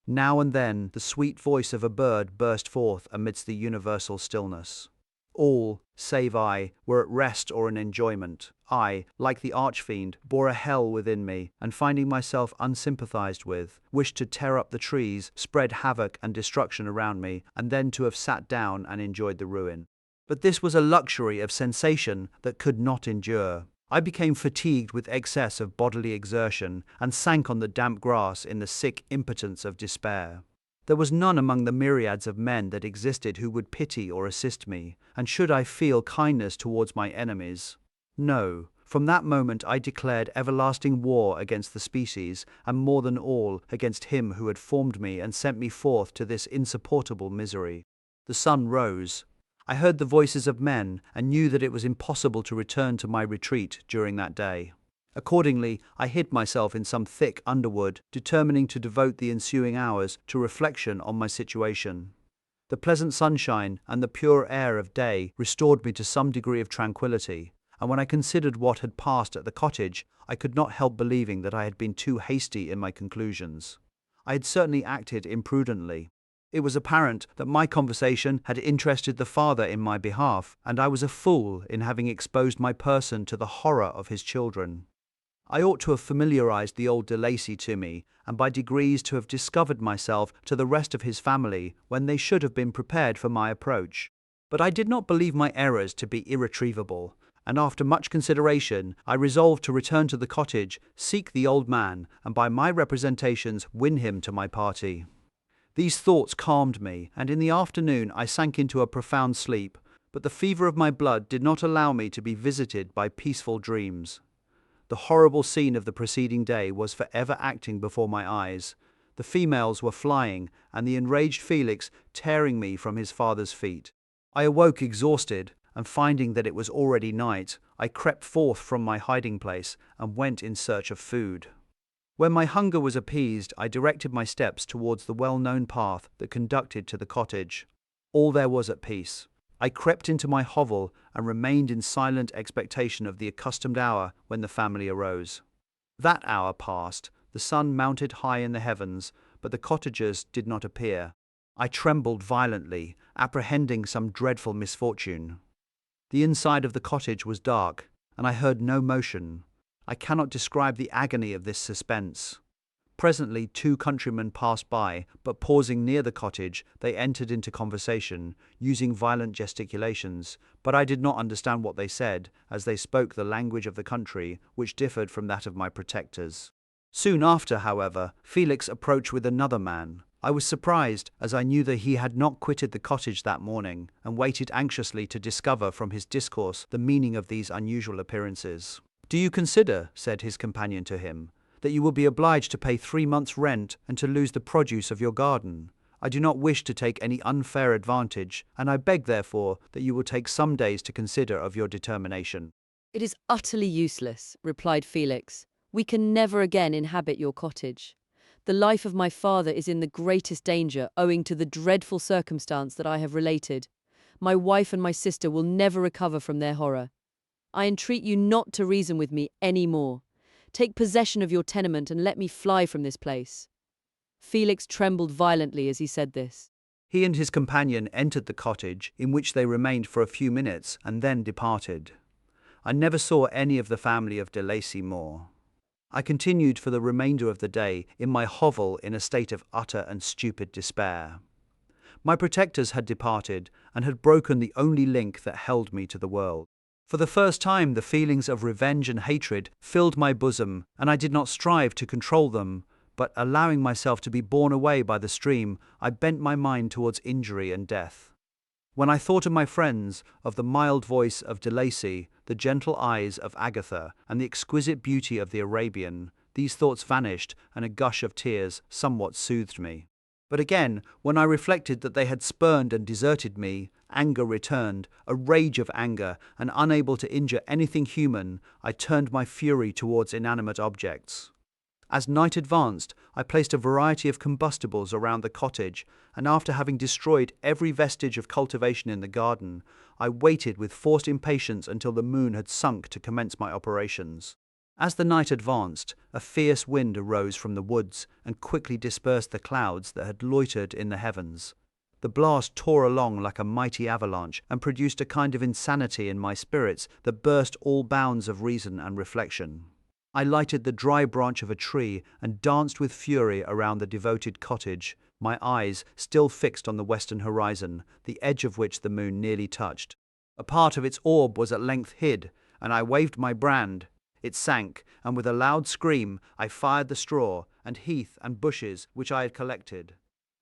Now and then the sweet voice of a bird burst forth amidst the universal stillness. All, save I, were at rest or in enjoyment. I, like the archfiend, bore a hell within me, and finding myself unsympathized with, wished to tear up the trees, spread havoc and destruction around me, and then to have sat down and enjoyed the ruin. But this was a luxury of sensation that could not endure. I became fatigued with excess of bodily exertion, and sank on the damp grass in the sick impotence of despair. There was none among the myriads of men that existed who would pity or assist me, and should I feel kindness towards my enemies? No. From that moment I declared everlasting war against the species, and more than all, against him who had formed me and sent me forth to this insupportable misery. The sun rose. I heard the voices of men and knew that it was impossible to return to my retreat during that day. Accordingly, I hid myself in some thick underwood, determining to devote the ensuing hours to reflection on my situation. The pleasant sunshine and the pure air of day restored me to some degree of tranquillity, and when I considered what had passed at the cottage, I could not help believing that I had been too hasty in my conclusions. I had certainly acted imprudently. It was apparent that my conversation had interested the father in my behalf, and I was a fool in having exposed my person to the horror of his children. I ought to have familiarized the old de Lacy to me, and by degrees to have discovered myself to the rest of his family when they should have been prepared for my approach. But I did not believe my errors to be irretrievable, and after much consideration I resolved to return to the cottage, seek the old man, and by my representations win him to my party. These thoughts calmed me, and in the afternoon I sank into a profound sleep, but the fever of my blood did not allow me to be visited by peaceful dreams. The horrible scene of the preceding day was forever acting before my eyes. The females were flying, and the enraged Felix tearing me from his father's feet. I awoke exhausted, and finding that it was already night, I crept forth from my hiding place and went in search of food. When my hunger was appeased, I directed my steps towards the well-known path that conducted to the cottage. All there was at peace. I crept into my hovel and remained in silent expectation of the accustomed hour when the family arose. That hour passed, the sun mounted high in the heavens, but the cottagers did not appear. I trembled violently, apprehending some dreadful misfortune. The inside of the cottage was dark, and I heard no motion. I cannot describe the agony of this suspense. Presently 2 countrymen passed by, but pausing near the cottage, they entered into conversation, using violent gesticulations, but I did not understand what they said, as they spoke the language of the country, which differed from that of my protectors. Soon after, however, Felix approached with another man. I was surprised, as I knew that he had not quitted the cottage that morning, and waited anxiously to discover from his discourse the meaning of these unusual appearances. "Do you consider," said his companion to him, "that you will be obliged to pay 3 months' rent and to lose the produce of your garden? I do not wish to take any unfair advantage, and I beg, therefore, that you will take some days to consider of your determination." "It is utterly useless," replied Felix. "We can never again inhabit your cottage. The life of my father is in the greatest danger owing to the dreadful circumstance that I have related. My wife and my sister will never recover from their horror. I entreat you not to reason with me any more. Take possession of your tenement and let me fly from this place." Felix trembled violently as he said this. He and his companion entered the cottage, in which they remained for a few minutes and then departed. I never saw any of the family of de Lacy more. I continued for the remainder of the day in my hovel in a state of utter and stupid despair. My protectors had departed and had broken the only link that held me to the world. For the first time, the feelings of revenge and hatred filled my bosom, and I did not strive to control them, but allowing myself to be borne away by the stream, I bent my mind towards injury and death. When I thought of my friends, of the mild voice of de Lacy, the gentle eyes of Agatha, and the exquisite beauty of the Arabian, these thoughts vanished, and a gush of tears somewhat soothed me. But again, when I reflected that they had spurned and deserted me, anger returned, a rage of anger, and unable to injure anything human, I turned my fury towards inanimate objects. As night advanced, I placed a variety of combustibles around the cottage, and after having destroyed every vestige of cultivation in the garden, I waited with forced impatience until the moon had sunk to commence my operations. As the night advanced, a fierce wind arose from the woods and quickly dispersed the clouds that had loitered in the heavens. The blast tore along like a mighty avalanche and produced a kind of insanity in my spirits that burst all bounds of reason and reflection. I lighted the dry branch of a tree and danced with fury around the devoted cottage, my eyes still fixed on the western horizon, the edge of which the moon nearly touched. A part of its orb was at length hid, and I waved my brand. It sank, and with a loud scream I fired the straw and heath and bushes which I had collected.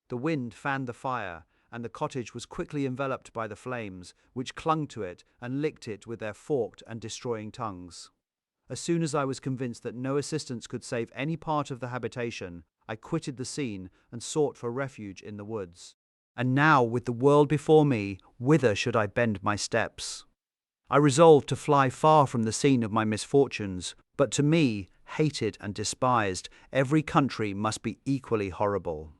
The wind fanned the fire, and the cottage was quickly enveloped by the flames, which clung to it and licked it with their forked and destroying tongues. As soon as I was convinced that no assistance could save any part of the habitation, I quitted the scene and sought for refuge in the woods. And now, with the world before me, whither should I bend my steps? I resolved to fly far from the scene of my misfortunes, but to me, hated and despised, every country must be equally horrible.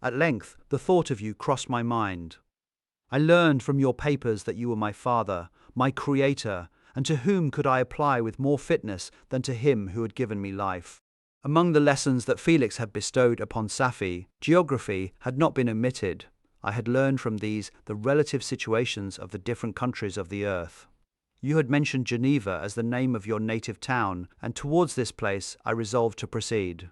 At length, the thought of you crossed my mind. I learned from your papers that you were my father, my creator, and to whom could I apply with more fitness than to him who had given me life? Among the lessons that Felix had bestowed upon Safie, geography had not been omitted. I had learned from these the relative situations of the different countries of the earth. You had mentioned Geneva as the name of your native town, and towards this place I resolved to proceed.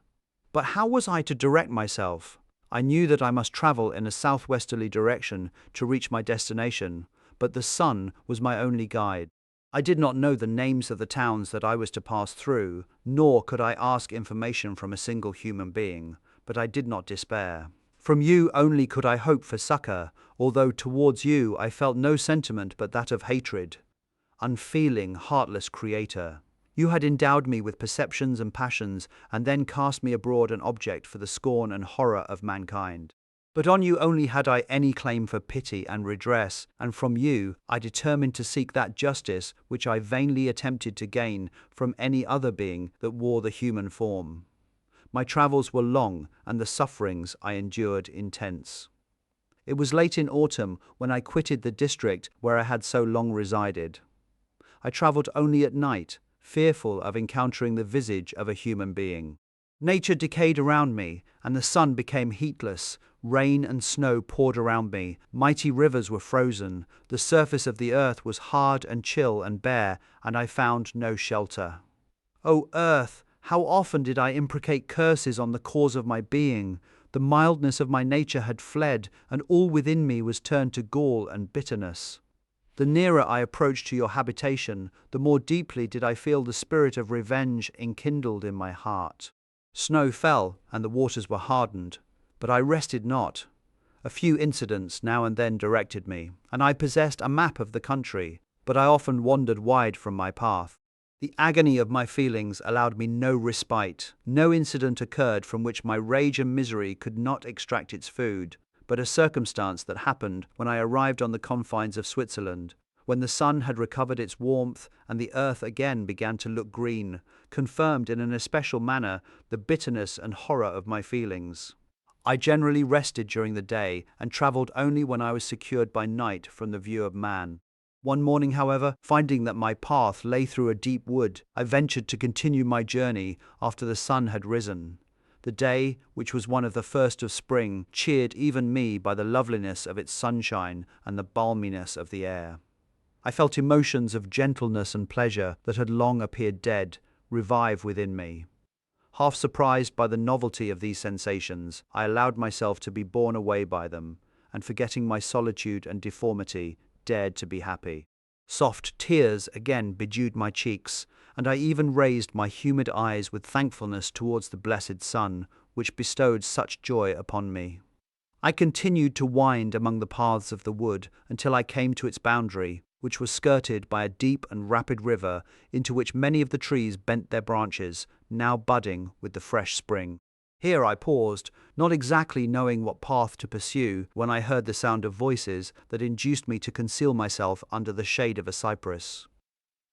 But how was I to direct myself? I knew that I must travel in a southwesterly direction to reach my destination, but the sun was my only guide. I did not know the names of the towns that I was to pass through, nor could I ask information from a single human being, but I did not despair. From you only could I hope for succor, although towards you I felt no sentiment but that of hatred. Unfeeling, heartless creator, you had endowed me with perceptions and passions, and then cast me abroad an object for the scorn and horror of mankind. But on you only had I any claim for pity and redress, and from you I determined to seek that justice which I vainly attempted to gain from any other being that wore the human form. My travels were long, and the sufferings I endured intense. It was late in autumn when I quitted the district where I had so long resided. I travelled only at night, fearful of encountering the visage of a human being. Nature decayed around me, and the sun became heatless. Rain and snow poured around me, mighty rivers were frozen, the surface of the earth was hard and chill and bare, and I found no shelter. O earth, how often did I imprecate curses on the cause of my being! The mildness of my nature had fled, and all within me was turned to gall and bitterness. The nearer I approached to your habitation, the more deeply did I feel the spirit of revenge enkindled in my heart. Snow fell, and the waters were hardened, but I rested not. A few incidents now and then directed me, and I possessed a map of the country, but I often wandered wide from my path. The agony of my feelings allowed me no respite. No incident occurred from which my rage and misery could not extract its food, but a circumstance that happened when I arrived on the confines of Switzerland, when the sun had recovered its warmth and the earth again began to look green, confirmed in an especial manner the bitterness and horror of my feelings. I generally rested during the day and travelled only when I was secured by night from the view of man. One morning, however, finding that my path lay through a deep wood, I ventured to continue my journey after the sun had risen. The day, which was one of the first of spring, cheered even me by the loveliness of its sunshine and the balminess of the air. I felt emotions of gentleness and pleasure that had long appeared dead revive within me. Half surprised by the novelty of these sensations, I allowed myself to be borne away by them, and forgetting my solitude and deformity, dared to be happy. Soft tears again bedewed my cheeks, and I even raised my humid eyes with thankfulness towards the blessed sun, which bestowed such joy upon me. I continued to wind among the paths of the wood until I came to its boundary, which was skirted by a deep and rapid river into which many of the trees bent their branches, now budding with the fresh spring. Here I paused, not exactly knowing what path to pursue, when I heard the sound of voices that induced me to conceal myself under the shade of a cypress.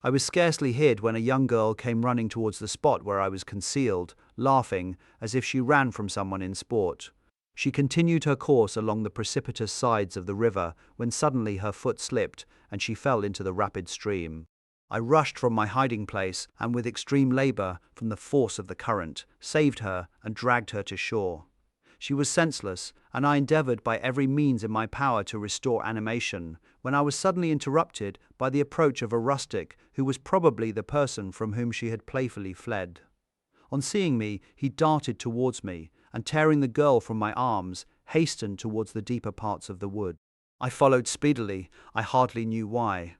I was scarcely hid when a young girl came running towards the spot where I was concealed, laughing as if she ran from someone in sport. She continued her course along the precipitous sides of the river when suddenly her foot slipped and she fell into the rapid stream. I rushed from my hiding place and with extreme labor, from the force of the current, saved her and dragged her to shore. She was senseless, and I endeavored by every means in my power to restore animation, when I was suddenly interrupted by the approach of a rustic who was probably the person from whom she had playfully fled. On seeing me, he darted towards me, and tearing the girl from my arms, hastened towards the deeper parts of the wood. I followed speedily, I hardly knew why.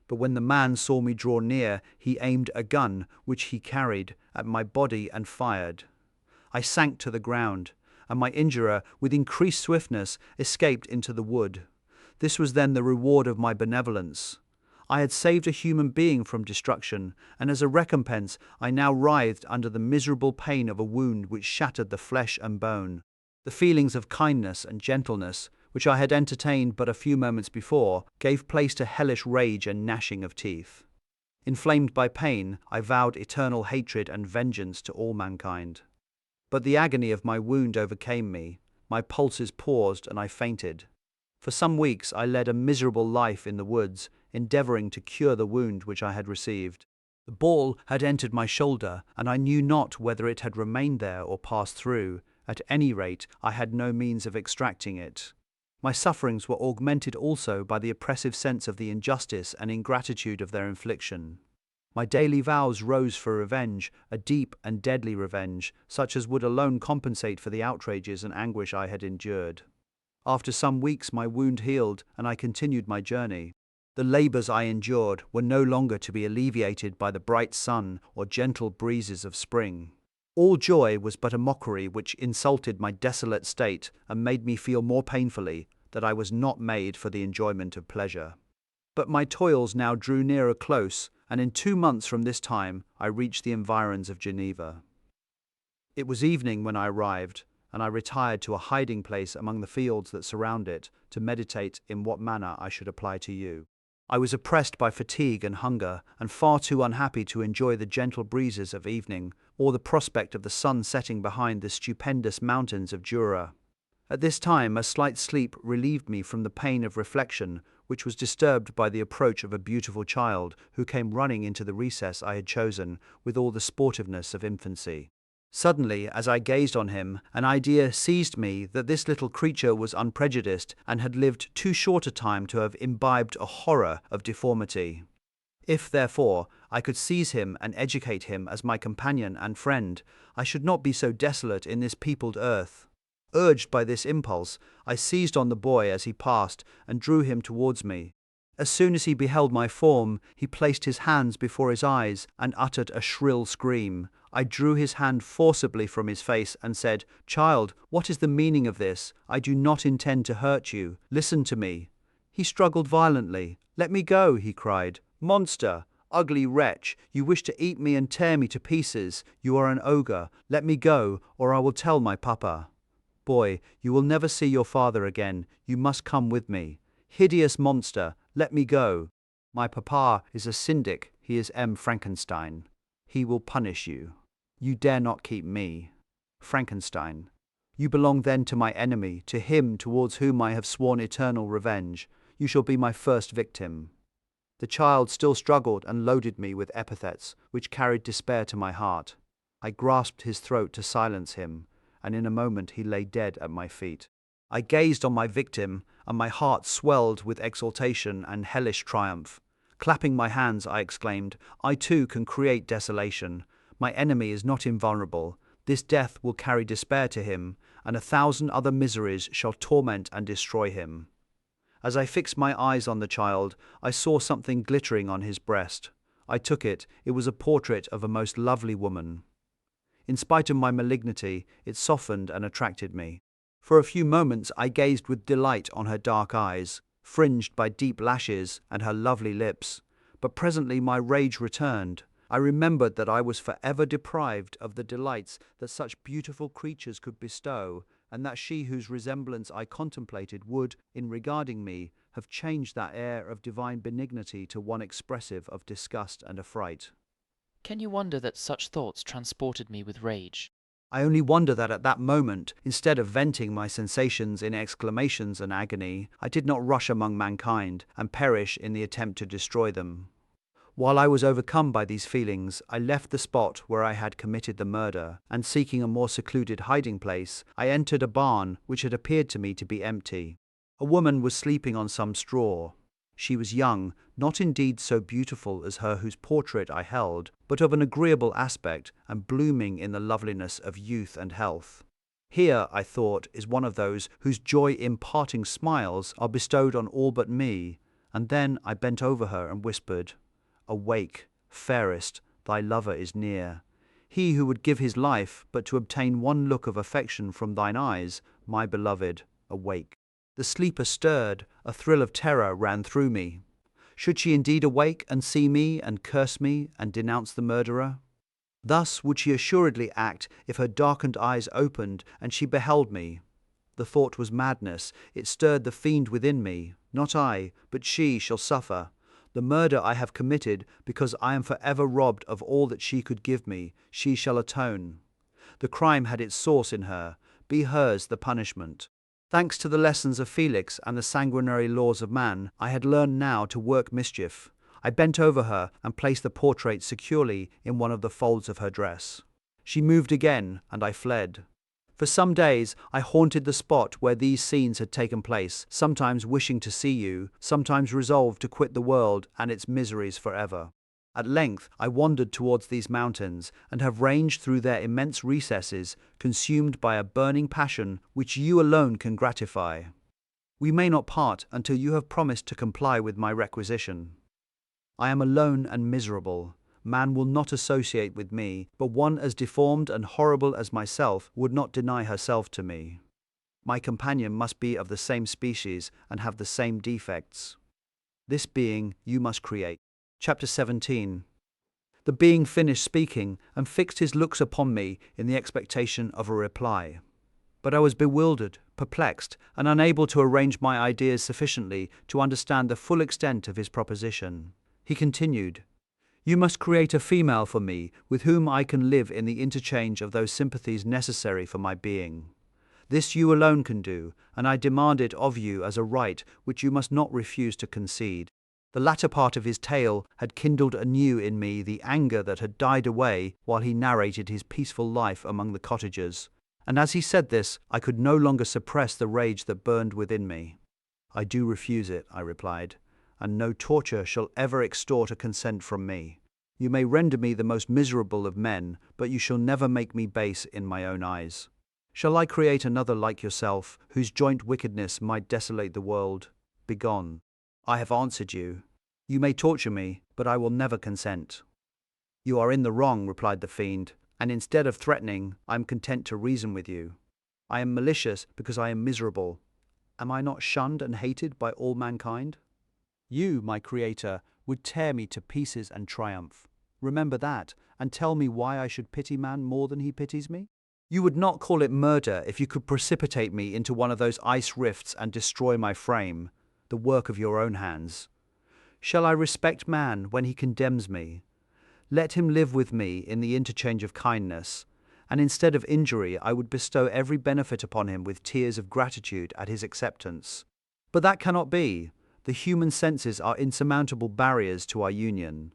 But when the man saw me draw near, he aimed a gun, which he carried, at my body and fired. I sank to the ground, and my injurer, with increased swiftness, escaped into the wood. This was then the reward of my benevolence. I had saved a human being from destruction, and as a recompense I now writhed under the miserable pain of a wound which shattered the flesh and bone. The feelings of kindness and gentleness, which I had entertained but a few moments before, gave place to hellish rage and gnashing of teeth. Inflamed by pain, I vowed eternal hatred and vengeance to all mankind. But the agony of my wound overcame me, my pulses paused and I fainted. For some weeks I led a miserable life in the woods, endeavouring to cure the wound which I had received. The ball had entered my shoulder, and I knew not whether it had remained there or passed through. At any rate, I had no means of extracting it. My sufferings were augmented also by the oppressive sense of the injustice and ingratitude of their infliction. My daily vows rose for revenge, a deep and deadly revenge, such as would alone compensate for the outrages and anguish I had endured. After some weeks my wound healed, and I continued my journey. The labours I endured were no longer to be alleviated by the bright sun or gentle breezes of spring. All joy was but a mockery which insulted my desolate state and made me feel more painfully that I was not made for the enjoyment of pleasure. But my toils now drew nearer close, and in 2 months from this time I reached the environs of Geneva. It was evening when I arrived, and I retired to a hiding place among the fields that surround it to meditate in what manner I should apply to you. I was oppressed by fatigue and hunger, and far too unhappy to enjoy the gentle breezes of evening, or the prospect of the sun setting behind the stupendous mountains of Jura. At this time a slight sleep relieved me from the pain of reflection, which was disturbed by the approach of a beautiful child, who came running into the recess I had chosen, with all the sportiveness of infancy. Suddenly, as I gazed on him, an idea seized me that this little creature was unprejudiced and had lived too short a time to have imbibed a horror of deformity. If, therefore, I could seize him and educate him as my companion and friend, I should not be so desolate in this peopled earth. Urged by this impulse, I seized on the boy as he passed and drew him towards me. As soon as he beheld my form, he placed his hands before his eyes and uttered a shrill scream. I drew his hand forcibly from his face and said, "Child, what is the meaning of this? I do not intend to hurt you. Listen to me." He struggled violently. "Let me go," he cried. "Monster! Ugly wretch! You wish to eat me and tear me to pieces. You are an ogre. Let me go, or I will tell my papa." "Boy, you will never see your father again. You must come with me." "Hideous monster! Let me go." "My papa is a syndic. He is Frankenstein. He will punish you. You dare not keep me." Frankenstein. "You belong then to my enemy, to him towards whom I have sworn eternal revenge. You shall be my first victim." The child still struggled and loaded me with epithets, which carried despair to my heart. I grasped his throat to silence him, and in a moment he lay dead at my feet. I gazed on my victim, and my heart swelled with exultation and hellish triumph. Clapping my hands, I exclaimed, "I too can create desolation. My enemy is not invulnerable. This death will carry despair to him, and 1,000 other miseries shall torment and destroy him." As I fixed my eyes on the child, I saw something glittering on his breast. I took it. It was a portrait of a most lovely woman. In spite of my malignity, it softened and attracted me. For a few moments I gazed with delight on her dark eyes, fringed by deep lashes, and her lovely lips. But presently my rage returned. I remembered that I was forever deprived of the delights that such beautiful creatures could bestow, and that she whose resemblance I contemplated would, in regarding me, have changed that air of divine benignity to one expressive of disgust and affright. Can you wonder that such thoughts transported me with rage? I only wonder that at that moment, instead of venting my sensations in exclamations and agony, I did not rush among mankind and perish in the attempt to destroy them. While I was overcome by these feelings, I left the spot where I had committed the murder, and seeking a more secluded hiding place, I entered a barn which had appeared to me to be empty. A woman was sleeping on some straw. She was young, not indeed so beautiful as her whose portrait I held, but of an agreeable aspect and blooming in the loveliness of youth and health. Here, I thought, is one of those whose joy-imparting smiles are bestowed on all but me, and then I bent over her and whispered, "Awake, fairest, thy lover is near. He who would give his life but to obtain one look of affection from thine eyes, my beloved, awake." The sleeper stirred, a thrill of terror ran through me. Should she indeed awake and see me and curse me and denounce the murderer? Thus would she assuredly act if her darkened eyes opened and she beheld me. the thought was madness. It stirred the fiend within me. Not I, but she shall suffer. The murder I have committed, because I am forever robbed of all that she could give me, she shall atone. The crime had its source in her. Be hers the punishment. Thanks to the lessons of Felix and the sanguinary laws of man, I had learned now to work mischief. I bent over her and placed the portrait securely in one of the folds of her dress. She moved again, and I fled. For some days I haunted the spot where these scenes had taken place, sometimes wishing to see you, sometimes resolved to quit the world and its miseries forever. At length I wandered towards these mountains, and have ranged through their immense recesses, consumed by a burning passion which you alone can gratify. We may not part until you have promised to comply with my requisition. I am alone and miserable. Man will not associate with me, but one as deformed and horrible as myself would not deny herself to me. My companion must be of the same species and have the same defects. This being you must create. Chapter 17. The being finished speaking and fixed his looks upon me in the expectation of a reply. But I was bewildered, perplexed, and unable to arrange my ideas sufficiently to understand the full extent of his proposition. He continued, "You must create a female for me with whom I can live in the interchange of those sympathies necessary for my being. This you alone can do, and I demand it of you as a right which you must not refuse to concede." The latter part of his tale had kindled anew in me the anger that had died away while he narrated his peaceful life among the cottagers, and as he said this, I could no longer suppress the rage that burned within me. "I do refuse it," I replied, "and no torture shall ever extort a consent from me. You may render me the most miserable of men, but you shall never make me base in my own eyes. Shall I create another like yourself, whose joint wickedness might desolate the world? Begone. I have answered you. You may torture me, but I will never consent." "You are in the wrong," replied the fiend, "and instead of threatening, I am content to reason with you. I am malicious because I am miserable. Am I not shunned and hated by all mankind? You, my creator, would tear me to pieces and triumph. Remember that, and tell me why I should pity man more than he pities me? You would not call it murder if you could precipitate me into one of those ice rifts and destroy my frame, the work of your own hands. Shall I respect man when he condemns me? Let him live with me in the interchange of kindness, and instead of injury I would bestow every benefit upon him with tears of gratitude at his acceptance. But that cannot be. The human senses are insurmountable barriers to our union.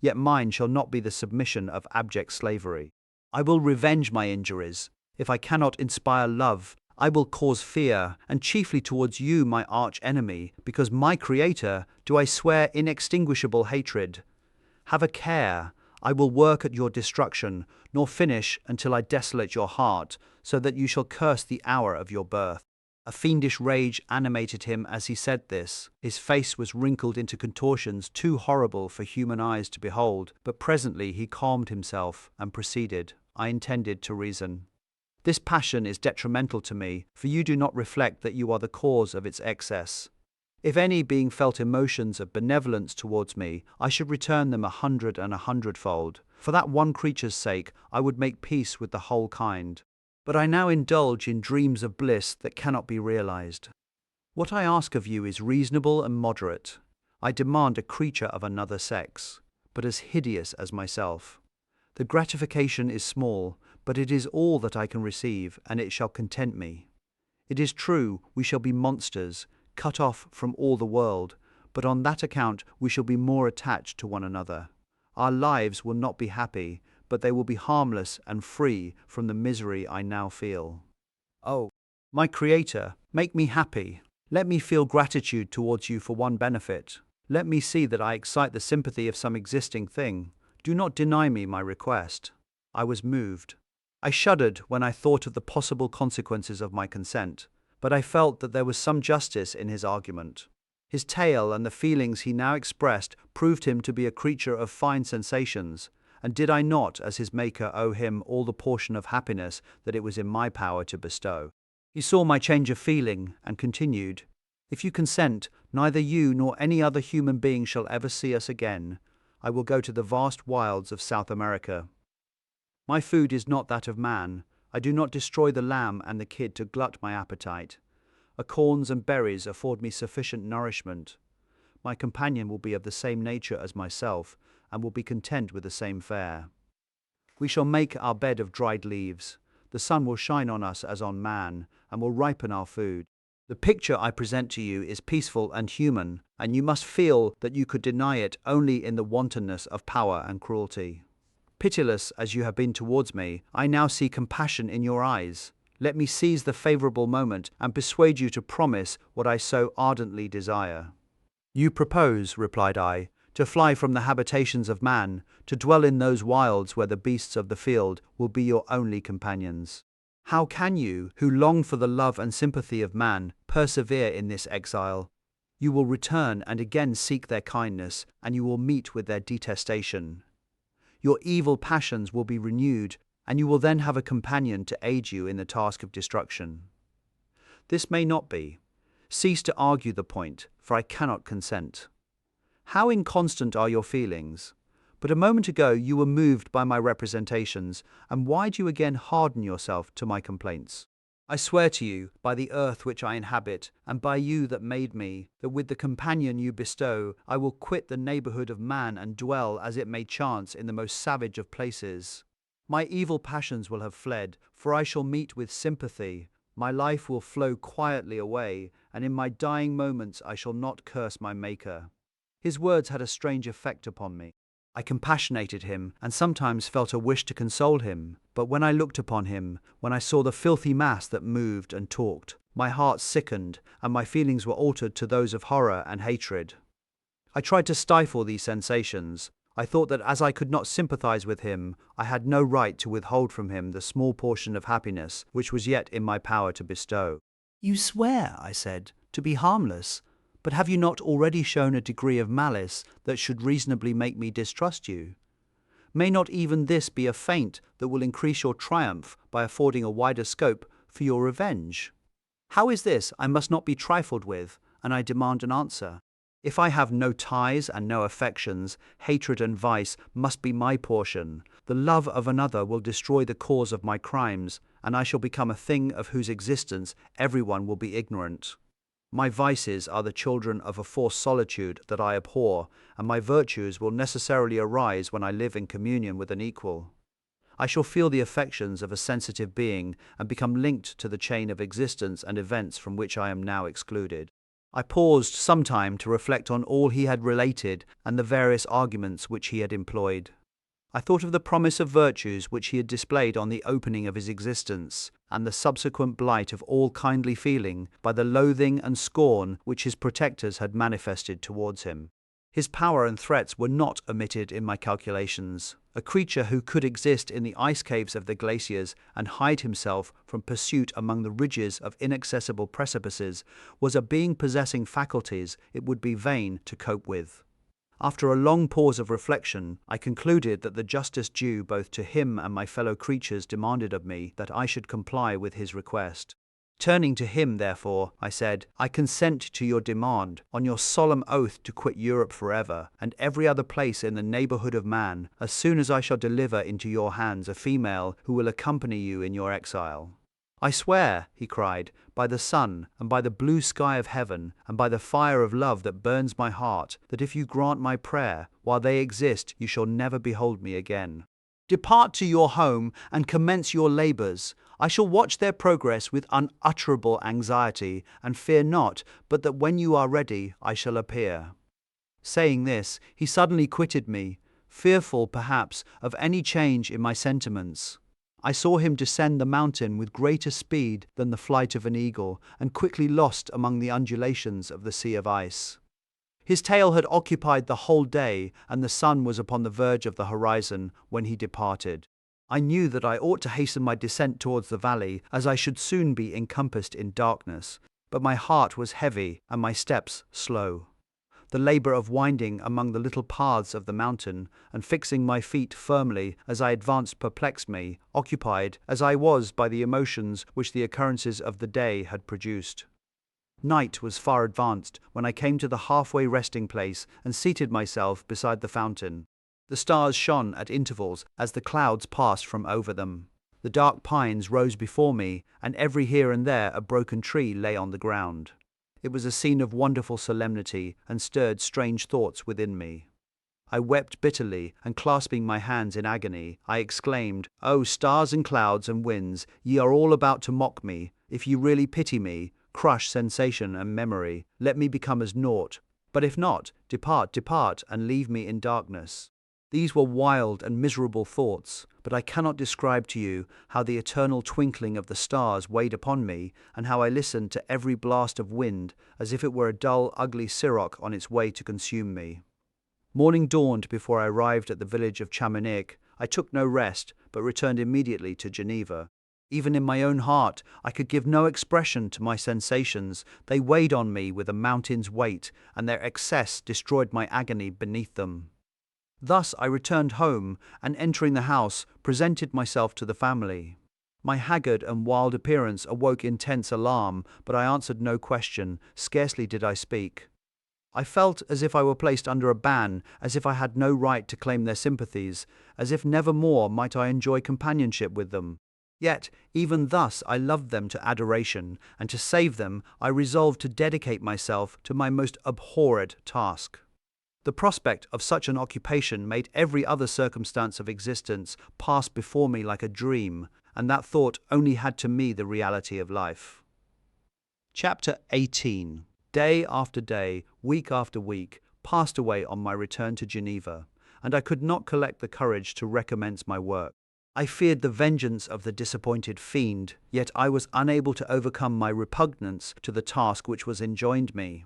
Yet mine shall not be the submission of abject slavery. I will revenge my injuries. If I cannot inspire love, I will cause fear, and chiefly towards you, my arch enemy, because my Creator, do I swear inextinguishable hatred. Have a care. I will work at your destruction, nor finish until I desolate your heart, so that you shall curse the hour of your birth." A fiendish rage animated him as he said this. His face was wrinkled into contortions too horrible for human eyes to behold, but presently he calmed himself and proceeded. I intended to reason. "This passion is detrimental to me, for you do not reflect that you are the cause of its excess. If any being felt emotions of benevolence towards me, I should return them 100 and 100-fold. For that one creature's sake, I would make peace with the whole kind. But I now indulge in dreams of bliss that cannot be realized. What I ask of you is reasonable and moderate. I demand a creature of another sex, but as hideous as myself. The gratification is small, but it is all that I can receive, and it shall content me. It is true, we shall be monsters, cut off from all the world, but on that account we shall be more attached to one another. Our lives will not be happy, but they will be harmless and free from the misery I now feel. Oh, my Creator, make me happy. Let me feel gratitude towards you for one benefit. Let me see that I excite the sympathy of some existing thing. Do not deny me my request." I was moved. I shuddered when I thought of the possible consequences of my consent, but I felt that there was some justice in his argument. His tale and the feelings he now expressed proved him to be a creature of fine sensations, and did I not, as his maker, owe him all the portion of happiness that it was in my power to bestow? He saw my change of feeling, and continued, "If you consent, neither you nor any other human being shall ever see us again. I will go to the vast wilds of South America. My food is not that of man. I do not destroy the lamb and the kid to glut my appetite. Acorns and berries afford me sufficient nourishment. My companion will be of the same nature as myself, and will be content with the same fare. We shall make our bed of dried leaves. The sun will shine on us as on man, and will ripen our food. The picture I present to you is peaceful and human, and you must feel that you could deny it only in the wantonness of power and cruelty. Pitiless as you have been towards me, I now see compassion in your eyes. Let me seize the favorable moment and persuade you to promise what I so ardently desire. You propose, replied I, to fly from the habitations of man, to dwell in those wilds where the beasts of the field will be your only companions. How can you, who long for the love and sympathy of man, persevere in this exile? You will return and again seek their kindness, and you will meet with their detestation. Your evil passions will be renewed, and you will then have a companion to aid you in the task of destruction. This may not be. Cease to argue the point, for I cannot consent. How inconstant are your feelings? But a moment ago you were moved by my representations, and why do you again harden yourself to my complaints? I swear to you, by the earth which I inhabit, and by you that made me, that with the companion you bestow, I will quit the neighbourhood of man and dwell, as it may chance, in the most savage of places. My evil passions will have fled, for I shall meet with sympathy. My life will flow quietly away, and in my dying moments I shall not curse my Maker. His words had a strange effect upon me. I compassionated him, and sometimes felt a wish to console him, but when I looked upon him, when I saw the filthy mass that moved and talked, my heart sickened, and my feelings were altered to those of horror and hatred. I tried to stifle these sensations. I thought that as I could not sympathize with him, I had no right to withhold from him the small portion of happiness which was yet in my power to bestow. You swear, I said, to be harmless, but have you not already shown a degree of malice that should reasonably make me distrust you? May not even this be a feint that will increase your triumph by affording a wider scope for your revenge? How is this? I must not be trifled with, and I demand an answer. If I have no ties and no affections, hatred and vice must be my portion. The love of another will destroy the cause of my crimes, and I shall become a thing of whose existence everyone will be ignorant. My vices are the children of a forced solitude that I abhor, and my virtues will necessarily arise when I live in communion with an equal. I shall feel the affections of a sensitive being and become linked to the chain of existence and events from which I am now excluded. I paused some time to reflect on all he had related and the various arguments which he had employed. I thought of the promise of virtues which he had displayed on the opening of his existence, and the subsequent blight of all kindly feeling by the loathing and scorn which his protectors had manifested towards him. His power and threats were not omitted in my calculations. A creature who could exist in the ice caves of the glaciers and hide himself from pursuit among the ridges of inaccessible precipices was a being possessing faculties it would be vain to cope with. After a long pause of reflection, I concluded that the justice due both to him and my fellow creatures demanded of me that I should comply with his request. Turning to him, therefore, I said, I consent to your demand, on your solemn oath to quit Europe forever, and every other place in the neighbourhood of man, as soon as I shall deliver into your hands a female who will accompany you in your exile. I swear, he cried, by the sun, and by the blue sky of heaven, and by the fire of love that burns my heart, that if you grant my prayer, while they exist, you shall never behold me again. Depart to your home and commence your labours. I shall watch their progress with unutterable anxiety, and fear not, but that when you are ready, I shall appear. Saying this, he suddenly quitted me, fearful, perhaps, of any change in my sentiments. I saw him descend the mountain with greater speed than the flight of an eagle, and quickly lost among the undulations of the sea of ice. His tale had occupied the whole day, and the sun was upon the verge of the horizon when he departed. I knew that I ought to hasten my descent towards the valley, as I should soon be encompassed in darkness, but my heart was heavy and my steps slow. The labour of winding among the little paths of the mountain, and fixing my feet firmly as I advanced perplexed me, occupied as I was by the emotions which the occurrences of the day had produced. Night was far advanced when I came to the halfway resting place and seated myself beside the fountain. The stars shone at intervals as the clouds passed from over them. The dark pines rose before me, and every here and there a broken tree lay on the ground. It was a scene of wonderful solemnity and stirred strange thoughts within me. I wept bitterly, and clasping my hands in agony, I exclaimed, "O stars and clouds and winds, ye are all about to mock me. If ye really pity me, crush sensation and memory, let me become as naught. But if not, depart, depart, and leave me in darkness." These were wild and miserable thoughts, but I cannot describe to you how the eternal twinkling of the stars weighed upon me, and how I listened to every blast of wind as if it were a dull, ugly siroc on its way to consume me. Morning dawned before I arrived at the village of Chamonix. I took no rest, but returned immediately to Geneva. Even in my own heart, I could give no expression to my sensations. They weighed on me with a mountain's weight, and their excess destroyed my agony beneath them. Thus I returned home, and entering the house, presented myself to the family. My haggard and wild appearance awoke intense alarm, but I answered no question, scarcely did I speak. I felt as if I were placed under a ban, as if I had no right to claim their sympathies, as if never more might I enjoy companionship with them. Yet, even thus, I loved them to adoration, and to save them, I resolved to dedicate myself to my most abhorred task. The prospect of such an occupation made every other circumstance of existence pass before me like a dream, and that thought only had to me the reality of life. Chapter 18. Day after day, week after week, passed away on my return to Geneva, and I could not collect the courage to recommence my work. I feared the vengeance of the disappointed fiend, yet I was unable to overcome my repugnance to the task which was enjoined me.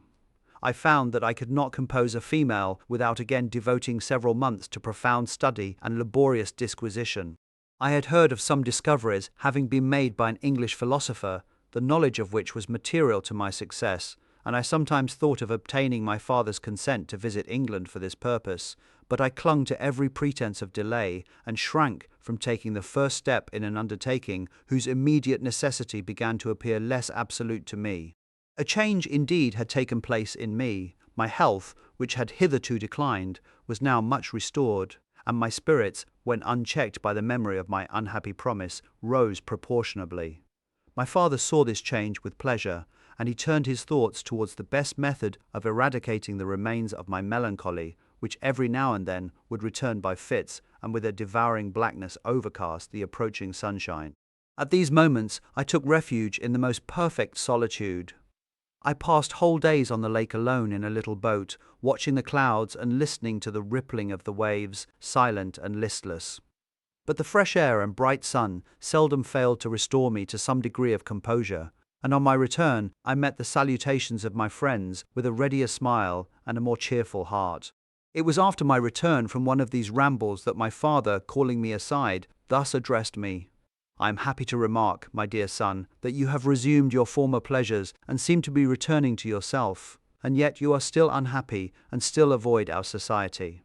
I found that I could not compose a female without again devoting several months to profound study and laborious disquisition. I had heard of some discoveries having been made by an English philosopher, the knowledge of which was material to my success, and I sometimes thought of obtaining my father's consent to visit England for this purpose, but I clung to every pretense of delay and shrank from taking the first step in an undertaking whose immediate necessity began to appear less absolute to me. A change indeed had taken place in me. My health, which had hitherto declined, was now much restored, and my spirits, when unchecked by the memory of my unhappy promise, rose proportionably. My father saw this change with pleasure, and he turned his thoughts towards the best method of eradicating the remains of my melancholy, which every now and then would return by fits and with a devouring blackness overcast the approaching sunshine. At these moments I took refuge in the most perfect solitude. I passed whole days on the lake alone in a little boat, watching the clouds and listening to the rippling of the waves, silent and listless. But the fresh air and bright sun seldom failed to restore me to some degree of composure, and on my return I met the salutations of my friends with a readier smile and a more cheerful heart. It was after my return from one of these rambles that my father, calling me aside, thus addressed me. "I am happy to remark, my dear son, that you have resumed your former pleasures and seem to be returning to yourself, and yet you are still unhappy and still avoid our society."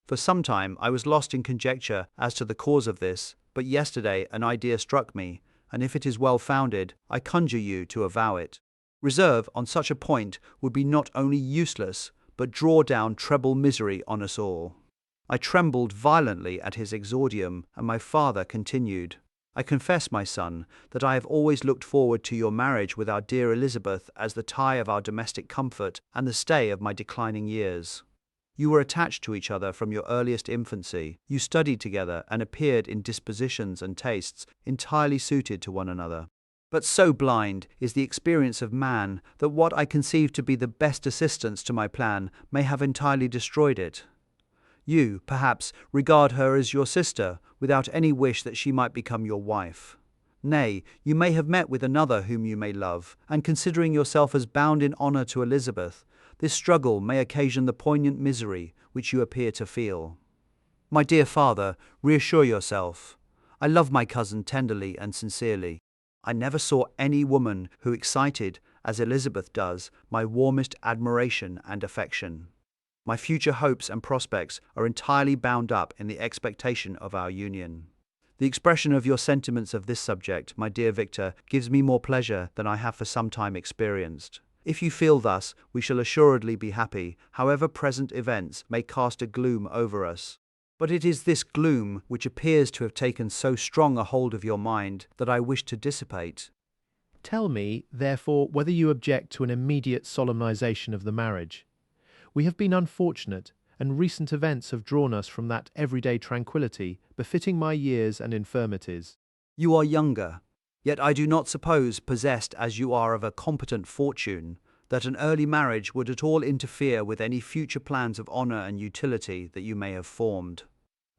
For some time I was lost in conjecture as to the cause of this, but yesterday an idea struck me, and if it is well founded, I conjure you to avow it. Reserve on such a point would be not only useless, but draw down treble misery on us all. I trembled violently at his exordium, and my father continued, "I confess, my son, that I have always looked forward to your marriage with our dear Elizabeth as the tie of our domestic comfort and the stay of my declining years. You were attached to each other from your earliest infancy. You studied together and appeared in dispositions and tastes entirely suited to one another. But so blind is the experience of man that what I conceive to be the best assistance to my plan may have entirely destroyed it. You, perhaps, regard her as your sister, without any wish that she might become your wife. Nay, you may have met with another whom you may love, and considering yourself as bound in honour to Elizabeth, this struggle may occasion the poignant misery which you appear to feel. My dear father, reassure yourself. I love my cousin tenderly and sincerely. I never saw any woman who excited, as Elizabeth does, my warmest admiration and affection. My future hopes and prospects are entirely bound up in the expectation of our union. The expression of your sentiments of this subject, my dear Victor, gives me more pleasure than I have for some time experienced. If you feel thus, we shall assuredly be happy, however present events may cast a gloom over us. But it is this gloom which appears to have taken so strong a hold of your mind that I wish to dissipate. Tell me, therefore, whether you object to an immediate solemnization of the marriage. We have been unfortunate, and recent events have drawn us from that everyday tranquillity befitting my years and infirmities. You are younger, yet I do not suppose, possessed as you are of a competent fortune, that an early marriage would at all interfere with any future plans of honour and utility that you may have formed.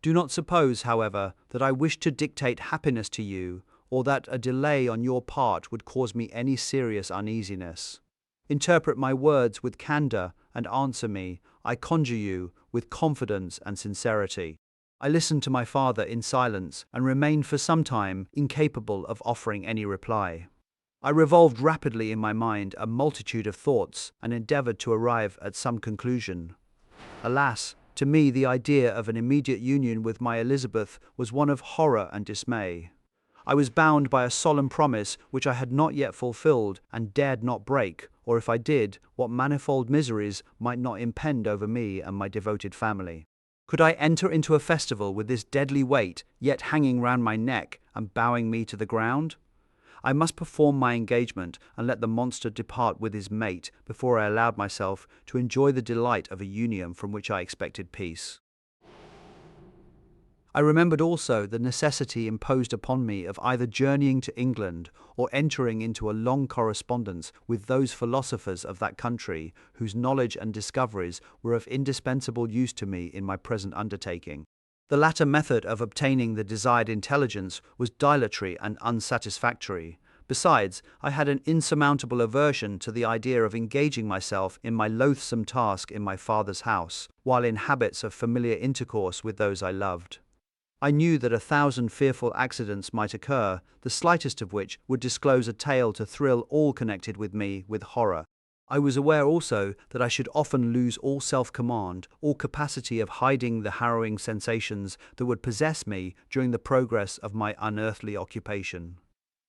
Do not suppose, however, that I wish to dictate happiness to you, or that a delay on your part would cause me any serious uneasiness. Interpret my words with candour and answer me, I conjure you, with confidence and sincerity. I listened to my father in silence and remained for some time incapable of offering any reply. I revolved rapidly in my mind a multitude of thoughts and endeavoured to arrive at some conclusion. Alas, to me the idea of an immediate union with my Elizabeth was one of horror and dismay. I was bound by a solemn promise which I had not yet fulfilled and dared not break, or if I did, what manifold miseries might not impend over me and my devoted family. Could I enter into a festival with this deadly weight yet hanging round my neck and bowing me to the ground? I must perform my engagement and let the monster depart with his mate before I allowed myself to enjoy the delight of a union from which I expected peace. I remembered also the necessity imposed upon me of either journeying to England or entering into a long correspondence with those philosophers of that country whose knowledge and discoveries were of indispensable use to me in my present undertaking. The latter method of obtaining the desired intelligence was dilatory and unsatisfactory. Besides, I had an insurmountable aversion to the idea of engaging myself in my loathsome task in my father's house, while in habits of familiar intercourse with those I loved. I knew that 1,000 fearful accidents might occur, the slightest of which would disclose a tale to thrill all connected with me with horror. I was aware also that I should often lose all self-command, all capacity of hiding the harrowing sensations that would possess me during the progress of my unearthly occupation.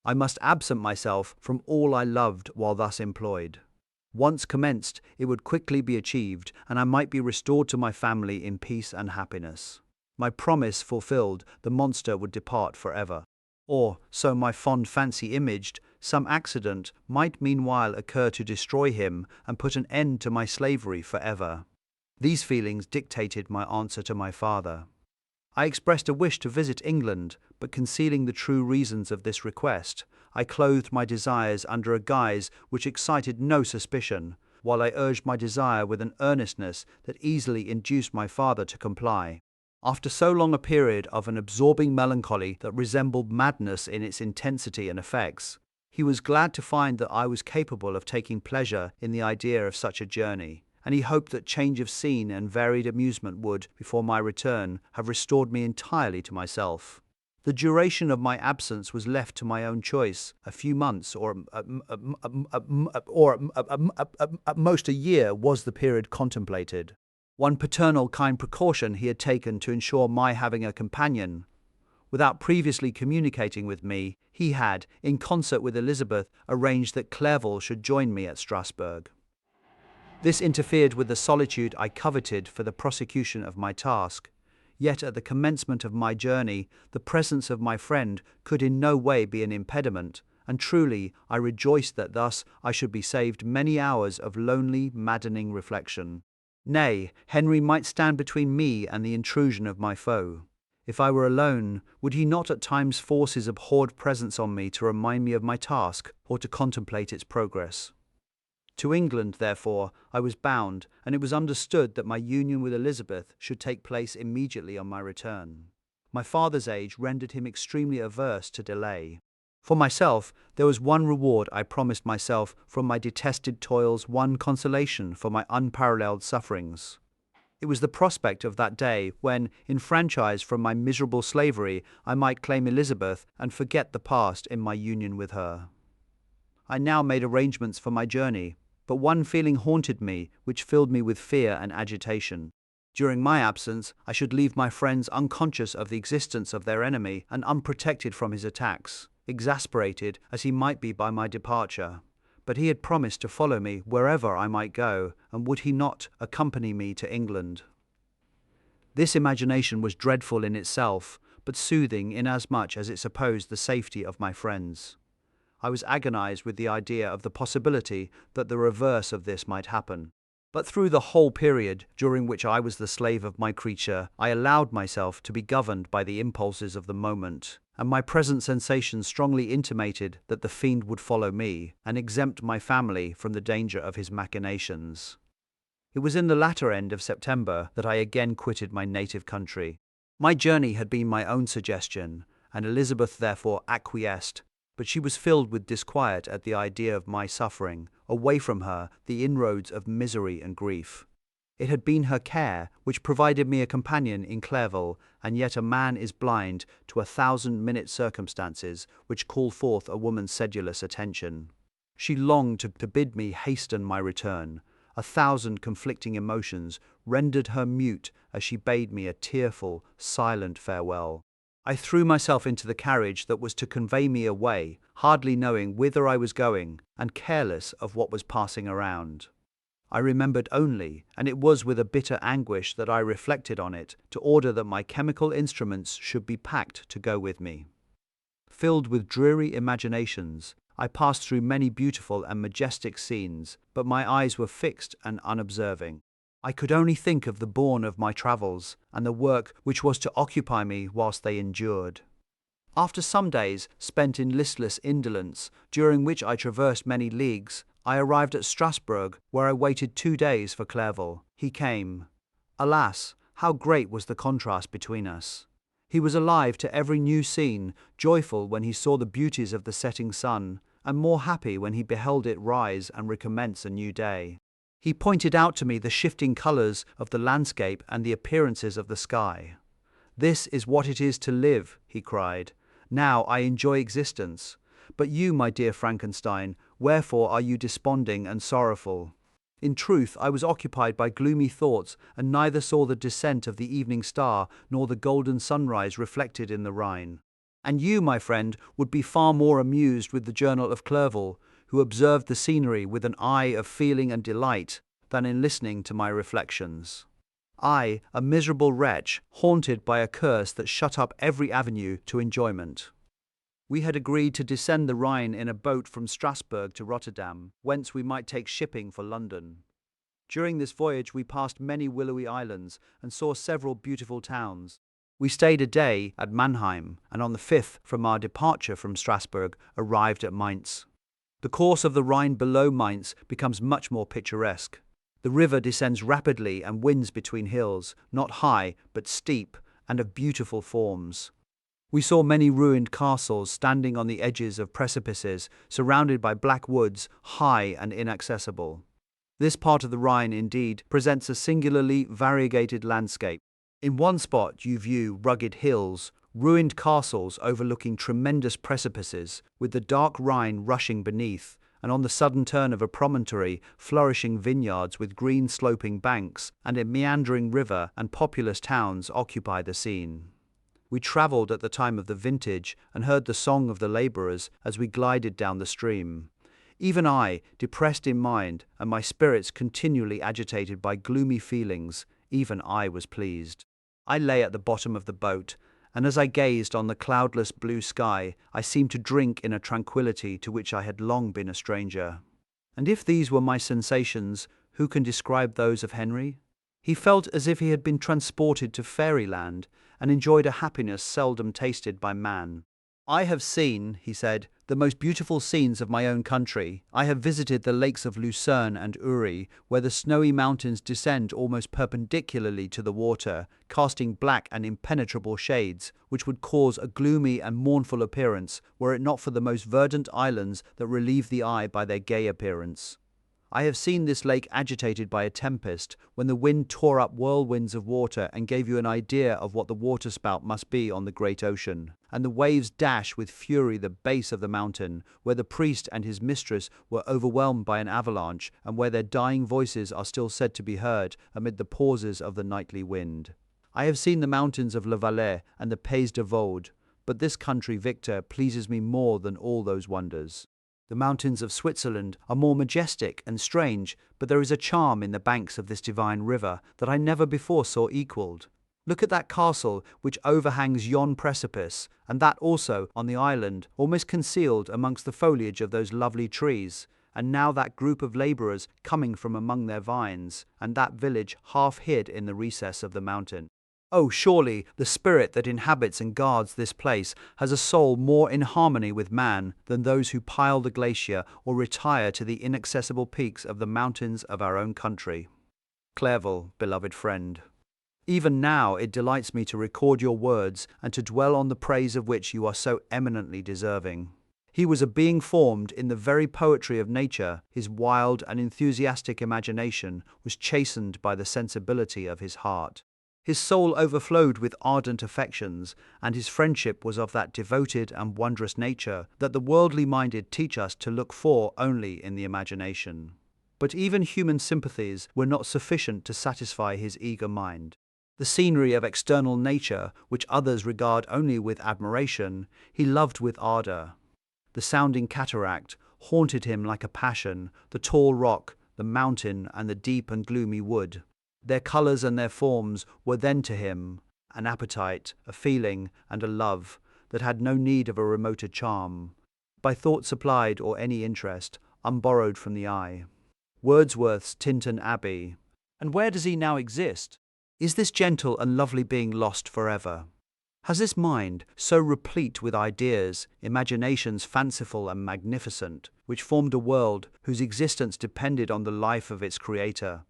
I must absent myself from all I loved while thus employed. Once commenced, it would quickly be achieved, and I might be restored to my family in peace and happiness. My promise fulfilled, the monster would depart forever. Or, so my fond fancy imaged, some accident might meanwhile occur to destroy him and put an end to my slavery forever. These feelings dictated my answer to my father. I expressed a wish to visit England, but concealing the true reasons of this request, I clothed my desires under a guise which excited no suspicion, while I urged my desire with an earnestness that easily induced my father to comply. After so long a period of an absorbing melancholy that resembled madness in its intensity and effects, he was glad to find that I was capable of taking pleasure in the idea of such a journey, and he hoped that change of scene and varied amusement would, before my return, have restored me entirely to myself. The duration of my absence was left to my own choice. A few months or at most a year was the period contemplated. One paternal kind precaution he had taken to ensure my having a companion. Without previously communicating with me, he had, in concert with Elizabeth, arranged that Clerval should join me at Strasbourg. This interfered with the solitude I coveted for the prosecution of my task. Yet at the commencement of my journey, the presence of my friend could in no way be an impediment, and truly I rejoiced that thus I should be saved many hours of lonely, maddening reflection. Nay, Henry might stand between me and the intrusion of my foe. If I were alone, would he not at times force his abhorred presence on me to remind me of my task, or to contemplate its progress? To England, therefore, I was bound, and it was understood that my union with Elizabeth should take place immediately on my return. My father's age rendered him extremely averse to delay. For myself, there was one reward I promised myself from my detested toils, one consolation for my unparalleled sufferings. It was the prospect of that day when, enfranchised from my miserable slavery, I might claim Elizabeth and forget the past in my union with her. I now made arrangements for my journey, but one feeling haunted me which filled me with fear and agitation. During my absence, I should leave my friends unconscious of the existence of their enemy and unprotected from his attacks, exasperated as he might be by my departure. But he had promised to follow me wherever I might go, and would he not accompany me to England? This imagination was dreadful in itself, but soothing inasmuch as it supposed the safety of my friends. I was agonized with the idea of the possibility that the reverse of this might happen. But through the whole period during which I was the slave of my creature, I allowed myself to be governed by the impulses of the moment, and my present sensations strongly intimated that the fiend would follow me and exempt my family from the danger of his machinations. It was in the latter end of September that I again quitted my native country. My journey had been my own suggestion, and Elizabeth therefore acquiesced, but she was filled with disquiet at the idea of my suffering, away from her, the inroads of misery and grief. It had been her care which provided me a companion in Clerval, and yet a man is blind to 1,000-minute circumstances which call forth a woman's sedulous attention. She longed to bid me hasten my return. 1,000 conflicting emotions rendered her mute as she bade me a tearful, silent farewell. I threw myself into the carriage that was to convey me away, hardly knowing whither I was going, and careless of what was passing around. I remembered only, and it was with a bitter anguish that I reflected on it, to order that my chemical instruments should be packed to go with me. Filled with dreary imaginations, I passed through many beautiful and majestic scenes, but my eyes were fixed and unobserving. I could only think of the bourne of my travels, and the work which was to occupy me whilst they endured. After some days spent in listless indolence, during which I traversed many leagues, I arrived at Strasbourg, where I waited 2 days for Clerval. He came. Alas, how great was the contrast between us! He was alive to every new scene, joyful when he saw the beauties of the setting sun, and more happy when he beheld it rise and recommence a new day. He pointed out to me the shifting colours of the landscape and the appearances of the sky. "This is what it is to live," he cried. "Now I enjoy existence. But you, my dear Frankenstein, wherefore are you desponding and sorrowful?" In truth, I was occupied by gloomy thoughts, and neither saw the descent of the evening star nor the golden sunrise reflected in the Rhine. And you, my friend, would be far more amused with the Journal of Clerval, who observed the scenery with an eye of feeling and delight, than in listening to my reflections. I, a miserable wretch, haunted by a curse that shut up every avenue to enjoyment. We had agreed to descend the Rhine in a boat from Strasbourg to Rotterdam, whence we might take shipping for London. During this voyage we passed many willowy islands and saw several beautiful towns. We stayed a day at Mannheim, and on the 5th from our departure from Strasbourg arrived at Mainz. The course of the Rhine below Mainz becomes much more picturesque. The river descends rapidly and winds between hills, not high but steep, and of beautiful forms. We saw many ruined castles standing on the edges of precipices, surrounded by black woods, high and inaccessible. This part of the Rhine, indeed, presents a singularly variegated landscape. In one spot you view rugged hills, ruined castles overlooking tremendous precipices, with the dark Rhine rushing beneath, and on the sudden turn of a promontory, flourishing vineyards with green sloping banks, and a meandering river and populous towns occupy the scene. We travelled at the time of the vintage, and heard the song of the labourers as we glided down the stream. Even I, depressed in mind, and my spirits continually agitated by gloomy feelings, even I was pleased. I lay at the bottom of the boat, and as I gazed on the cloudless blue sky, I seemed to drink in a tranquillity to which I had long been a stranger. And if these were my sensations, who can describe those of Henry? He felt as if he had been transported to fairyland, and enjoyed a happiness seldom tasted by man. "I have seen," he said, "the most beautiful scenes of my own country. I have visited the lakes of Lucerne and Uri, where the snowy mountains descend almost perpendicularly to the water, casting black and impenetrable shades, which would cause a gloomy and mournful appearance, were it not for the most verdant islands that relieve the eye by their gay appearance. I have seen this lake agitated by a tempest, when the wind tore up whirlwinds of water and gave you an idea of what the waterspout must be on the great ocean. And the waves dash with fury the base of the mountain, where the priest and his mistress were overwhelmed by an avalanche, and where their dying voices are still said to be heard amid the pauses of the nightly wind. I have seen the mountains of Le Valais and the Pays de Vaud, but this country, Victor, pleases me more than all those wonders. The mountains of Switzerland are more majestic and strange, but there is a charm in the banks of this divine river that I never before saw equalled. Look at that castle which overhangs yon precipice, and that also on the island, almost concealed amongst the foliage of those lovely trees, and now that group of labourers coming from among their vines, and that village half hid in the recess of the mountain. Oh, surely the spirit that inhabits and guards this place has a soul more in harmony with man than those who pile the glacier or retire to the inaccessible peaks of the mountains of our own country. Clerval, beloved friend. Even now it delights me to record your words and to dwell on the praise of which you are so eminently deserving. He was a being formed in the very poetry of nature. His wild and enthusiastic imagination was chastened by the sensibility of his heart. His soul overflowed with ardent affections, and his friendship was of that devoted and wondrous nature that the worldly minded teach us to look for only in the imagination. But even human sympathies were not sufficient to satisfy his eager mind. The scenery of external nature, which others regard only with admiration, he loved with ardour. The sounding cataract haunted him like a passion, the tall rock, the mountain, and the deep and gloomy wood. Their colours and their forms were then to him an appetite, a feeling, and a love that had no need of a remoter charm, by thought supplied or any interest, unborrowed from the eye. Wordsworth's Tintern Abbey. And where does he now exist? Is this gentle and lovely being lost forever? Has this mind, so replete with ideas, imaginations fanciful and magnificent, which formed a world whose existence depended on the life of its creator,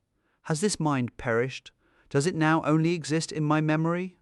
has this mind perished? Does it now only exist in my memory?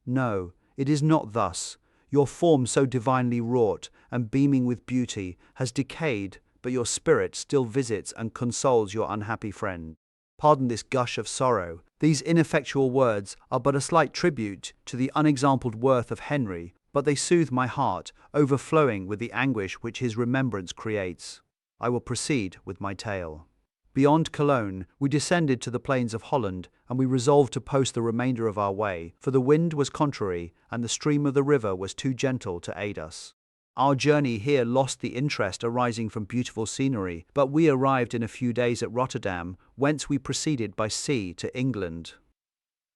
No, it is not thus. Your form so divinely wrought and beaming with beauty has decayed, but your spirit still visits and consoles your unhappy friend. Pardon this gush of sorrow. These ineffectual words are but a slight tribute to the unexampled worth of Henry, but they soothe my heart, overflowing with the anguish which his remembrance creates. I will proceed with my tale. Beyond Cologne, we descended to the plains of Holland, and we resolved to post the remainder of our way, for the wind was contrary, and the stream of the river was too gentle to aid us. Our journey here lost the interest arising from beautiful scenery, but we arrived in a few days at Rotterdam, whence we proceeded by sea to England.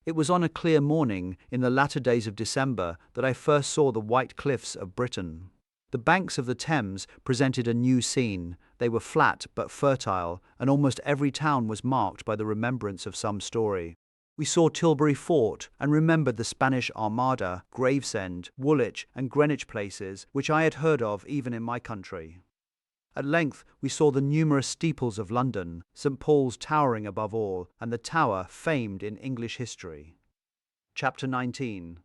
It was on a clear morning, in the latter days of December, that I first saw the white cliffs of Britain. The banks of the Thames presented a new scene. They were flat but fertile, and almost every town was marked by the remembrance of some story. We saw Tilbury Fort and remembered the Spanish Armada, Gravesend, Woolwich, and Greenwich places, which I had heard of even in my country. At length we saw the numerous steeples of London, St. Paul's towering above all, and the Tower famed in English history. Chapter 19.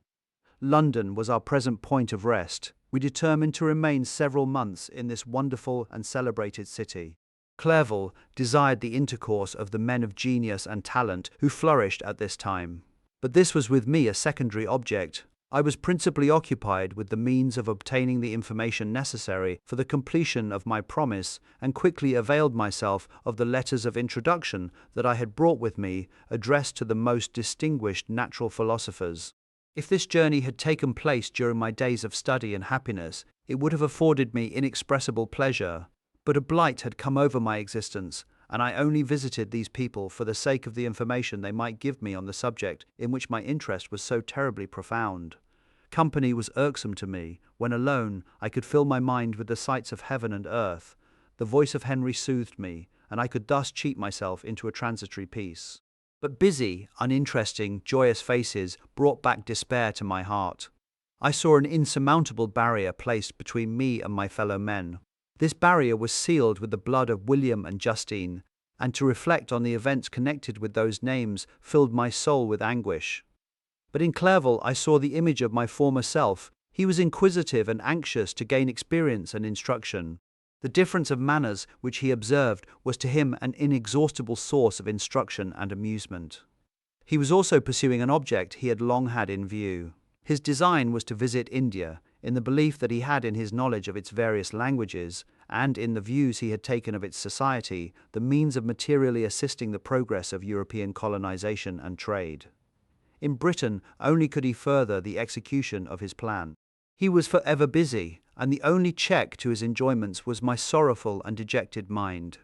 London was our present point of rest. We determined to remain several months in this wonderful and celebrated city. Clerval desired the intercourse of the men of genius and talent who flourished at this time. But this was with me a secondary object. I was principally occupied with the means of obtaining the information necessary for the completion of my promise, and quickly availed myself of the letters of introduction that I had brought with me, addressed to the most distinguished natural philosophers. If this journey had taken place during my days of study and happiness, it would have afforded me inexpressible pleasure. But a blight had come over my existence, and I only visited these people for the sake of the information they might give me on the subject in which my interest was so terribly profound. Company was irksome to me. When alone, I could fill my mind with the sights of heaven and earth. The voice of Henry soothed me, and I could thus cheat myself into a transitory peace. But busy, uninteresting, joyous faces brought back despair to my heart. I saw an insurmountable barrier placed between me and my fellow men. This barrier was sealed with the blood of William and Justine, and to reflect on the events connected with those names filled my soul with anguish. But in Clerval I saw the image of my former self. He was inquisitive and anxious to gain experience and instruction. The difference of manners which he observed was to him an inexhaustible source of instruction and amusement. He was also pursuing an object he had long had in view. His design was to visit India, in the belief that he had in his knowledge of its various languages, and in the views he had taken of its society, the means of materially assisting the progress of European colonization and trade. In Britain only could he further the execution of his plan. He was forever busy, and the only check to his enjoyments was my sorrowful and dejected mind.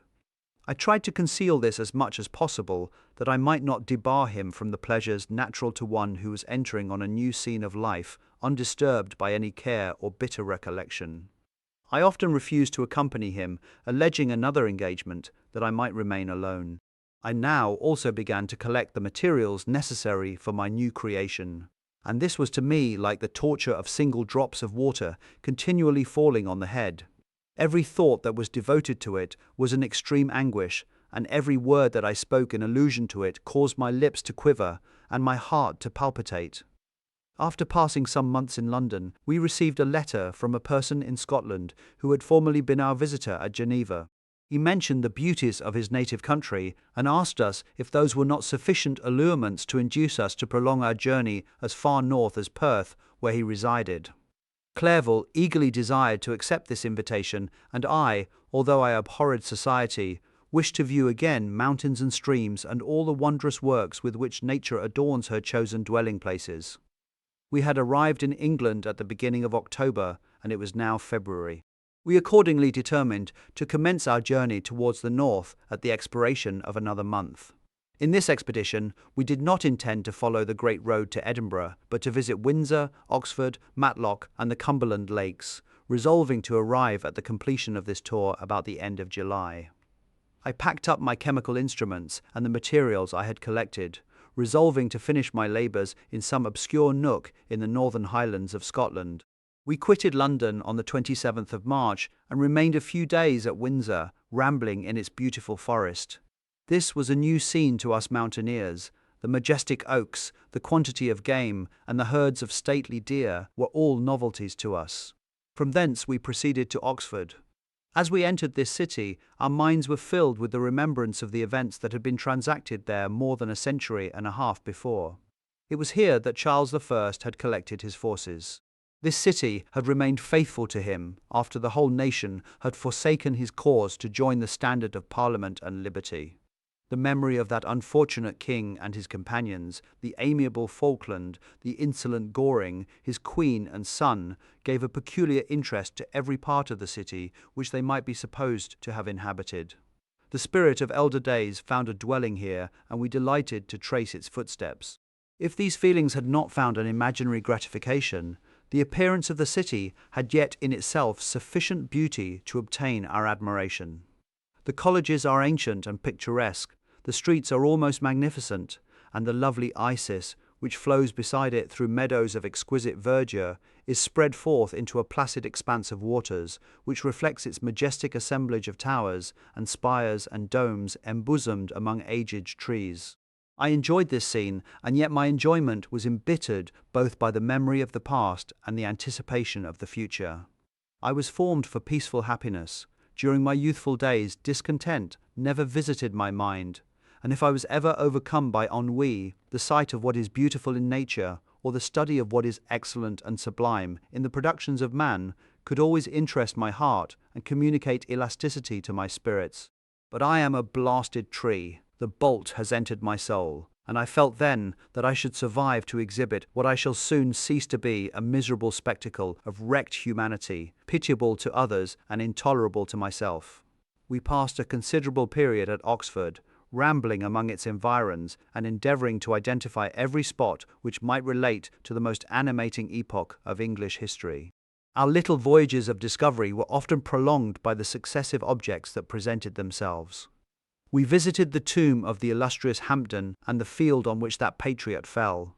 I tried to conceal this as much as possible, that I might not debar him from the pleasures natural to one who was entering on a new scene of life, undisturbed by any care or bitter recollection. I often refused to accompany him, alleging another engagement, that I might remain alone. I now also began to collect the materials necessary for my new creation, and this was to me like the torture of single drops of water continually falling on the head. Every thought that was devoted to it was an extreme anguish, and every word that I spoke in allusion to it caused my lips to quiver and my heart to palpitate. After passing some months in London, we received a letter from a person in Scotland who had formerly been our visitor at Geneva. He mentioned the beauties of his native country and asked us if those were not sufficient allurements to induce us to prolong our journey as far north as Perth, where he resided. Clerval eagerly desired to accept this invitation, and I, although I abhorred society, wished to view again mountains and streams and all the wondrous works with which nature adorns her chosen dwelling places. We had arrived in England at the beginning of October, and it was now February. We accordingly determined to commence our journey towards the north at the expiration of another month. In this expedition, we did not intend to follow the great road to Edinburgh, but to visit Windsor, Oxford, Matlock, and the Cumberland Lakes, resolving to arrive at the completion of this tour about the end of July. I packed up my chemical instruments and the materials I had collected, resolving to finish my labours in some obscure nook in the northern highlands of Scotland. We quitted London on the 27th of March and remained a few days at Windsor, rambling in its beautiful forest. This was a new scene to us mountaineers. The majestic oaks, the quantity of game, and the herds of stately deer were all novelties to us. From thence we proceeded to Oxford. As we entered this city, our minds were filled with the remembrance of the events that had been transacted there more than a century and a half before. It was here that Charles I had collected his forces. This city had remained faithful to him after the whole nation had forsaken his cause to join the standard of Parliament and liberty. The memory of that unfortunate king and his companions, the amiable Falkland, the insolent Goring, his queen and son, gave a peculiar interest to every part of the city which they might be supposed to have inhabited. The spirit of elder days found a dwelling here, and we delighted to trace its footsteps. If these feelings had not found an imaginary gratification, the appearance of the city had yet in itself sufficient beauty to obtain our admiration. The colleges are ancient and picturesque, the streets are almost magnificent, and the lovely Isis, which flows beside it through meadows of exquisite verdure, is spread forth into a placid expanse of waters, which reflects its majestic assemblage of towers and spires and domes embosomed among aged trees. I enjoyed this scene, and yet my enjoyment was embittered both by the memory of the past and the anticipation of the future. I was formed for peaceful happiness. During my youthful days, discontent never visited my mind, and if I was ever overcome by ennui, the sight of what is beautiful in nature, or the study of what is excellent and sublime in the productions of man, could always interest my heart and communicate elasticity to my spirits. But I am a blasted tree. The bolt has entered my soul, and I felt then that I should survive to exhibit what I shall soon cease to be, a miserable spectacle of wrecked humanity, pitiable to others and intolerable to myself. We passed a considerable period at Oxford, rambling among its environs and endeavouring to identify every spot which might relate to the most animating epoch of English history. Our little voyages of discovery were often prolonged by the successive objects that presented themselves. We visited the tomb of the illustrious Hampden and the field on which that patriot fell.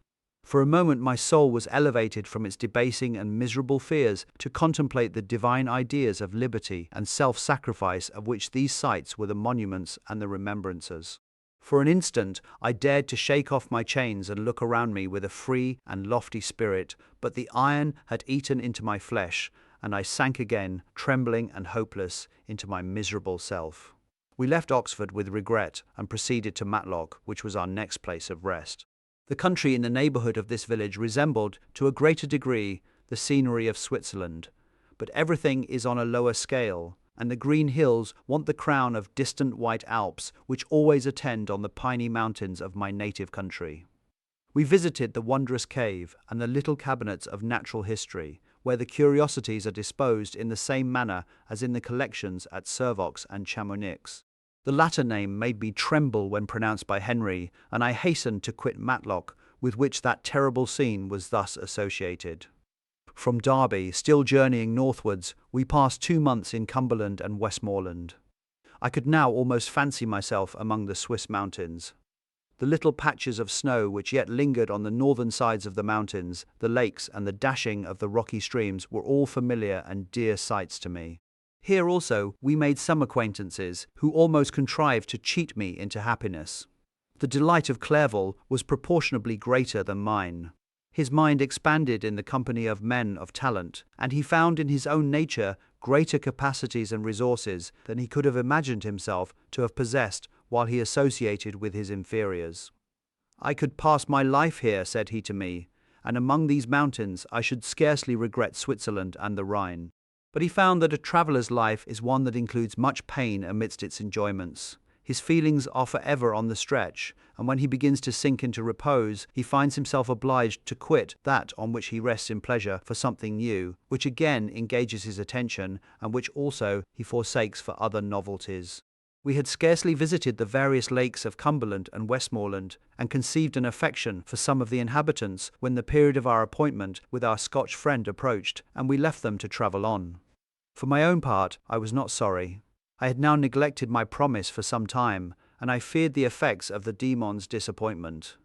For a moment my soul was elevated from its debasing and miserable fears to contemplate the divine ideas of liberty and self-sacrifice of which these sites were the monuments and the remembrances. For an instant I dared to shake off my chains and look around me with a free and lofty spirit, but the iron had eaten into my flesh, and I sank again, trembling and hopeless, into my miserable self. We left Oxford with regret and proceeded to Matlock, which was our next place of rest. The country in the neighbourhood of this village resembled, to a greater degree, the scenery of Switzerland, but everything is on a lower scale, and the green hills want the crown of distant white Alps which always attend on the piny mountains of my native country. We visited the wondrous cave and the little cabinets of natural history, where the curiosities are disposed in the same manner as in the collections at Servox and Chamonix. The latter name made me tremble when pronounced by Henry, and I hastened to quit Matlock, with which that terrible scene was thus associated. From Derby, still journeying northwards, we passed 2 months in Cumberland and Westmoreland. I could now almost fancy myself among the Swiss mountains. The little patches of snow which yet lingered on the northern sides of the mountains, the lakes, and the dashing of the rocky streams were all familiar and dear sights to me. Here also we made some acquaintances who almost contrived to cheat me into happiness. The delight of Clerval was proportionably greater than mine. His mind expanded in the company of men of talent, and he found in his own nature greater capacities and resources than he could have imagined himself to have possessed while he associated with his inferiors. "I could pass my life here," said he to me, "and among these mountains I should scarcely regret Switzerland and the Rhine." But he found that a traveller's life is one that includes much pain amidst its enjoyments. His feelings are forever on the stretch, and when he begins to sink into repose, he finds himself obliged to quit that on which he rests in pleasure for something new, which again engages his attention, and which also he forsakes for other novelties. We had scarcely visited the various lakes of Cumberland and Westmoreland, and conceived an affection for some of the inhabitants, when the period of our appointment with our Scotch friend approached, and we left them to travel on. For my own part, I was not sorry. I had now neglected my promise for some time, and I feared the effects of the demon's disappointment.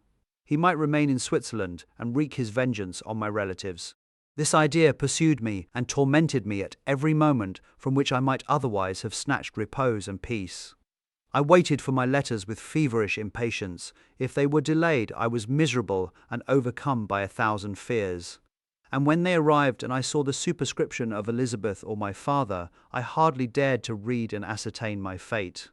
He might remain in Switzerland and wreak his vengeance on my relatives. This idea pursued me and tormented me at every moment from which I might otherwise have snatched repose and peace. I waited for my letters with feverish impatience. If they were delayed, I was miserable and overcome by 1,000 fears. And when they arrived and I saw the superscription of Elizabeth or my father, I hardly dared to read and ascertain my fate.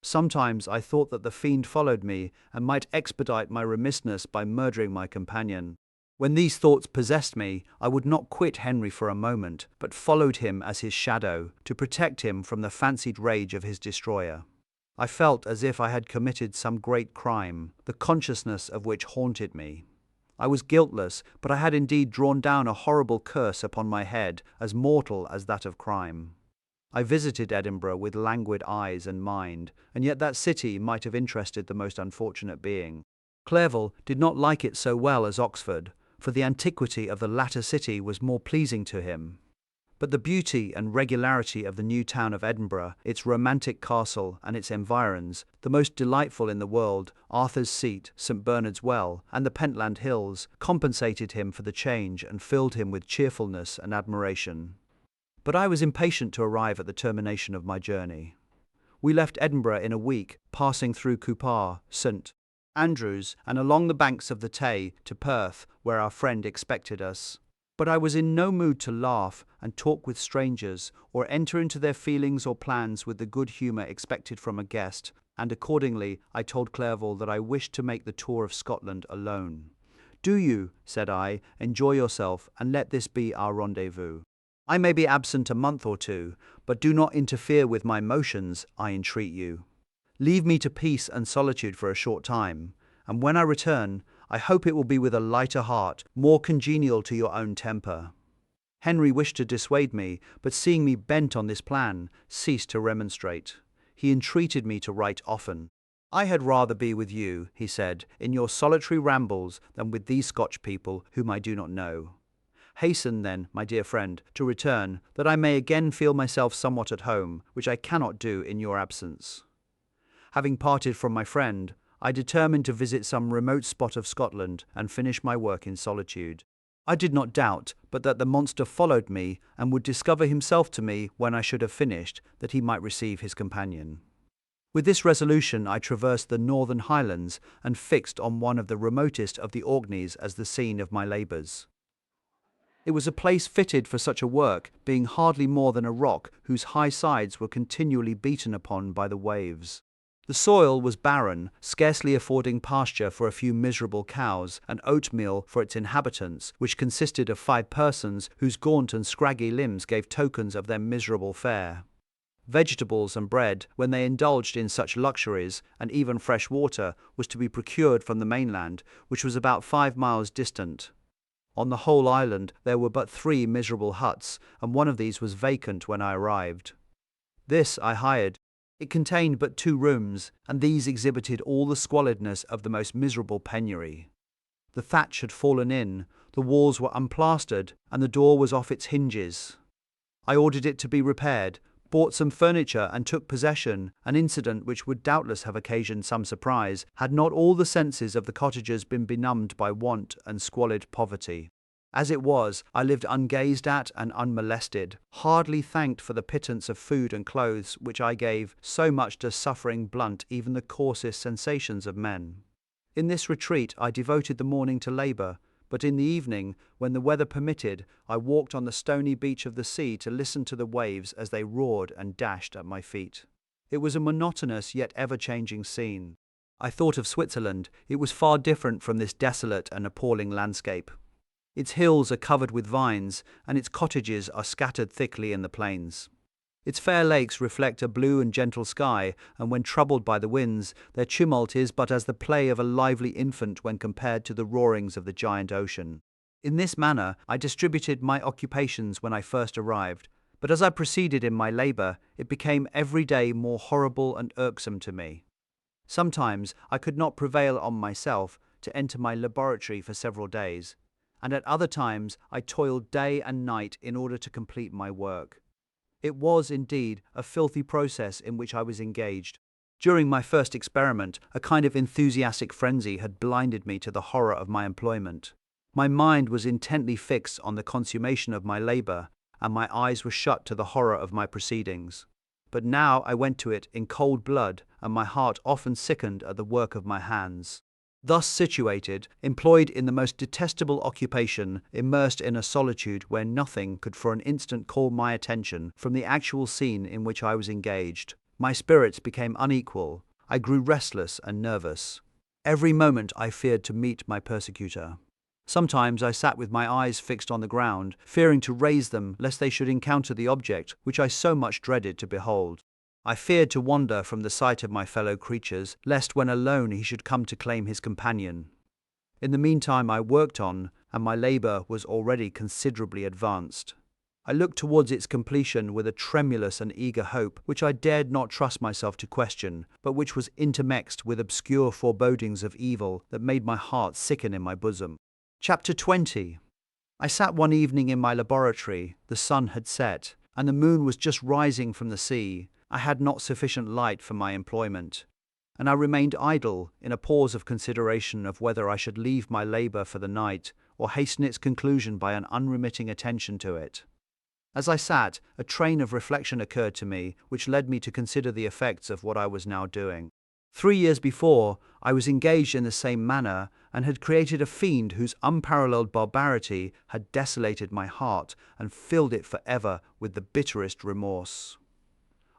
Sometimes I thought that the fiend followed me and might expedite my remissness by murdering my companion. When these thoughts possessed me, I would not quit Henry for a moment, but followed him as his shadow, to protect him from the fancied rage of his destroyer. I felt as if I had committed some great crime, the consciousness of which haunted me. I was guiltless, but I had indeed drawn down a horrible curse upon my head, as mortal as that of crime. I visited Edinburgh with languid eyes and mind, and yet that city might have interested the most unfortunate being. Clerval did not like it so well as Oxford, for the antiquity of the latter city was more pleasing to him. But the beauty and regularity of the new town of Edinburgh, its romantic castle and its environs, the most delightful in the world, Arthur's Seat, St. Bernard's Well, and the Pentland Hills, compensated him for the change and filled him with cheerfulness and admiration. But I was impatient to arrive at the termination of my journey. We left Edinburgh in a week, passing through Cupar, St. Andrews, and along the banks of the Tay to Perth, where our friend expected us. But I was in no mood to laugh and talk with strangers, or enter into their feelings or plans with the good humour expected from a guest, and accordingly I told Clerval that I wished to make the tour of Scotland alone. "Do you," said I, "enjoy yourself, and let this be our rendezvous. I may be absent a month or two, but do not interfere with my motions, I entreat you. Leave me to peace and solitude for a short time, and when I return, I hope it will be with a lighter heart, more congenial to your own temper." Henry wished to dissuade me, but seeing me bent on this plan, ceased to remonstrate. He entreated me to write often. "I had rather be with you," he said, "in your solitary rambles than with these Scotch people whom I do not know. Hasten, then, my dear friend, to return, that I may again feel myself somewhat at home, which I cannot do in your absence." Having parted from my friend, I determined to visit some remote spot of Scotland and finish my work in solitude. I did not doubt but that the monster followed me and would discover himself to me when I should have finished, that he might receive his companion. With this resolution I traversed the northern highlands and fixed on one of the remotest of the Orkneys as the scene of my labours. It was a place fitted for such a work, being hardly more than a rock whose high sides were continually beaten upon by the waves. The soil was barren, scarcely affording pasture for a few miserable cows, and oatmeal for its inhabitants, which consisted of 5 persons whose gaunt and scraggy limbs gave tokens of their miserable fare. Vegetables and bread, when they indulged in such luxuries, and even fresh water, was to be procured from the mainland, which was about 5 miles distant. On the whole island there were but 3 miserable huts, and one of these was vacant when I arrived. This I hired. It contained but 2 rooms, and these exhibited all the squalidness of the most miserable penury. The thatch had fallen in, the walls were unplastered, and the door was off its hinges. I ordered it to be repaired, bought some furniture and took possession, an incident which would doubtless have occasioned some surprise, had not all the senses of the cottagers been benumbed by want and squalid poverty. As it was, I lived ungazed at and unmolested, hardly thanked for the pittance of food and clothes which I gave, so much does suffering blunt even the coarsest sensations of men. In this retreat I devoted the morning to labour, but in the evening, when the weather permitted, I walked on the stony beach of the sea to listen to the waves as they roared and dashed at my feet. It was a monotonous yet ever-changing scene. I thought of Switzerland. It was far different from this desolate and appalling landscape. Its hills are covered with vines, and its cottages are scattered thickly in the plains. Its fair lakes reflect a blue and gentle sky, and when troubled by the winds, their tumult is but as the play of a lively infant when compared to the roarings of the giant ocean. In this manner I distributed my occupations when I first arrived, but as I proceeded in my labour, it became every day more horrible and irksome to me. Sometimes I could not prevail on myself to enter my laboratory for several days, and at other times I toiled day and night in order to complete my work. It was, indeed, a filthy process in which I was engaged. During my first experiment, a kind of enthusiastic frenzy had blinded me to the horror of my employment. My mind was intently fixed on the consummation of my labour, and my eyes were shut to the horror of my proceedings. But now I went to it in cold blood, and my heart often sickened at the work of my hands. Thus situated, employed in the most detestable occupation, immersed in a solitude where nothing could for an instant call my attention from the actual scene in which I was engaged, my spirits became unequal. I grew restless and nervous. Every moment I feared to meet my persecutor. Sometimes I sat with my eyes fixed on the ground, fearing to raise them lest they should encounter the object which I so much dreaded to behold. I feared to wander from the sight of my fellow creatures, lest when alone he should come to claim his companion. In the meantime I worked on, and my labour was already considerably advanced. I looked towards its completion with a tremulous and eager hope, which I dared not trust myself to question, but which was intermixed with obscure forebodings of evil that made my heart sicken in my bosom. Chapter 20. I sat one evening in my laboratory. The sun had set, and the moon was just rising from the sea. I had not sufficient light for my employment, and I remained idle in a pause of consideration of whether I should leave my labour for the night or hasten its conclusion by an unremitting attention to it. As I sat, a train of reflection occurred to me, which led me to consider the effects of what I was now doing. 3 years before, I was engaged in the same manner, and had created a fiend whose unparalleled barbarity had desolated my heart and filled it for ever with the bitterest remorse.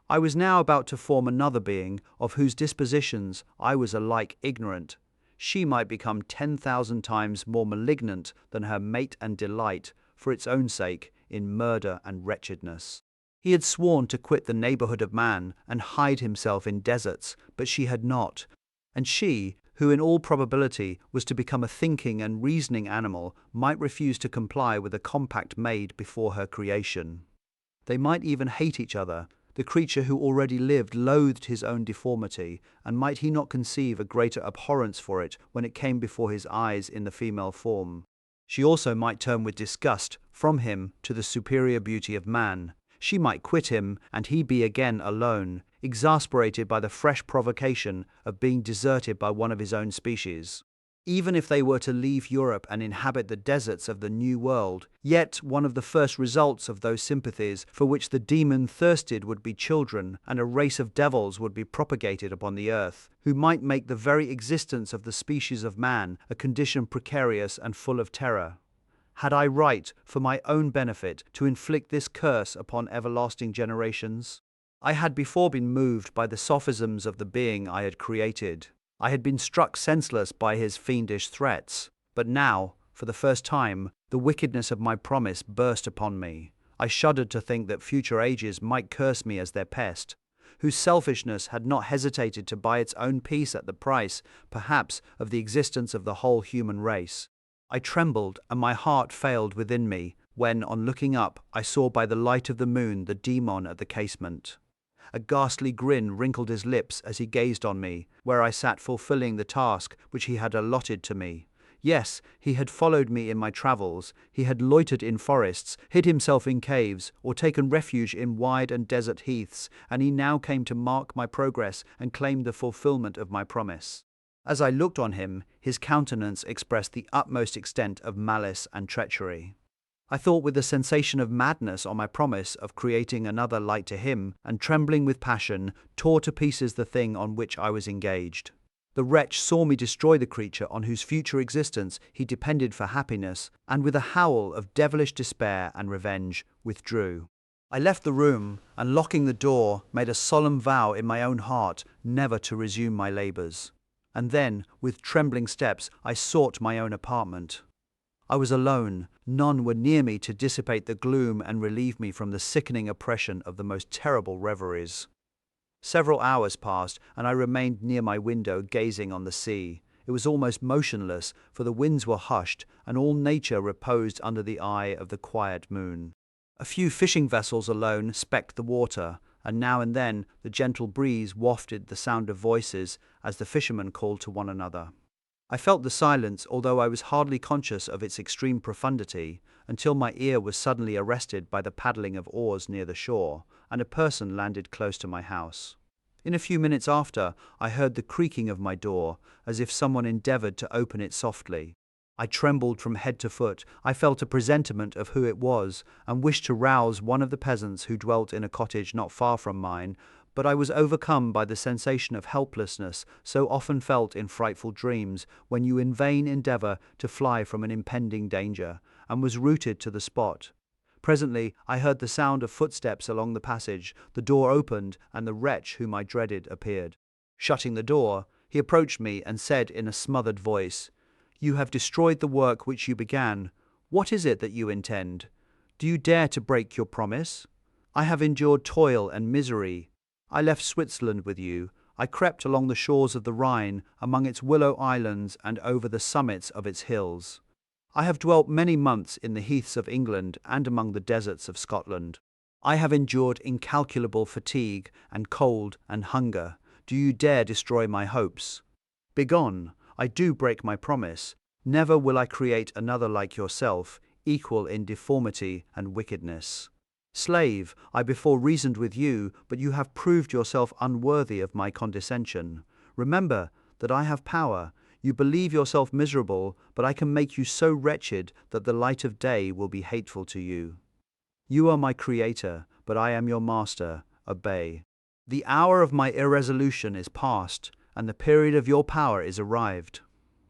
I was now about to form another being, of whose dispositions I was alike ignorant. She might become 10,000 times more malignant than her mate and delight, for its own sake, in murder and wretchedness. He had sworn to quit the neighbourhood of man and hide himself in deserts, but she had not, and she, who in all probability was to become a thinking and reasoning animal, might refuse to comply with a compact made before her creation. They might even hate each other. The creature who already lived loathed his own deformity, and might he not conceive a greater abhorrence for it when it came before his eyes in the female form? She also might turn with disgust from him to the superior beauty of man. She might quit him, and he be again alone, exasperated by the fresh provocation of being deserted by one of his own species. Even if they were to leave Europe and inhabit the deserts of the New World, yet one of the first results of those sympathies for which the demon thirsted would be children, and a race of devils would be propagated upon the earth, who might make the very existence of the species of man a condition precarious and full of terror. Had I right, for my own benefit, to inflict this curse upon everlasting generations? I had before been moved by the sophisms of the being I had created. I had been struck senseless by his fiendish threats, but now, for the first time, the wickedness of my promise burst upon me. I shuddered to think that future ages might curse me as their pest, whose selfishness had not hesitated to buy its own peace at the price, perhaps, of the existence of the whole human race. I trembled, and my heart failed within me, when, on looking up, I saw by the light of the moon the demon at the casement. A ghastly grin wrinkled his lips as he gazed on me, where I sat fulfilling the task which he had allotted to me. Yes, he had followed me in my travels, he had loitered in forests, hid himself in caves, or taken refuge in wide and desert heaths, and he now came to mark my progress and claim the fulfillment of my promise. As I looked on him, his countenance expressed the utmost extent of malice and treachery. I thought with a sensation of madness on my promise of creating another like to him, and trembling with passion, tore to pieces the thing on which I was engaged. The wretch saw me destroy the creature on whose future existence he depended for happiness, and with a howl of devilish despair and revenge, withdrew. I left the room, and locking the door, made a solemn vow in my own heart never to resume my labours. And then, with trembling steps, I sought my own apartment. I was alone, none were near me to dissipate the gloom and relieve me from the sickening oppression of the most terrible reveries. Several hours passed, and I remained near my window gazing on the sea. It was almost motionless, for the winds were hushed, and all nature reposed under the eye of the quiet moon. A few fishing vessels alone specked the water, and now and then the gentle breeze wafted the sound of voices as the fishermen called to one another. I felt the silence, although I was hardly conscious of its extreme profundity, until my ear was suddenly arrested by the paddling of oars near the shore, and a person landed close to my house. In a few minutes after, I heard the creaking of my door, as if someone endeavoured to open it softly. I trembled from head to foot. I felt a presentiment of who it was, and wished to rouse one of the peasants who dwelt in a cottage not far from mine, but I was overcome by the sensation of helplessness so often felt in frightful dreams, when you in vain endeavour to fly from an impending danger, and was rooted to the spot. Presently I heard the sound of footsteps along the passage, the door opened, and the wretch whom I dreaded appeared. Shutting the door, he approached me and said in a smothered voice, "You have destroyed the work which you began. What is it that you intend? Do you dare to break your promise? I have endured toil and misery. I left Switzerland with you. I crept along the shores of the Rhine, among its willow islands and over the summits of its hills. I have dwelt many months in the heaths of England and among the deserts of Scotland. I have endured incalculable fatigue and cold and hunger. Do you dare destroy my hopes? Begone! I do break my promise. Never will I create another like yourself, equal in deformity and wickedness. Slave, I before reasoned with you, but you have proved yourself unworthy of my condescension. Remember that I have power. You believe yourself miserable, but I can make you so wretched that the light of day will be hateful to you. You are my creator, but I am your master. Obey. The hour of my irresolution is past, and the period of your power is arrived.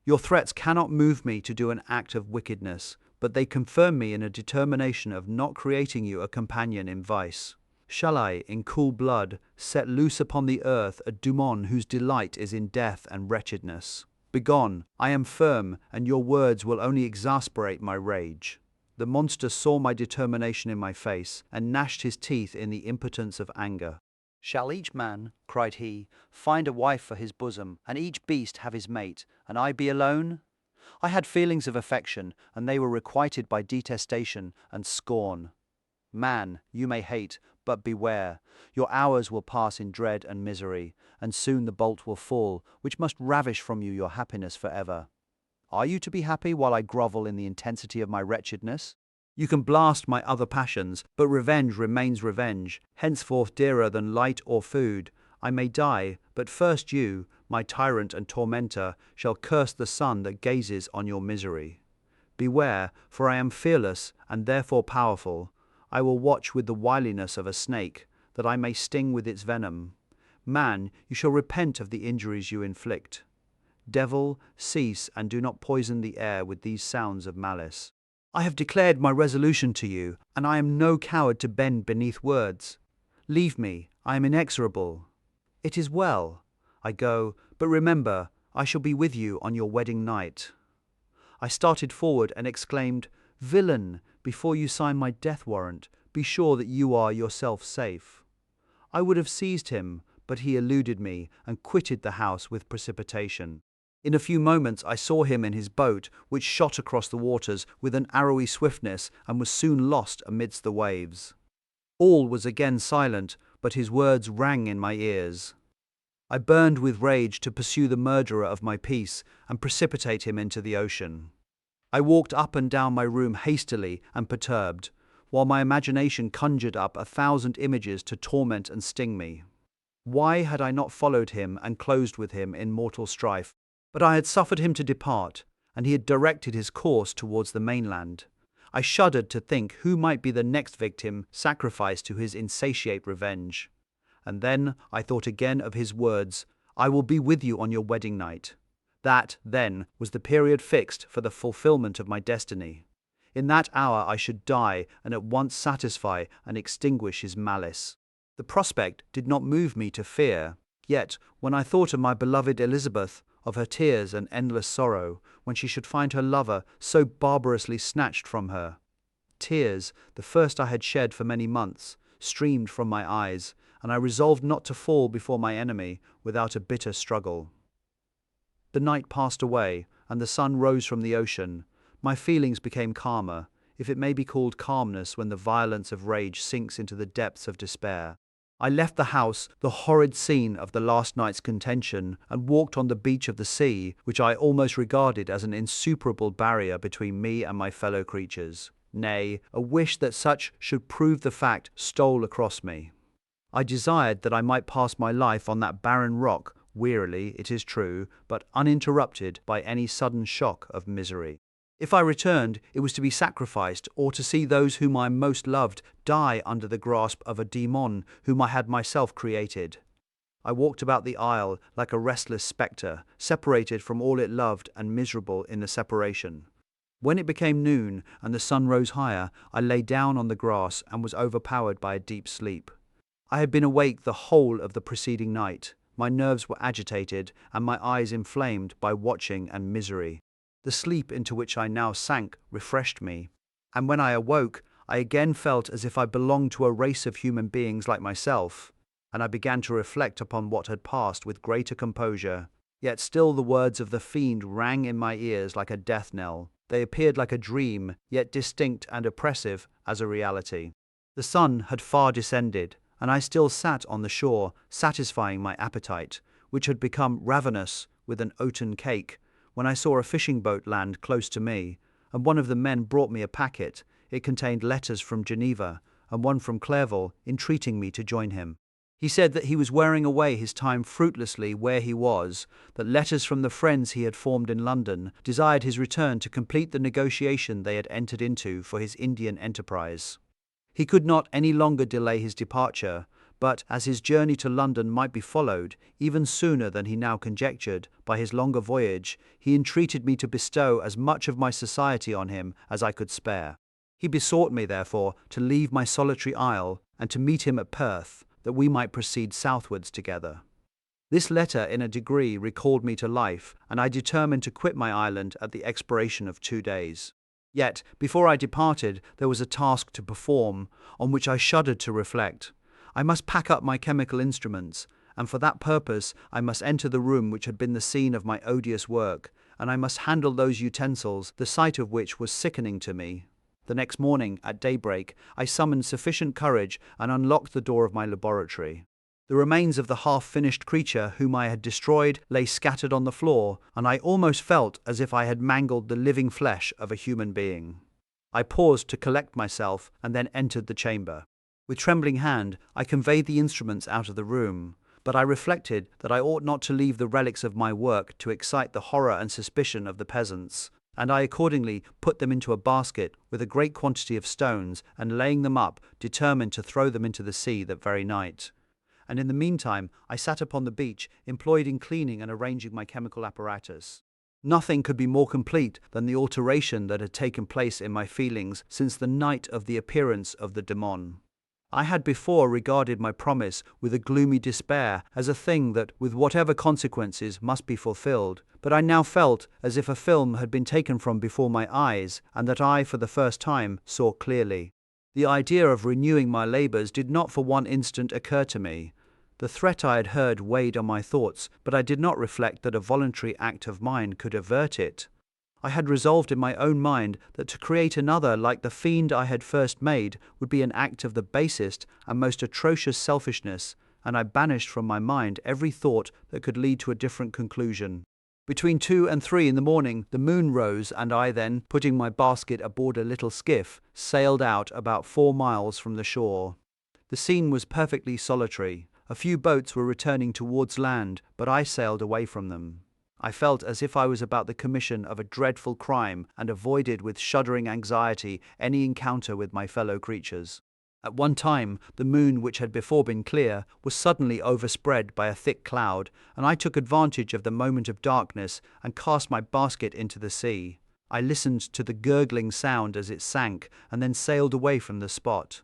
Your threats cannot move me to do an act of wickedness, but they confirm me in a determination of not creating you a companion in vice. Shall I, in cool blood, set loose upon the earth a demon whose delight is in death and wretchedness? Begone, I am firm, and your words will only exasperate my rage. The monster saw my determination in my face, and gnashed his teeth in the impotence of anger. Shall each man, cried he, find a wife for his bosom, and each beast have his mate, and I be alone? I had feelings of affection, and they were requited by detestation and scorn. Man, you may hate, but beware. Your hours will pass in dread and misery, and soon the bolt will fall, which must ravish from you your happiness forever. Are you to be happy while I grovel in the intensity of my wretchedness? You can blast my other passions, but revenge remains revenge, henceforth dearer than light or food. I may die, but first you, my tyrant and tormentor, shall curse the sun that gazes on your misery. Beware, for I am fearless and therefore powerful. I will watch with the wiliness of a snake, that I may sting with its venom. Man, you shall repent of the injuries you inflict. Devil, cease and do not poison the air with these sounds of malice. I have declared my resolution to you, and I am no coward to bend beneath words. Leave me, I am inexorable. It is well. I go, but remember, I shall be with you on your wedding night. I started forward and exclaimed, Villain, before you sign my death warrant, be sure that you are yourself safe. I would have seized him, but he eluded me and quitted the house with precipitation. In a few moments I saw him in his boat, which shot across the waters with an arrowy swiftness and was soon lost amidst the waves. All was again silent, but his words rang in my ears. I burned with rage to pursue the murderer of my peace and precipitate him into the ocean. I walked up and down my room hastily and perturbed, while my imagination conjured up 1,000 images to torment and sting me. Why had I not followed him and closed with him in mortal strife? But I had suffered him to depart, and he had directed his course towards the mainland. I shuddered to think who might be the next victim sacrificed to his insatiate revenge. And then I thought again of his words, "I will be with you on your wedding night." That, then, was the period fixed for the fulfillment of my destiny. In that hour I should die and at once satisfy and extinguish his malice. The prospect did not move me to fear, yet when I thought of my beloved Elizabeth, of her tears and endless sorrow, when she should find her lover so barbarously snatched from her, tears, the first I had shed for many months, streamed from my eyes, and I resolved not to fall before my enemy without a bitter struggle. The night passed away, and the sun rose from the ocean. My feelings became calmer, if it may be called calmness when the violence of rage sinks into the depths of despair. I left the house, the horrid scene of the last night's contention, and walked on the beach of the sea, which I almost regarded as an insuperable barrier between me and my fellow creatures. Nay, a wish that such should prove the fact stole across me. I desired that I might pass my life on that barren rock, wearily, it is true, but uninterrupted by any sudden shock of misery. If I returned, it was to be sacrificed, or to see those whom I most loved die under the grasp of a demon whom I had myself created. I walked about the isle like a restless spectre, separated from all it loved and miserable in the separation. When it became noon and the sun rose higher, I lay down on the grass and was overpowered by a deep sleep. I had been awake the whole of the preceding night. My nerves were agitated and my eyes inflamed by watching and misery. The sleep into which I now sank refreshed me, and when I awoke, I again felt as if I belonged to a race of human beings like myself, and I began to reflect upon what had passed with greater composure. Yet still the words of the fiend rang in my ears like a death knell. They appeared like a dream, yet distinct and oppressive as a reality. The sun had far descended, and I still sat on the shore, satisfying my appetite, which had become ravenous with an oaten cake, when I saw a fishing boat land close to me, and one of the men brought me a packet. It contained letters from Geneva, and one from Clairvaux, entreating me to join him. He said that he was wearing away his time fruitlessly where he was, that letters from the friends he had formed in London desired his return to complete the negotiation they had entered into for his Indian enterprise. He could not any longer delay his departure, but as his journey to London might be followed, even sooner than he now conjectured, by his longer voyage, he entreated me to bestow as much of my society on him as I could spare. He besought me, therefore, to leave my solitary isle, and to meet him at Perth, that we might proceed southwards together. This letter in a degree recalled me to life, and I determined to quit my island at the expiration of 2 days. Yet, before I departed, there was a task to perform, on which I shuddered to reflect. I must pack up my chemical instruments, and for that purpose I must enter the room which had been the scene of my odious work, and I must handle those utensils, the sight of which was sickening to me. The next morning, at daybreak, I summoned sufficient courage and unlocked the door of my laboratory. The remains of the half-finished creature whom I had destroyed lay scattered on the floor, and I almost felt as if I had mangled the living flesh of a human being. I paused to collect myself and then entered the chamber. With trembling hand, I conveyed the instruments out of the room, but I reflected that I ought not to leave the relics of my work to excite the horror and suspicion of the peasants, and I accordingly put them into a basket with a great quantity of stones, and laying them up, determined to throw them into the sea that very night. And in the meantime I sat upon the beach, employed in cleaning and arranging my chemical apparatus. Nothing could be more complete than the alteration that had taken place in my feelings since the night of the appearance of the demon. I had before regarded my promise with a gloomy despair as a thing that, with whatever consequences, must be fulfilled, but I now felt as if a film had been taken from before my eyes, and that I, for the first time, saw clearly. The idea of renewing my labours did not for one instant occur to me. The threat I had heard weighed on my thoughts, but I did not reflect that a voluntary act of mine could avert it. I had resolved in my own mind that to create another like the fiend I had first made would be an act of the basest and most atrocious selfishness, and I banished from my mind every thought that could lead to a different conclusion. Between 2 and 3 in the morning, the moon rose, and I then, putting my basket aboard a little skiff, sailed out about 4 miles from the shore. The scene was perfectly solitary. A few boats were returning towards land, but I sailed away from them. I felt as if I was about the commission of a dreadful crime and avoided with shuddering anxiety any encounter with my fellow creatures. At one time, the moon, which had before been clear, was suddenly overspread by a thick cloud, and I took advantage of the moment of darkness and cast my basket into the sea. I listened to the gurgling sound as it sank, and then sailed away from the spot.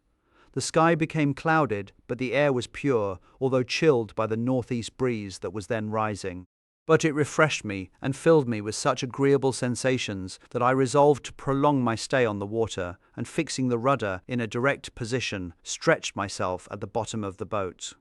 The sky became clouded, but the air was pure, although chilled by the northeast breeze that was then rising. But it refreshed me and filled me with such agreeable sensations that I resolved to prolong my stay on the water, and fixing the rudder in a direct position, stretched myself at the bottom of the boat.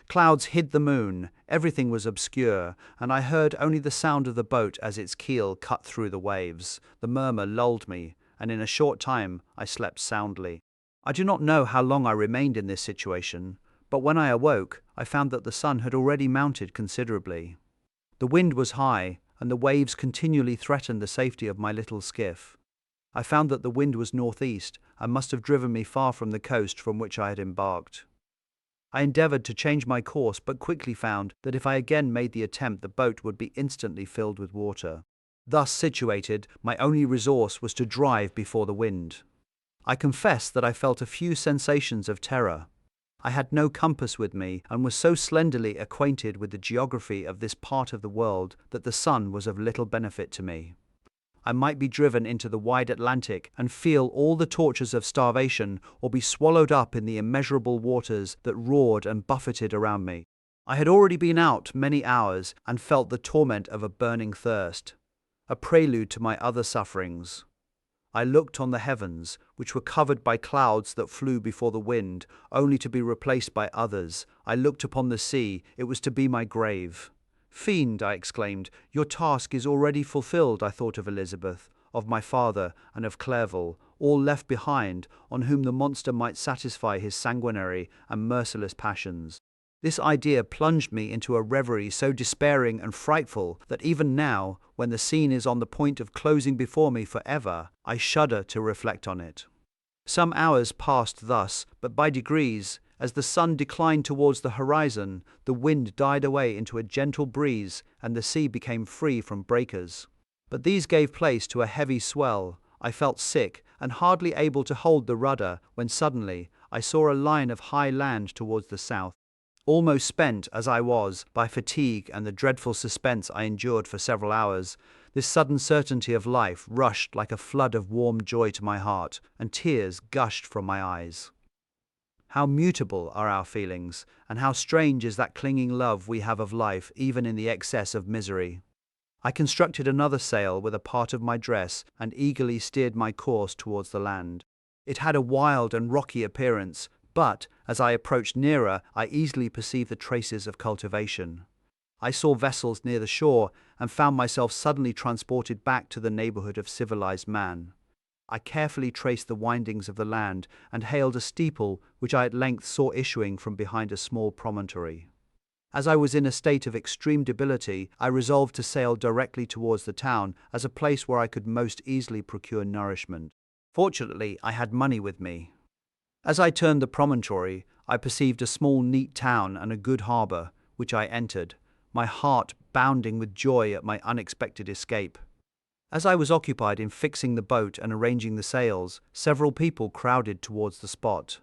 Clouds hid the moon, everything was obscure, and I heard only the sound of the boat as its keel cut through the waves. The murmur lulled me, and in a short time I slept soundly. I do not know how long I remained in this situation, but when I awoke, I found that the sun had already mounted considerably. The wind was high, and the waves continually threatened the safety of my little skiff. I found that the wind was northeast, and must have driven me far from the coast from which I had embarked. I endeavoured to change my course, but quickly found that if I again made the attempt, the boat would be instantly filled with water. Thus situated, my only resource was to drive before the wind. I confess that I felt a few sensations of terror. I had no compass with me, and was so slenderly acquainted with the geography of this part of the world that the sun was of little benefit to me. I might be driven into the wide Atlantic and feel all the tortures of starvation, or be swallowed up in the immeasurable waters that roared and buffeted around me. I had already been out many hours and felt the torment of a burning thirst, a prelude to my other sufferings. I looked on the heavens, which were covered by clouds that flew before the wind, only to be replaced by others. I looked upon the sea, it was to be my grave. Fiend, I exclaimed, your task is already fulfilled. I thought of Elizabeth, of my father, and of Clerval, all left behind, on whom the monster might satisfy his sanguinary and merciless passions. This idea plunged me into a reverie so despairing and frightful that even now, when the scene is on the point of closing before me forever, I shudder to reflect on it. Some hours passed thus, but by degrees, as the sun declined towards the horizon, the wind died away into a gentle breeze, and the sea became free from breakers. But these gave place to a heavy swell. I felt sick, and hardly able to hold the rudder, when suddenly I saw a line of high land towards the south. Almost spent, as I was, by fatigue and the dreadful suspense I endured for several hours, this sudden certainty of life rushed like a flood of warm joy to my heart, and tears gushed from my eyes. How mutable are our feelings, and how strange is that clinging love we have of life even in the excess of misery. I constructed another sail with a part of my dress, and eagerly steered my course towards the land. It had a wild and rocky appearance, but, as I approached nearer, I easily perceived the traces of cultivation. I saw vessels near the shore, and found myself suddenly transported back to the neighbourhood of civilized man. I carefully traced the windings of the land, and hailed a steeple which I at length saw issuing from behind a small promontory. As I was in a state of extreme debility, I resolved to sail directly towards the town as a place where I could most easily procure nourishment. Fortunately, I had money with me. As I turned the promontory, I perceived a small neat town and a good harbour, which I entered, my heart bounding with joy at my unexpected escape. As I was occupied in fixing the boat and arranging the sails, several people crowded towards the spot.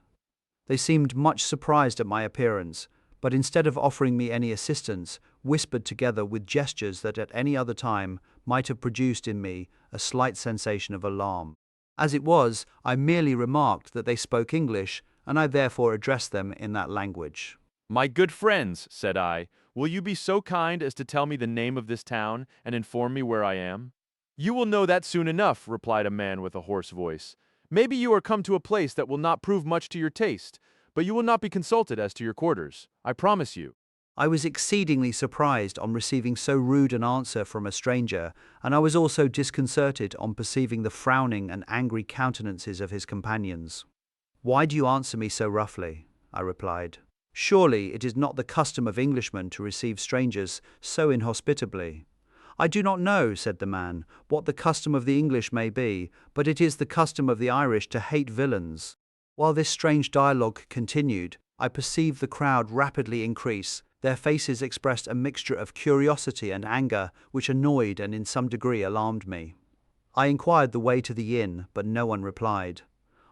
They seemed much surprised at my appearance, but instead of offering me any assistance, whispered together with gestures that at any other time might have produced in me a slight sensation of alarm. As it was, I merely remarked that they spoke English, and I therefore addressed them in that language. "My good friends," said I, "will you be so kind as to tell me the name of this town and inform me where I am?" "You will know that soon enough," replied a man with a hoarse voice. "Maybe you are come to a place that will not prove much to your taste, but you will not be consulted as to your quarters, I promise you." I was exceedingly surprised on receiving so rude an answer from a stranger, and I was also disconcerted on perceiving the frowning and angry countenances of his companions. "Why do you answer me so roughly?" I replied. "Surely it is not the custom of Englishmen to receive strangers so inhospitably." "I do not know," said the man, "what the custom of the English may be, but it is the custom of the Irish to hate villains." While this strange dialogue continued, I perceived the crowd rapidly increase. Their faces expressed a mixture of curiosity and anger, which annoyed and in some degree alarmed me. I inquired the way to the inn, but no one replied.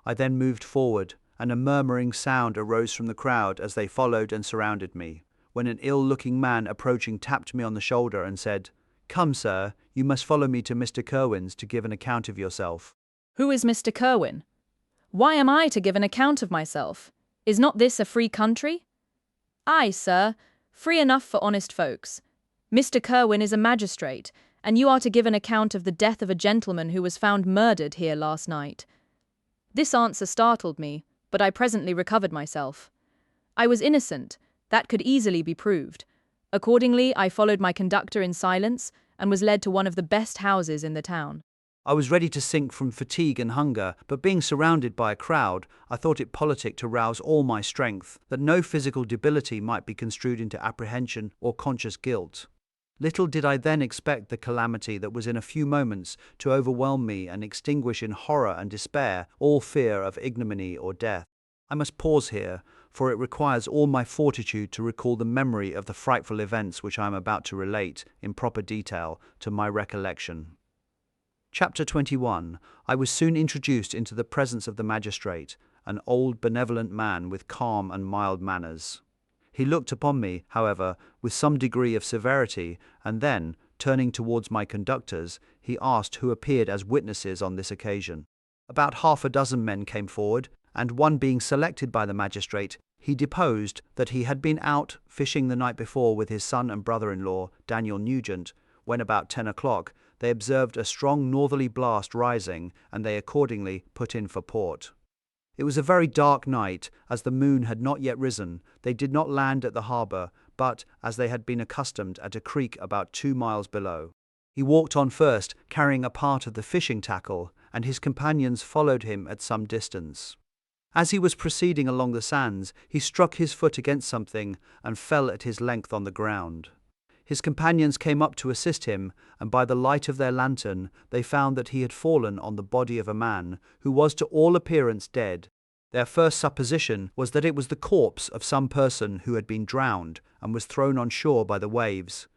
I then moved forward, and a murmuring sound arose from the crowd as they followed and surrounded me, when an ill-looking man approaching tapped me on the shoulder and said, "Come, sir, you must follow me to Mr. Kerwin's to give an account of yourself." "Who is Mr. Kerwin? Why am I to give an account of myself? Is not this a free country?" "Aye, sir, free enough for honest folks. Mr. Kerwin is a magistrate, and you are to give an account of the death of a gentleman who was found murdered here last night." This answer startled me, but I presently recovered myself. I was innocent, that could easily be proved. Accordingly, I followed my conductor in silence and was led to one of the best houses in the town. I was ready to sink from fatigue and hunger, but being surrounded by a crowd, I thought it politic to rouse all my strength, that no physical debility might be construed into apprehension or conscious guilt. Little did I then expect the calamity that was in a few moments to overwhelm me and extinguish in horror and despair all fear of ignominy or death. I must pause here, for it requires all my fortitude to recall the memory of the frightful events which I am about to relate, in proper detail, to my recollection. Chapter 21. I was soon introduced into the presence of the magistrate, an old benevolent man with calm and mild manners. He looked upon me, however, with some degree of severity, and then, turning towards my conductors, he asked who appeared as witnesses on this occasion. About half a dozen men came forward, and one being selected by the magistrate, he deposed that he had been out fishing the night before with his son and brother-in-law, Daniel Nugent, when about 10 o'clock, they observed a strong northerly blast rising, and they accordingly put in for port. It was a very dark night, as the moon had not yet risen. They did not land at the harbour, but, as they had been accustomed, at a creek about 2 miles below. He walked on first, carrying a part of the fishing tackle, and his companions followed him at some distance. As he was proceeding along the sands, he struck his foot against something and fell at his length on the ground. His companions came up to assist him, and by the light of their lantern they found that he had fallen on the body of a man, who was to all appearance dead. Their first supposition was that it was the corpse of some person who had been drowned and was thrown on shore by the waves.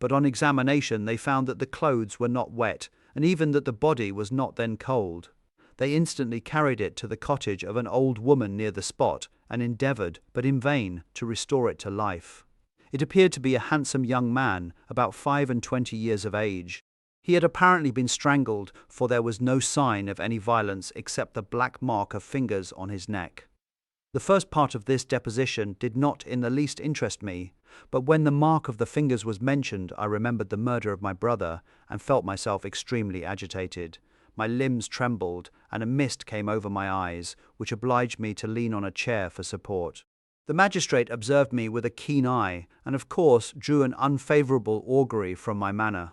But on examination they found that the clothes were not wet, and even that the body was not then cold. They instantly carried it to the cottage of an old woman near the spot, and endeavoured, but in vain, to restore it to life. It appeared to be a handsome young man, about 25 years of age. He had apparently been strangled, for there was no sign of any violence except the black mark of fingers on his neck. The first part of this deposition did not in the least interest me, but when the mark of the fingers was mentioned, I remembered the murder of my brother, and felt myself extremely agitated. My limbs trembled, and a mist came over my eyes, which obliged me to lean on a chair for support. The magistrate observed me with a keen eye, and of course drew an unfavourable augury from my manner.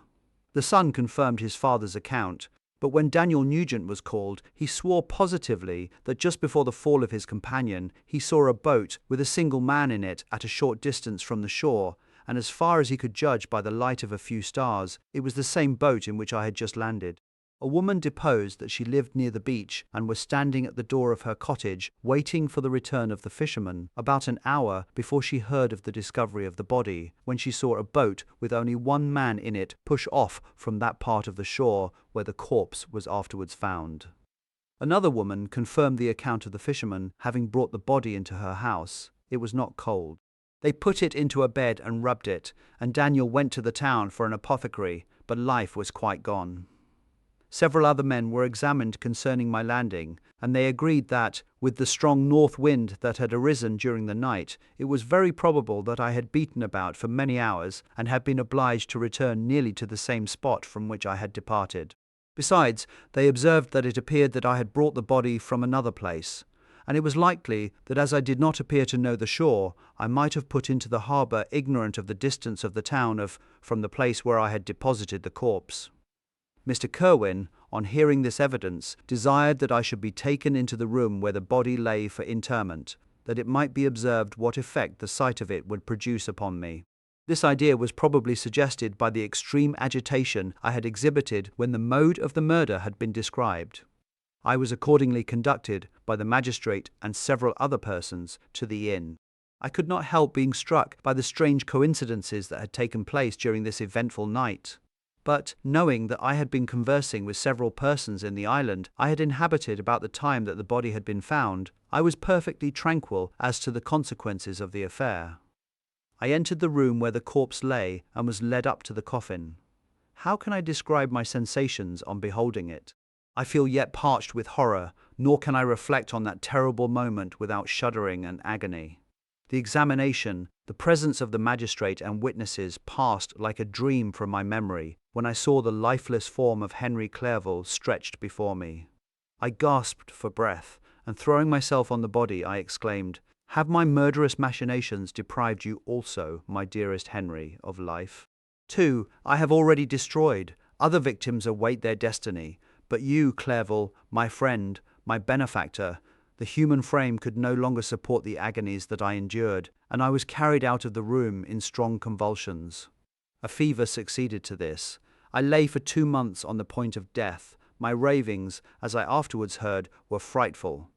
The son confirmed his father's account, but when Daniel Nugent was called, he swore positively that just before the fall of his companion, he saw a boat with a single man in it at a short distance from the shore, and as far as he could judge by the light of a few stars, it was the same boat in which I had just landed. A woman deposed that she lived near the beach and was standing at the door of her cottage, waiting for the return of the fisherman, about an hour before she heard of the discovery of the body, when she saw a boat with only one man in it push off from that part of the shore where the corpse was afterwards found. Another woman confirmed the account of the fisherman having brought the body into her house. It was not cold. They put it into a bed and rubbed it, and Daniel went to the town for an apothecary, but life was quite gone. Several other men were examined concerning my landing, and they agreed that, with the strong north wind that had arisen during the night, it was very probable that I had beaten about for many hours and had been obliged to return nearly to the same spot from which I had departed. Besides, they observed that it appeared that I had brought the body from another place, and it was likely that as I did not appear to know the shore, I might have put into the harbour ignorant of the distance of the town from the place where I had deposited the corpse. Mr. Kerwin, on hearing this evidence, desired that I should be taken into the room where the body lay for interment, that it might be observed what effect the sight of it would produce upon me. This idea was probably suggested by the extreme agitation I had exhibited when the mode of the murder had been described. I was accordingly conducted by the magistrate and several other persons to the inn. I could not help being struck by the strange coincidences that had taken place during this eventful night. But, knowing that I had been conversing with several persons in the island I had inhabited about the time that the body had been found, I was perfectly tranquil as to the consequences of the affair. I entered the room where the corpse lay and was led up to the coffin. How can I describe my sensations on beholding it? I feel yet parched with horror, nor can I reflect on that terrible moment without shuddering and agony. The examination, the presence of the magistrate and witnesses passed like a dream from my memory when I saw the lifeless form of Henry Clerval stretched before me. I gasped for breath, and throwing myself on the body, I exclaimed, "Have my murderous machinations deprived you also, my dearest Henry, of life? 2. I have already destroyed. Other victims await their destiny. But you, Clerval, my friend, my benefactor, the human frame could no longer support the agonies that I endured, and I was carried out of the room in strong convulsions. A fever succeeded to this. I lay for 2 months on the point of death. My ravings, as I afterwards heard, were frightful.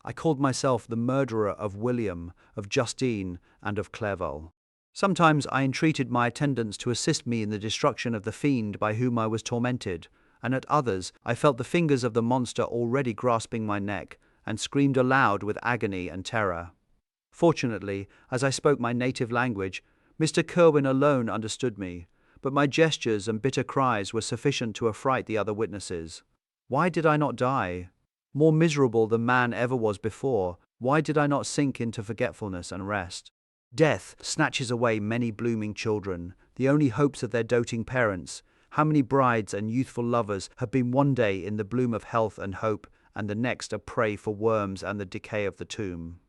I called myself the murderer of William, of Justine, and of Clerval. Sometimes I entreated my attendants to assist me in the destruction of the fiend by whom I was tormented, and at others I felt the fingers of the monster already grasping my neck, and screamed aloud with agony and terror. Fortunately, as I spoke my native language, Mr. Kerwin alone understood me, but my gestures and bitter cries were sufficient to affright the other witnesses. Why did I not die? More miserable than man ever was before, why did I not sink into forgetfulness and rest? Death snatches away many blooming children, the only hopes of their doting parents. How many brides and youthful lovers have been one day in the bloom of health and hope, and the next a prey for worms and the decay of the tomb?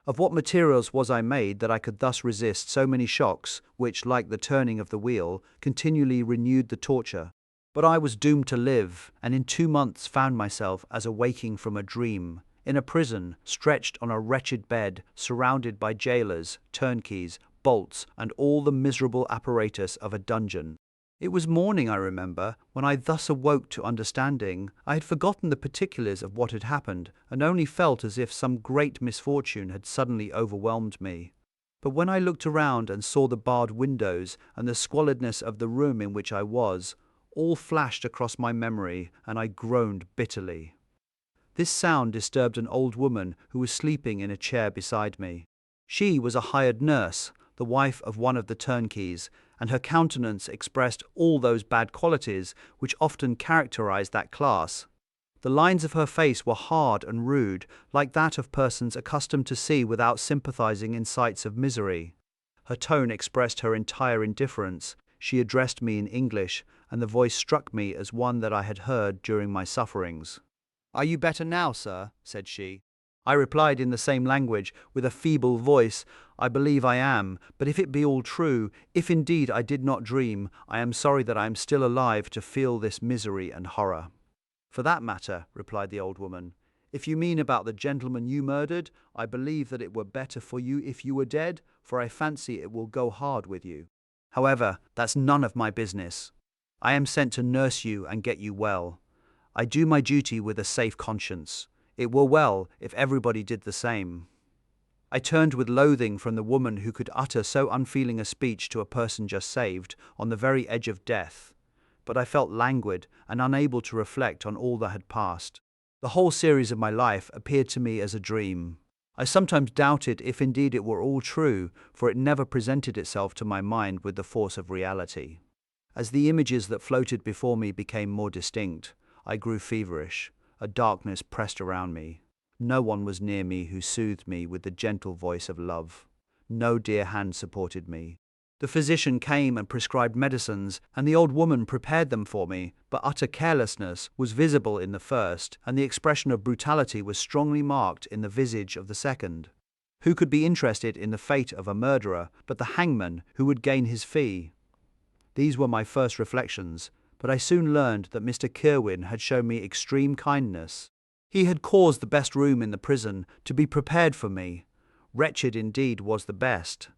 Of what materials was I made that I could thus resist so many shocks, which, like the turning of the wheel, continually renewed the torture? But I was doomed to live, and in 2 months found myself as awaking from a dream, in a prison, stretched on a wretched bed, surrounded by jailers, turnkeys, bolts, and all the miserable apparatus of a dungeon. It was morning, I remember, when I thus awoke to understanding. I had forgotten the particulars of what had happened, and only felt as if some great misfortune had suddenly overwhelmed me. But when I looked around and saw the barred windows and the squalidness of the room in which I was, all flashed across my memory, and I groaned bitterly. This sound disturbed an old woman who was sleeping in a chair beside me. She was a hired nurse, the wife of one of the turnkeys, and her countenance expressed all those bad qualities which often characterize that class. The lines of her face were hard and rude, like that of persons accustomed to see without sympathizing in sights of misery. Her tone expressed her entire indifference. She addressed me in English, and the voice struck me as one that I had heard during my sufferings. "Are you better now, sir?" said she. I replied in the same language, with a feeble voice, "I believe I am, but if it be all true, if indeed I did not dream, I am sorry that I am still alive to feel this misery and horror." "For that matter," replied the old woman, "if you mean about the gentleman you murdered, I believe that it were better for you if you were dead, for I fancy it will go hard with you. However, that's none of my business. I am sent to nurse you and get you well. I do my duty with a safe conscience. It were well if everybody did the same." I turned with loathing from the woman who could utter so unfeeling a speech to a person just saved, on the very edge of death. But I felt languid and unable to reflect on all that had passed. The whole series of my life appeared to me as a dream. I sometimes doubted if indeed it were all true, for it never presented itself to my mind with the force of reality. As the images that floated before me became more distinct, I grew feverish. A darkness pressed around me. No one was near me who soothed me with the gentle voice of love. No dear hand supported me. The physician came and prescribed medicines, and the old woman prepared them for me, but utter carelessness was visible in the first, and the expression of brutality was strongly marked in the visage of the second. Who could be interested in the fate of a murderer but the hangman who would gain his fee? These were my first reflections, but I soon learned that Mr. Kirwin had shown me extreme kindness. He had caused the best room in the prison to be prepared for me. Wretched indeed was the best,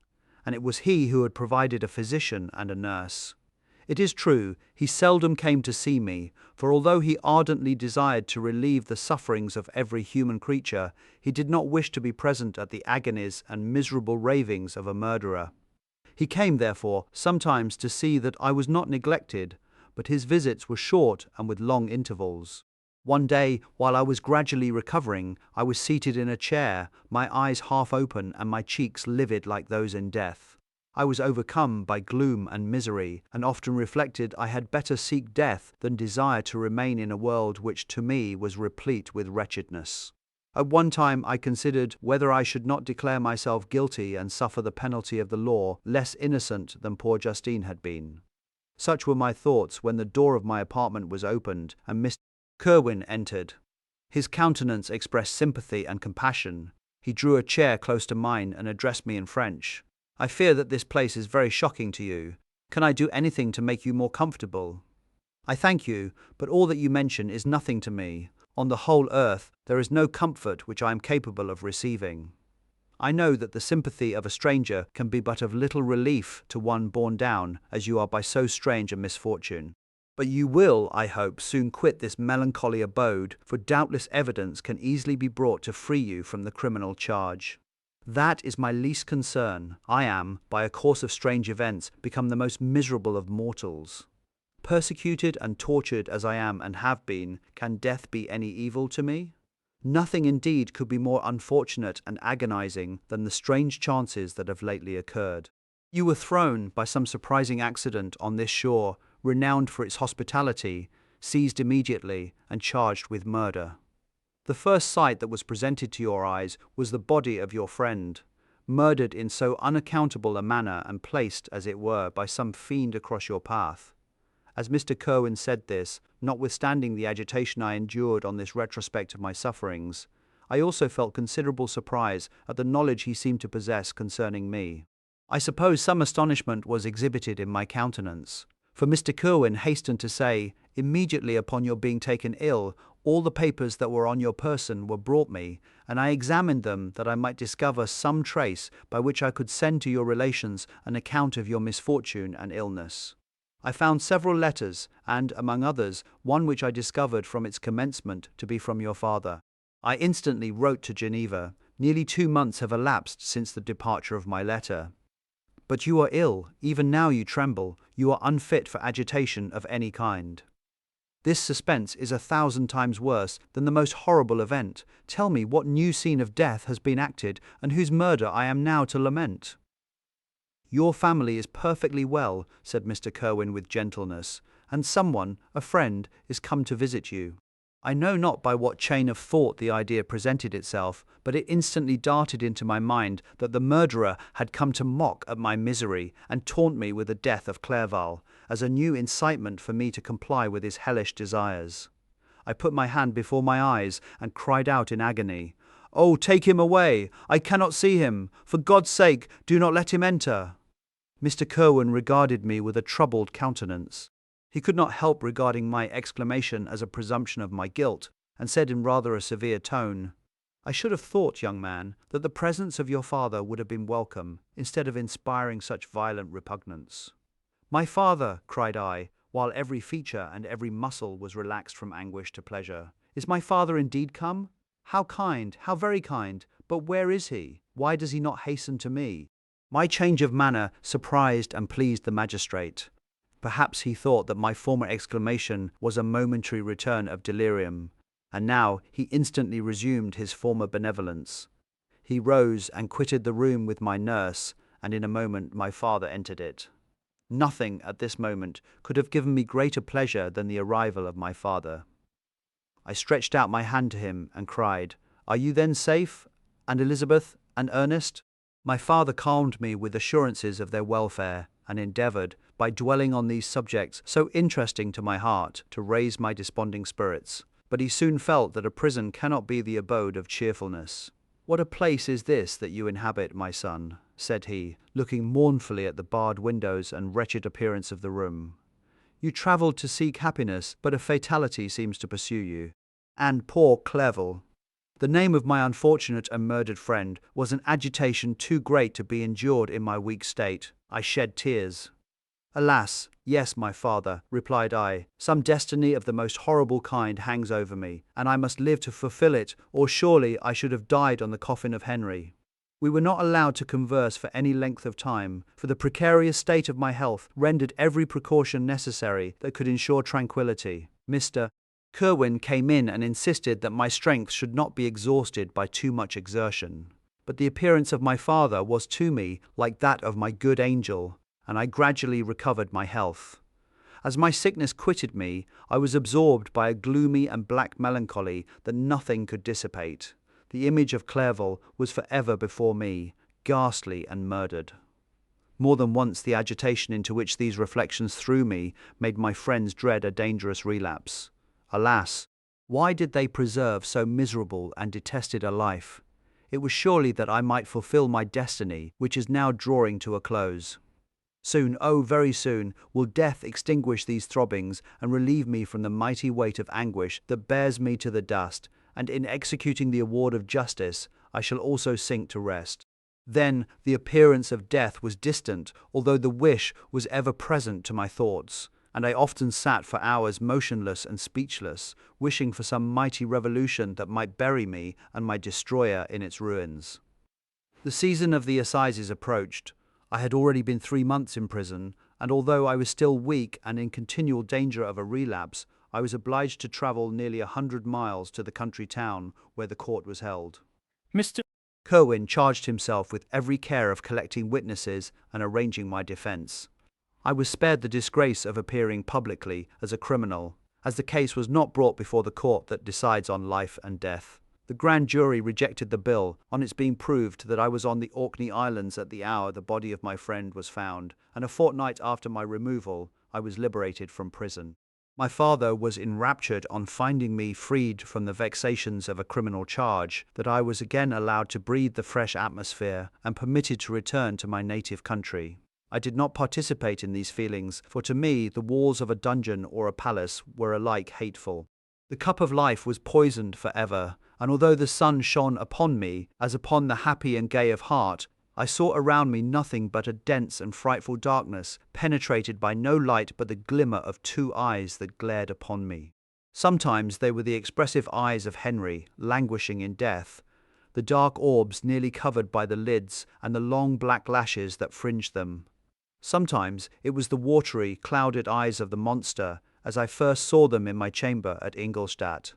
and it was he who had provided a physician and a nurse. It is true, he seldom came to see me, for although he ardently desired to relieve the sufferings of every human creature, he did not wish to be present at the agonies and miserable ravings of a murderer. He came, therefore, sometimes to see that I was not neglected, but his visits were short and with long intervals. One day, while I was gradually recovering, I was seated in a chair, my eyes half open and my cheeks livid like those in death. I was overcome by gloom and misery, and often reflected I had better seek death than desire to remain in a world which to me was replete with wretchedness. At one time I considered whether I should not declare myself guilty and suffer the penalty of the law, less innocent than poor Justine had been. Such were my thoughts when the door of my apartment was opened and Mr. Kirwin entered. His countenance expressed sympathy and compassion. He drew a chair close to mine and addressed me in French. "I fear that this place is very shocking to you. Can I do anything to make you more comfortable?" "I thank you, but all that you mention is nothing to me. On the whole earth, there is no comfort which I am capable of receiving. I know that the sympathy of a stranger can be but of little relief to one borne down, as you are, by so strange a misfortune. But you will, I hope, soon quit this melancholy abode, for doubtless evidence can easily be brought to free you from the criminal charge. That is my least concern. I am, by a course of strange events, become the most miserable of mortals. Persecuted and tortured as I am and have been, can death be any evil to me? Nothing indeed could be more unfortunate and agonizing than the strange chances that have lately occurred. You were thrown, by some surprising accident, on this shore, renowned for its hospitality, seized immediately, and charged with murder. The first sight that was presented to your eyes was the body of your friend, murdered in so unaccountable a manner and placed, as it were, by some fiend across your path. As Mr. Kirwin said this, notwithstanding the agitation I endured on this retrospect of my sufferings, I also felt considerable surprise at the knowledge he seemed to possess concerning me. I suppose some astonishment was exhibited in my countenance, for Mr. Kirwin hastened to say, "Immediately upon your being taken ill, all the papers that were on your person were brought me, and I examined them that I might discover some trace by which I could send to your relations an account of your misfortune and illness. I found several letters, and, among others, one which I discovered from its commencement to be from your father. I instantly wrote to Geneva. Nearly 2 months have elapsed since the departure of my letter. But you are ill, even now you tremble, you are unfit for agitation of any kind. This suspense is 1,000 times worse than the most horrible event. Tell me what new scene of death has been acted, and whose murder I am now to lament." "Your family is perfectly well," said Mr. Kirwin with gentleness, "and someone, a friend, is come to visit you." I know not by what chain of thought the idea presented itself, but it instantly darted into my mind that the murderer had come to mock at my misery and taunt me with the death of Clerval, as a new incitement for me to comply with his hellish desires. I put my hand before my eyes and cried out in agony, "Oh, take him away! I cannot see him! For God's sake, do not let him enter!" Mr. Kirwin regarded me with a troubled countenance. He could not help regarding my exclamation as a presumption of my guilt, and said in rather a severe tone, "I should have thought, young man, that the presence of your father would have been welcome, instead of inspiring such violent repugnance." "My father!" cried I, while every feature and every muscle was relaxed from anguish to pleasure. "Is my father indeed come? How kind, how very kind! But where is he? Why does he not hasten to me?" My change of manner surprised and pleased the magistrate. Perhaps he thought that my former exclamation was a momentary return of delirium, and now he instantly resumed his former benevolence. He rose and quitted the room with my nurse, and in a moment my father entered it. Nothing at this moment could have given me greater pleasure than the arrival of my father. I stretched out my hand to him and cried, "Are you then safe? And Elizabeth and Ernest?" My father calmed me with assurances of their welfare, and endeavoured, by dwelling on these subjects so interesting to my heart, to raise my desponding spirits. But he soon felt that a prison cannot be the abode of cheerfulness. "What a place is this that you inhabit, my son?" said he, looking mournfully at the barred windows and wretched appearance of the room. "You travelled to seek happiness, but a fatality seems to pursue you. And poor Clerval." The name of my unfortunate and murdered friend was an agitation too great to be endured in my weak state. I shed tears. "Alas, yes, my father," replied I, "some destiny of the most horrible kind hangs over me, and I must live to fulfill it, or surely I should have died on the coffin of Henry." We were not allowed to converse for any length of time, for the precarious state of my health rendered every precaution necessary that could ensure tranquillity. Mr. Kerwin came in and insisted that my strength should not be exhausted by too much exertion. But the appearance of my father was to me like that of my good angel, and I gradually recovered my health. As my sickness quitted me, I was absorbed by a gloomy and black melancholy that nothing could dissipate. The image of Clerval was for ever before me, ghastly and murdered. More than once the agitation into which these reflections threw me made my friends dread a dangerous relapse. Alas, why did they preserve so miserable and detested a life? It was surely that I might fulfill my destiny, which is now drawing to a close. Soon, oh very soon, will death extinguish these throbbings and relieve me from the mighty weight of anguish that bears me to the dust, and in executing the award of justice, I shall also sink to rest. Then the appearance of death was distant, although the wish was ever present to my thoughts, and I often sat for hours motionless and speechless, wishing for some mighty revolution that might bury me and my destroyer in its ruins. The season of the assizes approached. I had already been 3 months in prison, and although I was still weak and in continual danger of a relapse, I was obliged to travel nearly 100 miles to the country town where the court was held. Mr. Kerwin charged himself with every care of collecting witnesses and arranging my defence. I was spared the disgrace of appearing publicly as a criminal, as the case was not brought before the court that decides on life and death. The grand jury rejected the bill on its being proved that I was on the Orkney Islands at the hour the body of my friend was found, and a fortnight after my removal, I was liberated from prison. My father was enraptured on finding me freed from the vexations of a criminal charge, that I was again allowed to breathe the fresh atmosphere, and permitted to return to my native country. I did not participate in these feelings, for to me the walls of a dungeon or a palace were alike hateful. The cup of life was poisoned for ever, and although the sun shone upon me, as upon the happy and gay of heart, I saw around me nothing but a dense and frightful darkness, penetrated by no light but the glimmer of 2 eyes that glared upon me. Sometimes they were the expressive eyes of Henry, languishing in death, the dark orbs nearly covered by the lids and the long black lashes that fringed them. Sometimes it was the watery, clouded eyes of the monster, as I first saw them in my chamber at Ingolstadt.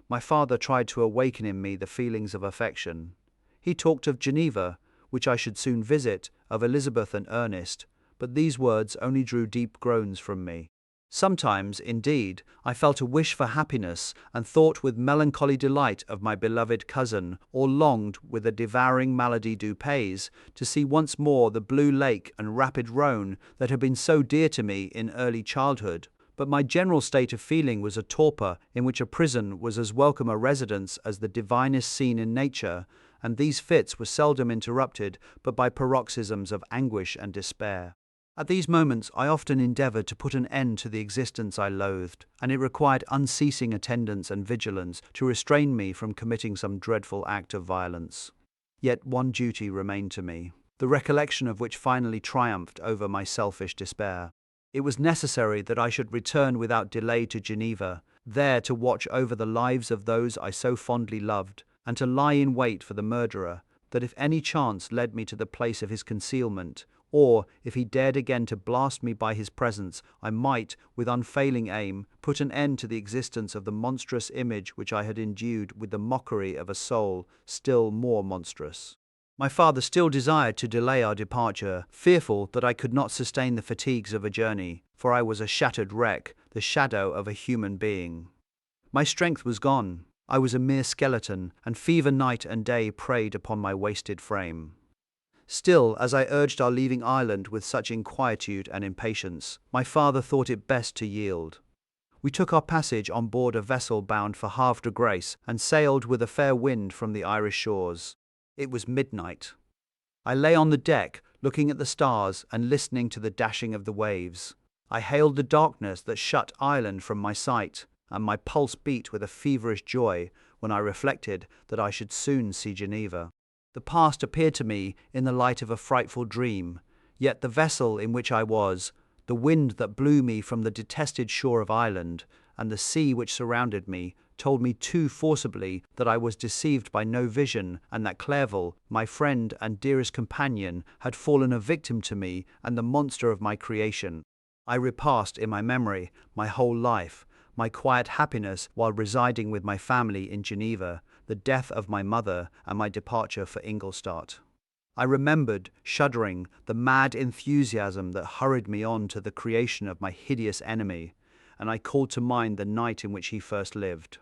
My father tried to awaken in me the feelings of affection. He talked of Geneva, which I should soon visit, of Elizabeth and Ernest, but these words only drew deep groans from me. Sometimes, indeed, I felt a wish for happiness, and thought with melancholy delight of my beloved cousin, or longed, with a devouring malady du pays, to see once more the blue lake and rapid Rhone that had been so dear to me in early childhood. But my general state of feeling was a torpor in which a prison was as welcome a residence as the divinest scene in nature, and these fits were seldom interrupted but by paroxysms of anguish and despair. At these moments I often endeavoured to put an end to the existence I loathed, and it required unceasing attendance and vigilance to restrain me from committing some dreadful act of violence. Yet one duty remained to me, the recollection of which finally triumphed over my selfish despair. It was necessary that I should return without delay to Geneva, there to watch over the lives of those I so fondly loved, and to lie in wait for the murderer, that if any chance led me to the place of his concealment, or if he dared again to blast me by his presence, I might, with unfailing aim, put an end to the existence of the monstrous image which I had endued with the mockery of a soul still more monstrous. My father still desired to delay our departure, fearful that I could not sustain the fatigues of a journey, for I was a shattered wreck, the shadow of a human being. My strength was gone. I was a mere skeleton, and fever night and day preyed upon my wasted frame. Still, as I urged our leaving Ireland with such inquietude and impatience, my father thought it best to yield. We took our passage on board a vessel bound for Havre de Grace and sailed with a fair wind from the Irish shores. It was midnight. I lay on the deck, looking at the stars and listening to the dashing of the waves. I hailed the darkness that shut Ireland from my sight, and my pulse beat with a feverish joy when I reflected that I should soon see Geneva. The past appeared to me in the light of a frightful dream, yet the vessel in which I was, the wind that blew me from the detested shore of Ireland, and the sea which surrounded me, told me too forcibly that I was deceived by no vision, and that Clerval, my friend and dearest companion, had fallen a victim to me and the monster of my creation. I repassed in my memory my whole life, my quiet happiness while residing with my family in Geneva, the death of my mother, and my departure for Ingolstadt. I remembered, shuddering, the mad enthusiasm that hurried me on to the creation of my hideous enemy, and I called to mind the night in which he first lived.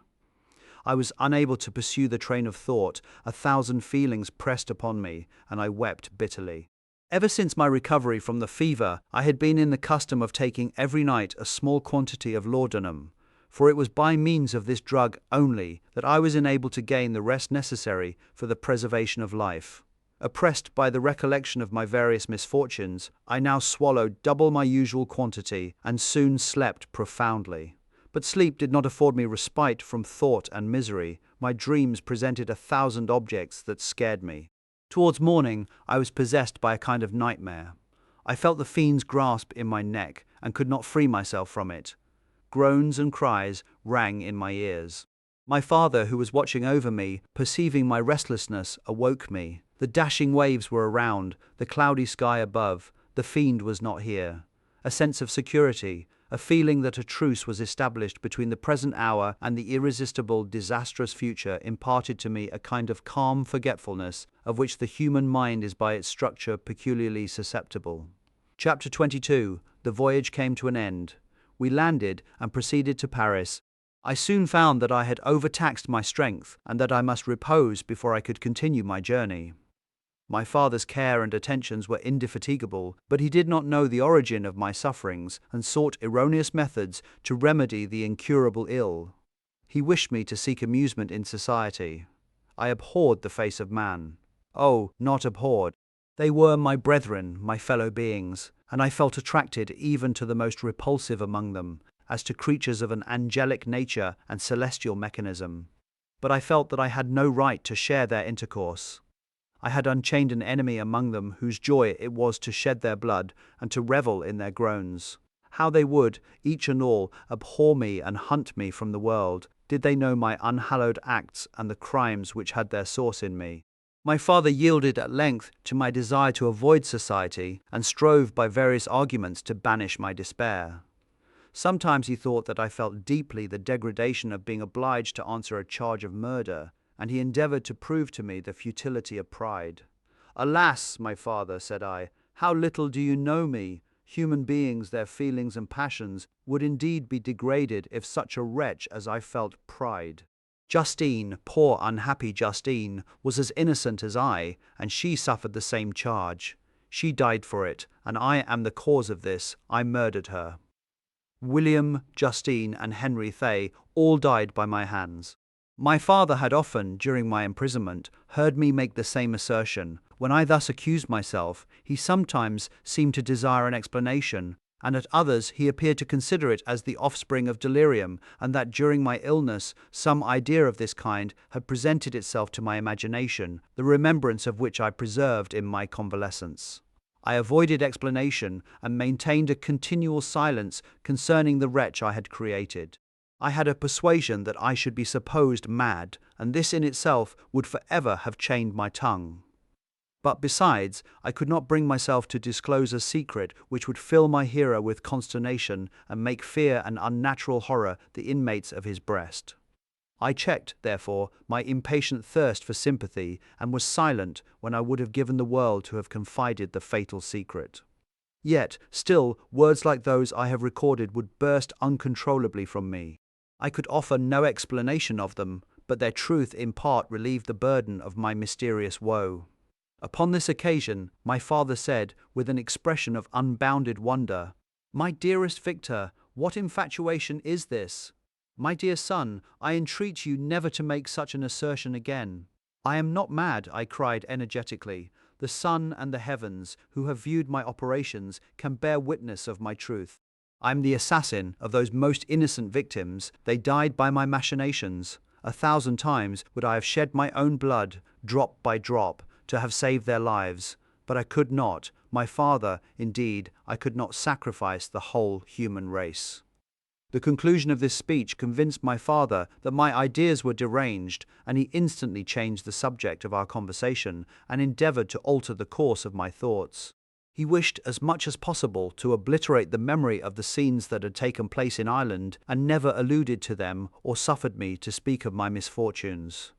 I was unable to pursue the train of thought, 1,000 feelings pressed upon me, and I wept bitterly. Ever since my recovery from the fever, I had been in the custom of taking every night a small quantity of laudanum, for it was by means of this drug only that I was enabled to gain the rest necessary for the preservation of life. Oppressed by the recollection of my various misfortunes, I now swallowed double my usual quantity and soon slept profoundly. But sleep did not afford me respite from thought and misery. My dreams presented 1,000 objects that scared me. Towards morning, I was possessed by a kind of nightmare. I felt the fiend's grasp in my neck and could not free myself from it. Groans and cries rang in my ears. My father, who was watching over me, perceiving my restlessness, awoke me. The dashing waves were around, the cloudy sky above. The fiend was not here. A sense of security, a feeling that a truce was established between the present hour and the irresistible, disastrous future imparted to me a kind of calm forgetfulness of which the human mind is by its structure peculiarly susceptible. Chapter 22. The voyage came to an end. We landed and proceeded to Paris. I soon found that I had overtaxed my strength and that I must repose before I could continue my journey. My father's care and attentions were indefatigable, but he did not know the origin of my sufferings and sought erroneous methods to remedy the incurable ill. He wished me to seek amusement in society. I abhorred the face of man. Oh, not abhorred. They were my brethren, my fellow beings, and I felt attracted even to the most repulsive among them, as to creatures of an angelic nature and celestial mechanism. But I felt that I had no right to share their intercourse. I had unchained an enemy among them whose joy it was to shed their blood and to revel in their groans. How they would, each and all, abhor me and hunt me from the world, did they know my unhallowed acts and the crimes which had their source in me. My father yielded at length to my desire to avoid society and strove by various arguments to banish my despair. Sometimes he thought that I felt deeply the degradation of being obliged to answer a charge of murder, and he endeavored to prove to me the futility of pride. "Alas, my father," said I, "how little do you know me! Human beings, their feelings and passions, would indeed be degraded if such a wretch as I felt pride. Justine, poor unhappy Justine, was as innocent as I, and she suffered the same charge. She died for it, and I am the cause of this. I murdered her. William, Justine, and Henry Thay all died by my hands." My father had often, during my imprisonment, heard me make the same assertion. When I thus accused myself, he sometimes seemed to desire an explanation, and at others he appeared to consider it as the offspring of delirium, and that during my illness some idea of this kind had presented itself to my imagination, the remembrance of which I preserved in my convalescence. I avoided explanation and maintained a continual silence concerning the wretch I had created. I had a persuasion that I should be supposed mad, and this in itself would forever have chained my tongue. But besides, I could not bring myself to disclose a secret which would fill my hearer with consternation and make fear and unnatural horror the inmates of his breast. I checked, therefore, my impatient thirst for sympathy, and was silent when I would have given the world to have confided the fatal secret. Yet, still, words like those I have recorded would burst uncontrollably from me. I could offer no explanation of them, but their truth in part relieved the burden of my mysterious woe. Upon this occasion, my father said, with an expression of unbounded wonder, "My dearest Victor, what infatuation is this? My dear son, I entreat you never to make such an assertion again." "I am not mad," I cried energetically. "The sun and the heavens, who have viewed my operations, can bear witness of my truth. I am the assassin of those most innocent victims. They died by my machinations. 1,000 times would I have shed my own blood, drop by drop, to have saved their lives. But I could not. My father, indeed, I could not sacrifice the whole human race." The conclusion of this speech convinced my father that my ideas were deranged, and he instantly changed the subject of our conversation and endeavored to alter the course of my thoughts. He wished as much as possible to obliterate the memory of the scenes that had taken place in Ireland, and never alluded to them or suffered me to speak of my misfortunes.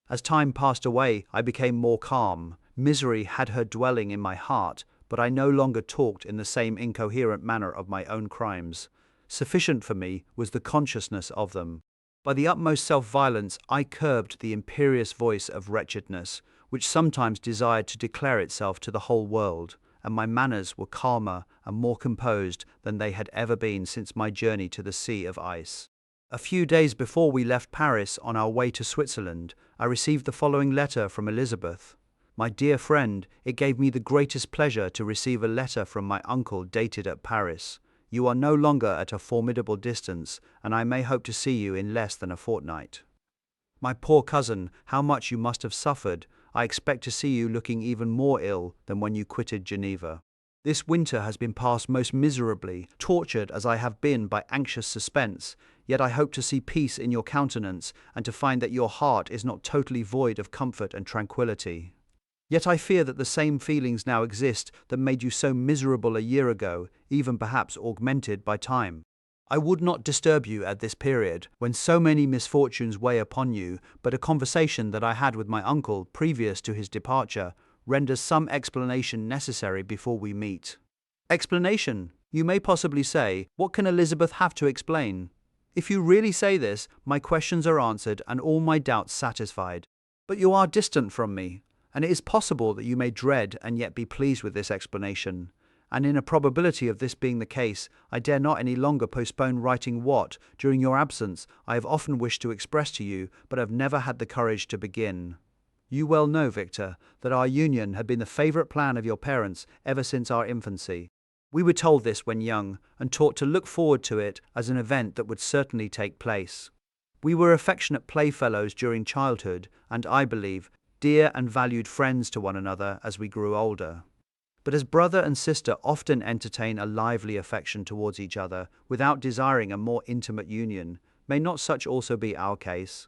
As time passed away, I became more calm. Misery had her dwelling in my heart, but I no longer talked in the same incoherent manner of my own crimes. Sufficient for me was the consciousness of them. By the utmost self-violence I curbed the imperious voice of wretchedness, which sometimes desired to declare itself to the whole world, and my manners were calmer and more composed than they had ever been since my journey to the sea of ice. A few days before we left Paris on our way to Switzerland, I received the following letter from Elizabeth. "My dear friend, it gave me the greatest pleasure to receive a letter from my uncle dated at Paris. You are no longer at a formidable distance, and I may hope to see you in less than a fortnight. My poor cousin, how much you must have suffered. I expect to see you looking even more ill than when you quitted Geneva. This winter has been passed most miserably, tortured as I have been by anxious suspense, yet I hope to see peace in your countenance and to find that your heart is not totally void of comfort and tranquillity. Yet I fear that the same feelings now exist that made you so miserable a year ago, even perhaps augmented by time. I would not disturb you at this period, when so many misfortunes weigh upon you, but a conversation that I had with my uncle previous to his departure renders some explanation necessary before we meet." "Explanation? You may possibly say, what can Elizabeth have to explain? If you really say this, my questions are answered and all my doubts satisfied. But you are distant from me, and it is possible that you may dread and yet be pleased with this explanation. And in a probability of this being the case, I dare not any longer postpone writing what, during your absence, I have often wished to express to you, but have never had the courage to begin. You well know, Victor, that our union had been the favourite plan of your parents ever since our infancy. We were told this when young, and taught to look forward to it as an event that would certainly take place. We were affectionate playfellows during childhood, and, I believe, dear and valued friends to one another as we grew older. But as brother and sister often entertain a lively affection towards each other without desiring a more intimate union, may not such also be our case?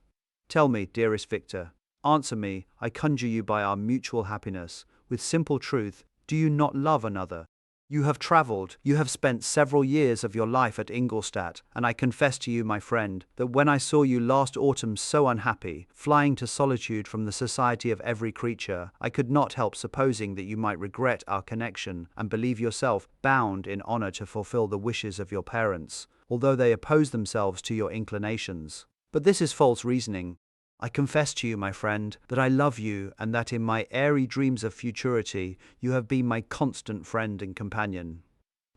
Tell me, dearest Victor, answer me, I conjure you by our mutual happiness, with simple truth, do you not love another? You have travelled, you have spent several years of your life at Ingolstadt, and I confess to you, my friend, that when I saw you last autumn so unhappy, flying to solitude from the society of every creature, I could not help supposing that you might regret our connection and believe yourself bound in honour to fulfil the wishes of your parents, although they oppose themselves to your inclinations. But this is false reasoning. I confess to you, my friend, that I love you, and that in my airy dreams of futurity you have been my constant friend and companion.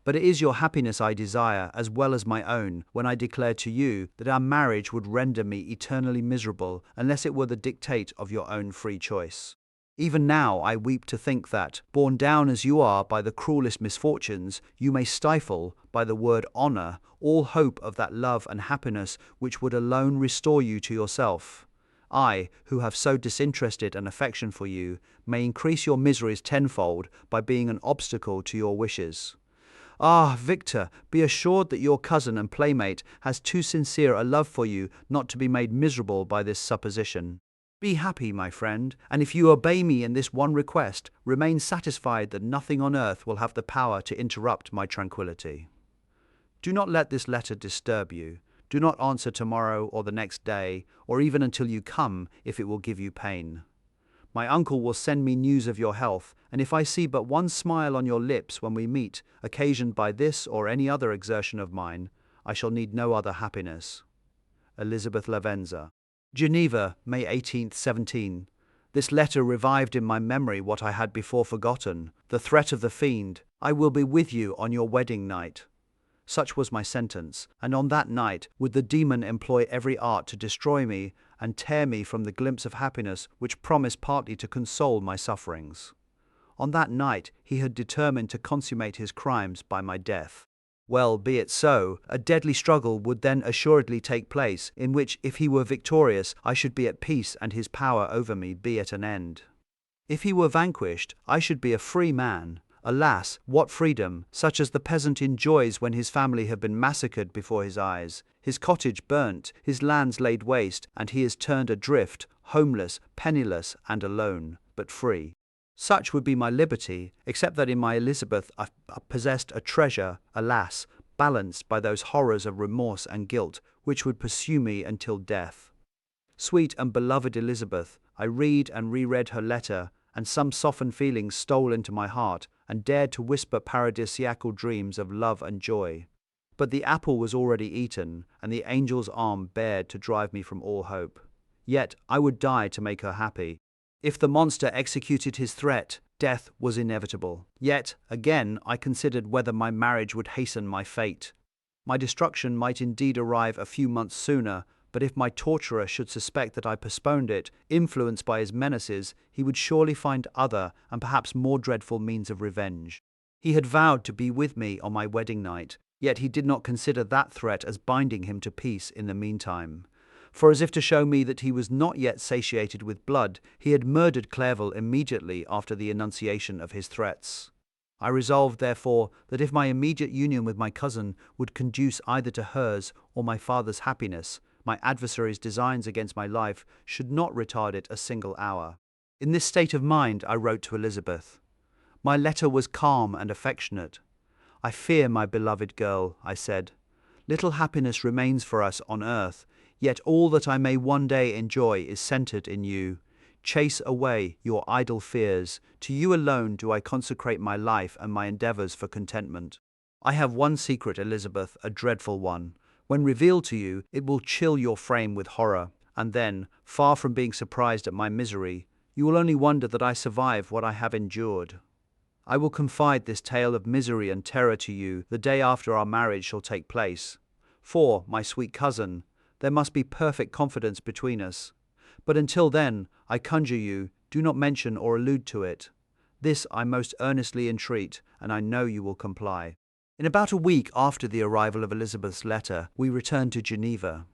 But it is your happiness I desire, as well as my own, when I declare to you that our marriage would render me eternally miserable unless it were the dictate of your own free choice. Even now I weep to think that, borne down as you are by the cruelest misfortunes, you may stifle, by the word honour, all hope of that love and happiness which would alone restore you to yourself. I, who have so disinterested an affection for you, may increase your miseries tenfold by being an obstacle to your wishes. Ah, Victor, be assured that your cousin and playmate has too sincere a love for you not to be made miserable by this supposition. Be happy, my friend, and if you obey me in this one request, remain satisfied that nothing on earth will have the power to interrupt my tranquillity. Do not let this letter disturb you. Do not answer tomorrow or the next day, or even until you come, if it will give you pain. My uncle will send me news of your health, and if I see but one smile on your lips when we meet, occasioned by this or any other exertion of mine, I shall need no other happiness. Elizabeth Lavenza. Geneva, May 18th, 17. This letter revived in my memory what I had before forgotten, the threat of the fiend, "I will be with you on your wedding night." Such was my sentence, and on that night would the demon employ every art to destroy me and tear me from the glimpse of happiness which promised partly to console my sufferings. On that night he had determined to consummate his crimes by my death. Well, be it so, a deadly struggle would then assuredly take place, in which, if he were victorious, I should be at peace and his power over me be at an end. If he were vanquished, I should be a free man. Alas, what freedom, such as the peasant enjoys when his family have been massacred before his eyes, his cottage burnt, his lands laid waste, and he is turned adrift, homeless, penniless, and alone, but free. Such would be my liberty, except that in my Elizabeth I possessed a treasure, alas, balanced by those horrors of remorse and guilt which would pursue me until death. Sweet and beloved Elizabeth, I read and reread her letter, and some softened feelings stole into my heart and dared to whisper paradisiacal dreams of love and joy. But the apple was already eaten, and the angel's arm bared to drive me from all hope. Yet I would die to make her happy. If the monster executed his threat, death was inevitable. Yet, again, I considered whether my marriage would hasten my fate. My destruction might indeed arrive a few months sooner, but if my torturer should suspect that I postponed it, influenced by his menaces, he would surely find other and perhaps more dreadful means of revenge. He had vowed to be with me on my wedding night, yet he did not consider that threat as binding him to peace in the meantime. For as if to show me that he was not yet satiated with blood, he had murdered Clerval immediately after the enunciation of his threats. I resolved, therefore, that if my immediate union with my cousin would conduce either to hers or my father's happiness, my adversary's designs against my life should not retard it a single hour. In this state of mind I wrote to Elizabeth. My letter was calm and affectionate. "I fear, my beloved girl," I said, "little happiness remains for us on earth, yet all that I may one day enjoy is centered in you. Chase away your idle fears. To you alone do I consecrate my life and my endeavors for contentment. I have one secret, Elizabeth, a dreadful one. When revealed to you, it will chill your frame with horror, and then, far from being surprised at my misery, you will only wonder that I survive what I have endured. I will confide this tale of misery and terror to you the day after our marriage shall take place. For, my sweet cousin, there must be perfect confidence between us. But until then, I conjure you, do not mention or allude to it. This I most earnestly entreat, and I know you will comply." In about a week after the arrival of Elizabeth's letter, we returned to Geneva.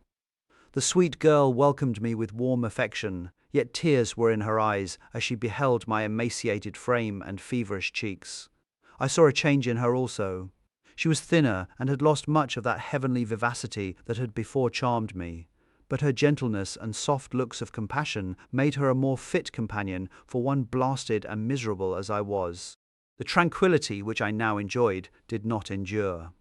The sweet girl welcomed me with warm affection, yet tears were in her eyes as she beheld my emaciated frame and feverish cheeks. I saw a change in her also. She was thinner and had lost much of that heavenly vivacity that had before charmed me, but her gentleness and soft looks of compassion made her a more fit companion for one blasted and miserable as I was. The tranquillity which I now enjoyed did not endure.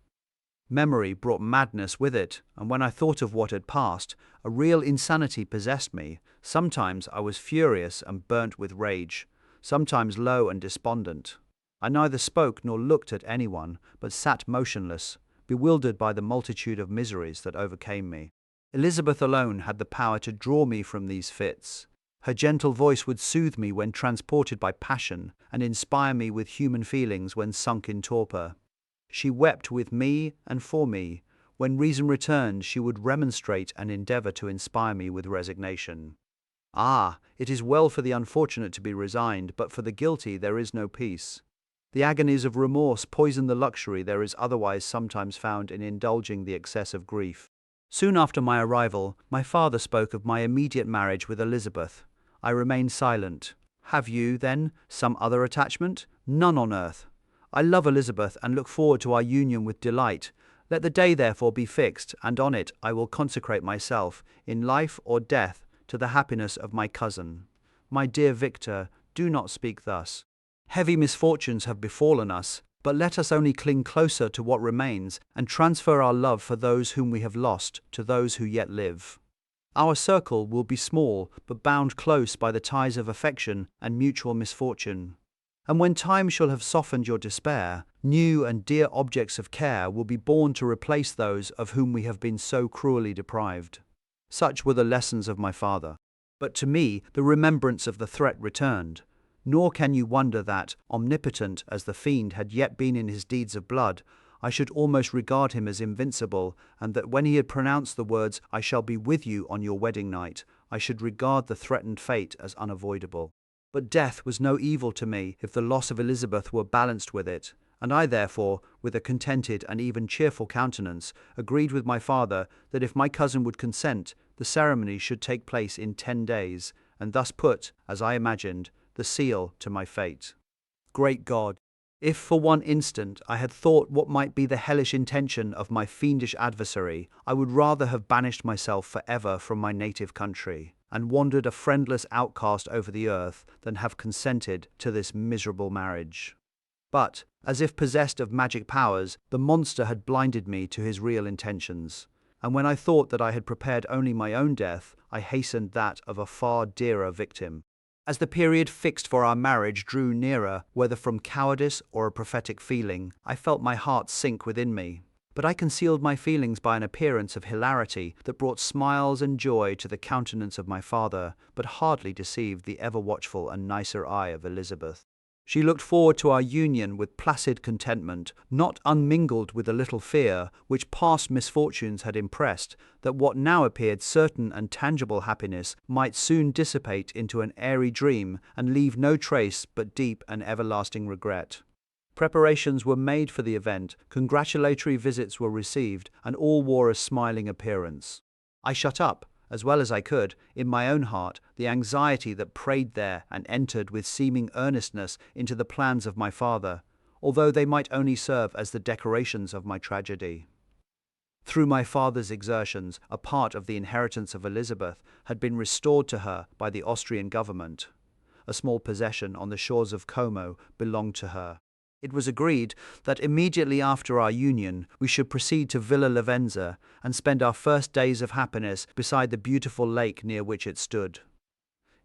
Memory brought madness with it, and when I thought of what had passed, a real insanity possessed me. Sometimes I was furious and burnt with rage, sometimes low and despondent. I neither spoke nor looked at anyone, but sat motionless, bewildered by the multitude of miseries that overcame me. Elizabeth alone had the power to draw me from these fits. Her gentle voice would soothe me when transported by passion, and inspire me with human feelings when sunk in torpor. She wept with me and for me. When reason returned, she would remonstrate and endeavor to inspire me with resignation. Ah, it is well for the unfortunate to be resigned, but for the guilty there is no peace. The agonies of remorse poison the luxury there is otherwise sometimes found in indulging the excess of grief. Soon after my arrival, my father spoke of my immediate marriage with Elizabeth. I remained silent. "Have you, then, some other attachment?" "None on earth. I love Elizabeth and look forward to our union with delight. Let the day therefore be fixed, and on it I will consecrate myself, in life or death, to the happiness of my cousin. My dear Victor, do not speak thus. Heavy misfortunes have befallen us, but let us only cling closer to what remains and transfer our love for those whom we have lost to those who yet live. Our circle will be small, but bound close by the ties of affection and mutual misfortune. And when time shall have softened your despair, new and dear objects of care will be born to replace those of whom we have been so cruelly deprived. Such were the lessons of my father. But to me, the remembrance of the threat returned. Nor can you wonder that, omnipotent as the fiend had yet been in his deeds of blood, I should almost regard him as invincible, and that when he had pronounced the words, "I shall be with you on your wedding night," I should regard the threatened fate as unavoidable. But death was no evil to me if the loss of Elizabeth were balanced with it, and I therefore, with a contented and even cheerful countenance, agreed with my father that if my cousin would consent, the ceremony should take place in 10 days, and thus put, as I imagined, the seal to my fate. Great God! If for one instant I had thought what might be the hellish intention of my fiendish adversary, I would rather have banished myself for ever from my native country, and wandered a friendless outcast over the earth, than have consented to this miserable marriage. But, as if possessed of magic powers, the monster had blinded me to his real intentions, and when I thought that I had prepared only my own death, I hastened that of a far dearer victim. As the period fixed for our marriage drew nearer, whether from cowardice or a prophetic feeling, I felt my heart sink within me. But I concealed my feelings by an appearance of hilarity that brought smiles and joy to the countenance of my father, but hardly deceived the ever-watchful and nicer eye of Elizabeth. She looked forward to our union with placid contentment, not unmingled with a little fear, which past misfortunes had impressed, that what now appeared certain and tangible happiness might soon dissipate into an airy dream and leave no trace but deep and everlasting regret. Preparations were made for the event, congratulatory visits were received, and all wore a smiling appearance. I shut up, as well as I could, in my own heart, the anxiety that preyed there and entered with seeming earnestness into the plans of my father, although they might only serve as the decorations of my tragedy. Through my father's exertions, a part of the inheritance of Elizabeth had been restored to her by the Austrian government. A small possession on the shores of Como belonged to her. It was agreed that immediately after our union we should proceed to Villa Lavenza and spend our first days of happiness beside the beautiful lake near which it stood.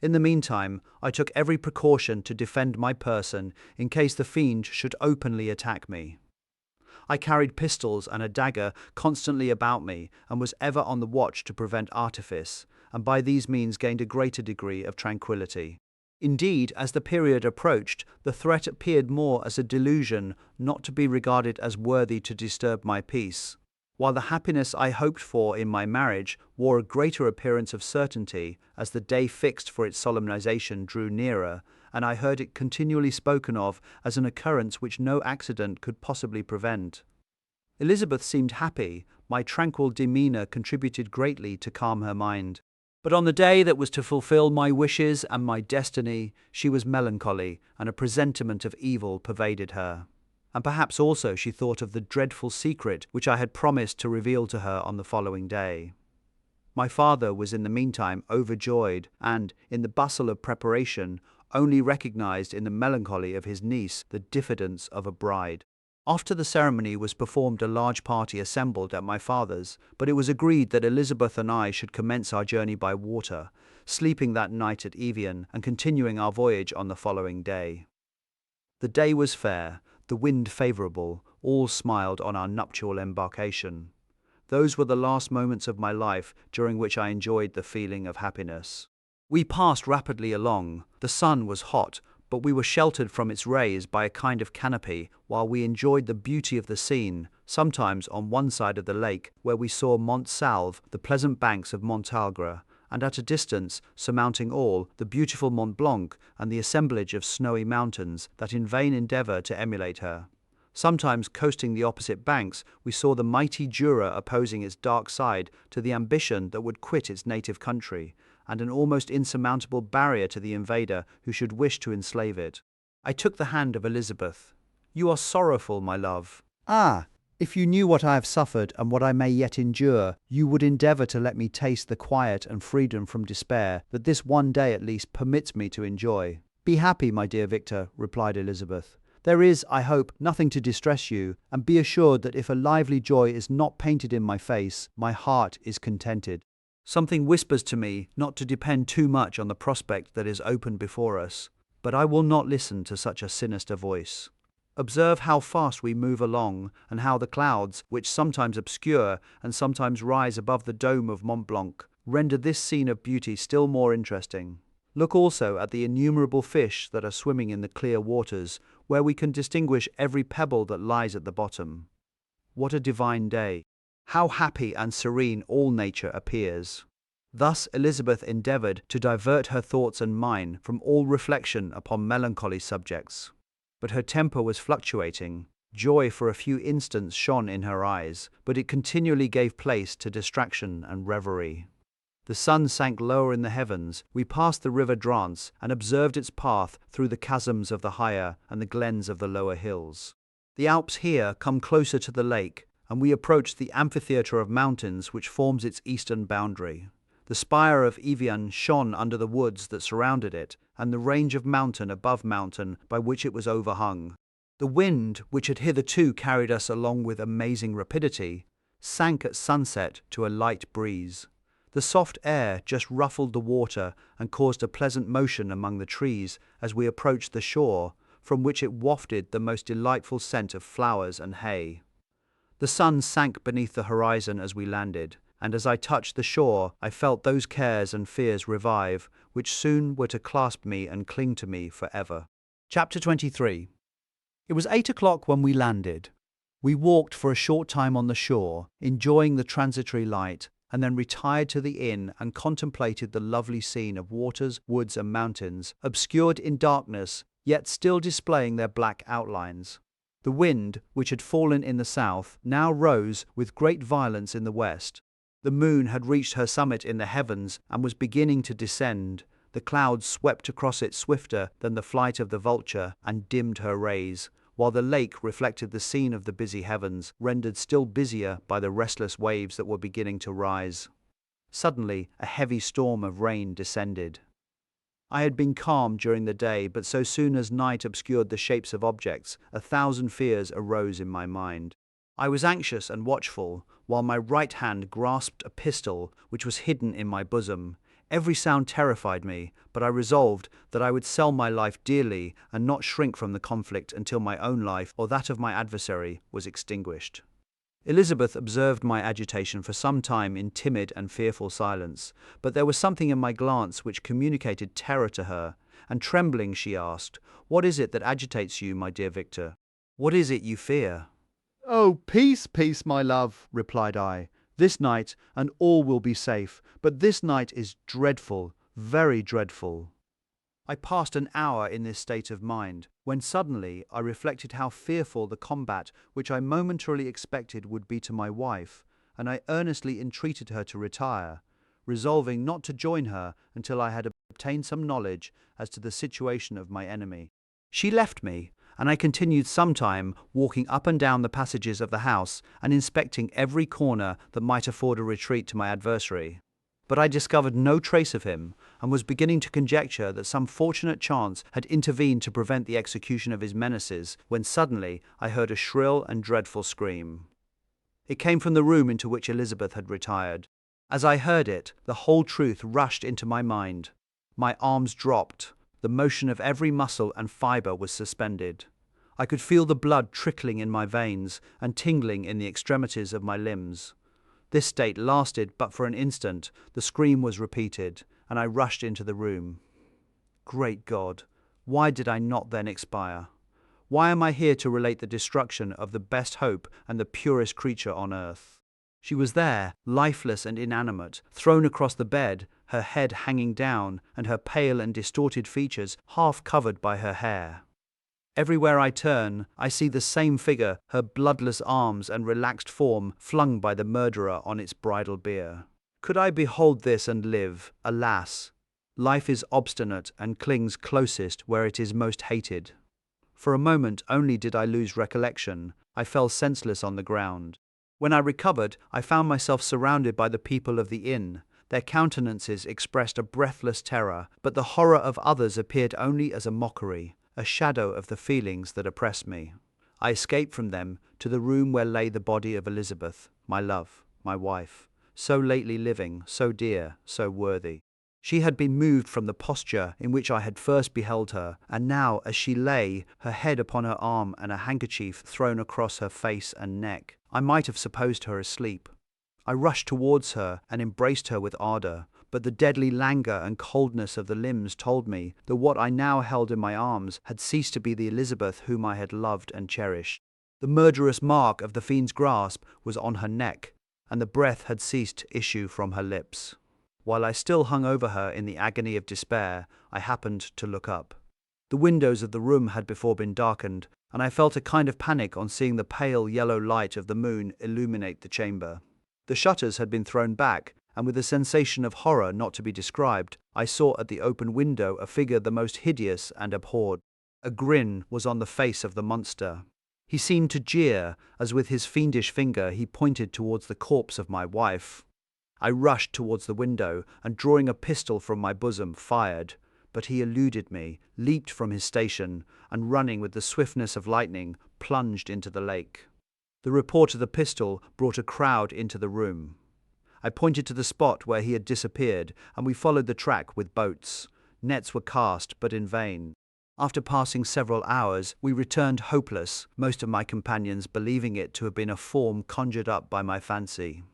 In the meantime, I took every precaution to defend my person in case the fiend should openly attack me. I carried pistols and a dagger constantly about me and was ever on the watch to prevent artifice, and by these means gained a greater degree of tranquillity. Indeed, as the period approached, the threat appeared more as a delusion not to be regarded as worthy to disturb my peace, while the happiness I hoped for in my marriage wore a greater appearance of certainty as the day fixed for its solemnization drew nearer, and I heard it continually spoken of as an occurrence which no accident could possibly prevent. Elizabeth seemed happy. My tranquil demeanour contributed greatly to calm her mind. But on the day that was to fulfill my wishes and my destiny, she was melancholy, and a presentiment of evil pervaded her. And perhaps also she thought of the dreadful secret which I had promised to reveal to her on the following day. My father was in the meantime overjoyed, and, in the bustle of preparation, only recognized in the melancholy of his niece the diffidence of a bride. After the ceremony was performed, a large party assembled at my father's, but it was agreed that Elizabeth and I should commence our journey by water, sleeping that night at Evian and continuing our voyage on the following day. The day was fair, the wind favourable, all smiled on our nuptial embarkation. Those were the last moments of my life during which I enjoyed the feeling of happiness. We passed rapidly along. The sun was hot, but we were sheltered from its rays by a kind of canopy while we enjoyed the beauty of the scene, sometimes on one side of the lake, where we saw Mont Salve, the pleasant banks of Montalgre, and at a distance, surmounting all, the beautiful Mont Blanc and the assemblage of snowy mountains that in vain endeavour to emulate her. Sometimes coasting the opposite banks, we saw the mighty Jura opposing its dark side to the ambition that would quit its native country, and an almost insurmountable barrier to the invader who should wish to enslave it. I took the hand of Elizabeth. "You are sorrowful, my love." "Ah, if you knew what I have suffered and what I may yet endure, you would endeavour to let me taste the quiet and freedom from despair that this one day at least permits me to enjoy." "Be happy, my dear Victor," replied Elizabeth. "There is, I hope, nothing to distress you, and be assured that if a lively joy is not painted in my face, my heart is contented. Something whispers to me not to depend too much on the prospect that is open before us, but I will not listen to such a sinister voice. Observe how fast we move along, and how the clouds, which sometimes obscure and sometimes rise above the dome of Mont Blanc, rendered this scene of beauty still more interesting. Look also at the innumerable fish that are swimming in the clear waters, where we can distinguish every pebble that lies at the bottom. What a divine day! How happy and serene all nature appears! Thus Elizabeth endeavoured to divert her thoughts and mine from all reflection upon melancholy subjects. But her temper was fluctuating. Joy for a few instants shone in her eyes, but it continually gave place to distraction and reverie. The sun sank lower in the heavens, we passed the river Drance and observed its path through the chasms of the higher and the glens of the lower hills. The Alps here come closer to the lake, and we approached the amphitheatre of mountains which forms its eastern boundary. The spire of Evian shone under the woods that surrounded it, and the range of mountain above mountain by which it was overhung. The wind, which had hitherto carried us along with amazing rapidity, sank at sunset to a light breeze. The soft air just ruffled the water and caused a pleasant motion among the trees as we approached the shore, from which it wafted the most delightful scent of flowers and hay. The sun sank beneath the horizon as we landed, and as I touched the shore, I felt those cares and fears revive, which soon were to clasp me and cling to me forever. Chapter 23. It was 8 o'clock when we landed. We walked for a short time on the shore, enjoying the transitory light, and then retired to the inn and contemplated the lovely scene of waters, woods, and mountains, obscured in darkness, yet still displaying their black outlines. The wind, which had fallen in the south, now rose with great violence in the west. The moon had reached her summit in the heavens and was beginning to descend. The clouds swept across it swifter than the flight of the vulture and dimmed her rays, while the lake reflected the scene of the busy heavens, rendered still busier by the restless waves that were beginning to rise. Suddenly, a heavy storm of rain descended. I had been calm during the day, but so soon as night obscured the shapes of objects, 1,000 fears arose in my mind. I was anxious and watchful, while my right hand grasped a pistol which was hidden in my bosom. Every sound terrified me, but I resolved that I would sell my life dearly and not shrink from the conflict until my own life or that of my adversary was extinguished. Elizabeth observed my agitation for some time in timid and fearful silence, but there was something in my glance which communicated terror to her, and trembling she asked, "What is it that agitates you, my dear Victor? What is it you fear?" "Oh, peace, peace, my love," replied I. "This night, and all will be safe, but this night is dreadful, very dreadful." I passed an hour in this state of mind, when suddenly I reflected how fearful the combat which I momentarily expected would be to my wife, and I earnestly entreated her to retire, resolving not to join her until I had obtained some knowledge as to the situation of my enemy. She left me, and I continued some time walking up and down the passages of the house and inspecting every corner that might afford a retreat to my adversary. But I discovered no trace of him, and was beginning to conjecture that some fortunate chance had intervened to prevent the execution of his menaces, when suddenly I heard a shrill and dreadful scream. It came from the room into which Elizabeth had retired. As I heard it, the whole truth rushed into my mind. My arms dropped. The motion of every muscle and fibre was suspended. I could feel the blood trickling in my veins and tingling in the extremities of my limbs. This state lasted but for an instant. The scream was repeated, and I rushed into the room. Great God, why did I not then expire? Why am I here to relate the destruction of the best hope and the purest creature on earth? She was there, lifeless and inanimate, thrown across the bed, her head hanging down, and her pale and distorted features half covered by her hair. Everywhere I turn, I see the same figure, her bloodless arms and relaxed form flung by the murderer on its bridal bier. Could I behold this and live? Alas! Life is obstinate and clings closest where it is most hated. For a moment only did I lose recollection. I fell senseless on the ground. When I recovered, I found myself surrounded by the people of the inn. Their countenances expressed a breathless terror, but the horror of others appeared only as a mockery, a shadow of the feelings that oppressed me. I escaped from them to the room where lay the body of Elizabeth, my love, my wife, so lately living, so dear, so worthy. She had been moved from the posture in which I had first beheld her, and now, as she lay, her head upon her arm and a handkerchief thrown across her face and neck, I might have supposed her asleep. I rushed towards her and embraced her with ardor, but the deadly languor and coldness of the limbs told me that what I now held in my arms had ceased to be the Elizabeth whom I had loved and cherished. The murderous mark of the fiend's grasp was on her neck, and the breath had ceased to issue from her lips. While I still hung over her in the agony of despair, I happened to look up. The windows of the room had before been darkened, and I felt a kind of panic on seeing the pale yellow light of the moon illuminate the chamber. The shutters had been thrown back, and with a sensation of horror not to be described, I saw at the open window a figure the most hideous and abhorred. A grin was on the face of the monster. He seemed to jeer, as with his fiendish finger he pointed towards the corpse of my wife. I rushed towards the window, and drawing a pistol from my bosom, fired, but he eluded me, leaped from his station, and running with the swiftness of lightning, plunged into the lake. The report of the pistol brought a crowd into the room. I pointed to the spot where he had disappeared, and we followed the track with boats. Nets were cast, but in vain. After passing several hours, we returned hopeless, most of my companions believing it to have been a form conjured up by my fancy.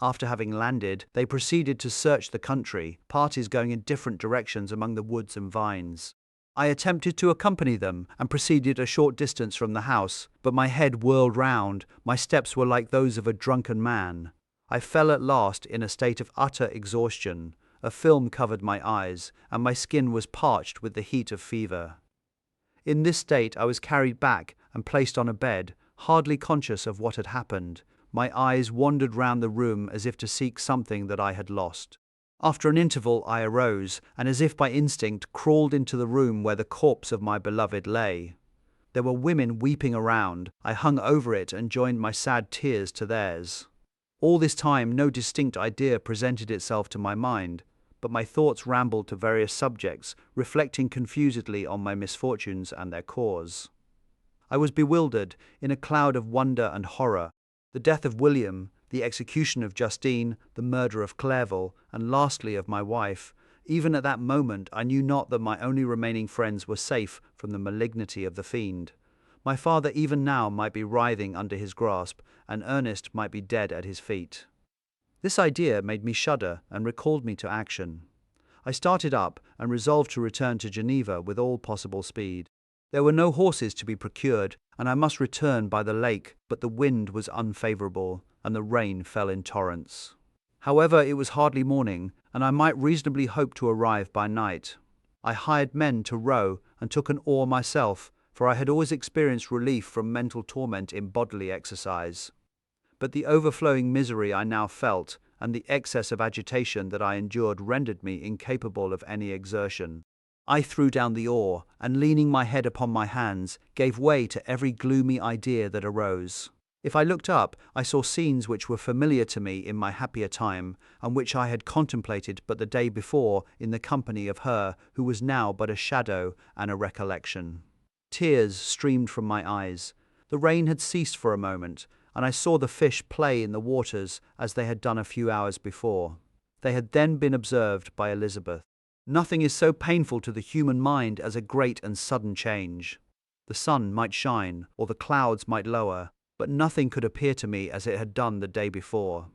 After having landed, they proceeded to search the country, parties going in different directions among the woods and vines. I attempted to accompany them and proceeded a short distance from the house, but my head whirled round, my steps were like those of a drunken man. I fell at last in a state of utter exhaustion. A film covered my eyes, and my skin was parched with the heat of fever. In this state I was carried back and placed on a bed, hardly conscious of what had happened. My eyes wandered round the room as if to seek something that I had lost. After an interval I arose, and as if by instinct crawled into the room where the corpse of my beloved lay. There were women weeping around. I hung over it and joined my sad tears to theirs. All this time no distinct idea presented itself to my mind, but my thoughts rambled to various subjects, reflecting confusedly on my misfortunes and their cause. I was bewildered, in a cloud of wonder and horror. The death of William, the execution of Justine, the murder of Clerval, and lastly of my wife. Even at that moment I knew not that my only remaining friends were safe from the malignity of the fiend. My father even now might be writhing under his grasp, and Ernest might be dead at his feet. This idea made me shudder and recalled me to action. I started up and resolved to return to Geneva with all possible speed. There were no horses to be procured, and I must return by the lake, but the wind was unfavourable, and the rain fell in torrents. However, it was hardly morning, and I might reasonably hope to arrive by night. I hired men to row and took an oar myself, for I had always experienced relief from mental torment in bodily exercise. But the overflowing misery I now felt, and the excess of agitation that I endured rendered me incapable of any exertion. I threw down the oar, and leaning my head upon my hands, gave way to every gloomy idea that arose. If I looked up, I saw scenes which were familiar to me in my happier time, and which I had contemplated but the day before in the company of her who was now but a shadow and a recollection. Tears streamed from my eyes. The rain had ceased for a moment, and I saw the fish play in the waters as they had done a few hours before. They had then been observed by Elizabeth. Nothing is so painful to the human mind as a great and sudden change. The sun might shine, or the clouds might lower, but nothing could appear to me as it had done the day before.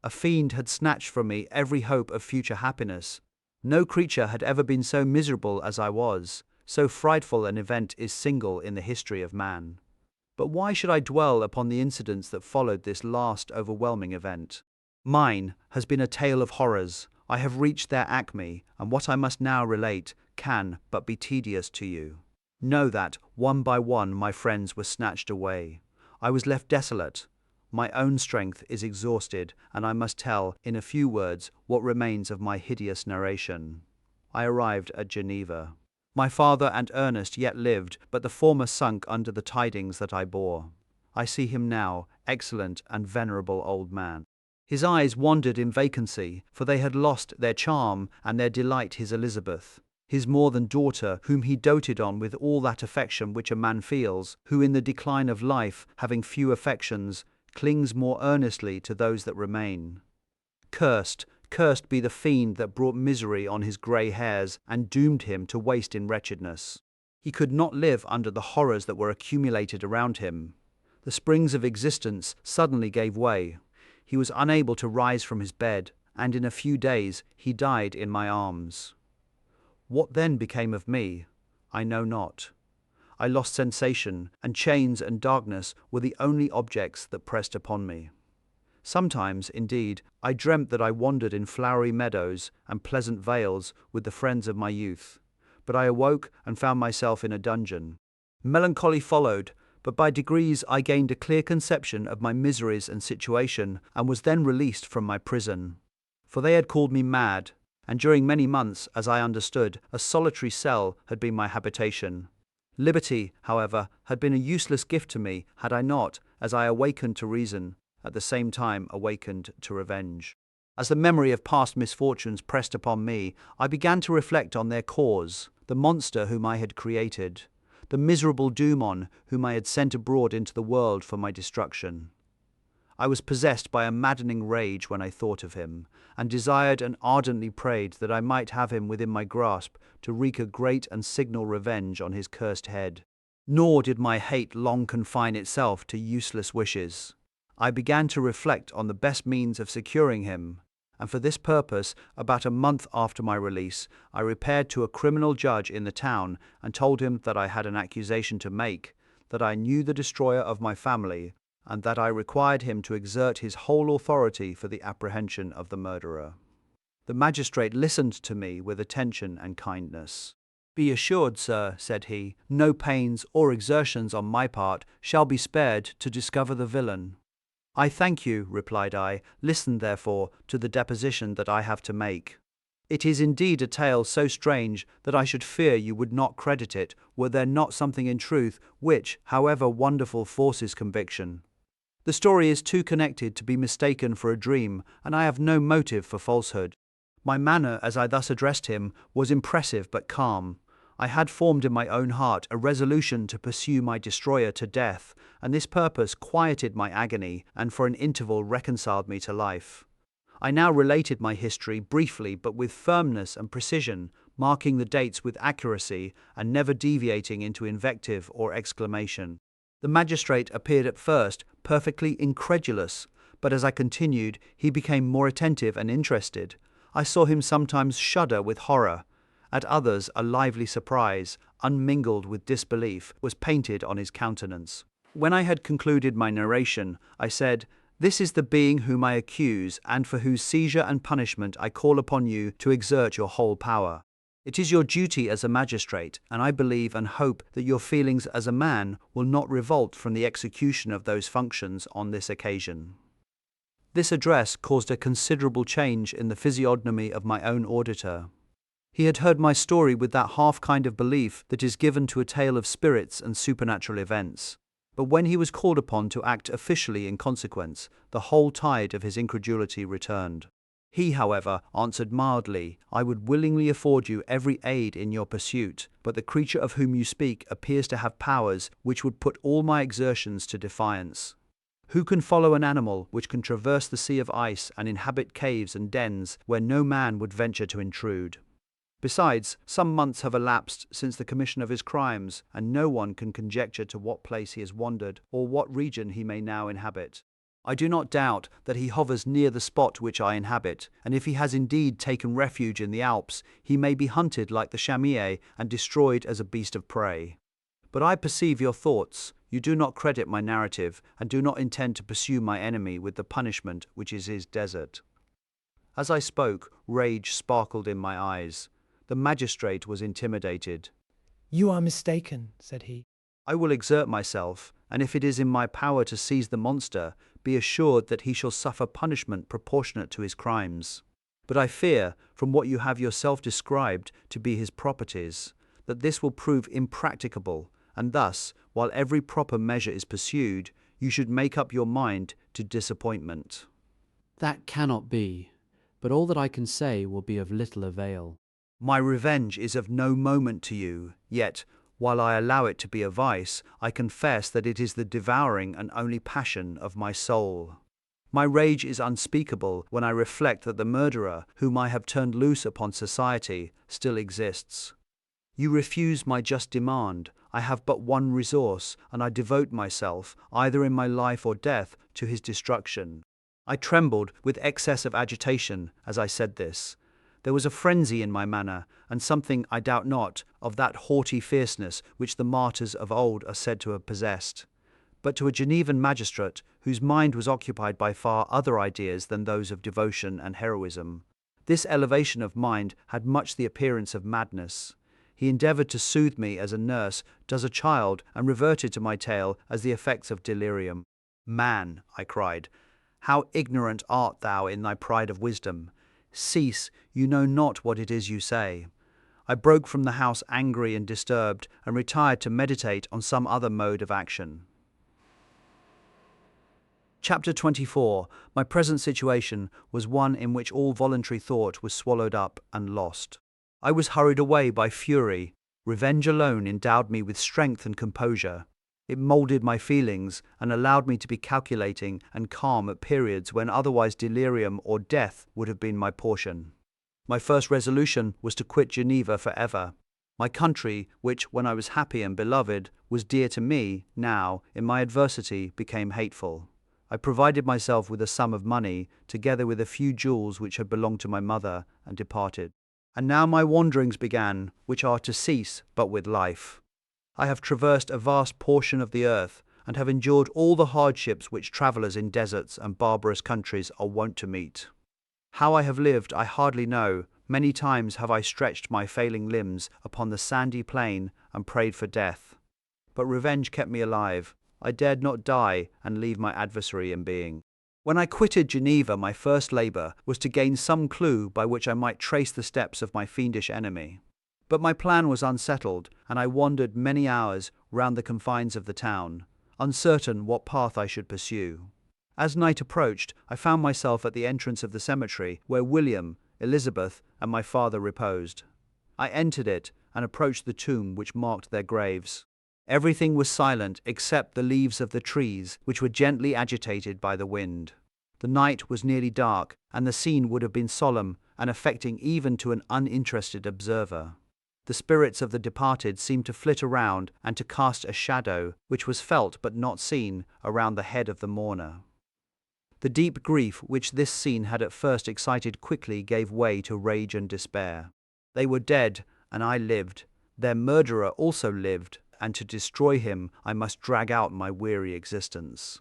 A fiend had snatched from me every hope of future happiness. No creature had ever been so miserable as I was. So frightful an event is single in the history of man. But why should I dwell upon the incidents that followed this last overwhelming event? Mine has been a tale of horrors. I have reached their acme, and what I must now relate can but be tedious to you. Know that, one by one, my friends were snatched away. I was left desolate. My own strength is exhausted, and I must tell, in a few words, what remains of my hideous narration. I arrived at Geneva. My father and Ernest yet lived, but the former sunk under the tidings that I bore. I see him now, excellent and venerable old man. His eyes wandered in vacancy, for they had lost their charm and their delight his Elizabeth, his more than daughter, whom he doted on with all that affection which a man feels, who in the decline of life, having few affections, clings more earnestly to those that remain. Cursed be the fiend that brought misery on his grey hairs and doomed him to waste in wretchedness. He could not live under the horrors that were accumulated around him. The springs of existence suddenly gave way. he was unable to rise from his bed, and in a few days he died in my arms. What then became of me? I know not. I lost sensation, and chains and darkness were the only objects that pressed upon me. Sometimes, indeed, I dreamt that I wandered in flowery meadows and pleasant vales with the friends of my youth, but I awoke and found myself in a dungeon. Melancholy followed, but by degrees I gained a clear conception of my miseries and situation, and was then released from my prison. For they had called me mad, and during many months, as I understood, a solitary cell had been my habitation. Liberty, however, had been a useless gift to me had I not, as I awakened to reason, at the same time awakened to revenge. As the memory of past misfortunes pressed upon me, I began to reflect on their cause, the monster whom I had created, the miserable Daemon whom I had sent abroad into the world for my destruction. I was possessed by a maddening rage when I thought of him, and desired and ardently prayed that I might have him within my grasp to wreak a great and signal revenge on his cursed head. Nor did my hate long confine itself to useless wishes. I began to reflect on the best means of securing him, and for this purpose, about a month after my release, I repaired to a criminal judge in the town and told him that I had an accusation to make, that I knew the destroyer of my family, and that I required him to exert his whole authority for the apprehension of the murderer. The magistrate listened to me with attention and kindness. "Be assured, sir," said he, "no pains or exertions on my part shall be spared to discover the villain." "I thank you," replied I. "Listen, therefore, to the deposition that I have to make. It is indeed a tale so strange that I should fear you would not credit it, were there not something in truth which, however wonderful, forces conviction. The story is too connected to be mistaken for a dream, and I have no motive for falsehood. My manner, as I thus addressed him, was impressive but calm. I had formed in my own heart a resolution to pursue my destroyer to death, and this purpose quieted my agony, and for an interval reconciled me to life. I now related my history briefly but with firmness and precision, marking the dates with accuracy, and never deviating into invective or exclamation. The magistrate appeared at first perfectly incredulous, but as I continued, he became more attentive and interested. I saw him sometimes shudder with horror. At others, a lively surprise, unmingled with disbelief, was painted on his countenance. When I had concluded my narration, I said, "This is the being whom I accuse, and for whose seizure and punishment I call upon you to exert your whole power. It is your duty as a magistrate, and I believe and hope that your feelings as a man will not revolt from the execution of those functions on this occasion." This address caused a considerable change in the physiognomy of my own auditor. He had heard my story with that half kind of belief that is given to a tale of spirits and supernatural events. But when he was called upon to act officially in consequence, the whole tide of his incredulity returned. He, however, answered mildly, "I would willingly afford you every aid in your pursuit, but the creature of whom you speak appears to have powers which would put all my exertions to defiance. Who can follow an animal which can traverse the sea of ice and inhabit caves and dens where no man would venture to intrude? Besides, some months have elapsed since the commission of his crimes, and no one can conjecture to what place he has wandered, or what region he may now inhabit. I do not doubt that he hovers near the spot which I inhabit, and if he has indeed taken refuge in the Alps, he may be hunted like the chamois and destroyed as a beast of prey. But I perceive your thoughts. You do not credit my narrative, and do not intend to pursue my enemy with the punishment which is his desert." As I spoke, rage sparkled in my eyes. The magistrate was intimidated. "You are mistaken," said he. "I will exert myself, and if it is in my power to seize the monster, be assured that he shall suffer punishment proportionate to his crimes. But I fear, from what you have yourself described to be his properties, that this will prove impracticable, and thus, while every proper measure is pursued, you should make up your mind to disappointment." "That cannot be, but all that I can say will be of little avail." "My revenge is of no moment to you, yet, while I allow it to be a vice, I confess that it is the devouring and only passion of my soul. My rage is unspeakable when I reflect that the murderer, whom I have turned loose upon society, still exists. You refuse my just demand. I have but one resource, and I devote myself, either in my life or death, to his destruction. I trembled with excess of agitation as I said this. There was a frenzy in my manner, and something, I doubt not, of that haughty fierceness which the martyrs of old are said to have possessed. But to a Genevan magistrate, whose mind was occupied by far other ideas than those of devotion and heroism, this elevation of mind had much the appearance of madness. He endeavoured to soothe me as a nurse does a child, and reverted to my tale as the effects of delirium. Man, I cried, how ignorant art thou in thy pride of wisdom! Cease, you know not what it is you say. I broke from the house angry and disturbed, and retired to meditate on some other mode of action. Chapter 24. My present situation was one in which all voluntary thought was swallowed up and lost. I was hurried away by fury. Revenge alone endowed me with strength and composure. It moulded my feelings and allowed me to be calculating and calm at periods when otherwise delirium or death would have been my portion. My first resolution was to quit Geneva forever. My country, which, when I was happy and beloved, was dear to me, now, in my adversity, became hateful. I provided myself with a sum of money, together with a few jewels which had belonged to my mother, and departed. And now my wanderings began, which are to cease but with life. I have traversed a vast portion of the earth, and have endured all the hardships which travellers in deserts and barbarous countries are wont to meet. How I have lived I hardly know. Many times have I stretched my failing limbs upon the sandy plain and prayed for death. But revenge kept me alive. I dared not die and leave my adversary in being. When I quitted Geneva, my first labour was to gain some clue by which I might trace the steps of my fiendish enemy. But my plan was unsettled, and I wandered many hours round the confines of the town, uncertain what path I should pursue. As night approached, I found myself at the entrance of the cemetery where William, Elizabeth, and my father reposed. I entered it and approached the tomb which marked their graves. Everything was silent except the leaves of the trees, which were gently agitated by the wind. The night was nearly dark, and the scene would have been solemn and affecting even to an uninterested observer. The spirits of the departed seemed to flit around and to cast a shadow, which was felt but not seen, around the head of the mourner. The deep grief which this scene had at first excited quickly gave way to rage and despair. They were dead, and I lived. Their murderer also lived, and to destroy him I must drag out my weary existence.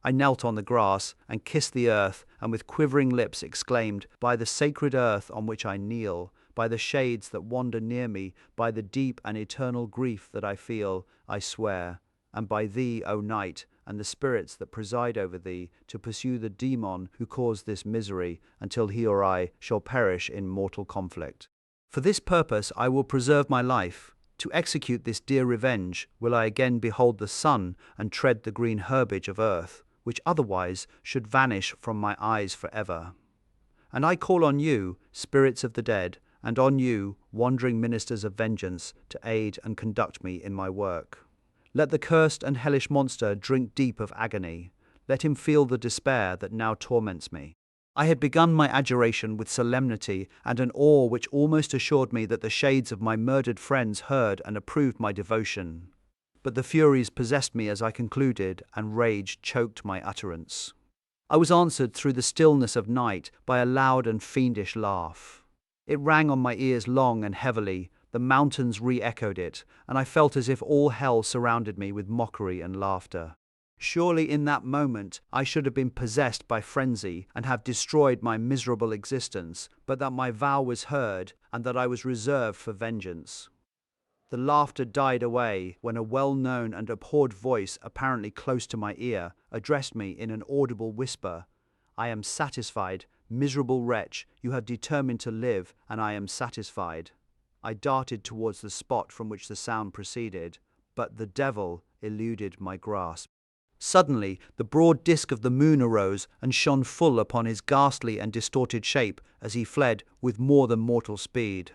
I knelt on the grass and kissed the earth, and with quivering lips exclaimed, "By the sacred earth on which I kneel, by the shades that wander near me, by the deep and eternal grief that I feel, I swear, and by thee, O night, and the spirits that preside over thee, to pursue the demon who caused this misery, until he or I shall perish in mortal conflict. For this purpose I will preserve my life. To execute this dear revenge will I again behold the sun and tread the green herbage of earth, which otherwise should vanish from my eyes forever. And I call on you, spirits of the dead, and on you, wandering ministers of vengeance, to aid and conduct me in my work. Let the cursed and hellish monster drink deep of agony. Let him feel the despair that now torments me." I had begun my adjuration with solemnity and an awe which almost assured me that the shades of my murdered friends heard and approved my devotion. But the furies possessed me as I concluded, and rage choked my utterance. I was answered through the stillness of night by a loud and fiendish laugh. It rang on my ears long and heavily, the mountains re-echoed it, and I felt as if all hell surrounded me with mockery and laughter. Surely in that moment I should have been possessed by frenzy and have destroyed my miserable existence, but that my vow was heard, and that I was reserved for vengeance. The laughter died away when a well-known and abhorred voice, apparently close to my ear, addressed me in an audible whisper. "I am satisfied. Miserable wretch, you have determined to live, and I am satisfied." I darted towards the spot from which the sound proceeded, but the devil eluded my grasp. Suddenly, the broad disk of the moon arose and shone full upon his ghastly and distorted shape as he fled with more than mortal speed.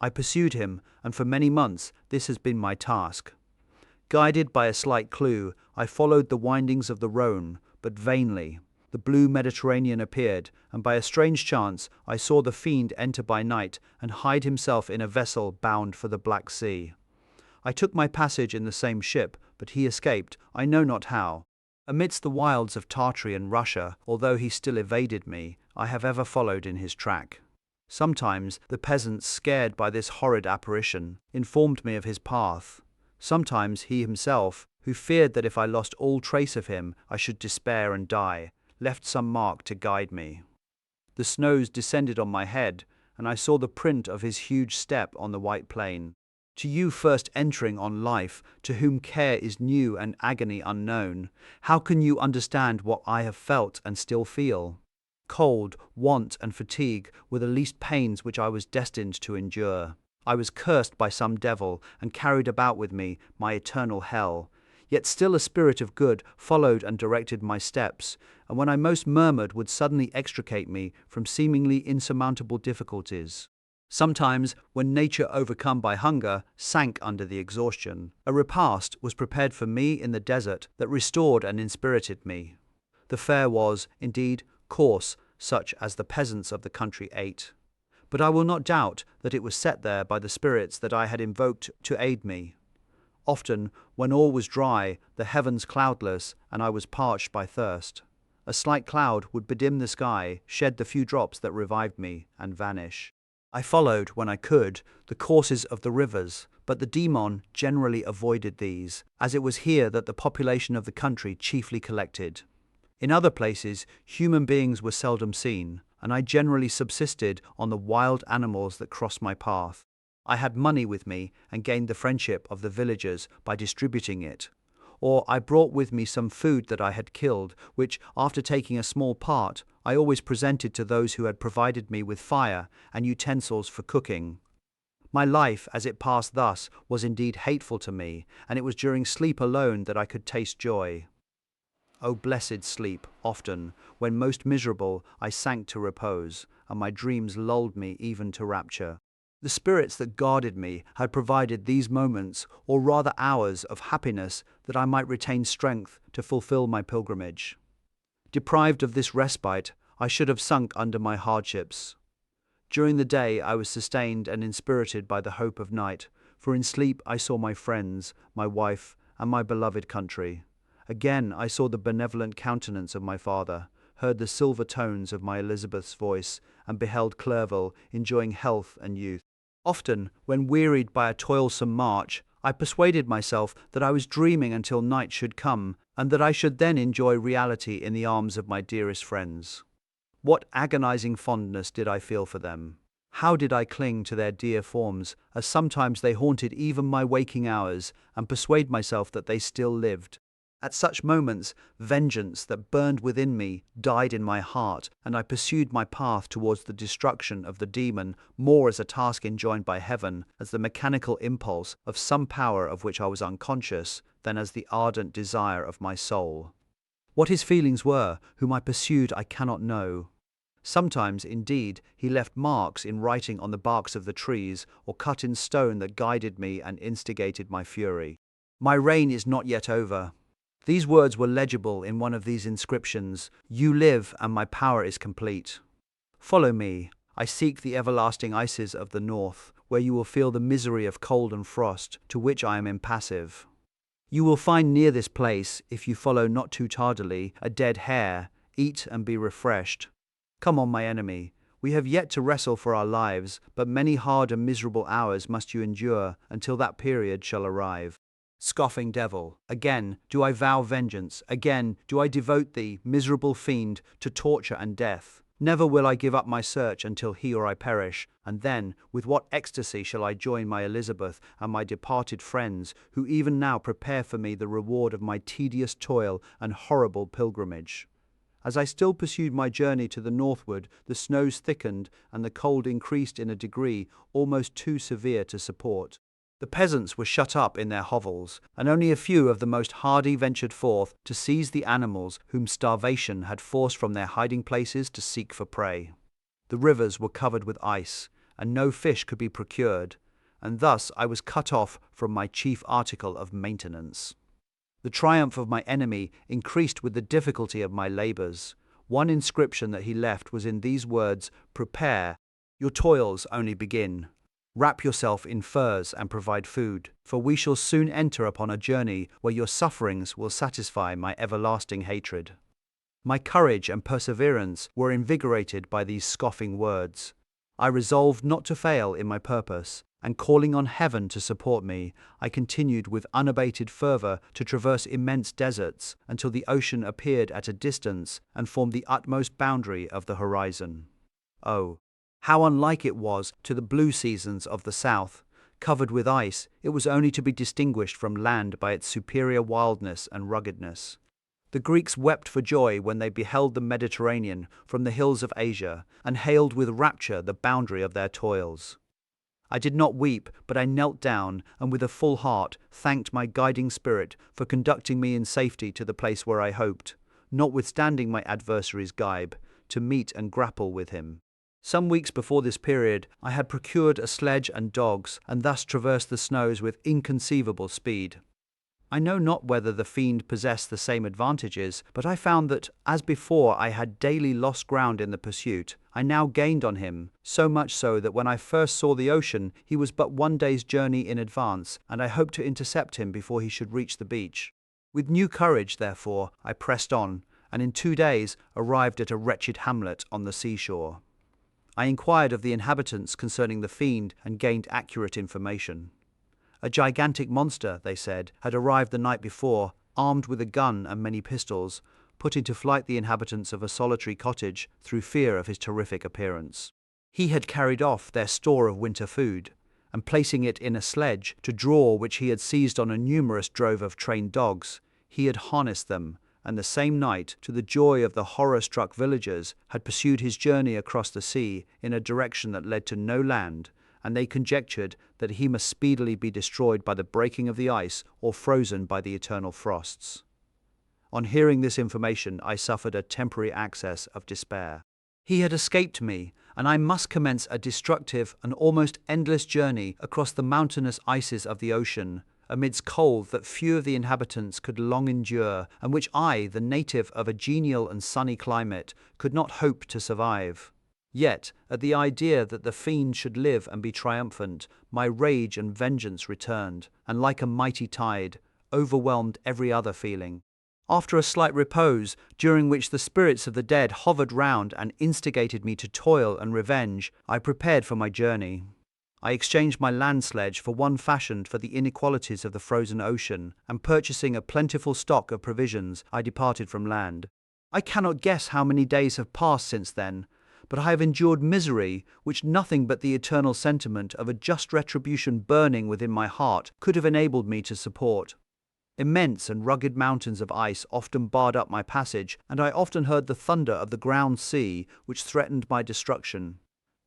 I pursued him, and for many months this has been my task. Guided by a slight clue, I followed the windings of the Rhone, but vainly. The blue Mediterranean appeared, and by a strange chance I saw the fiend enter by night and hide himself in a vessel bound for the Black Sea. I took my passage in the same ship, but he escaped, I know not how. Amidst the wilds of Tartary and Russia, although he still evaded me, I have ever followed in his track. Sometimes the peasants, scared by this horrid apparition, informed me of his path. Sometimes he himself, who feared that if I lost all trace of him I should despair and die, left some mark to guide me. The snows descended on my head, and I saw the print of his huge step on the white plain. To you first entering on life, to whom care is new and agony unknown, how can you understand what I have felt and still feel? Cold, want, and fatigue were the least pains which I was destined to endure. I was cursed by some devil, and carried about with me my eternal hell. Yet still a spirit of good followed and directed my steps, and when I most murmured would suddenly extricate me from seemingly insurmountable difficulties. Sometimes, when nature, overcome by hunger, sank under the exhaustion, a repast was prepared for me in the desert that restored and inspirited me. The fare was, indeed, coarse, such as the peasants of the country ate. But I will not doubt that it was set there by the spirits that I had invoked to aid me. Often, when all was dry, the heavens cloudless, and I was parched by thirst, a slight cloud would bedim the sky, shed the few drops that revived me, and vanish. I followed, when I could, the courses of the rivers, but the demon generally avoided these, as it was here that the population of the country chiefly collected. In other places, human beings were seldom seen, and I generally subsisted on the wild animals that crossed my path. I had money with me and gained the friendship of the villagers by distributing it. Or I brought with me some food that I had killed, which, after taking a small part, I always presented to those who had provided me with fire and utensils for cooking. My life, as it passed thus, was indeed hateful to me, and it was during sleep alone that I could taste joy. O blessed sleep, often, when most miserable, I sank to repose, and my dreams lulled me even to rapture. The spirits that guarded me had provided these moments, or rather hours, of happiness that I might retain strength to fulfill my pilgrimage. Deprived of this respite, I should have sunk under my hardships. During the day I was sustained and inspirited by the hope of night, for in sleep I saw my friends, my wife, and my beloved country. Again I saw the benevolent countenance of my father, heard the silver tones of my Elizabeth's voice, and beheld Clerval enjoying health and youth. Often, when wearied by a toilsome march, I persuaded myself that I was dreaming until night should come, and that I should then enjoy reality in the arms of my dearest friends. What agonizing fondness did I feel for them! How did I cling to their dear forms, as sometimes they haunted even my waking hours, and persuade myself that they still lived. At such moments, vengeance that burned within me died in my heart, and I pursued my path towards the destruction of the demon more as a task enjoined by heaven, as the mechanical impulse of some power of which I was unconscious, than as the ardent desire of my soul. What his feelings were, whom I pursued, I cannot know. Sometimes, indeed, he left marks in writing on the barks of the trees, or cut in stone that guided me and instigated my fury. My reign is not yet over. These words were legible in one of these inscriptions: "You live, and my power is complete. Follow me. I seek the everlasting ices of the north, where you will feel the misery of cold and frost, to which I am impassive. You will find near this place, if you follow not too tardily, a dead hare. Eat and be refreshed. Come on, my enemy. We have yet to wrestle for our lives, but many hard and miserable hours must you endure until that period shall arrive. Scoffing devil, again do I vow vengeance, again do I devote thee, miserable fiend, to torture and death. Never will I give up my search until he or I perish, and then, with what ecstasy shall I join my Elizabeth and my departed friends, who even now prepare for me the reward of my tedious toil and horrible pilgrimage. As I still pursued my journey to the northward, the snows thickened and the cold increased in a degree almost too severe to support. The peasants were shut up in their hovels, and only a few of the most hardy ventured forth to seize the animals whom starvation had forced from their hiding places to seek for prey. The rivers were covered with ice, and no fish could be procured, and thus I was cut off from my chief article of maintenance. The triumph of my enemy increased with the difficulty of my labours. One inscription that he left was in these words: "Prepare, your toils only begin." Wrap yourself in furs and provide food, for we shall soon enter upon a journey where your sufferings will satisfy my everlasting hatred." My courage and perseverance were invigorated by these scoffing words. I resolved not to fail in my purpose, and calling on heaven to support me, I continued with unabated fervor to traverse immense deserts until the ocean appeared at a distance and formed the utmost boundary of the horizon. Oh, how unlike it was to the blue seasons of the south! Covered with ice, it was only to be distinguished from land by its superior wildness and ruggedness. The Greeks wept for joy when they beheld the Mediterranean from the hills of Asia, and hailed with rapture the boundary of their toils. I did not weep, but I knelt down, and with a full heart thanked my guiding spirit for conducting me in safety to the place where I hoped, notwithstanding my adversary's gibe, to meet and grapple with him. Some weeks before this period, I had procured a sledge and dogs, and thus traversed the snows with inconceivable speed. I know not whether the fiend possessed the same advantages, but I found that, as before I had daily lost ground in the pursuit, I now gained on him, so much so that when I first saw the ocean, he was but 1 day's journey in advance, and I hoped to intercept him before he should reach the beach. With new courage, therefore, I pressed on, and in 2 days arrived at a wretched hamlet on the seashore. I inquired of the inhabitants concerning the fiend and gained accurate information. A gigantic monster, they said, had arrived the night before, armed with a gun and many pistols, putting to flight the inhabitants of a solitary cottage through fear of his terrific appearance. He had carried off their store of winter food, and placing it in a sledge to draw which he had seized on a numerous drove of trained dogs, he had harnessed them, and the same night, to the joy of the horror-struck villagers, had pursued his journey across the sea in a direction that led to no land, and they conjectured that he must speedily be destroyed by the breaking of the ice or frozen by the eternal frosts. On hearing this information, I suffered a temporary access of despair. He had escaped me, and I must commence a destructive and almost endless journey across the mountainous ices of the ocean, amidst cold that few of the inhabitants could long endure, and which I, the native of a genial and sunny climate, could not hope to survive. Yet, at the idea that the fiend should live and be triumphant, my rage and vengeance returned, and like a mighty tide, overwhelmed every other feeling. After a slight repose, during which the spirits of the dead hovered round and instigated me to toil and revenge, I prepared for my journey. I exchanged my land sledge for one fashioned for the inequalities of the frozen ocean, and purchasing a plentiful stock of provisions, I departed from land. I cannot guess how many days have passed since then, but I have endured misery which nothing but the eternal sentiment of a just retribution burning within my heart could have enabled me to support. Immense and rugged mountains of ice often barred up my passage, and I often heard the thunder of the ground sea which threatened my destruction.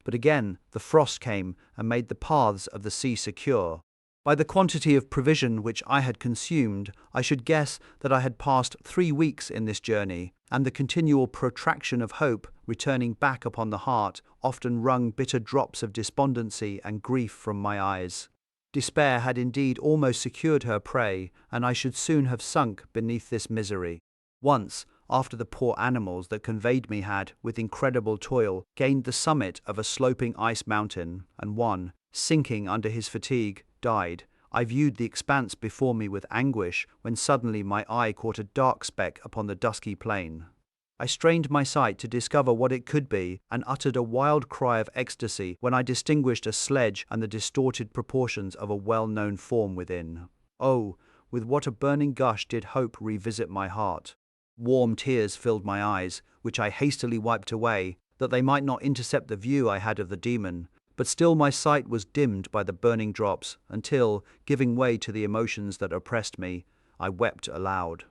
But again the frost came and made the paths of the sea secure. By the quantity of provision which I had consumed, I should guess that I had passed 3 weeks in this journey, and the continual protraction of hope, returning back upon the heart, often wrung bitter drops of despondency and grief from my eyes. Despair had indeed almost secured her prey, and I should soon have sunk beneath this misery. Once, after the poor animals that conveyed me had, with incredible toil, gained the summit of a sloping ice mountain, and one, sinking under his fatigue, died, I viewed the expanse before me with anguish, when suddenly my eye caught a dark speck upon the dusky plain. I strained my sight to discover what it could be, and uttered a wild cry of ecstasy when I distinguished a sledge and the distorted proportions of a well-known form within. Oh, with what a burning gush did hope revisit my heart! Warm tears filled my eyes, which I hastily wiped away, that they might not intercept the view I had of the demon, but still my sight was dimmed by the burning drops, until, giving way to the emotions that oppressed me, I wept aloud.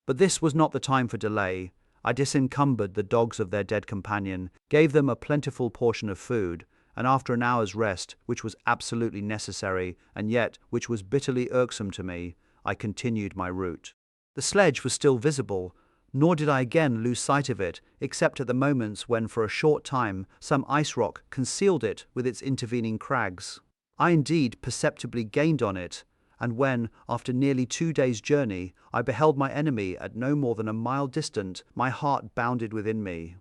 But this was not the time for delay. I disencumbered the dogs of their dead companion, gave them a plentiful portion of food, and after an hour's rest, which was absolutely necessary, and yet which was bitterly irksome to me, I continued my route. The sledge was still visible, nor did I again lose sight of it, except at the moments when for a short time some ice rock concealed it with its intervening crags. I indeed perceptibly gained on it, and when, after nearly 2 days' journey, I beheld my enemy at no more than a mile distant, my heart bounded within me.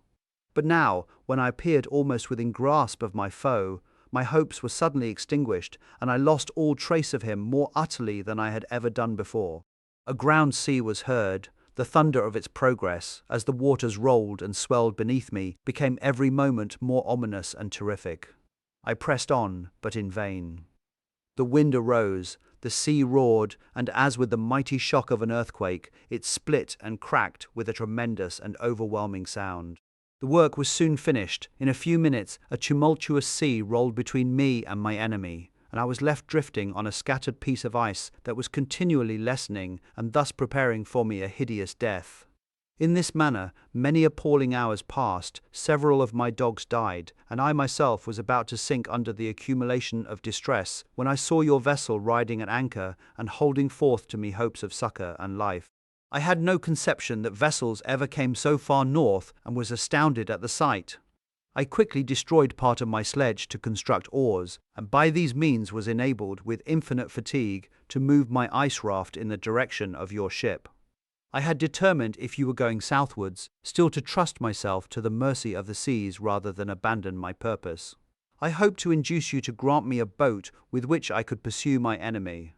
But now, when I appeared almost within grasp of my foe, my hopes were suddenly extinguished, and I lost all trace of him more utterly than I had ever done before. A ground sea was heard. The thunder of its progress, as the waters rolled and swelled beneath me, became every moment more ominous and terrific. I pressed on, but in vain. The wind arose, the sea roared, and as with the mighty shock of an earthquake, it split and cracked with a tremendous and overwhelming sound. The work was soon finished. In a few minutes, a tumultuous sea rolled between me and my enemy, and I was left drifting on a scattered piece of ice that was continually lessening and thus preparing for me a hideous death. In this manner, many appalling hours passed, several of my dogs died, and I myself was about to sink under the accumulation of distress when I saw your vessel riding at anchor and holding forth to me hopes of succor and life. I had no conception that vessels ever came so far north and was astounded at the sight. I quickly destroyed part of my sledge to construct oars, and by these means was enabled, with infinite fatigue, to move my ice raft in the direction of your ship. I had determined, if you were going southwards, still to trust myself to the mercy of the seas rather than abandon my purpose. I hoped to induce you to grant me a boat with which I could pursue my enemy,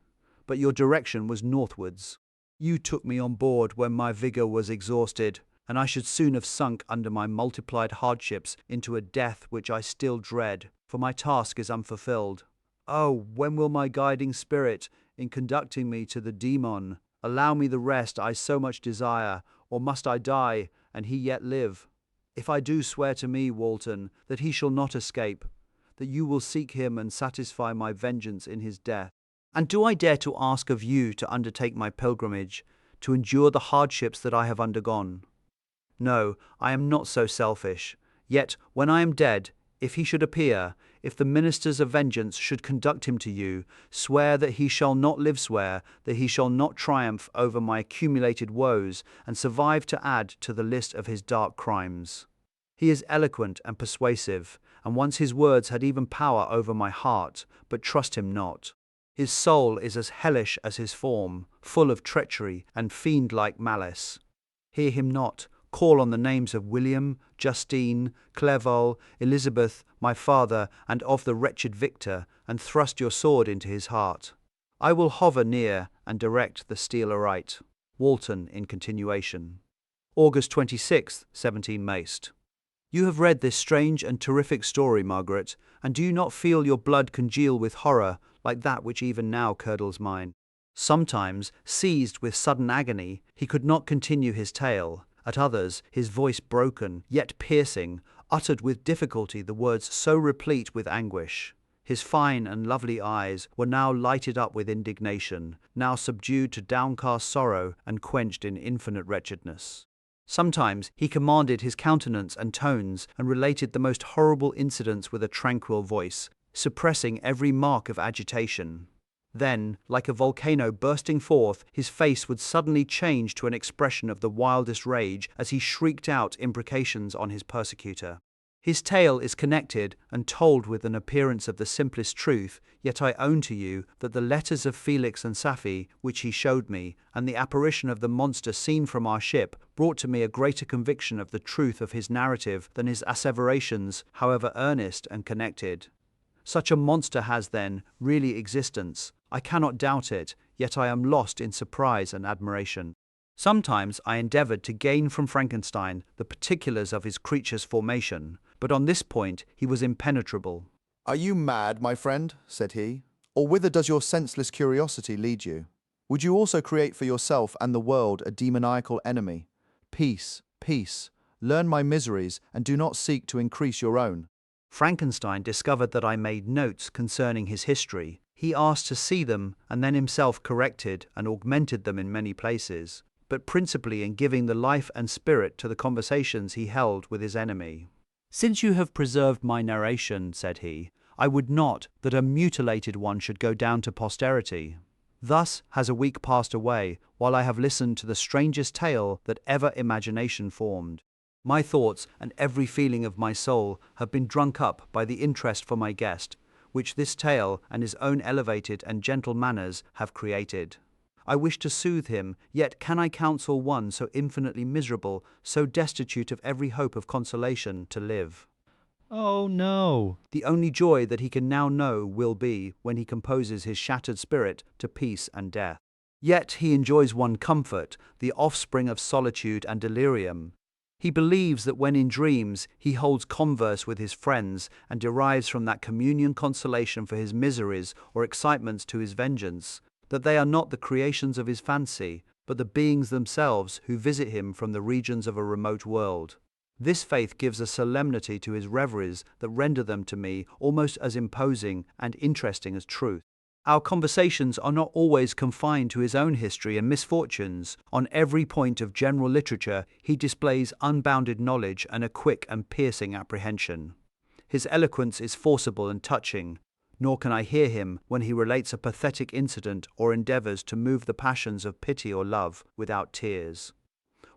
but your direction was northwards. You took me on board when my vigour was exhausted, and I should soon have sunk under my multiplied hardships into a death which I still dread, for my task is unfulfilled. Oh, when will my guiding spirit, in conducting me to the demon, allow me the rest I so much desire, or must I die, and he yet live? If I do, swear to me, Walton, that he shall not escape, that you will seek him and satisfy my vengeance in his death. And do I dare to ask of you to undertake my pilgrimage, to endure the hardships that I have undergone? No, I am not so selfish. Yet, when I am dead, if he should appear, if the ministers of vengeance should conduct him to you, swear that he shall not live, swear that he shall not triumph over my accumulated woes and survive to add to the list of his dark crimes. He is eloquent and persuasive, and once his words had even power over my heart, but trust him not. His soul is as hellish as his form, full of treachery and fiend-like malice. Hear him not. Call on the names of William, Justine, Clerval, Elizabeth, my father, and of the wretched Victor, and thrust your sword into his heart. I will hover near and direct the steel aright. Walton in continuation. August 26th, 17 Maced. You have read this strange and terrific story, Margaret, and do you not feel your blood congeal with horror like that which even now curdles mine? Sometimes, seized with sudden agony, he could not continue his tale. At others, his voice broken, yet piercing, uttered with difficulty the words so replete with anguish. His fine and lovely eyes were now lighted up with indignation, now subdued to downcast sorrow and quenched in infinite wretchedness. Sometimes he commanded his countenance and tones and related the most horrible incidents with a tranquil voice, suppressing every mark of agitation. Then, like a volcano bursting forth, his face would suddenly change to an expression of the wildest rage as he shrieked out imprecations on his persecutor. His tale is connected and told with an appearance of the simplest truth, yet I own to you that the letters of Felix and Safie, which he showed me, and the apparition of the monster seen from our ship, brought to me a greater conviction of the truth of his narrative than his asseverations, however earnest and connected. Such a monster has, then, really existence. I cannot doubt it, yet I am lost in surprise and admiration. Sometimes I endeavoured to gain from Frankenstein the particulars of his creature's formation, but on this point he was impenetrable. "Are you mad, my friend?" said he. "Or whither does your senseless curiosity lead you? Would you also create for yourself and the world a demoniacal enemy? Peace, peace. Learn my miseries, and do not seek to increase your own." Frankenstein discovered that I made notes concerning his history. He asked to see them, and then himself corrected and augmented them in many places, but principally in giving the life and spirit to the conversations he held with his enemy. "Since you have preserved my narration," said he, "I would not that a mutilated one should go down to posterity. Thus has a week passed away, while I have listened to the strangest tale that ever imagination formed. My thoughts and every feeling of my soul have been drunk up by the interest for my guest, which this tale and his own elevated and gentle manners have created. I wish to soothe him, yet can I counsel one so infinitely miserable, so destitute of every hope of consolation, to live? Oh no! The only joy that he can now know will be when he composes his shattered spirit to peace and death. Yet he enjoys one comfort, the offspring of solitude and delirium. He believes that when in dreams he holds converse with his friends and derives from that communion consolation for his miseries or excitements to his vengeance, that they are not the creations of his fancy, but the beings themselves who visit him from the regions of a remote world. This faith gives a solemnity to his reveries that render them to me almost as imposing and interesting as truth. Our conversations are not always confined to his own history and misfortunes. On every point of general literature, he displays unbounded knowledge and a quick and piercing apprehension. His eloquence is forcible and touching, nor can I hear him when he relates a pathetic incident or endeavors to move the passions of pity or love without tears.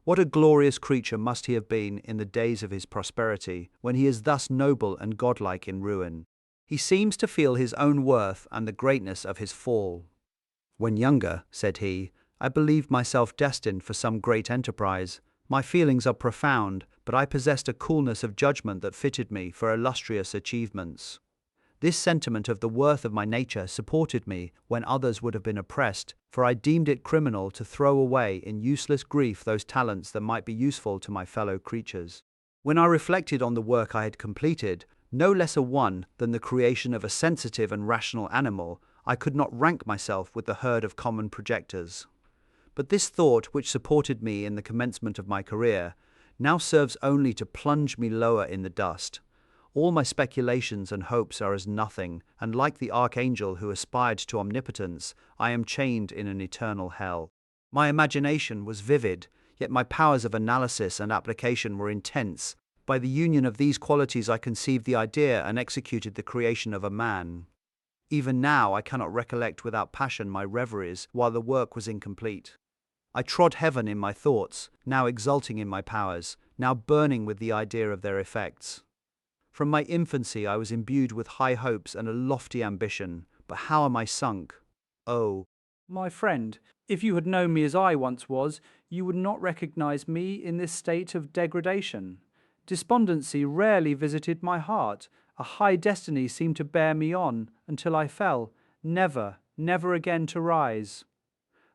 What a glorious creature must he have been in the days of his prosperity, when he is thus noble and godlike in ruin. He seems to feel his own worth and the greatness of his fall. When younger, said he, I believed myself destined for some great enterprise. My feelings are profound, but I possessed a coolness of judgment that fitted me for illustrious achievements. This sentiment of the worth of my nature supported me when others would have been oppressed, for I deemed it criminal to throw away in useless grief those talents that might be useful to my fellow creatures. When I reflected on the work I had completed, no less a one than the creation of a sensitive and rational animal, I could not rank myself with the herd of common projectors. But this thought, which supported me in the commencement of my career, now serves only to plunge me lower in the dust. All my speculations and hopes are as nothing, and like the archangel who aspired to omnipotence, I am chained in an eternal hell. My imagination was vivid, yet my powers of analysis and application were intense. By the union of these qualities I conceived the idea and executed the creation of a man. Even now I cannot recollect without passion my reveries while the work was incomplete. I trod heaven in my thoughts, now exulting in my powers, now burning with the idea of their effects. From my infancy I was imbued with high hopes and a lofty ambition, but how am I sunk? Oh, My friend, if you had known me as I once was, you would not recognize me in this state of degradation. Despondency rarely visited my heart. A high destiny seemed to bear me on until I fell, never, never again to rise.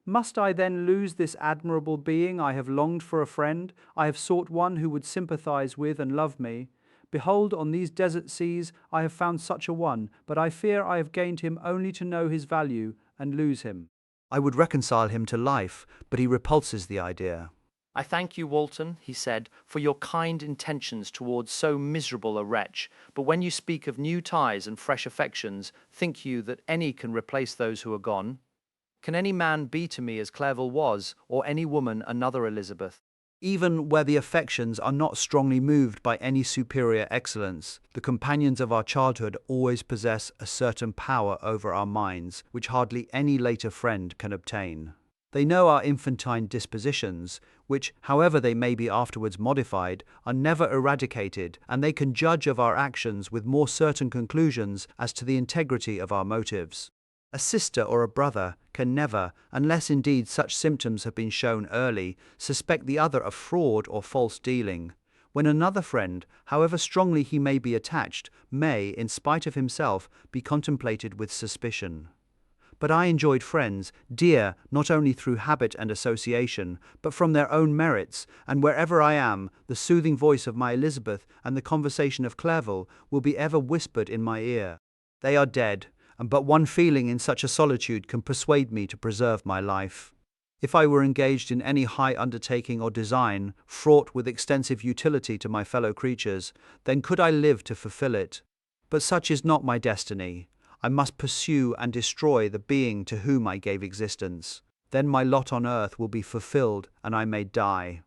Must I then lose this admirable being I have longed for a friend? I have sought one who would sympathize with and love me. Behold, on these desert seas I have found such a one, but I fear I have gained him only to know his value and lose him. I would reconcile him to life, but he repulses the idea. I thank you, Walton, he said, for your kind intentions towards so miserable a wretch, but when you speak of new ties and fresh affections, think you that any can replace those who are gone? Can any man be to me as Clerval was, or any woman another Elizabeth? Even where the affections are not strongly moved by any superior excellence, the companions of our childhood always possess a certain power over our minds which hardly any later friend can obtain. They know our infantine dispositions, which, however they may be afterwards modified, are never eradicated, and they can judge of our actions with more certain conclusions as to the integrity of our motives. A sister or a brother can never, unless indeed such symptoms have been shown early, suspect the other of fraud or false dealing, when another friend, however strongly he may be attached, may, in spite of himself, be contemplated with suspicion. But I enjoyed friends, dear not only through habit and association, but from their own merits, and wherever I am, the soothing voice of my Elizabeth and the conversation of Clerval will be ever whispered in my ear. They are dead, and but one feeling in such a solitude can persuade me to preserve my life. If I were engaged in any high undertaking or design, fraught with extensive utility to my fellow creatures, then could I live to fulfill it. But such is not my destiny. I must pursue and destroy the being to whom I gave existence. Then my lot on earth will be fulfilled, and I may die.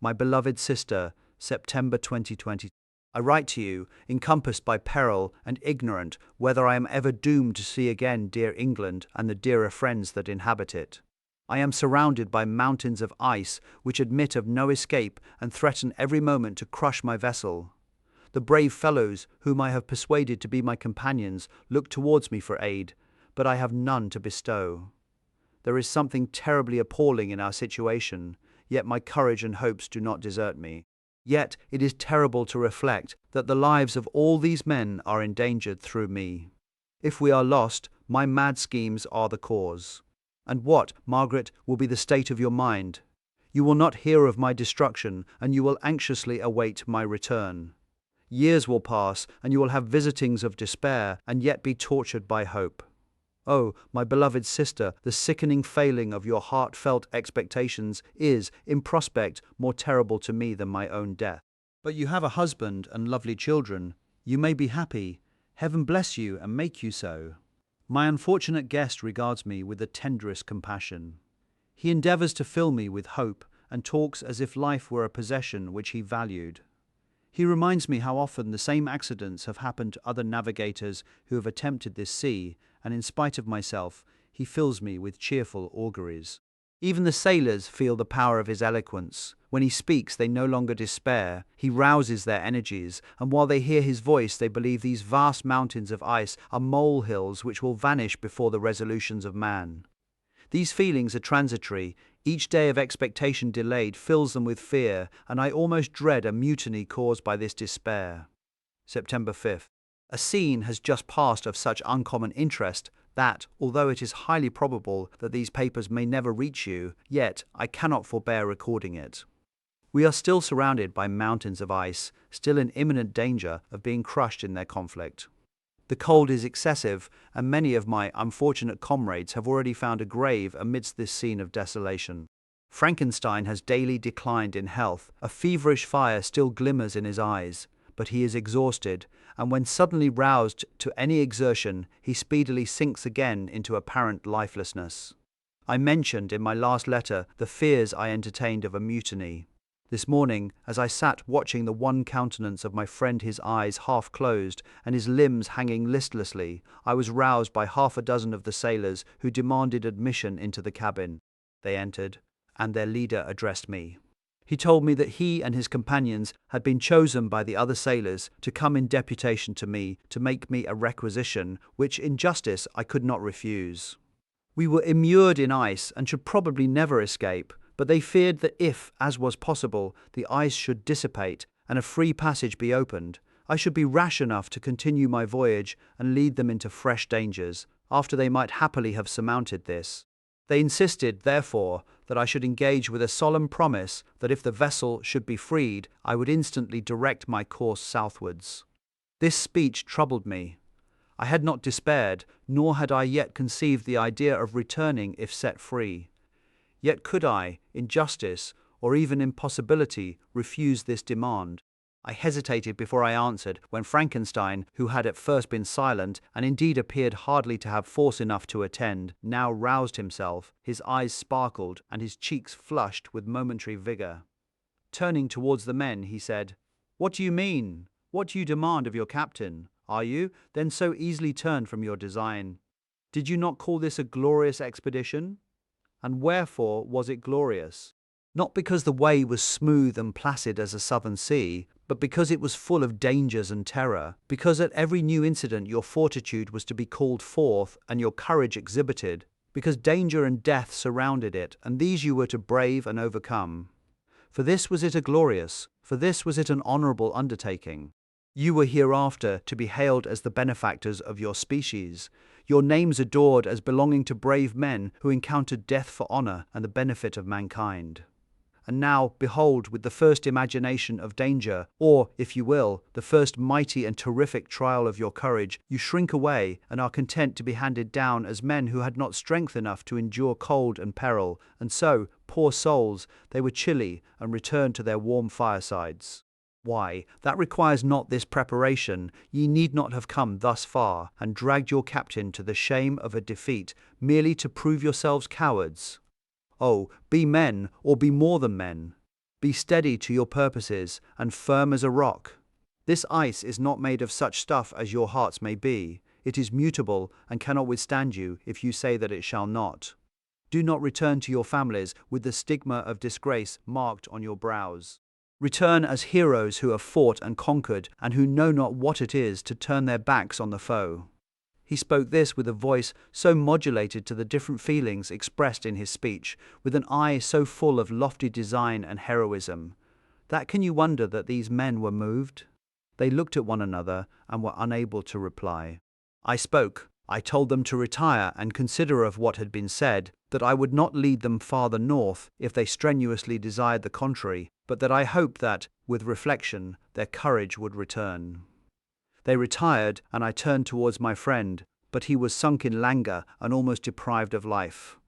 My beloved sister, September 2020. I write to you, encompassed by peril and ignorant whether I am ever doomed to see again dear England and the dearer friends that inhabit it. I am surrounded by mountains of ice which admit of no escape and threaten every moment to crush my vessel. The brave fellows whom I have persuaded to be my companions look towards me for aid, but I have none to bestow. There is something terribly appalling in our situation, yet my courage and hopes do not desert me. Yet it is terrible to reflect that the lives of all these men are endangered through me. If we are lost, my mad schemes are the cause. And what, Margaret, will be the state of your mind? You will not hear of my destruction, and you will anxiously await my return. Years will pass, and you will have visitings of despair, and yet be tortured by hope. Oh, my beloved sister, the sickening failing of your heartfelt expectations is, in prospect, more terrible to me than my own death. But you have a husband and lovely children. You may be happy. Heaven bless you and make you so. My unfortunate guest regards me with the tenderest compassion. He endeavours to fill me with hope and talks as if life were a possession which he valued. He reminds me how often the same accidents have happened to other navigators who have attempted this sea, and in spite of myself, he fills me with cheerful auguries. Even the sailors feel the power of his eloquence. When he speaks, they no longer despair. He rouses their energies, and while they hear his voice, they believe these vast mountains of ice are molehills which will vanish before the resolutions of man. These feelings are transitory. Each day of expectation delayed fills them with fear, and I almost dread a mutiny caused by this despair. September 5th. A scene has just passed of such uncommon interest that, although it is highly probable that these papers may never reach you, yet I cannot forbear recording it. We are still surrounded by mountains of ice, still in imminent danger of being crushed in their conflict. The cold is excessive, and many of my unfortunate comrades have already found a grave amidst this scene of desolation. Frankenstein has daily declined in health. A feverish fire still glimmers in his eyes, but he is exhausted, and when suddenly roused to any exertion, he speedily sinks again into apparent lifelessness. I mentioned in my last letter the fears I entertained of a mutiny. This morning, as I sat watching the one countenance of my friend, his eyes half closed and his limbs hanging listlessly, I was roused by half a dozen of the sailors who demanded admission into the cabin. They entered, and their leader addressed me. He told me that he and his companions had been chosen by the other sailors to come in deputation to me to make me a requisition, which in justice I could not refuse. We were immured in ice and should probably never escape, but they feared that if, as was possible, the ice should dissipate and a free passage be opened, I should be rash enough to continue my voyage and lead them into fresh dangers, after they might happily have surmounted this. They insisted, therefore, that I should engage with a solemn promise that if the vessel should be freed, I would instantly direct my course southwards. This speech troubled me. I had not despaired, nor had I yet conceived the idea of returning if set free. Yet could I, in justice, or even in possibility, refuse this demand? I hesitated before I answered, when Frankenstein, who had at first been silent, and indeed appeared hardly to have force enough to attend, now roused himself, his eyes sparkled, and his cheeks flushed with momentary vigour. Turning towards the men, he said, "What do you mean? What do you demand of your captain? Are you, then, so easily turned from your design? Did you not call this a glorious expedition? And wherefore was it glorious? Not because the way was smooth and placid as a southern sea, but because it was full of dangers and terror, because at every new incident your fortitude was to be called forth and your courage exhibited, because danger and death surrounded it, and these you were to brave and overcome. For this was it a glorious, for this was it an honourable undertaking. You were hereafter to be hailed as the benefactors of your species, your names adored as belonging to brave men who encountered death for honour and the benefit of mankind. And now, behold, with the first imagination of danger, or, if you will, the first mighty and terrific trial of your courage, you shrink away and are content to be handed down as men who had not strength enough to endure cold and peril, and so, poor souls, they were chilly and returned to their warm firesides. Why, that requires not this preparation. Ye need not have come thus far, and dragged your captain to the shame of a defeat, merely to prove yourselves cowards. Oh, be men, or be more than men. Be steady to your purposes, and firm as a rock. This ice is not made of such stuff as your hearts may be. It is mutable, and cannot withstand you, if you say that it shall not. Do not return to your families with the stigma of disgrace marked on your brows. Return as heroes who have fought and conquered, and who know not what it is to turn their backs on the foe." He spoke this with a voice so modulated to the different feelings expressed in his speech, with an eye so full of lofty design and heroism, That can you wonder that these men were moved? They looked at one another and were unable to reply. I spoke. I told them to retire and consider of what had been said, that I would not lead them farther north if they strenuously desired the contrary, but that I hoped that, with reflection, their courage would return. They retired, and I turned towards my friend, but he was sunk in languor and almost deprived of life.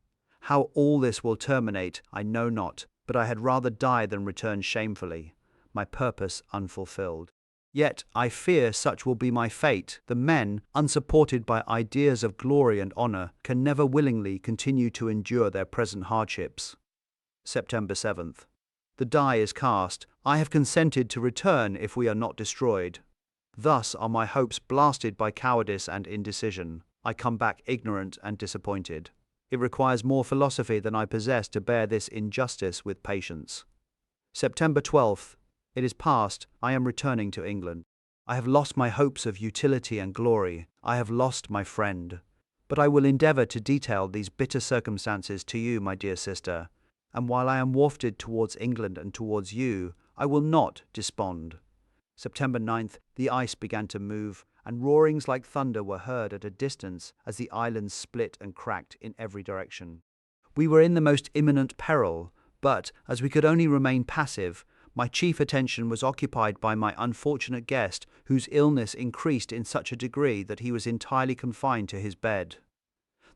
How all this will terminate, I know not, but I had rather die than return shamefully, my purpose unfulfilled. Yet I fear such will be my fate. The men, unsupported by ideas of glory and honor, can never willingly continue to endure their present hardships. September 7th. The die is cast. I have consented to return if we are not destroyed. Thus are my hopes blasted by cowardice and indecision. I come back ignorant and disappointed. It requires more philosophy than I possess to bear this injustice with patience. September 12th. It is past. I am returning to England. I have lost my hopes of utility and glory. I have lost my friend. But I will endeavor to detail these bitter circumstances to you, my dear sister, and while I am wafted towards England and towards you, I will not despond. September 9th, the ice began to move, and roarings like thunder were heard at a distance as the islands split and cracked in every direction. We were in the most imminent peril, but, as we could only remain passive, my chief attention was occupied by my unfortunate guest, whose illness increased in such a degree that he was entirely confined to his bed.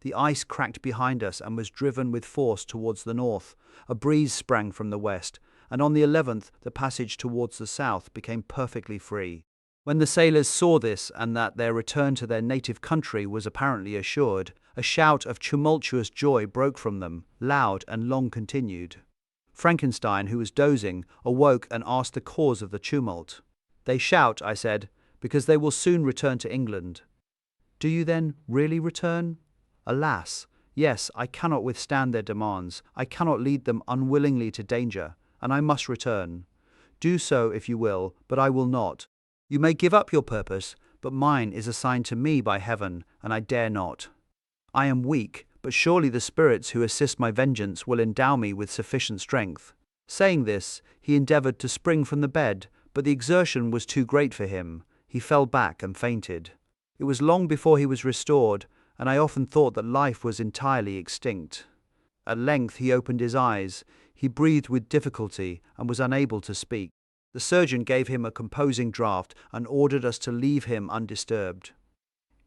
The ice cracked behind us and was driven with force towards the north. A breeze sprang from the west, and on the 11th the passage towards the south became perfectly free. When the sailors saw this and that their return to their native country was apparently assured, a shout of tumultuous joy broke from them, loud and long continued. Frankenstein, who was dozing, awoke and asked the cause of the tumult. They shout, I said, because they will soon return to England. Do you then really return? Alas, yes, I cannot withstand their demands. I cannot lead them unwillingly to danger, and I must return. Do so if you will, but I will not. You may give up your purpose, but mine is assigned to me by heaven, and I dare not. I am weak, but surely the spirits who assist my vengeance will endow me with sufficient strength. Saying this, he endeavored to spring from the bed, but the exertion was too great for him. He fell back and fainted. It was long before he was restored, and I often thought that life was entirely extinct. At length he opened his eyes. He breathed with difficulty and was unable to speak. The surgeon gave him a composing draught and ordered us to leave him undisturbed.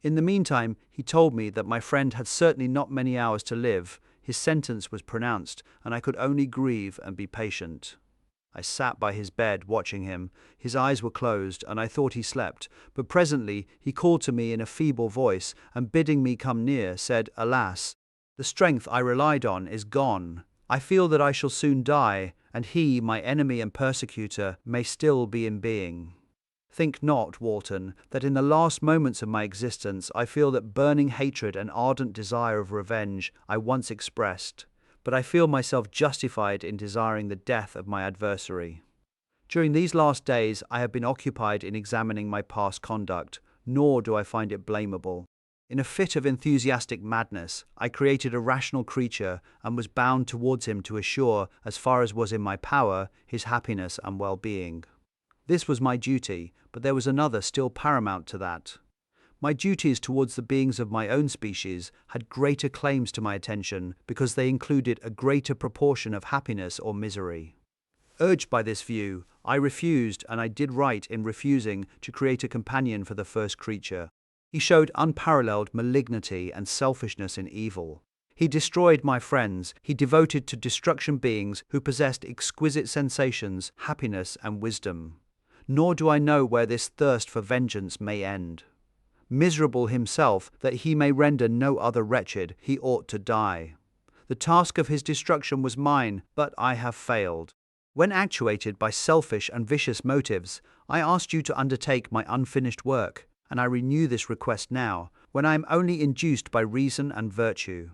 In the meantime, he told me that my friend had certainly not many hours to live. His sentence was pronounced, and I could only grieve and be patient. I sat by his bed watching him. His eyes were closed, and I thought he slept, but presently he called to me in a feeble voice, and bidding me come near, said, "Alas, the strength I relied on is gone. I feel that I shall soon die, and he, my enemy and persecutor, may still be in being. Think not, Walton, that in the last moments of my existence I feel that burning hatred and ardent desire of revenge I once expressed, but I feel myself justified in desiring the death of my adversary. During these last days I have been occupied in examining my past conduct, nor do I find it blamable. In a fit of enthusiastic madness, I created a rational creature and was bound towards him to assure, as far as was in my power, his happiness and well-being. This was my duty, but there was another still paramount to that. My duties towards the beings of my own species had greater claims to my attention because they included a greater proportion of happiness or misery. Urged by this view, I refused, and I did right in refusing, to create a companion for the first creature. He showed unparalleled malignity and selfishness in evil. He destroyed my friends. He devoted to destruction beings who possessed exquisite sensations, happiness, and wisdom. Nor do I know where this thirst for vengeance may end. Miserable himself, that he may render no other wretched, he ought to die. The task of his destruction was mine, but I have failed. When actuated by selfish and vicious motives, I asked you to undertake my unfinished work, and I renew this request now, when I am only induced by reason and virtue.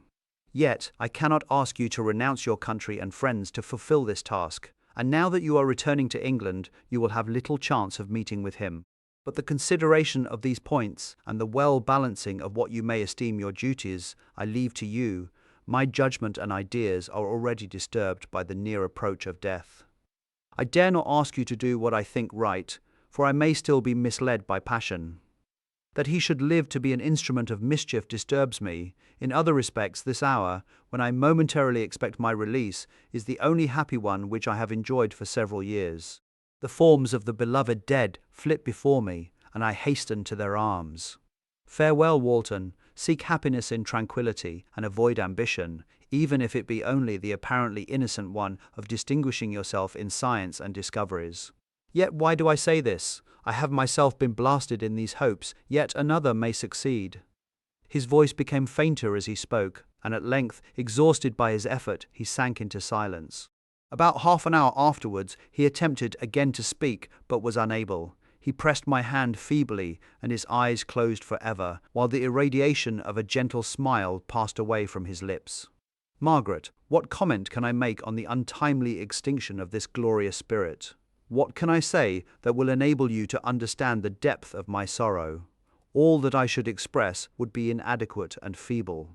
Yet I cannot ask you to renounce your country and friends to fulfill this task, and now that you are returning to England, you will have little chance of meeting with him. But the consideration of these points, and the well-balancing of what you may esteem your duties, I leave to you. My judgment and ideas are already disturbed by the near approach of death. I dare not ask you to do what I think right, for I may still be misled by passion. That he should live to be an instrument of mischief disturbs me. In other respects, this hour, when I momentarily expect my release, is the only happy one which I have enjoyed for several years. The forms of the beloved dead flit before me, and I hasten to their arms. Farewell, Walton. Seek happiness in tranquillity, and avoid ambition, even if it be only the apparently innocent one of distinguishing yourself in science and discoveries. Yet why do I say this? I have myself been blasted in these hopes, yet another may succeed. His voice became fainter as he spoke, and at length, exhausted by his effort, he sank into silence. About half an hour afterwards, he attempted again to speak, but was unable. He pressed my hand feebly, and his eyes closed forever, while the irradiation of a gentle smile passed away from his lips. Margaret, what comment can I make on the untimely extinction of this glorious spirit? What can I say that will enable you to understand the depth of my sorrow? All that I should express would be inadequate and feeble.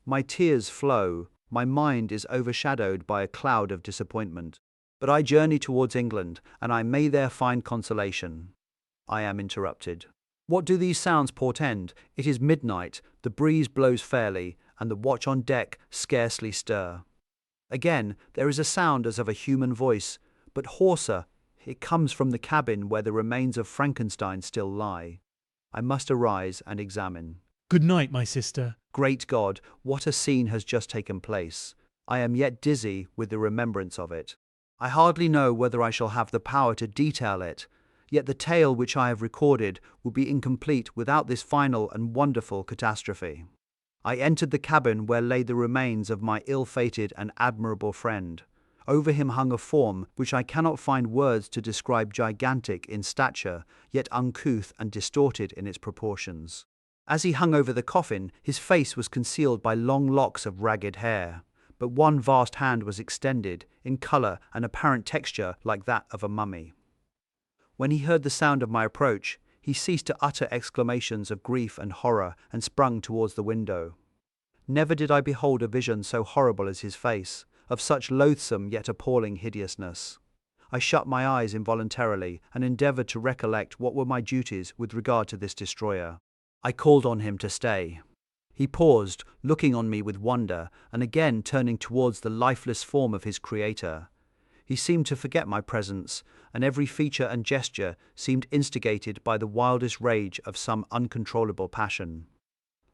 My tears flow, my mind is overshadowed by a cloud of disappointment. But I journey towards England, and I may there find consolation. I am interrupted. What do these sounds portend? It is midnight, the breeze blows fairly, and the watch on deck scarcely stir. Again, there is a sound as of a human voice, but hoarser. It comes from the cabin where the remains of Frankenstein still lie. I must arise and examine. Good night, my sister. Great God, what a scene has just taken place. I am yet dizzy with the remembrance of it. I hardly know whether I shall have the power to detail it, yet the tale which I have recorded will be incomplete without this final and wonderful catastrophe. I entered the cabin where lay the remains of my ill-fated and admirable friend. Over him hung a form which I cannot find words to describe, gigantic in stature, yet uncouth and distorted in its proportions. As he hung over the coffin, his face was concealed by long locks of ragged hair, but one vast hand was extended, in colour and apparent texture like that of a mummy. When he heard the sound of my approach, he ceased to utter exclamations of grief and horror and sprung towards the window. Never did I behold a vision so horrible as his face, of such loathsome yet appalling hideousness. I shut my eyes involuntarily and endeavoured to recollect what were my duties with regard to this destroyer. I called on him to stay. He paused, looking on me with wonder, and again turning towards the lifeless form of his creator. He seemed to forget my presence, and every feature and gesture seemed instigated by the wildest rage of some uncontrollable passion.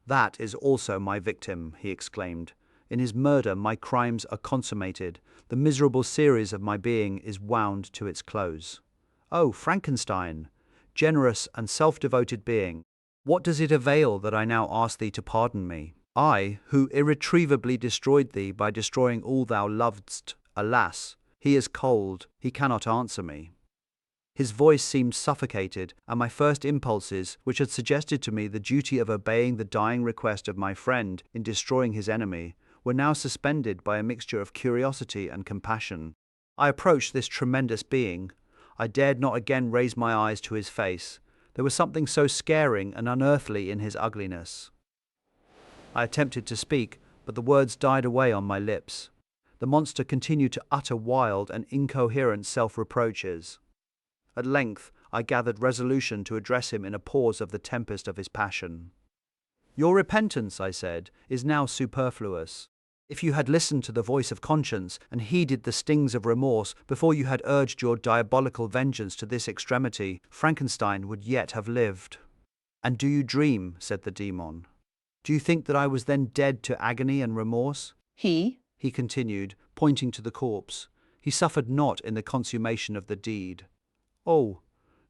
"That is also my victim," he exclaimed. "In his murder my crimes are consummated. The miserable series of my being is wound to its close. Oh, Frankenstein, generous and self-devoted being, what does it avail that I now ask thee to pardon me? I, who irretrievably destroyed thee by destroying all thou lovedst, alas! He is cold, he cannot answer me." His voice seemed suffocated, and my first impulses, which had suggested to me the duty of obeying the dying request of my friend in destroying his enemy, were now suspended by a mixture of curiosity and compassion. I approached this tremendous being. I dared not again raise my eyes to his face. There was something so scaring and unearthly in his ugliness. I attempted to speak, but the words died away on my lips. The monster continued to utter wild and incoherent self-reproaches. At length, I gathered resolution to address him in a pause of the tempest of his passion. "Your repentance," I said, "is now superfluous. If you had listened to the voice of conscience and heeded the stings of remorse before you had urged your diabolical vengeance to this extremity, Frankenstein would yet have lived." "And do you dream?" said the demon. "Do you think that I was then dead to agony and remorse?" He continued, pointing to the corpse. "He suffered not in the consummation of the deed. Oh,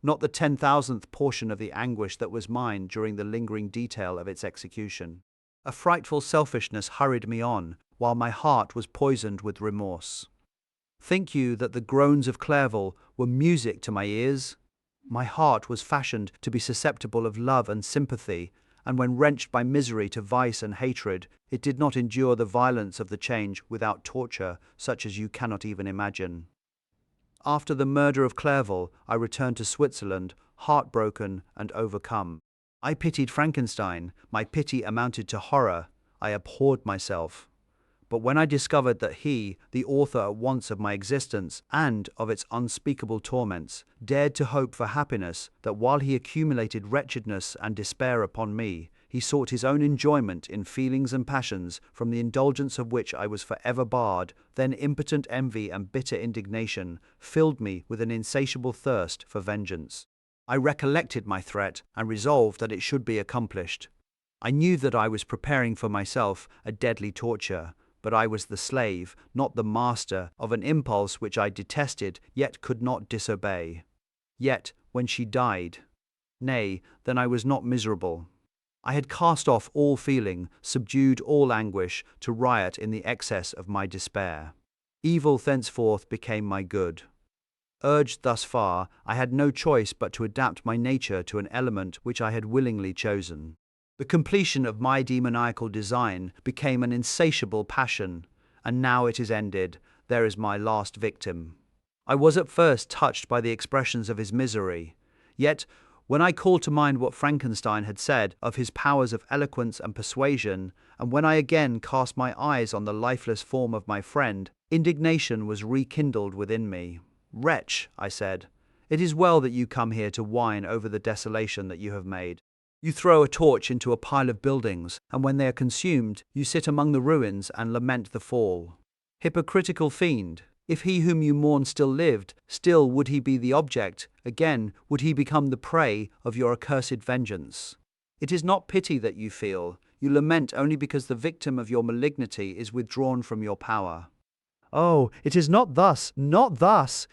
not the 10,000th portion of the anguish that was mine during the lingering detail of its execution. A frightful selfishness hurried me on, while my heart was poisoned with remorse. Think you that the groans of Clerval were music to my ears? My heart was fashioned to be susceptible of love and sympathy, and when wrenched by misery to vice and hatred, it did not endure the violence of the change without torture such as you cannot even imagine. After the murder of Clerval, I returned to Switzerland, heartbroken and overcome. I pitied Frankenstein. My pity amounted to horror. I abhorred myself. But when I discovered that he, the author at once of my existence and of its unspeakable torments, dared to hope for happiness, that while he accumulated wretchedness and despair upon me, he sought his own enjoyment in feelings and passions from the indulgence of which I was forever barred, then impotent envy and bitter indignation filled me with an insatiable thirst for vengeance. I recollected my threat and resolved that it should be accomplished. I knew that I was preparing for myself a deadly torture, but I was the slave, not the master, of an impulse which I detested yet could not disobey. Yet, when she died, nay, then I was not miserable. I had cast off all feeling, subdued all anguish, to riot in the excess of my despair. Evil thenceforth became my good. Urged thus far, I had no choice but to adapt my nature to an element which I had willingly chosen. The completion of my demoniacal design became an insatiable passion, and now it is ended. There is my last victim. I was at first touched by the expressions of his misery, yet when I called to mind what Frankenstein had said of his powers of eloquence and persuasion, and when I again cast my eyes on the lifeless form of my friend, indignation was rekindled within me. "Wretch," I said, "it is well that you come here to whine over the desolation that you have made. You throw a torch into a pile of buildings, and when they are consumed, you sit among the ruins and lament the fall. Hypocritical fiend, if he whom you mourn still lived, still would he be the object, again would he become the prey of your accursed vengeance. It is not pity that you feel, you lament only because the victim of your malignity is withdrawn from your power." "Oh, it is not thus,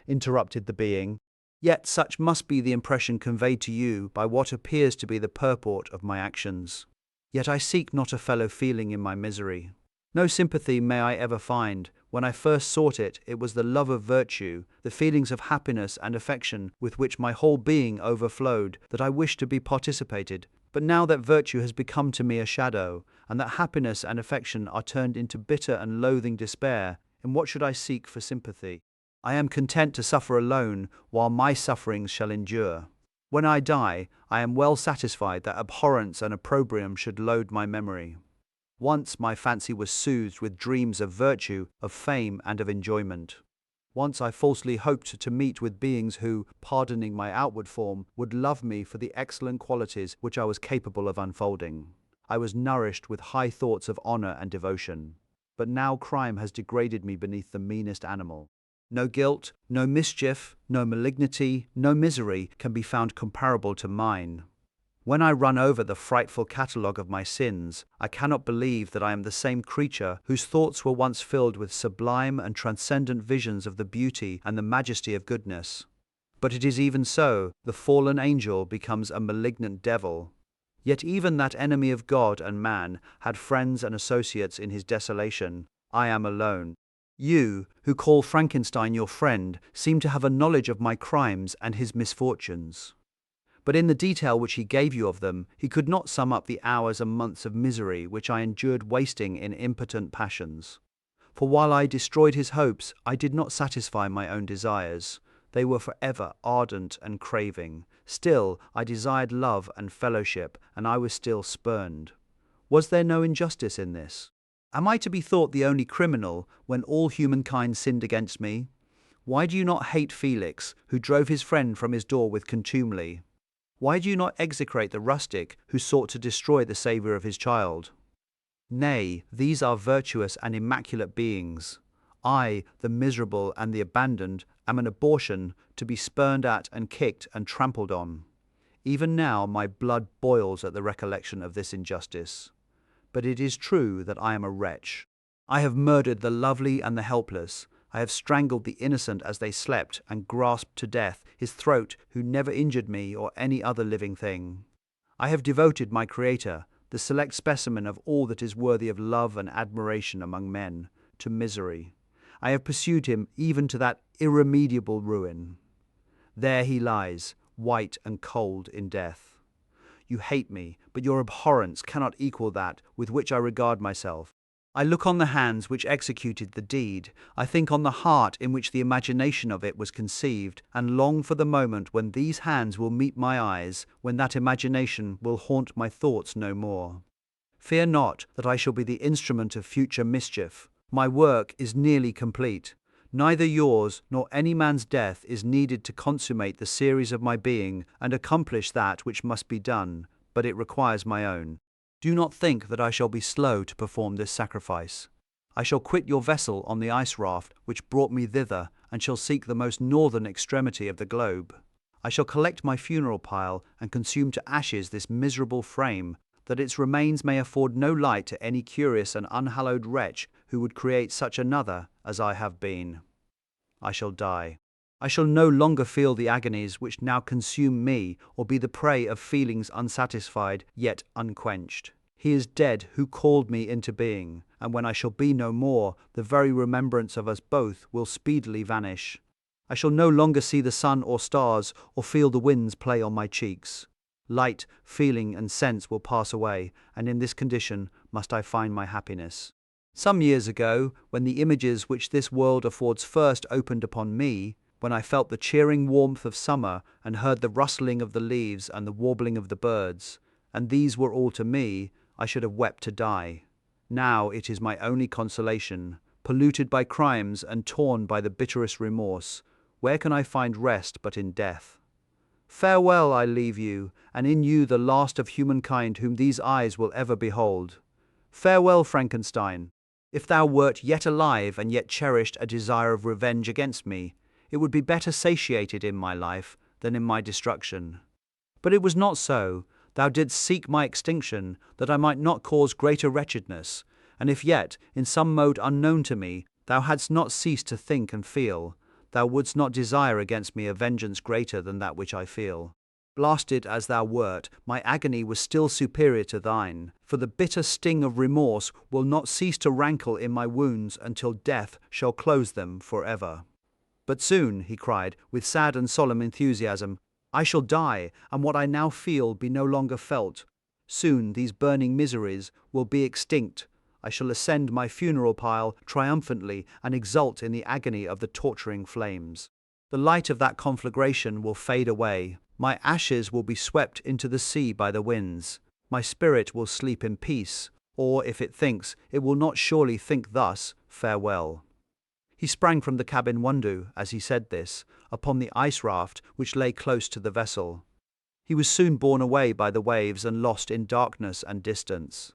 interrupted the being. "Yet such must be the impression conveyed to you by what appears to be the purport of my actions. Yet I seek not a fellow feeling in my misery. No sympathy may I ever find. When I first sought it, it was the love of virtue, the feelings of happiness and affection with which my whole being overflowed, that I wished to be participated. But now that virtue has become to me a shadow, and that happiness and affection are turned into bitter and loathing despair, in what should I seek for sympathy? I am content to suffer alone, while my sufferings shall endure. When I die, I am well satisfied that abhorrence and opprobrium should load my memory. Once my fancy was soothed with dreams of virtue, of fame, and of enjoyment. Once I falsely hoped to meet with beings who, pardoning my outward form, would love me for the excellent qualities which I was capable of unfolding. I was nourished with high thoughts of honor and devotion. But now crime has degraded me beneath the meanest animal. No guilt, no mischief, no malignity, no misery can be found comparable to mine. When I run over the frightful catalogue of my sins, I cannot believe that I am the same creature whose thoughts were once filled with sublime and transcendent visions of the beauty and the majesty of goodness. But it is even so, the fallen angel becomes a malignant devil. Yet even that enemy of God and man had friends and associates in his desolation. I am alone. You, who call Frankenstein your friend, seem to have a knowledge of my crimes and his misfortunes. But in the detail which he gave you of them, he could not sum up the hours and months of misery which I endured wasting in impotent passions. For while I destroyed his hopes, I did not satisfy my own desires. They were forever ardent and craving. Still, I desired love and fellowship, and I was still spurned. Was there no injustice in this? Am I to be thought the only criminal when all humankind sinned against me? Why do you not hate Felix, who drove his friend from his door with contumely? Why do you not execrate the rustic who sought to destroy the Saviour of his child? Nay, these are virtuous and immaculate beings. I, the miserable and the abandoned, am an abortion, to be spurned at and kicked and trampled on. Even now my blood boils at the recollection of this injustice. But it is true that I am a wretch. I have murdered the lovely and the helpless. I have strangled the innocent as they slept, and grasped to death his throat who never injured me or any other living thing. I have devoted my Creator, the select specimen of all that is worthy of love and admiration among men, to misery. I have pursued him even to that irremediable ruin. There he lies, white and cold in death. You hate me, but your abhorrence cannot equal that with which I regard myself. I look on the hands which executed the deed, I think on the heart in which the imagination of it was conceived, and long for the moment when these hands will meet my eyes, when that imagination will haunt my thoughts no more. Fear not that I shall be the instrument of future mischief, My work is nearly complete. Neither yours nor any man's death is needed to consummate the series of my being and accomplish that which must be done, but it requires my own. Do not think that I shall be slow to perform this sacrifice. I shall quit your vessel on the ice raft which brought me thither, and shall seek the most northern extremity of the globe. I shall collect my funeral pile and consume to ashes this miserable frame, that its remains may afford no light to any curious and unhallowed wretch who would create such another as I have been. I shall die. I shall no longer feel the agonies which now consume me, or be the prey of feelings unsatisfied yet unquenched. He is dead who called me into being, and when I shall be no more, the very remembrance of us both will speedily vanish. I shall no longer see the sun or stars, or feel the winds play on my cheeks. Light, feeling, and sense will pass away, and in this condition must I find my happiness. Some years ago, when the images which this world affords first opened upon me, when I felt the cheering warmth of summer and heard the rustling of the leaves and the warbling of the birds, and these were all to me, I should have wept to die. Now it is my only consolation, polluted by crimes and torn by the bitterest remorse. Where can I find rest but in death? Farewell, I leave you, and in you the last of humankind whom these eyes will ever behold. Farewell, Frankenstein. If thou wert yet alive and yet cherished a desire of revenge against me, it would be better satiated in my life than in my destruction. But it was not so. Thou didst seek my extinction, that I might not cause greater wretchedness, and if yet, in some mode unknown to me, thou hadst not ceased to think and feel, thou wouldst not desire against me a vengeance greater than that which I feel. Blasted as thou wert, my agony was still superior to thine, for the bitter sting of remorse will not cease to rankle in my wounds until death shall close them for ever. But soon, he cried, with sad and solemn enthusiasm, I shall die, and what I now feel be no longer felt. Soon these burning miseries will be extinct. I shall ascend my funeral pile triumphantly and exult in the agony of the torturing flames. The light of that conflagration will fade away. My ashes will be swept into the sea by the winds. My spirit will sleep in peace, or if it thinks, it will not surely think thus, farewell. He sprang from the cabin window, as he said this, upon the ice raft which lay close to the vessel. He was soon borne away by the waves and lost in darkness and distance.